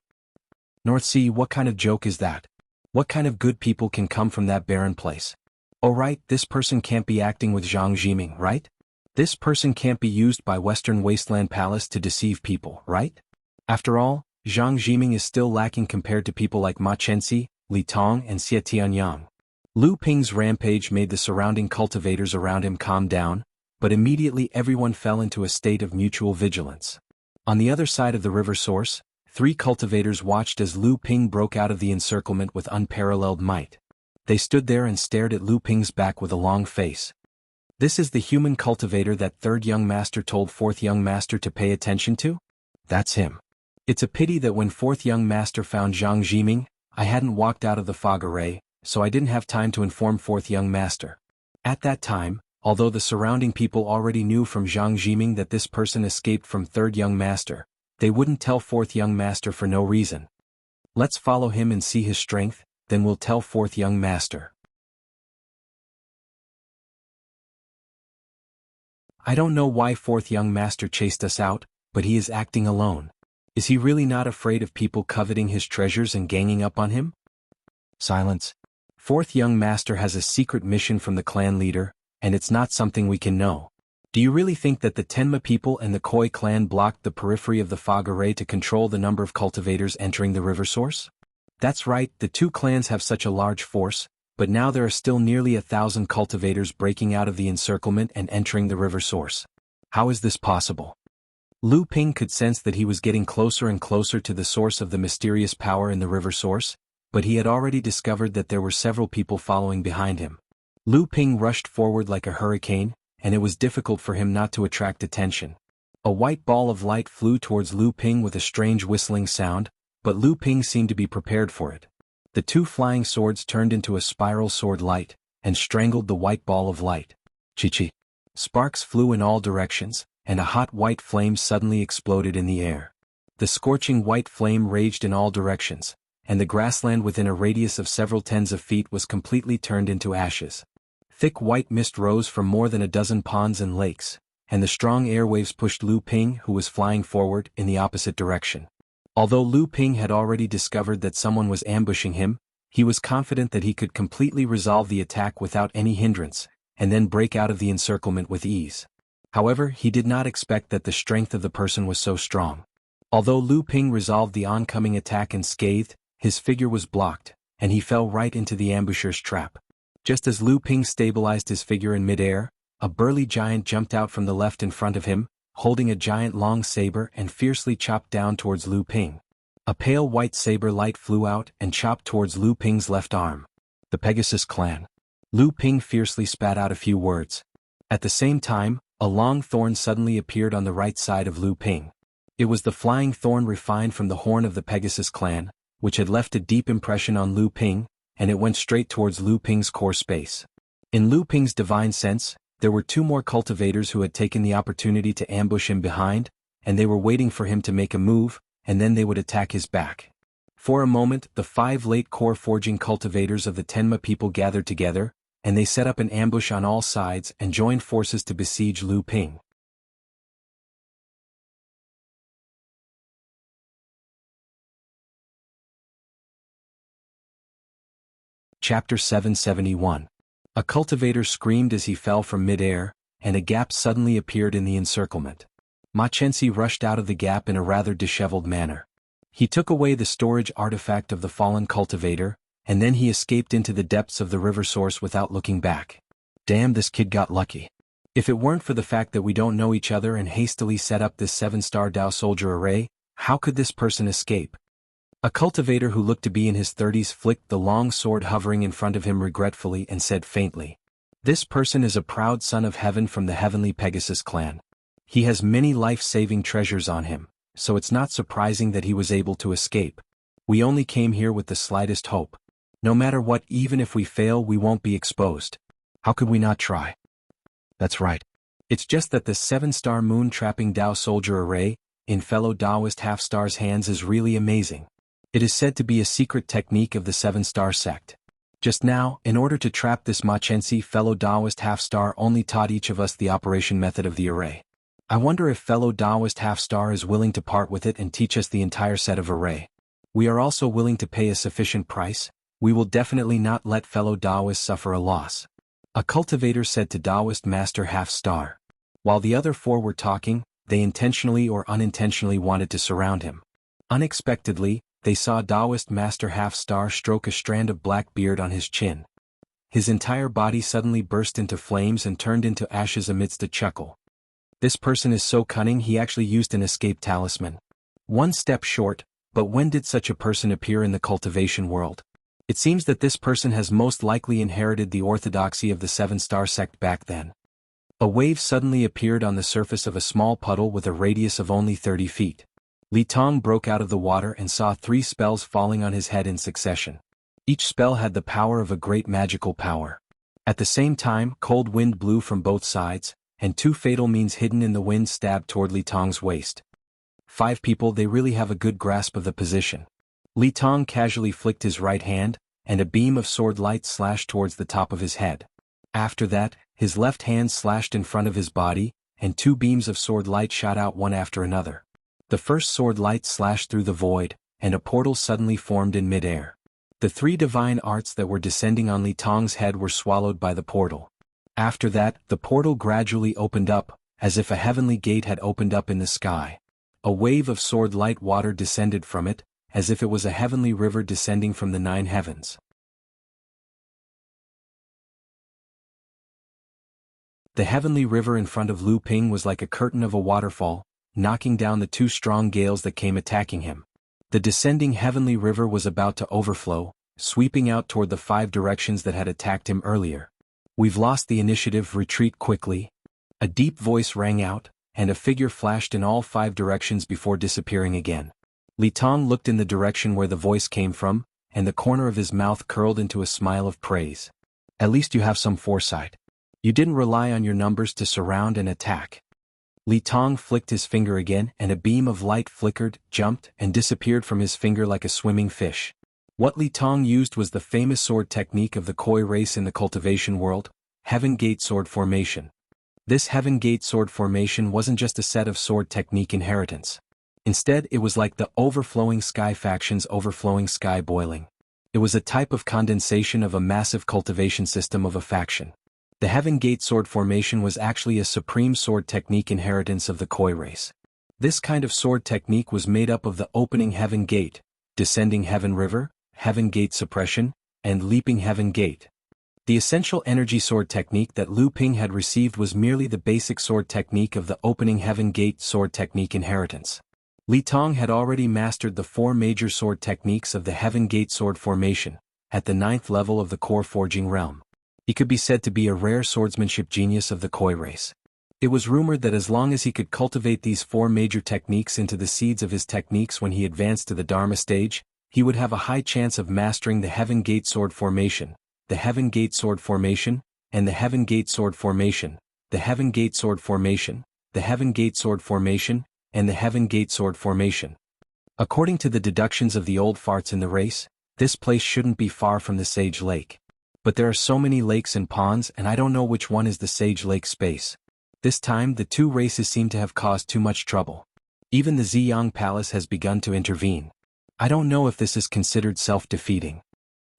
North Sea, what kind of joke is that? What kind of good people can come from that barren place? Oh right, this person can't be acting with Zhang Jiming, right? This person can't be used by Western Wasteland Palace to deceive people, right? After all, Zhang Jiming is still lacking compared to people like Ma Chenxi, Li Tong and Xie Tianyang. Lu Ping's rampage made the surrounding cultivators around him calm down, but immediately everyone fell into a state of mutual vigilance. On the other side of the river source, 3 cultivators watched as Lu Ping broke out of the encirclement with unparalleled might. They stood there and stared at Lu Ping's back with a long face. This is the human cultivator that 3rd young master told 4th young master to pay attention to? That's him. It's a pity that when 4th young master found Zhang Jiming, I hadn't walked out of the fog array, so I didn't have time to inform 4th young master. At that time, although the surrounding people already knew from Zhang Jiming that this person escaped from 3rd young master, they wouldn't tell 4th young master for no reason. Let's follow him and see his strength, then we'll tell 4th young master. I don't know why 4th young master chased us out, but he is acting alone. Is he really not afraid of people coveting his treasures and ganging up on him? Silence. 4th young master has a secret mission from the clan leader, and it's not something we can know. Do you really think that the Tenma people and the Koi clan blocked the periphery of the fog array to control the number of cultivators entering the river source? That's right, the 2 clans have such a large force, but now there are still nearly 1,000 cultivators breaking out of the encirclement and entering the river source. How is this possible? Lu Ping could sense that he was getting closer and closer to the source of the mysterious power in the river source, but he had already discovered that there were several people following behind him. Lu Ping rushed forward like a hurricane, and it was difficult for him not to attract attention. A white ball of light flew towards Lu Ping with a strange whistling sound, but Lu Ping seemed to be prepared for it. The 2 flying swords turned into a spiral sword light, and strangled the white ball of light. Chi-chi. Sparks flew in all directions, and a hot white flame suddenly exploded in the air. The scorching white flame raged in all directions, and the grassland within a radius of several tens of feet was completely turned into ashes. Thick white mist rose from more than a dozen ponds and lakes, and the strong airwaves pushed Lu Ping, who was flying forward, in the opposite direction. Although Lu Ping had already discovered that someone was ambushing him, he was confident that he could completely resolve the attack without any hindrance, and then break out of the encirclement with ease. However, he did not expect that the strength of the person was so strong. Although Lu Ping resolved the oncoming attack unscathed, his figure was blocked, and he fell right into the ambusher's trap. Just as Lu Ping stabilized his figure in midair, a burly giant jumped out from the left in front of him, holding a giant long saber and fiercely chopped down towards Lu Ping. A pale white saber light flew out and chopped towards Lu Ping's left arm. The Pegasus clan. Lu Ping fiercely spat out a few words. At the same time, a long thorn suddenly appeared on the right side of Lu Ping. It was the flying thorn refined from the horn of the Pegasus clan, which had left a deep impression on Lu Ping, and it went straight towards Lu Ping's core space. In Lu Ping's divine sense, there were 2 more cultivators who had taken the opportunity to ambush him behind, and they were waiting for him to make a move, and then they would attack his back. For a moment, the 5 late core forging cultivators of the Tenma people gathered together, and they set up an ambush on all sides and joined forces to besiege Lu Ping. Chapter 771. A cultivator screamed as he fell from mid-air, and a gap suddenly appeared in the encirclement. Ma Chenxi rushed out of the gap in a rather disheveled manner. He took away the storage artifact of the fallen cultivator, and then he escaped into the depths of the river source without looking back. Damn, this kid got lucky. If it weren't for the fact that we don't know each other and hastily set up this 7-star Dao soldier array, how could this person escape? A cultivator who looked to be in his 30s flicked the long sword hovering in front of him regretfully and said faintly, "This person is a proud son of heaven from the heavenly Pegasus clan. He has many life-saving treasures on him, so it's not surprising that he was able to escape. We only came here with the slightest hope. No matter what, even if we fail, we won't be exposed. How could we not try?" That's right. It's just that the 7-star moon-trapping Dao soldier array, in fellow Daoist half-stars' hands, is really amazing. It is said to be a secret technique of the 7-star sect. Just now, in order to trap this Ma Chenxi, fellow Daoist half-star only taught each of us the operation method of the array. I wonder if fellow Daoist half-star is willing to part with it and teach us the entire set of array. We are also willing to pay a sufficient price. We will definitely not let fellow Daoists suffer a loss. A cultivator said to Daoist Master Half-Star. While the other 4 were talking, they intentionally or unintentionally wanted to surround him. Unexpectedly, they saw Daoist Master Half-Star stroke a strand of black beard on his chin. His entire body suddenly burst into flames and turned into ashes amidst a chuckle. This person is so cunning, he actually used an escape talisman. One step short, but when did such a person appear in the cultivation world? It seems that this person has most likely inherited the orthodoxy of the 7-star sect back then. A wave suddenly appeared on the surface of a small puddle with a radius of only 30 feet. Li Tong broke out of the water and saw 3 spells falling on his head in succession. Each spell had the power of a great magical power. At the same time, cold wind blew from both sides, and 2 fatal means hidden in the wind stabbed toward Li Tong's waist. 5 people, they really have a good grasp of the position. Li Tong casually flicked his right hand, and a beam of sword light slashed towards the top of his head. After that, his left hand slashed in front of his body, and 2 beams of sword light shot out one after another. The first sword light slashed through the void, and a portal suddenly formed in mid-air. The 3 divine arts that were descending on Li Tong's head were swallowed by the portal. After that, the portal gradually opened up, as if a heavenly gate had opened up in the sky. A wave of sword light water descended from it, as if it was a heavenly river descending from the 9 heavens. The heavenly river in front of Lu Ping was like a curtain of a waterfall, knocking down the 2 strong gales that came attacking him. The descending heavenly river was about to overflow, sweeping out toward the 5 directions that had attacked him earlier. "We've lost the initiative, retreat quickly." A deep voice rang out, and a figure flashed in all 5 directions before disappearing again. Li Tong looked in the direction where the voice came from, and the corner of his mouth curled into a smile of praise. "At least you have some foresight. You didn't rely on your numbers to surround and attack." Li Tong flicked his finger again, and a beam of light flickered, jumped, and disappeared from his finger like a swimming fish. What Li Tong used was the famous sword technique of the Koi race in the cultivation world, Heaven Gate Sword Formation. This Heaven Gate Sword Formation wasn't just a set of sword technique inheritance. Instead, it was like the overflowing sky faction's overflowing sky boiling. It was a type of condensation of a massive cultivation system of a faction. The Heaven Gate Sword Formation was actually a supreme sword technique inheritance of the Koi race. This kind of sword technique was made up of the opening Heaven Gate, descending Heaven River, Heaven Gate Suppression, and leaping Heaven Gate. The essential energy sword technique that Lu Ping had received was merely the basic sword technique of the opening Heaven Gate sword technique inheritance. Li Tong had already mastered the 4 major sword techniques of the Heaven Gate Sword Formation, at the 9th level of the core forging realm. He could be said to be a rare swordsmanship genius of the Koi race. It was rumored that as long as he could cultivate these 4 major techniques into the seeds of his techniques when he advanced to the Dharma stage, he would have a high chance of mastering the Heaven Gate Sword Formation, the Heaven Gate Sword Formation, and the Heaven Gate Sword Formation, the Heaven Gate Sword Formation, the Heaven Gate Sword Formation, and the Heaven Gate Sword Formation. According to the deductions of the old farts in the race, this place shouldn't be far from the Sage Lake. But there are so many lakes and ponds and I don't know which one is the Sage Lake space. This time the 2 races seem to have caused too much trouble. Even the Jianghu Palace has begun to intervene. I don't know if this is considered self-defeating.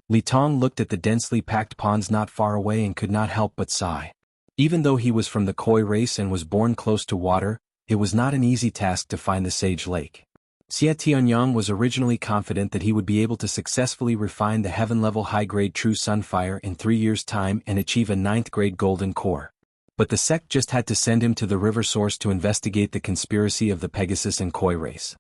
Li Tong looked at the densely packed ponds not far away and could not help but sigh. Even though he was from the Koi race and was born close to water, it was not an easy task to find the Sage Lake. Xie Tianyang was originally confident that he would be able to successfully refine the heaven-level high-grade True Sunfire in 3 years' time and achieve a 9th-grade Golden Core. But the sect just had to send him to the river source to investigate the conspiracy of the Pegasus and Koi race.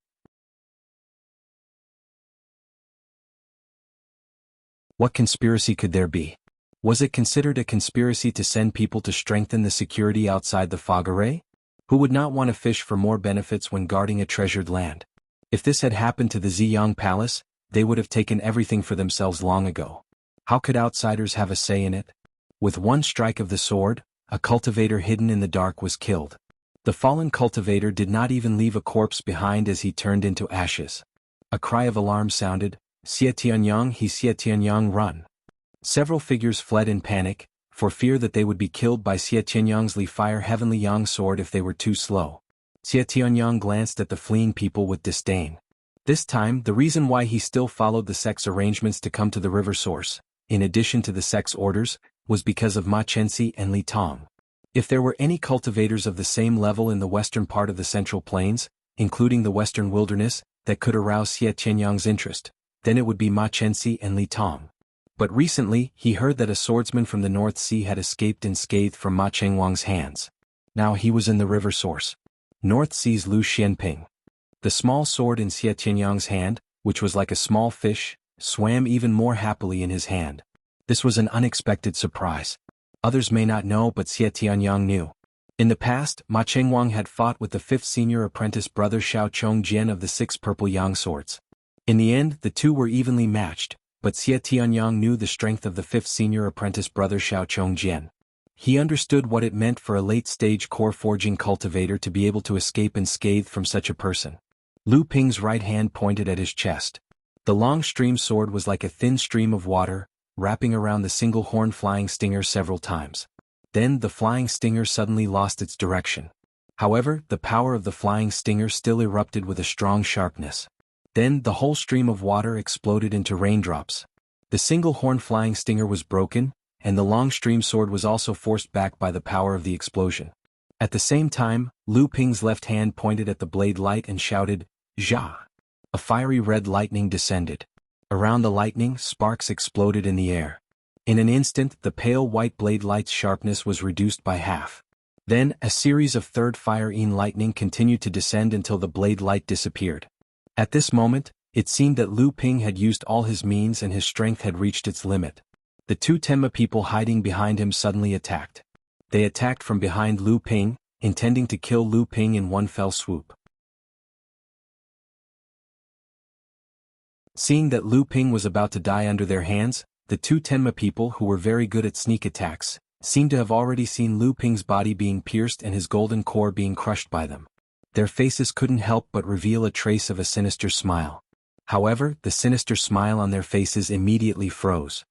What conspiracy could there be? Was it considered a conspiracy to send people to strengthen the security outside the fog array? Who would not want to fish for more benefits when guarding a treasured land? If this had happened to the Jianghu Palace, they would have taken everything for themselves long ago. How could outsiders have a say in it? With one strike of the sword, a cultivator hidden in the dark was killed. The fallen cultivator did not even leave a corpse behind as he turned into ashes. A cry of alarm sounded, Xie Tianyang, run. Several figures fled in panic, for fear that they would be killed by Xie Tianyang's Li Fire Heavenly Yang sword if they were too slow. Xie Tianyang glanced at the fleeing people with disdain. This time, the reason why he still followed the sect's arrangements to come to the river source, in addition to the sect's orders, was because of Ma Chenxi and Li Tong. If there were any cultivators of the same level in the western part of the Central Plains, including the western wilderness, that could arouse Xie Tianyang's interest, then it would be Ma Chenxi and Li Tong. But recently, he heard that a swordsman from the North Sea had escaped unscathed from Ma Chengwang's hands. Now he was in the river source. North Sea's Lu Xianping. The small sword in Xie Tianyang's hand, which was like a small fish, swam even more happily in his hand. This was an unexpected surprise. Others may not know but Xie Tianyang knew. In the past, Ma Chengwang had fought with the 5th senior apprentice brother Xiao Chongjian of the 6 purple yang swords. In the end, the 2 were evenly matched, but Xie Tianyang knew the strength of the 5th senior apprentice brother Xiao Chongjian. He understood what it meant for a late-stage core-forging cultivator to be able to escape unscathed from such a person. Lu Ping's right hand pointed at his chest. The long stream sword was like a thin stream of water, wrapping around the single horn flying stinger several times. Then the flying stinger suddenly lost its direction. However, the power of the flying stinger still erupted with a strong sharpness. Then the whole stream of water exploded into raindrops. The single horn flying stinger was broken, and the long stream sword was also forced back by the power of the explosion. At the same time, Lu Ping's left hand pointed at the blade light and shouted, "Zha!" A fiery red lightning descended. Around the lightning, sparks exploded in the air. In an instant, the pale white blade light's sharpness was reduced by half. Then, a series of third fire-en lightning continued to descend until the blade light disappeared. At this moment, it seemed that Lu Ping had used all his means and his strength had reached its limit. The 2 Tenma people hiding behind him suddenly attacked. They attacked from behind Lu Ping, intending to kill Lu Ping in one fell swoop. Seeing that Lu Ping was about to die under their hands, the 2 Tenma people who were very good at sneak attacks, seemed to have already seen Lu Ping's body being pierced and his golden core being crushed by them. Their faces couldn't help but reveal a trace of a sinister smile. However, the sinister smile on their faces immediately froze.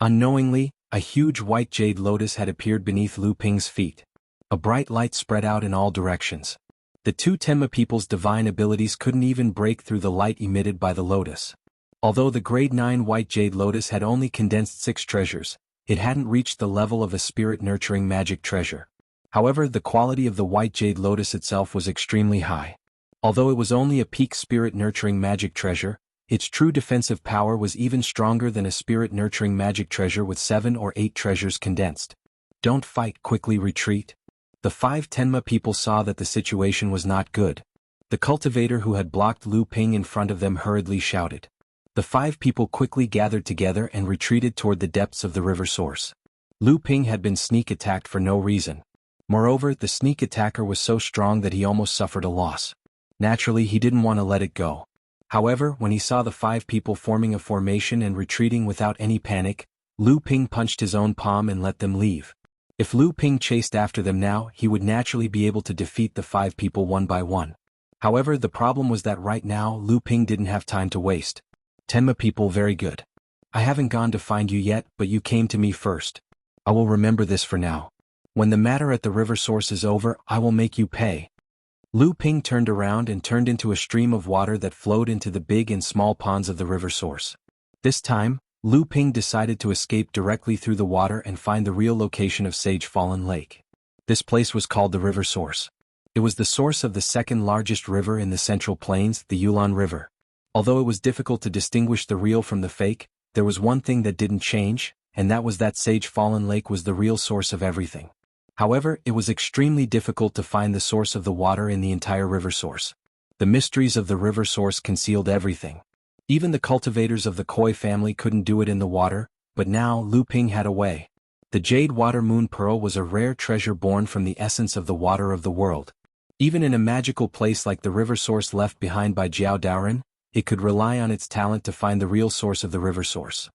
Unknowingly, a huge white jade lotus had appeared beneath Lu Ping's feet. A bright light spread out in all directions. The 2 Tenma people's divine abilities couldn't even break through the light emitted by the lotus. Although the grade 9 white jade lotus had only condensed 6 treasures, it hadn't reached the level of a spirit-nurturing magic treasure. However, the quality of the white jade lotus itself was extremely high. Although it was only a peak spirit-nurturing magic treasure, its true defensive power was even stronger than a spirit-nurturing magic treasure with 7 or 8 treasures condensed. Don't fight, quickly retreat. The 5 Tenma people saw that the situation was not good. The cultivator who had blocked Lu Ping in front of them hurriedly shouted. The 5 people quickly gathered together and retreated toward the depths of the river source. Lu Ping had been sneak attacked for no reason. Moreover, the sneak attacker was so strong that he almost suffered a loss. Naturally, he didn't want to let it go. However, when he saw the 5 people forming a formation and retreating without any panic, Lu Ping punched his own palm and let them leave. If Lu Ping chased after them now, he would naturally be able to defeat the 5 people one by one. However, the problem was that right now Lu Ping didn't have time to waste. Tenma people, very good. I haven't gone to find you yet, but you came to me first. I will remember this for now. When the matter at the river source is over, I will make you pay. Lu Ping turned around and turned into a stream of water that flowed into the big and small ponds of the river source. This time, Lu Ping decided to escape directly through the water and find the real location of Sage Fallen Lake. This place was called the river source. It was the source of the second largest river in the Central Plains, the Yulon River. Although it was difficult to distinguish the real from the fake, there was one thing that didn't change, and that was that Sage Fallen Lake was the real source of everything. However, it was extremely difficult to find the source of the water in the entire river source. The mysteries of the river source concealed everything. Even the cultivators of the Koi family couldn't do it in the water, but now Lu Ping had a way. The Jade Water Moon Pearl was a rare treasure born from the essence of the water of the world. Even in a magical place like the river source left behind by Jiao Daoren, it could rely on its talent to find the real source of the river source.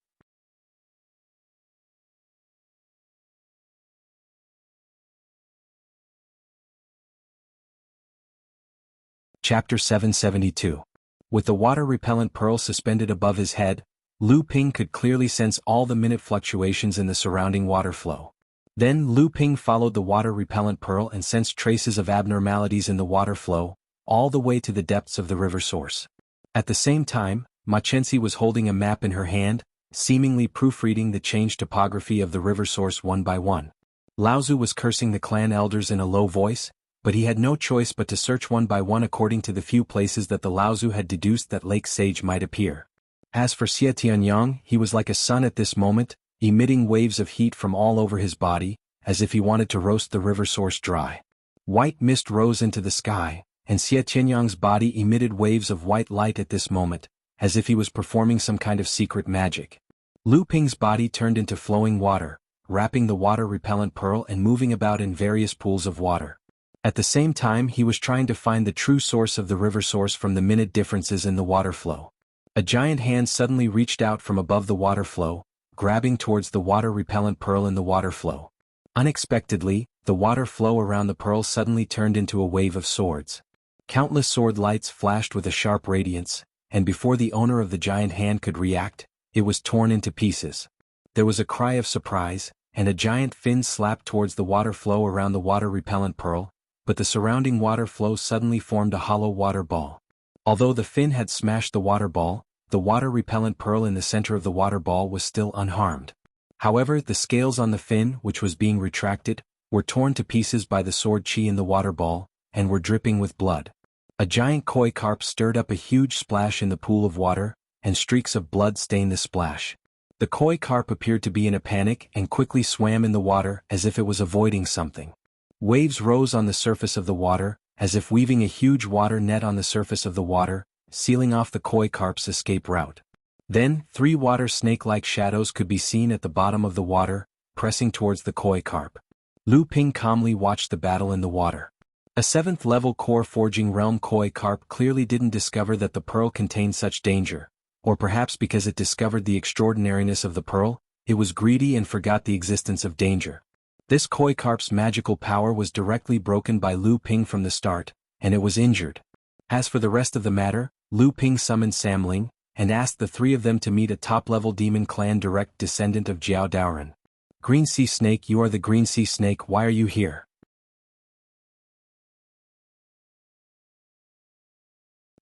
Chapter 772. With the water-repellent pearl suspended above his head, Lu Ping could clearly sense all the minute fluctuations in the surrounding water flow. Then Lu Ping followed the water-repellent pearl and sensed traces of abnormalities in the water flow, all the way to the depths of the river source. At the same time, Ma Chenxi was holding a map in her hand, seemingly proofreading the changed topography of the river source one by one. Lao Zu was cursing the clan elders in a low voice, but he had no choice but to search one by one according to the few places that the Lao Zu had deduced that Lake Sage might appear. As for Xie Tianyang, he was like a sun at this moment, emitting waves of heat from all over his body, as if he wanted to roast the river source dry. White mist rose into the sky, and Xie Tianyang's body emitted waves of white light at this moment, as if he was performing some kind of secret magic. Lu Ping's body turned into flowing water, wrapping the water-repellent pearl and moving about in various pools of water. At the same time, he was trying to find the true source of the river source from the minute differences in the water flow. A giant hand suddenly reached out from above the water flow, grabbing towards the water-repellent pearl in the water flow. Unexpectedly, the water flow around the pearl suddenly turned into a wave of swords. Countless sword lights flashed with a sharp radiance, and before the owner of the giant hand could react, it was torn into pieces. There was a cry of surprise, and a giant fin slapped towards the water flow around the water-repellent pearl, but the surrounding water flow suddenly formed a hollow water ball. Although the fin had smashed the water ball, the water-repellent pearl in the center of the water ball was still unharmed. However, the scales on the fin, which was being retracted, were torn to pieces by the sword chi in the water ball, and were dripping with blood. A giant koi carp stirred up a huge splash in the pool of water, and streaks of blood stained the splash. The koi carp appeared to be in a panic and quickly swam in the water as if it was avoiding something. Waves rose on the surface of the water, as if weaving a huge water net on the surface of the water, sealing off the koi carp's escape route. Then, 3 water snake-like shadows could be seen at the bottom of the water, pressing towards the koi carp. Lu Ping calmly watched the battle in the water. A 7th-level core forging realm koi carp clearly didn't discover that the pearl contained such danger, or perhaps because it discovered the extraordinariness of the pearl, it was greedy and forgot the existence of danger. This koi carp's magical power was directly broken by Lu Ping from the start, and it was injured. As for the rest of the matter, Lu Ping summoned Samling, and asked the 3 of them to meet a top-level demon clan direct descendant of Jiao Daoren. Green Sea Snake, you are the Green Sea Snake, why are you here?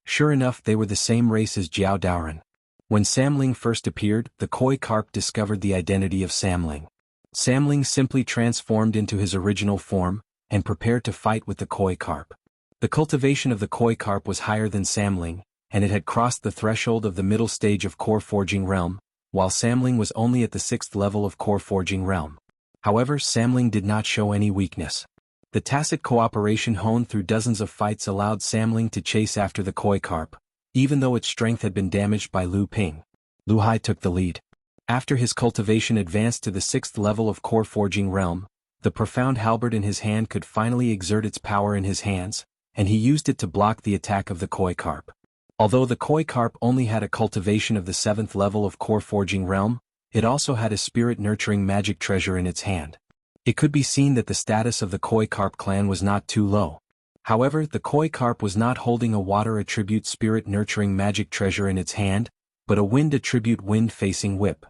Sure enough, they were the same race as Jiao Daoren. When Samling first appeared, the koi carp discovered the identity of Samling. Samling simply transformed into his original form, and prepared to fight with the koi carp. The cultivation of the koi carp was higher than Samling, and it had crossed the threshold of the middle stage of core forging realm, while Samling was only at the 6th level of core forging realm. However, Samling did not show any weakness. The tacit cooperation honed through dozens of fights allowed Samling to chase after the koi carp, even though its strength had been damaged by Lu Ping. Lu Hai took the lead. After his cultivation advanced to the 6th level of core forging realm, the profound halberd in his hand could finally exert its power in his hands, and he used it to block the attack of the koi carp. Although the koi carp only had a cultivation of the 7th level of core forging realm, it also had a spirit-nurturing magic treasure in its hand. It could be seen that the status of the koi carp clan was not too low. However, the koi carp was not holding a water attribute spirit-nurturing magic treasure in its hand, but a wind attribute wind-facing whip.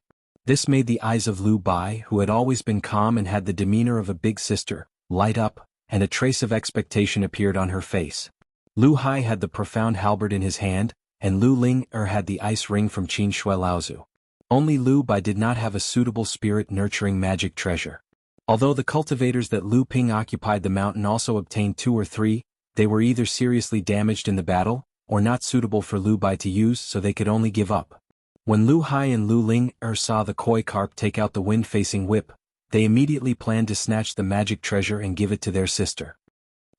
This made the eyes of Lu Bai, who had always been calm and had the demeanor of a big sister, light up, and a trace of expectation appeared on her face. Lu Hai had the profound halberd in his hand, and Lu Ling had the ice ring from Qin Shui Laozu. Only Lu Bai did not have a suitable spirit-nurturing magic treasure. Although the cultivators that Lu Ping occupied the mountain also obtained 2 or 3, they were either seriously damaged in the battle, or not suitable for Lu Bai to use, so they could only give up. When Lu Hai and Lu Ling saw the koi carp take out the wind-facing whip, they immediately planned to snatch the magic treasure and give it to their sister.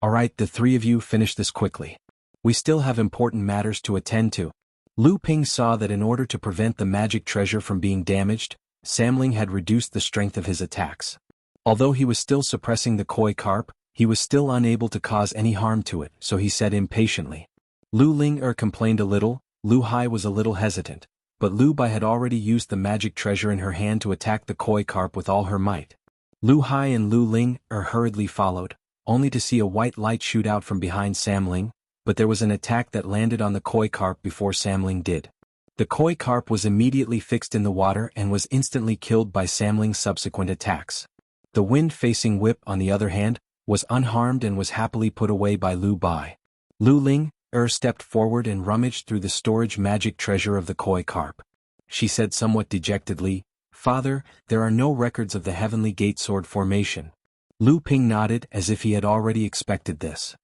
Alright, the 3 of you finish this quickly. We still have important matters to attend to. Lu Ping saw that in order to prevent the magic treasure from being damaged, Samling had reduced the strength of his attacks. Although he was still suppressing the koi carp, he was still unable to cause any harm to it, so he said impatiently. Lu Ling complained a little, Lu Hai was a little hesitant, but Lu Bai had already used the magic treasure in her hand to attack the koi carp with all her might. Lu Hai and Lu Ling hurriedly followed, only to see a white light shoot out from behind Samling, but there was an attack that landed on the koi carp before Samling did. The koi carp was immediately fixed in the water and was instantly killed by Samling's subsequent attacks. The wind-facing whip, on the other hand, was unharmed and was happily put away by Lu Bai. Lu Ling stepped forward and rummaged through the storage magic treasure of the koi carp. She said somewhat dejectedly, "Father, there are no records of the Heavenly Gate Sword formation." Lu Ping nodded as if he had already expected this.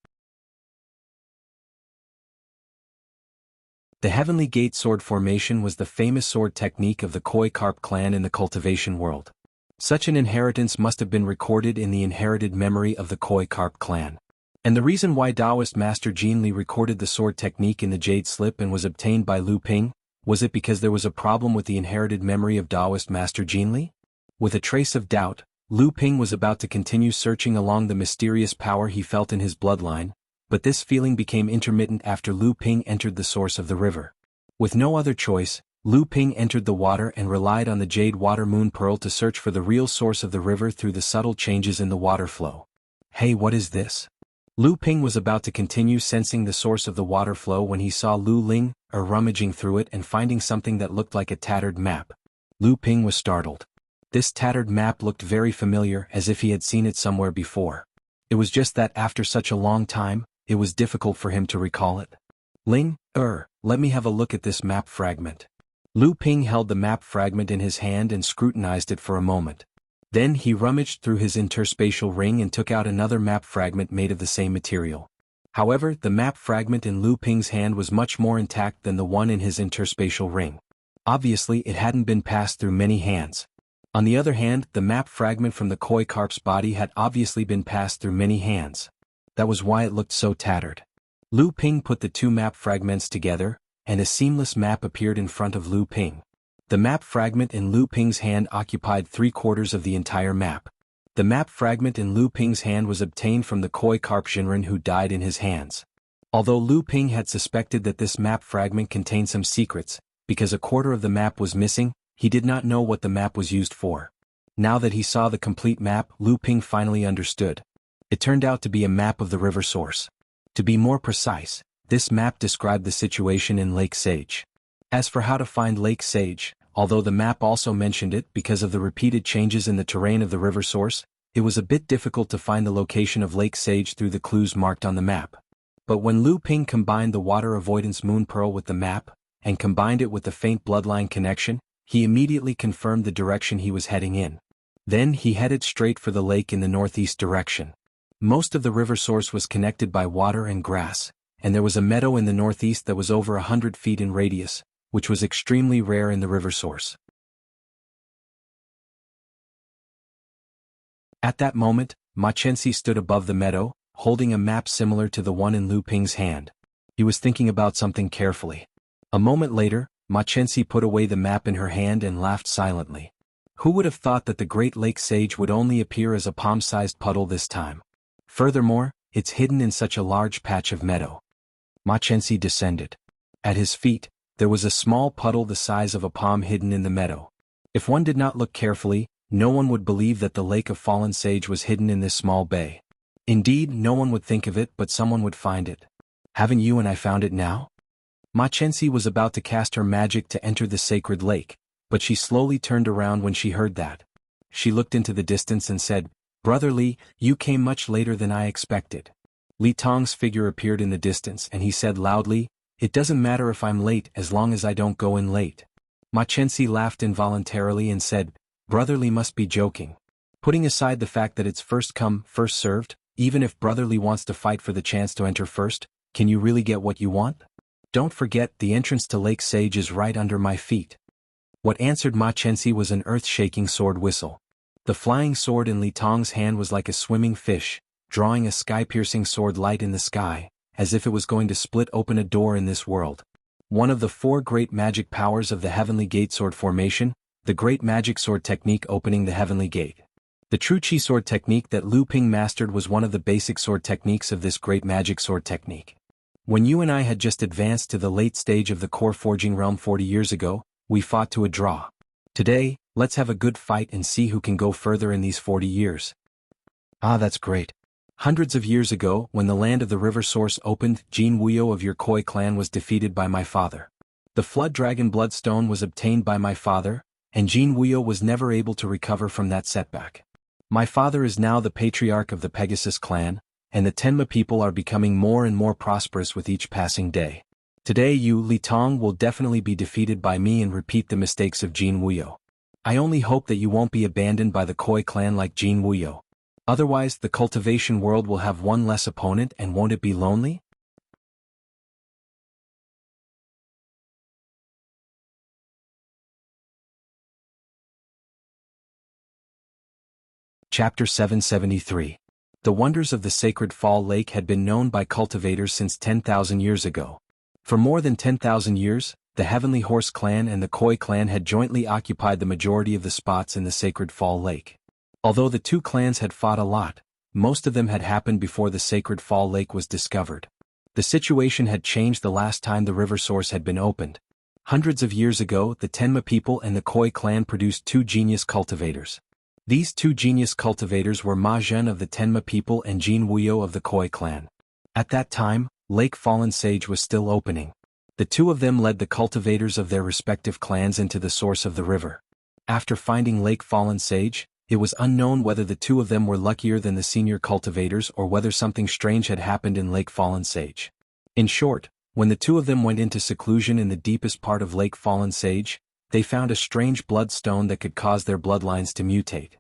The Heavenly Gate Sword formation was the famous sword technique of the koi carp clan in the cultivation world. Such an inheritance must have been recorded in the inherited memory of the koi carp clan. And the reason why Taoist Master Jin Li recorded the sword technique in the Jade Slip and was obtained by Lu Ping, was it because there was a problem with the inherited memory of Taoist Master Jin Li? With a trace of doubt, Lu Ping was about to continue searching along the mysterious power he felt in his bloodline, but this feeling became intermittent after Lu Ping entered the source of the river. With no other choice, Lu Ping entered the water and relied on the Jade Water Moon Pearl to search for the real source of the river through the subtle changes in the water flow. Hey, what is this? Lu Ping was about to continue sensing the source of the water flow when he saw Lu Ling rummaging through it and finding something that looked like a tattered map. Lu Ping was startled. This tattered map looked very familiar, as if he had seen it somewhere before. It was just that after such a long time, it was difficult for him to recall it. Ling, let me have a look at this map fragment. Lu Ping held the map fragment in his hand and scrutinized it for a moment. Then he rummaged through his interspatial ring and took out another map fragment made of the same material. However, the map fragment in Lu Ping's hand was much more intact than the one in his interspatial ring. Obviously, it hadn't been passed through many hands. On the other hand, the map fragment from the koi carp's body had obviously been passed through many hands. That was why it looked so tattered. Lu Ping put the 2 map fragments together, and a seamless map appeared in front of Lu Ping. The map fragment in Lu Ping's hand occupied 3/4 of the entire map. The map fragment in Lu Ping's hand was obtained from the koi carp Jinren who died in his hands. Although Lu Ping had suspected that this map fragment contained some secrets, because 1/4 of the map was missing, he did not know what the map was used for. Now that he saw the complete map, Lu Ping finally understood. It turned out to be a map of the river source. To be more precise, this map described the situation in Lake Sage. As for how to find Lake Sage, although the map also mentioned it because of the repeated changes in the terrain of the river source, it was a bit difficult to find the location of Lake Sage through the clues marked on the map. But when Lu Ping combined the water avoidance moon pearl with the map, and combined it with the faint bloodline connection, he immediately confirmed the direction he was heading in. Then he headed straight for the lake in the northeast direction. Most of the river source was connected by water and grass, and there was a meadow in the northeast that was over 100 feet in radius, which was extremely rare in the river source. At that moment, Ma Chenxi stood above the meadow, holding a map similar to the one in Lu Ping's hand. He was thinking about something carefully. A moment later, Ma Chenxi put away the map in her hand and laughed silently. Who would have thought that the Great Lake Sage would only appear as a palm-sized puddle this time? Furthermore, it's hidden in such a large patch of meadow. Ma Chenxi descended. At his feet, there was a small puddle the size of a palm hidden in the meadow. If one did not look carefully, no one would believe that the Lake of Fallen Sage was hidden in this small bay. Indeed, no one would think of it, but someone would find it. Haven't you and I found it now? Ma Chenxi was about to cast her magic to enter the sacred lake, but she slowly turned around when she heard that. She looked into the distance and said, "Brother Li, you came much later than I expected." Li Tong's figure appeared in the distance and he said loudly, "It doesn't matter if I'm late as long as I don't go in late." Ma Chenxi laughed involuntarily and said, "Brother Li must be joking. Putting aside the fact that it's first come, first served, even if Brother Li wants to fight for the chance to enter first, can you really get what you want? Don't forget, the entrance to Lake Sage is right under my feet." What answered Ma Chenxi was an earth-shaking sword whistle. The flying sword in Li Tong's hand was like a swimming fish, drawing a sky-piercing sword light in the sky, as if it was going to split open a door in this world. One of the four great magic powers of the Heavenly Gate Sword formation, the Great Magic Sword Technique opening the Heavenly Gate. The True Chi Sword Technique that Lu Ping mastered was one of the basic sword techniques of this Great Magic Sword Technique. When you and I had just advanced to the late stage of the core forging realm 40 years ago, we fought to a draw. Today, let's have a good fight and see who can go further in these 40 years. Ah, that's great. Hundreds of years ago, when the land of the river source opened, Jianghu of your Koi clan was defeated by my father. The Flood Dragon Bloodstone was obtained by my father, and Jianghu was never able to recover from that setback. My father is now the patriarch of the Pegasus clan, and the Tenma people are becoming more and more prosperous with each passing day. Today you, Li Tong, will definitely be defeated by me and repeat the mistakes of Jianghu. I only hope that you won't be abandoned by the Koi clan like Jianghu. Otherwise, the cultivation world will have one less opponent, and won't it be lonely? Chapter 773. The wonders of the sacred Fall Lake had been known by cultivators since 10,000 years ago. For more than 10,000 years, the Heavenly Horse clan and the Koi clan had jointly occupied the majority of the spots in the sacred Fall Lake. Although the two clans had fought a lot, most of them had happened before the sacred Fall Lake was discovered. The situation had changed the last time the river source had been opened. Hundreds of years ago, the Tenma people and the Koi clan produced two genius cultivators. These two genius cultivators were Ma Zhen of the Tenma people and Jianghu of the Koi clan. At that time, Lake Fallen Sage was still opening. The two of them led the cultivators of their respective clans into the source of the river. After finding Lake Fallen Sage, it was unknown whether the two of them were luckier than the senior cultivators or whether something strange had happened in Lake Fallen Sage. In short, when the two of them went into seclusion in the deepest part of Lake Fallen Sage, they found a strange bloodstone that could cause their bloodlines to mutate.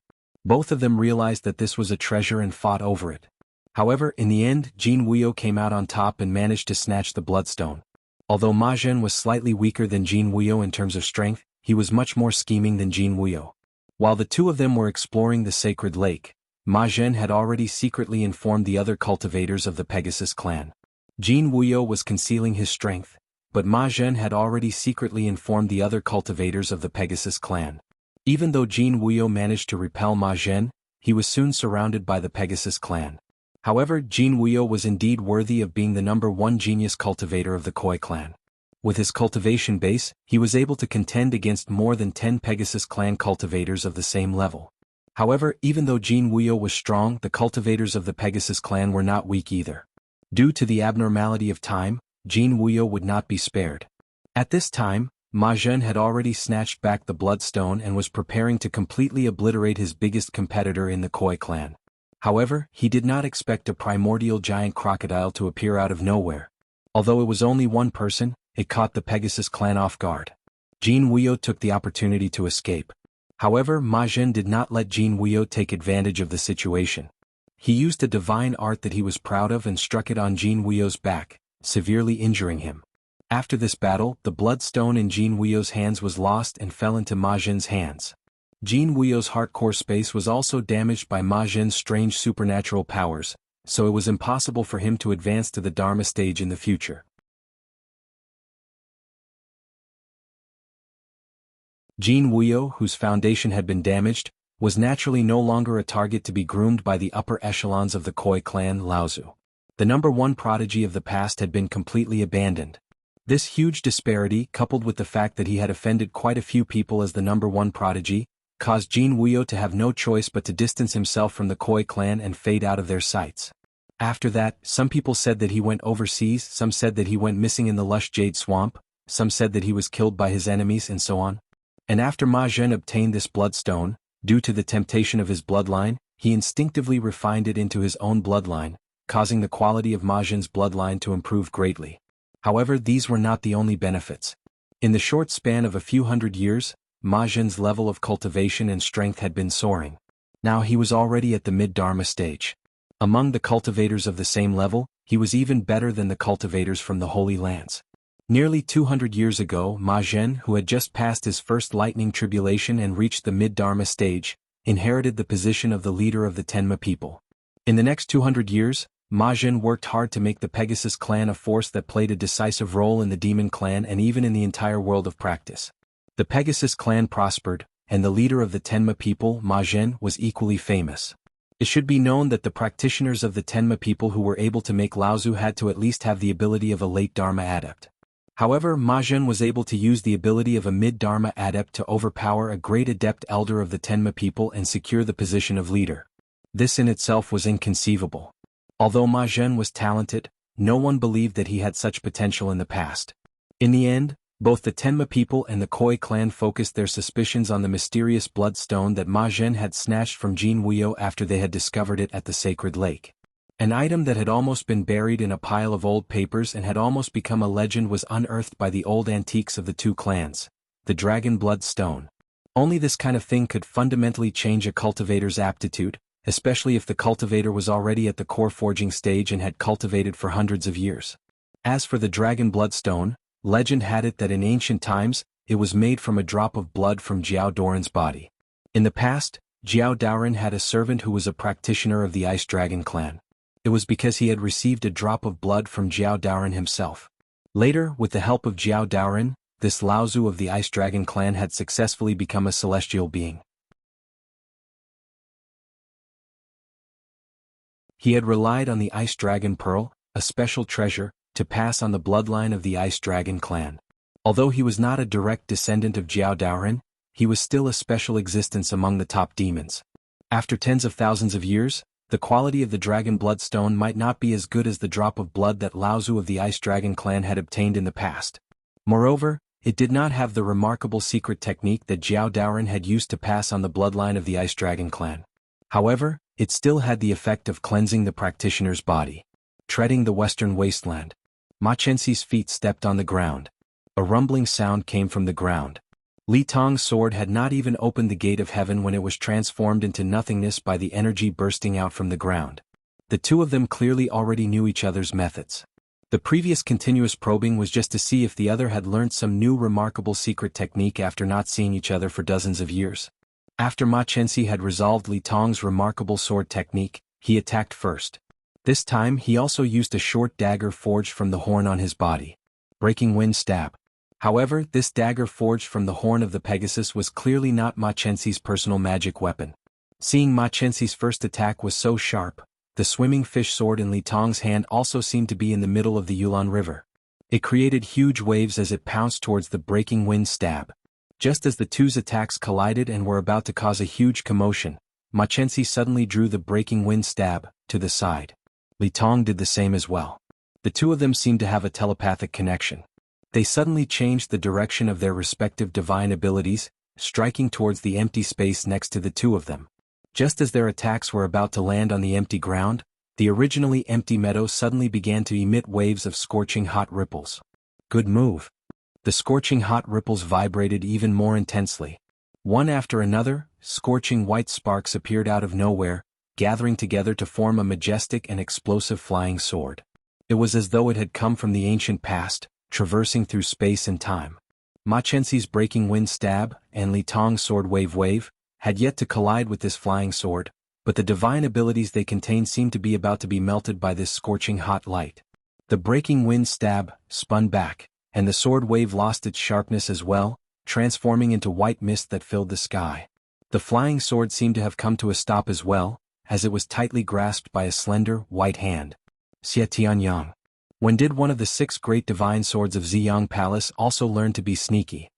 Both of them realized that this was a treasure and fought over it. However, in the end, Jianghu came out on top and managed to snatch the bloodstone. Although Ma Zhen was slightly weaker than Jianghu in terms of strength, he was much more scheming than Jianghu. While the two of them were exploring the sacred lake, Ma Zhen had already secretly informed the other cultivators of the Pegasus clan. Jianghu was concealing his strength, but Ma Zhen had already secretly informed the other cultivators of the Pegasus clan. Even though Jianghu managed to repel Ma Zhen, he was soon surrounded by the Pegasus clan. However, Jianghu was indeed worthy of being the #1 genius cultivator of the Koi clan. With his cultivation base, he was able to contend against more than 10 Pegasus clan cultivators of the same level. However, even though Jianghu was strong, the cultivators of the Pegasus clan were not weak either. Due to the abnormality of time, Jianghu would not be spared. At this time, Ma Zhen had already snatched back the bloodstone and was preparing to completely obliterate his biggest competitor in the Koi clan. However, he did not expect a primordial giant crocodile to appear out of nowhere. Although it was only one person, it caught the Pegasus clan off guard. Jianghu took the opportunity to escape. However, Ma Zhen did not let Jianghu take advantage of the situation. He used a divine art that he was proud of and struck it on Jianghu's back, severely injuring him. After this battle, the bloodstone in Jianghu's hands was lost and fell into Ma Zhen's hands. Jianghu's hardcore space was also damaged by Ma Zhen's strange supernatural powers, so it was impossible for him to advance to the Dharma stage in the future. Jianghu, whose foundation had been damaged, was naturally no longer a target to be groomed by the upper echelons of the Khoi clan Laozu. The number one prodigy of the past had been completely abandoned. This huge disparity, coupled with the fact that he had offended quite a few people as the number one prodigy, caused Jianghu to have no choice but to distance himself from the Khoi clan and fade out of their sights. After that, some people said that he went overseas, some said that he went missing in the lush jade swamp, some said that he was killed by his enemies and so on. And after Ma Zhen obtained this bloodstone, due to the temptation of his bloodline, he instinctively refined it into his own bloodline, causing the quality of Ma Zhen's bloodline to improve greatly. However, these were not the only benefits. In the short span of a few hundred years, Ma Zhen's level of cultivation and strength had been soaring. Now he was already at the mid-Dharma stage. Among the cultivators of the same level, he was even better than the cultivators from the Holy Lands. Nearly 200 years ago, Ma Zhen, who had just passed his first lightning tribulation and reached the mid-Dharma stage, inherited the position of the leader of the Tenma people. In the next 200 years, Ma Zhen worked hard to make the Pegasus clan a force that played a decisive role in the Demon clan and even in the entire world of practice. The Pegasus clan prospered, and the leader of the Tenma people, Ma Zhen, was equally famous. It should be known that the practitioners of the Tenma people who were able to make Laozu had to at least have the ability of a late Dharma adept. However, Ma Zhen was able to use the ability of a mid-Dharma adept to overpower a great adept elder of the Tenma people and secure the position of leader. This in itself was inconceivable. Although Ma Zhen was talented, no one believed that he had such potential in the past. In the end, both the Tenma people and the Khoi clan focused their suspicions on the mysterious bloodstone that Ma Zhen had snatched from Jianghu after they had discovered it at the sacred lake. An item that had almost been buried in a pile of old papers and had almost become a legend was unearthed by the old antiques of the two clans, the dragon blood stone. Only this kind of thing could fundamentally change a cultivator's aptitude, especially if the cultivator was already at the core forging stage and had cultivated for hundreds of years. As for the dragon bloodstone, legend had it that in ancient times, it was made from a drop of blood from Jiao Doran's body. In the past, Jiao Doran had a servant who was a practitioner of the Ice Dragon clan. It was because he had received a drop of blood from Jiao Doran himself. Later, with the help of Jiao Doran, this Laozu of the Ice Dragon clan had successfully become a celestial being. He had relied on the Ice Dragon Pearl, a special treasure, to pass on the bloodline of the Ice Dragon clan. Although he was not a direct descendant of Jiao Doran, he was still a special existence among the top demons. After tens of thousands of years, the quality of the dragon bloodstone might not be as good as the drop of blood that Laozu of the Ice Dragon clan had obtained in the past. Moreover, it did not have the remarkable secret technique that Jiao Doran had used to pass on the bloodline of the Ice Dragon clan. However, it still had the effect of cleansing the practitioner's body. Treading the western wasteland, Ma Chenxi's feet stepped on the ground. A rumbling sound came from the ground. Li Tong's sword had not even opened the gate of heaven when it was transformed into nothingness by the energy bursting out from the ground. The two of them clearly already knew each other's methods. The previous continuous probing was just to see if the other had learnt some new remarkable secret technique after not seeing each other for dozens of years. After Ma Chenxi had resolved Li Tong's remarkable sword technique, he attacked first. This time he also used a short dagger forged from the horn on his body. Breaking Wind Stab. However, this dagger forged from the horn of the Pegasus was clearly not Ma Chenxi's personal magic weapon. Seeing Ma Chenxi's first attack was so sharp, the swimming fish sword in Li Tong's hand also seemed to be in the middle of the Yulon River. It created huge waves as it pounced towards the Breaking Wind Stab. Just as the two's attacks collided and were about to cause a huge commotion, Ma Chenxi suddenly drew the Breaking Wind Stab to the side. Li Tong did the same as well. The two of them seemed to have a telepathic connection. They suddenly changed the direction of their respective divine abilities, striking towards the empty space next to the two of them. Just as their attacks were about to land on the empty ground, the originally empty meadow suddenly began to emit waves of scorching hot ripples. Good move. The scorching hot ripples vibrated even more intensely. One after another, scorching white sparks appeared out of nowhere, gathering together to form a majestic and explosive flying sword. It was as though it had come from the ancient past, traversing through space and time. Ma Chenxi's Breaking Wind Stab and Li Tong's Sword Wave had yet to collide with this flying sword, but the divine abilities they contained seemed to be about to be melted by this scorching hot light. The Breaking Wind Stab spun back, and the sword wave lost its sharpness as well, transforming into white mist that filled the sky. The flying sword seemed to have come to a stop as well, as it was tightly grasped by a slender, white hand. Xie Tianyang. When did one of the 6 great divine swords of Ziyang Palace also learn to be sneaky?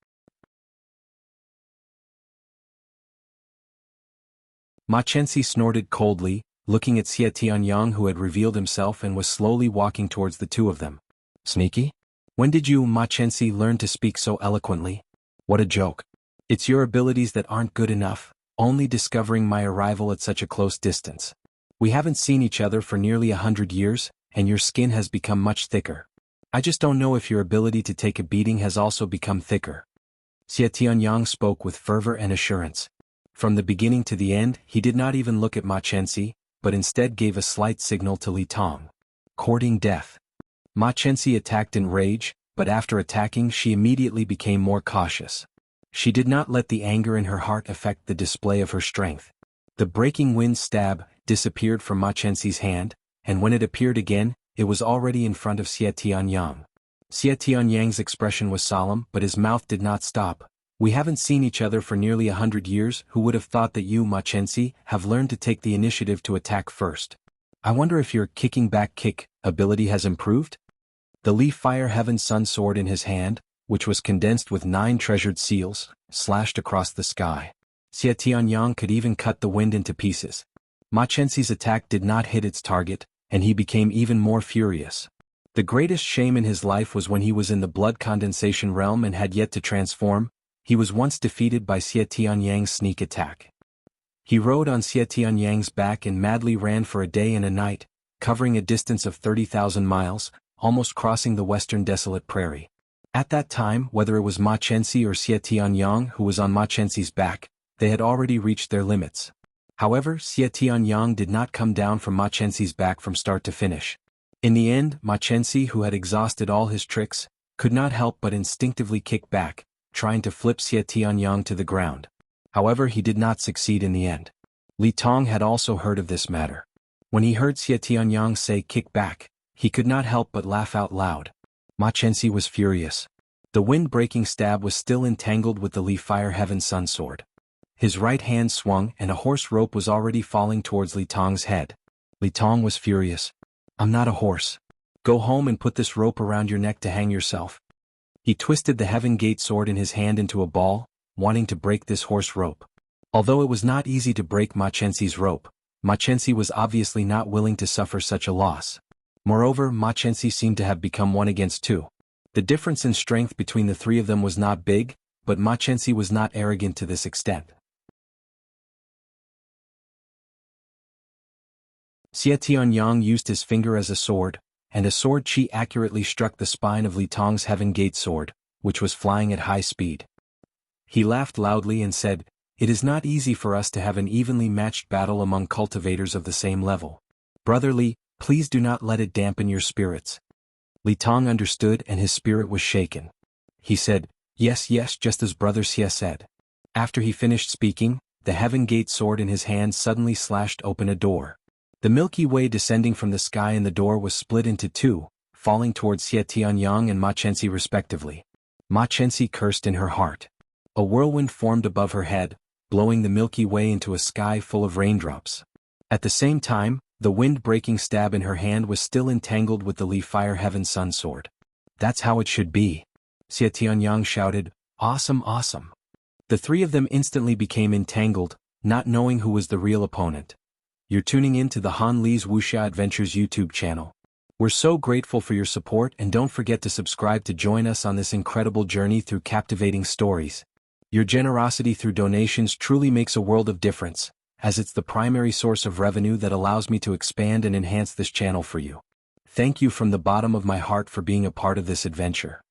Ma Chenxi snorted coldly, looking at Xie Tianyang, who had revealed himself and was slowly walking towards the two of them. Sneaky? When did you, Ma Chenxi, learn to speak so eloquently? What a joke. It's your abilities that aren't good enough, only discovering my arrival at such a close distance. We haven't seen each other for nearly 100 years, and your skin has become much thicker. I just don't know if your ability to take a beating has also become thicker. Xie Tianyang spoke with fervor and assurance. From the beginning to the end, he did not even look at Ma Chenxi, but instead gave a slight signal to Li Tong. Courting death. Ma Chenxi attacked in rage, but after attacking she immediately became more cautious. She did not let the anger in her heart affect the display of her strength. The breaking wind stab disappeared from Ma Chenxi's hand, and when it appeared again, it was already in front of Xie Tianyang. Xie Tianyang's expression was solemn, but his mouth did not stop. We haven't seen each other for nearly 100 years. Who would have thought that you, Ma Chenxi, have learned to take the initiative to attack first? I wonder if your kicking back kick ability has improved? The Li Fire Heaven Sun sword in his hand, which was condensed with 9 treasured seals, slashed across the sky. Xie Tianyang could even cut the wind into pieces. Ma Chenxi's attack did not hit its target, and he became even more furious. The greatest shame in his life was when he was in the blood condensation realm and had yet to transform. He was once defeated by Xie Tianyang's sneak attack. He rode on Xie Tianyang's back and madly ran for a day and a night, covering a distance of 30,000 miles, almost crossing the western desolate prairie. At that time, whether it was Ma Chenxi or Xie Tianyang who was on Ma Chenxi's back, they had already reached their limits. However, Xie Tianyang did not come down from Ma Chenxi's back from start to finish. In the end, Ma Chenxi, who had exhausted all his tricks, could not help but instinctively kick back, trying to flip Xie Tianyang to the ground. However, he did not succeed in the end. Li Tong had also heard of this matter. When he heard Xie Tianyang say kick back, he could not help but laugh out loud. Ma Chenxi was furious. The wind-breaking stab was still entangled with the Li Fire Heaven Sun sword. His right hand swung and a horse rope was already falling towards Li Tong's head. Li Tong was furious. I'm not a horse. Go home and put this rope around your neck to hang yourself. He twisted the Heaven Gate sword in his hand into a ball, wanting to break this horse rope. Although it was not easy to break Ma Chenxi's rope, Ma Chenxi was obviously not willing to suffer such a loss. Moreover, Ma Chenxi seemed to have become 1 against 2. The difference in strength between the 3 of them was not big, but Ma Chenxi was not arrogant to this extent. Xie Tianyang used his finger as a sword, and a sword chi accurately struck the spine of Li Tong's Heaven Gate sword, which was flying at high speed. He laughed loudly and said, "It is not easy for us to have an evenly matched battle among cultivators of the same level. Brother Li, please do not let it dampen your spirits." Li Tong understood and his spirit was shaken. He said, yes, just as Brother Xie said. After he finished speaking, the Heaven Gate sword in his hand suddenly slashed open a door. The Milky Way descending from the sky and the door was split into 2, falling towards Xie Tianyang and Ma Chenxi respectively. Ma Chenxi cursed in her heart. A whirlwind formed above her head, blowing the Milky Way into a sky full of raindrops. At the same time, the wind-breaking stab in her hand was still entangled with the Li Fire Heaven Sun sword. That's how it should be. Xie Tianyang shouted, awesome, awesome. The 3 of them instantly became entangled, not knowing who was the real opponent. You're tuning in to the Han Li's Wuxia Adventures YouTube channel. We're so grateful for your support and don't forget to subscribe to join us on this incredible journey through captivating stories. Your generosity through donations truly makes a world of difference, as it's the primary source of revenue that allows me to expand and enhance this channel for you. Thank you from the bottom of my heart for being a part of this adventure.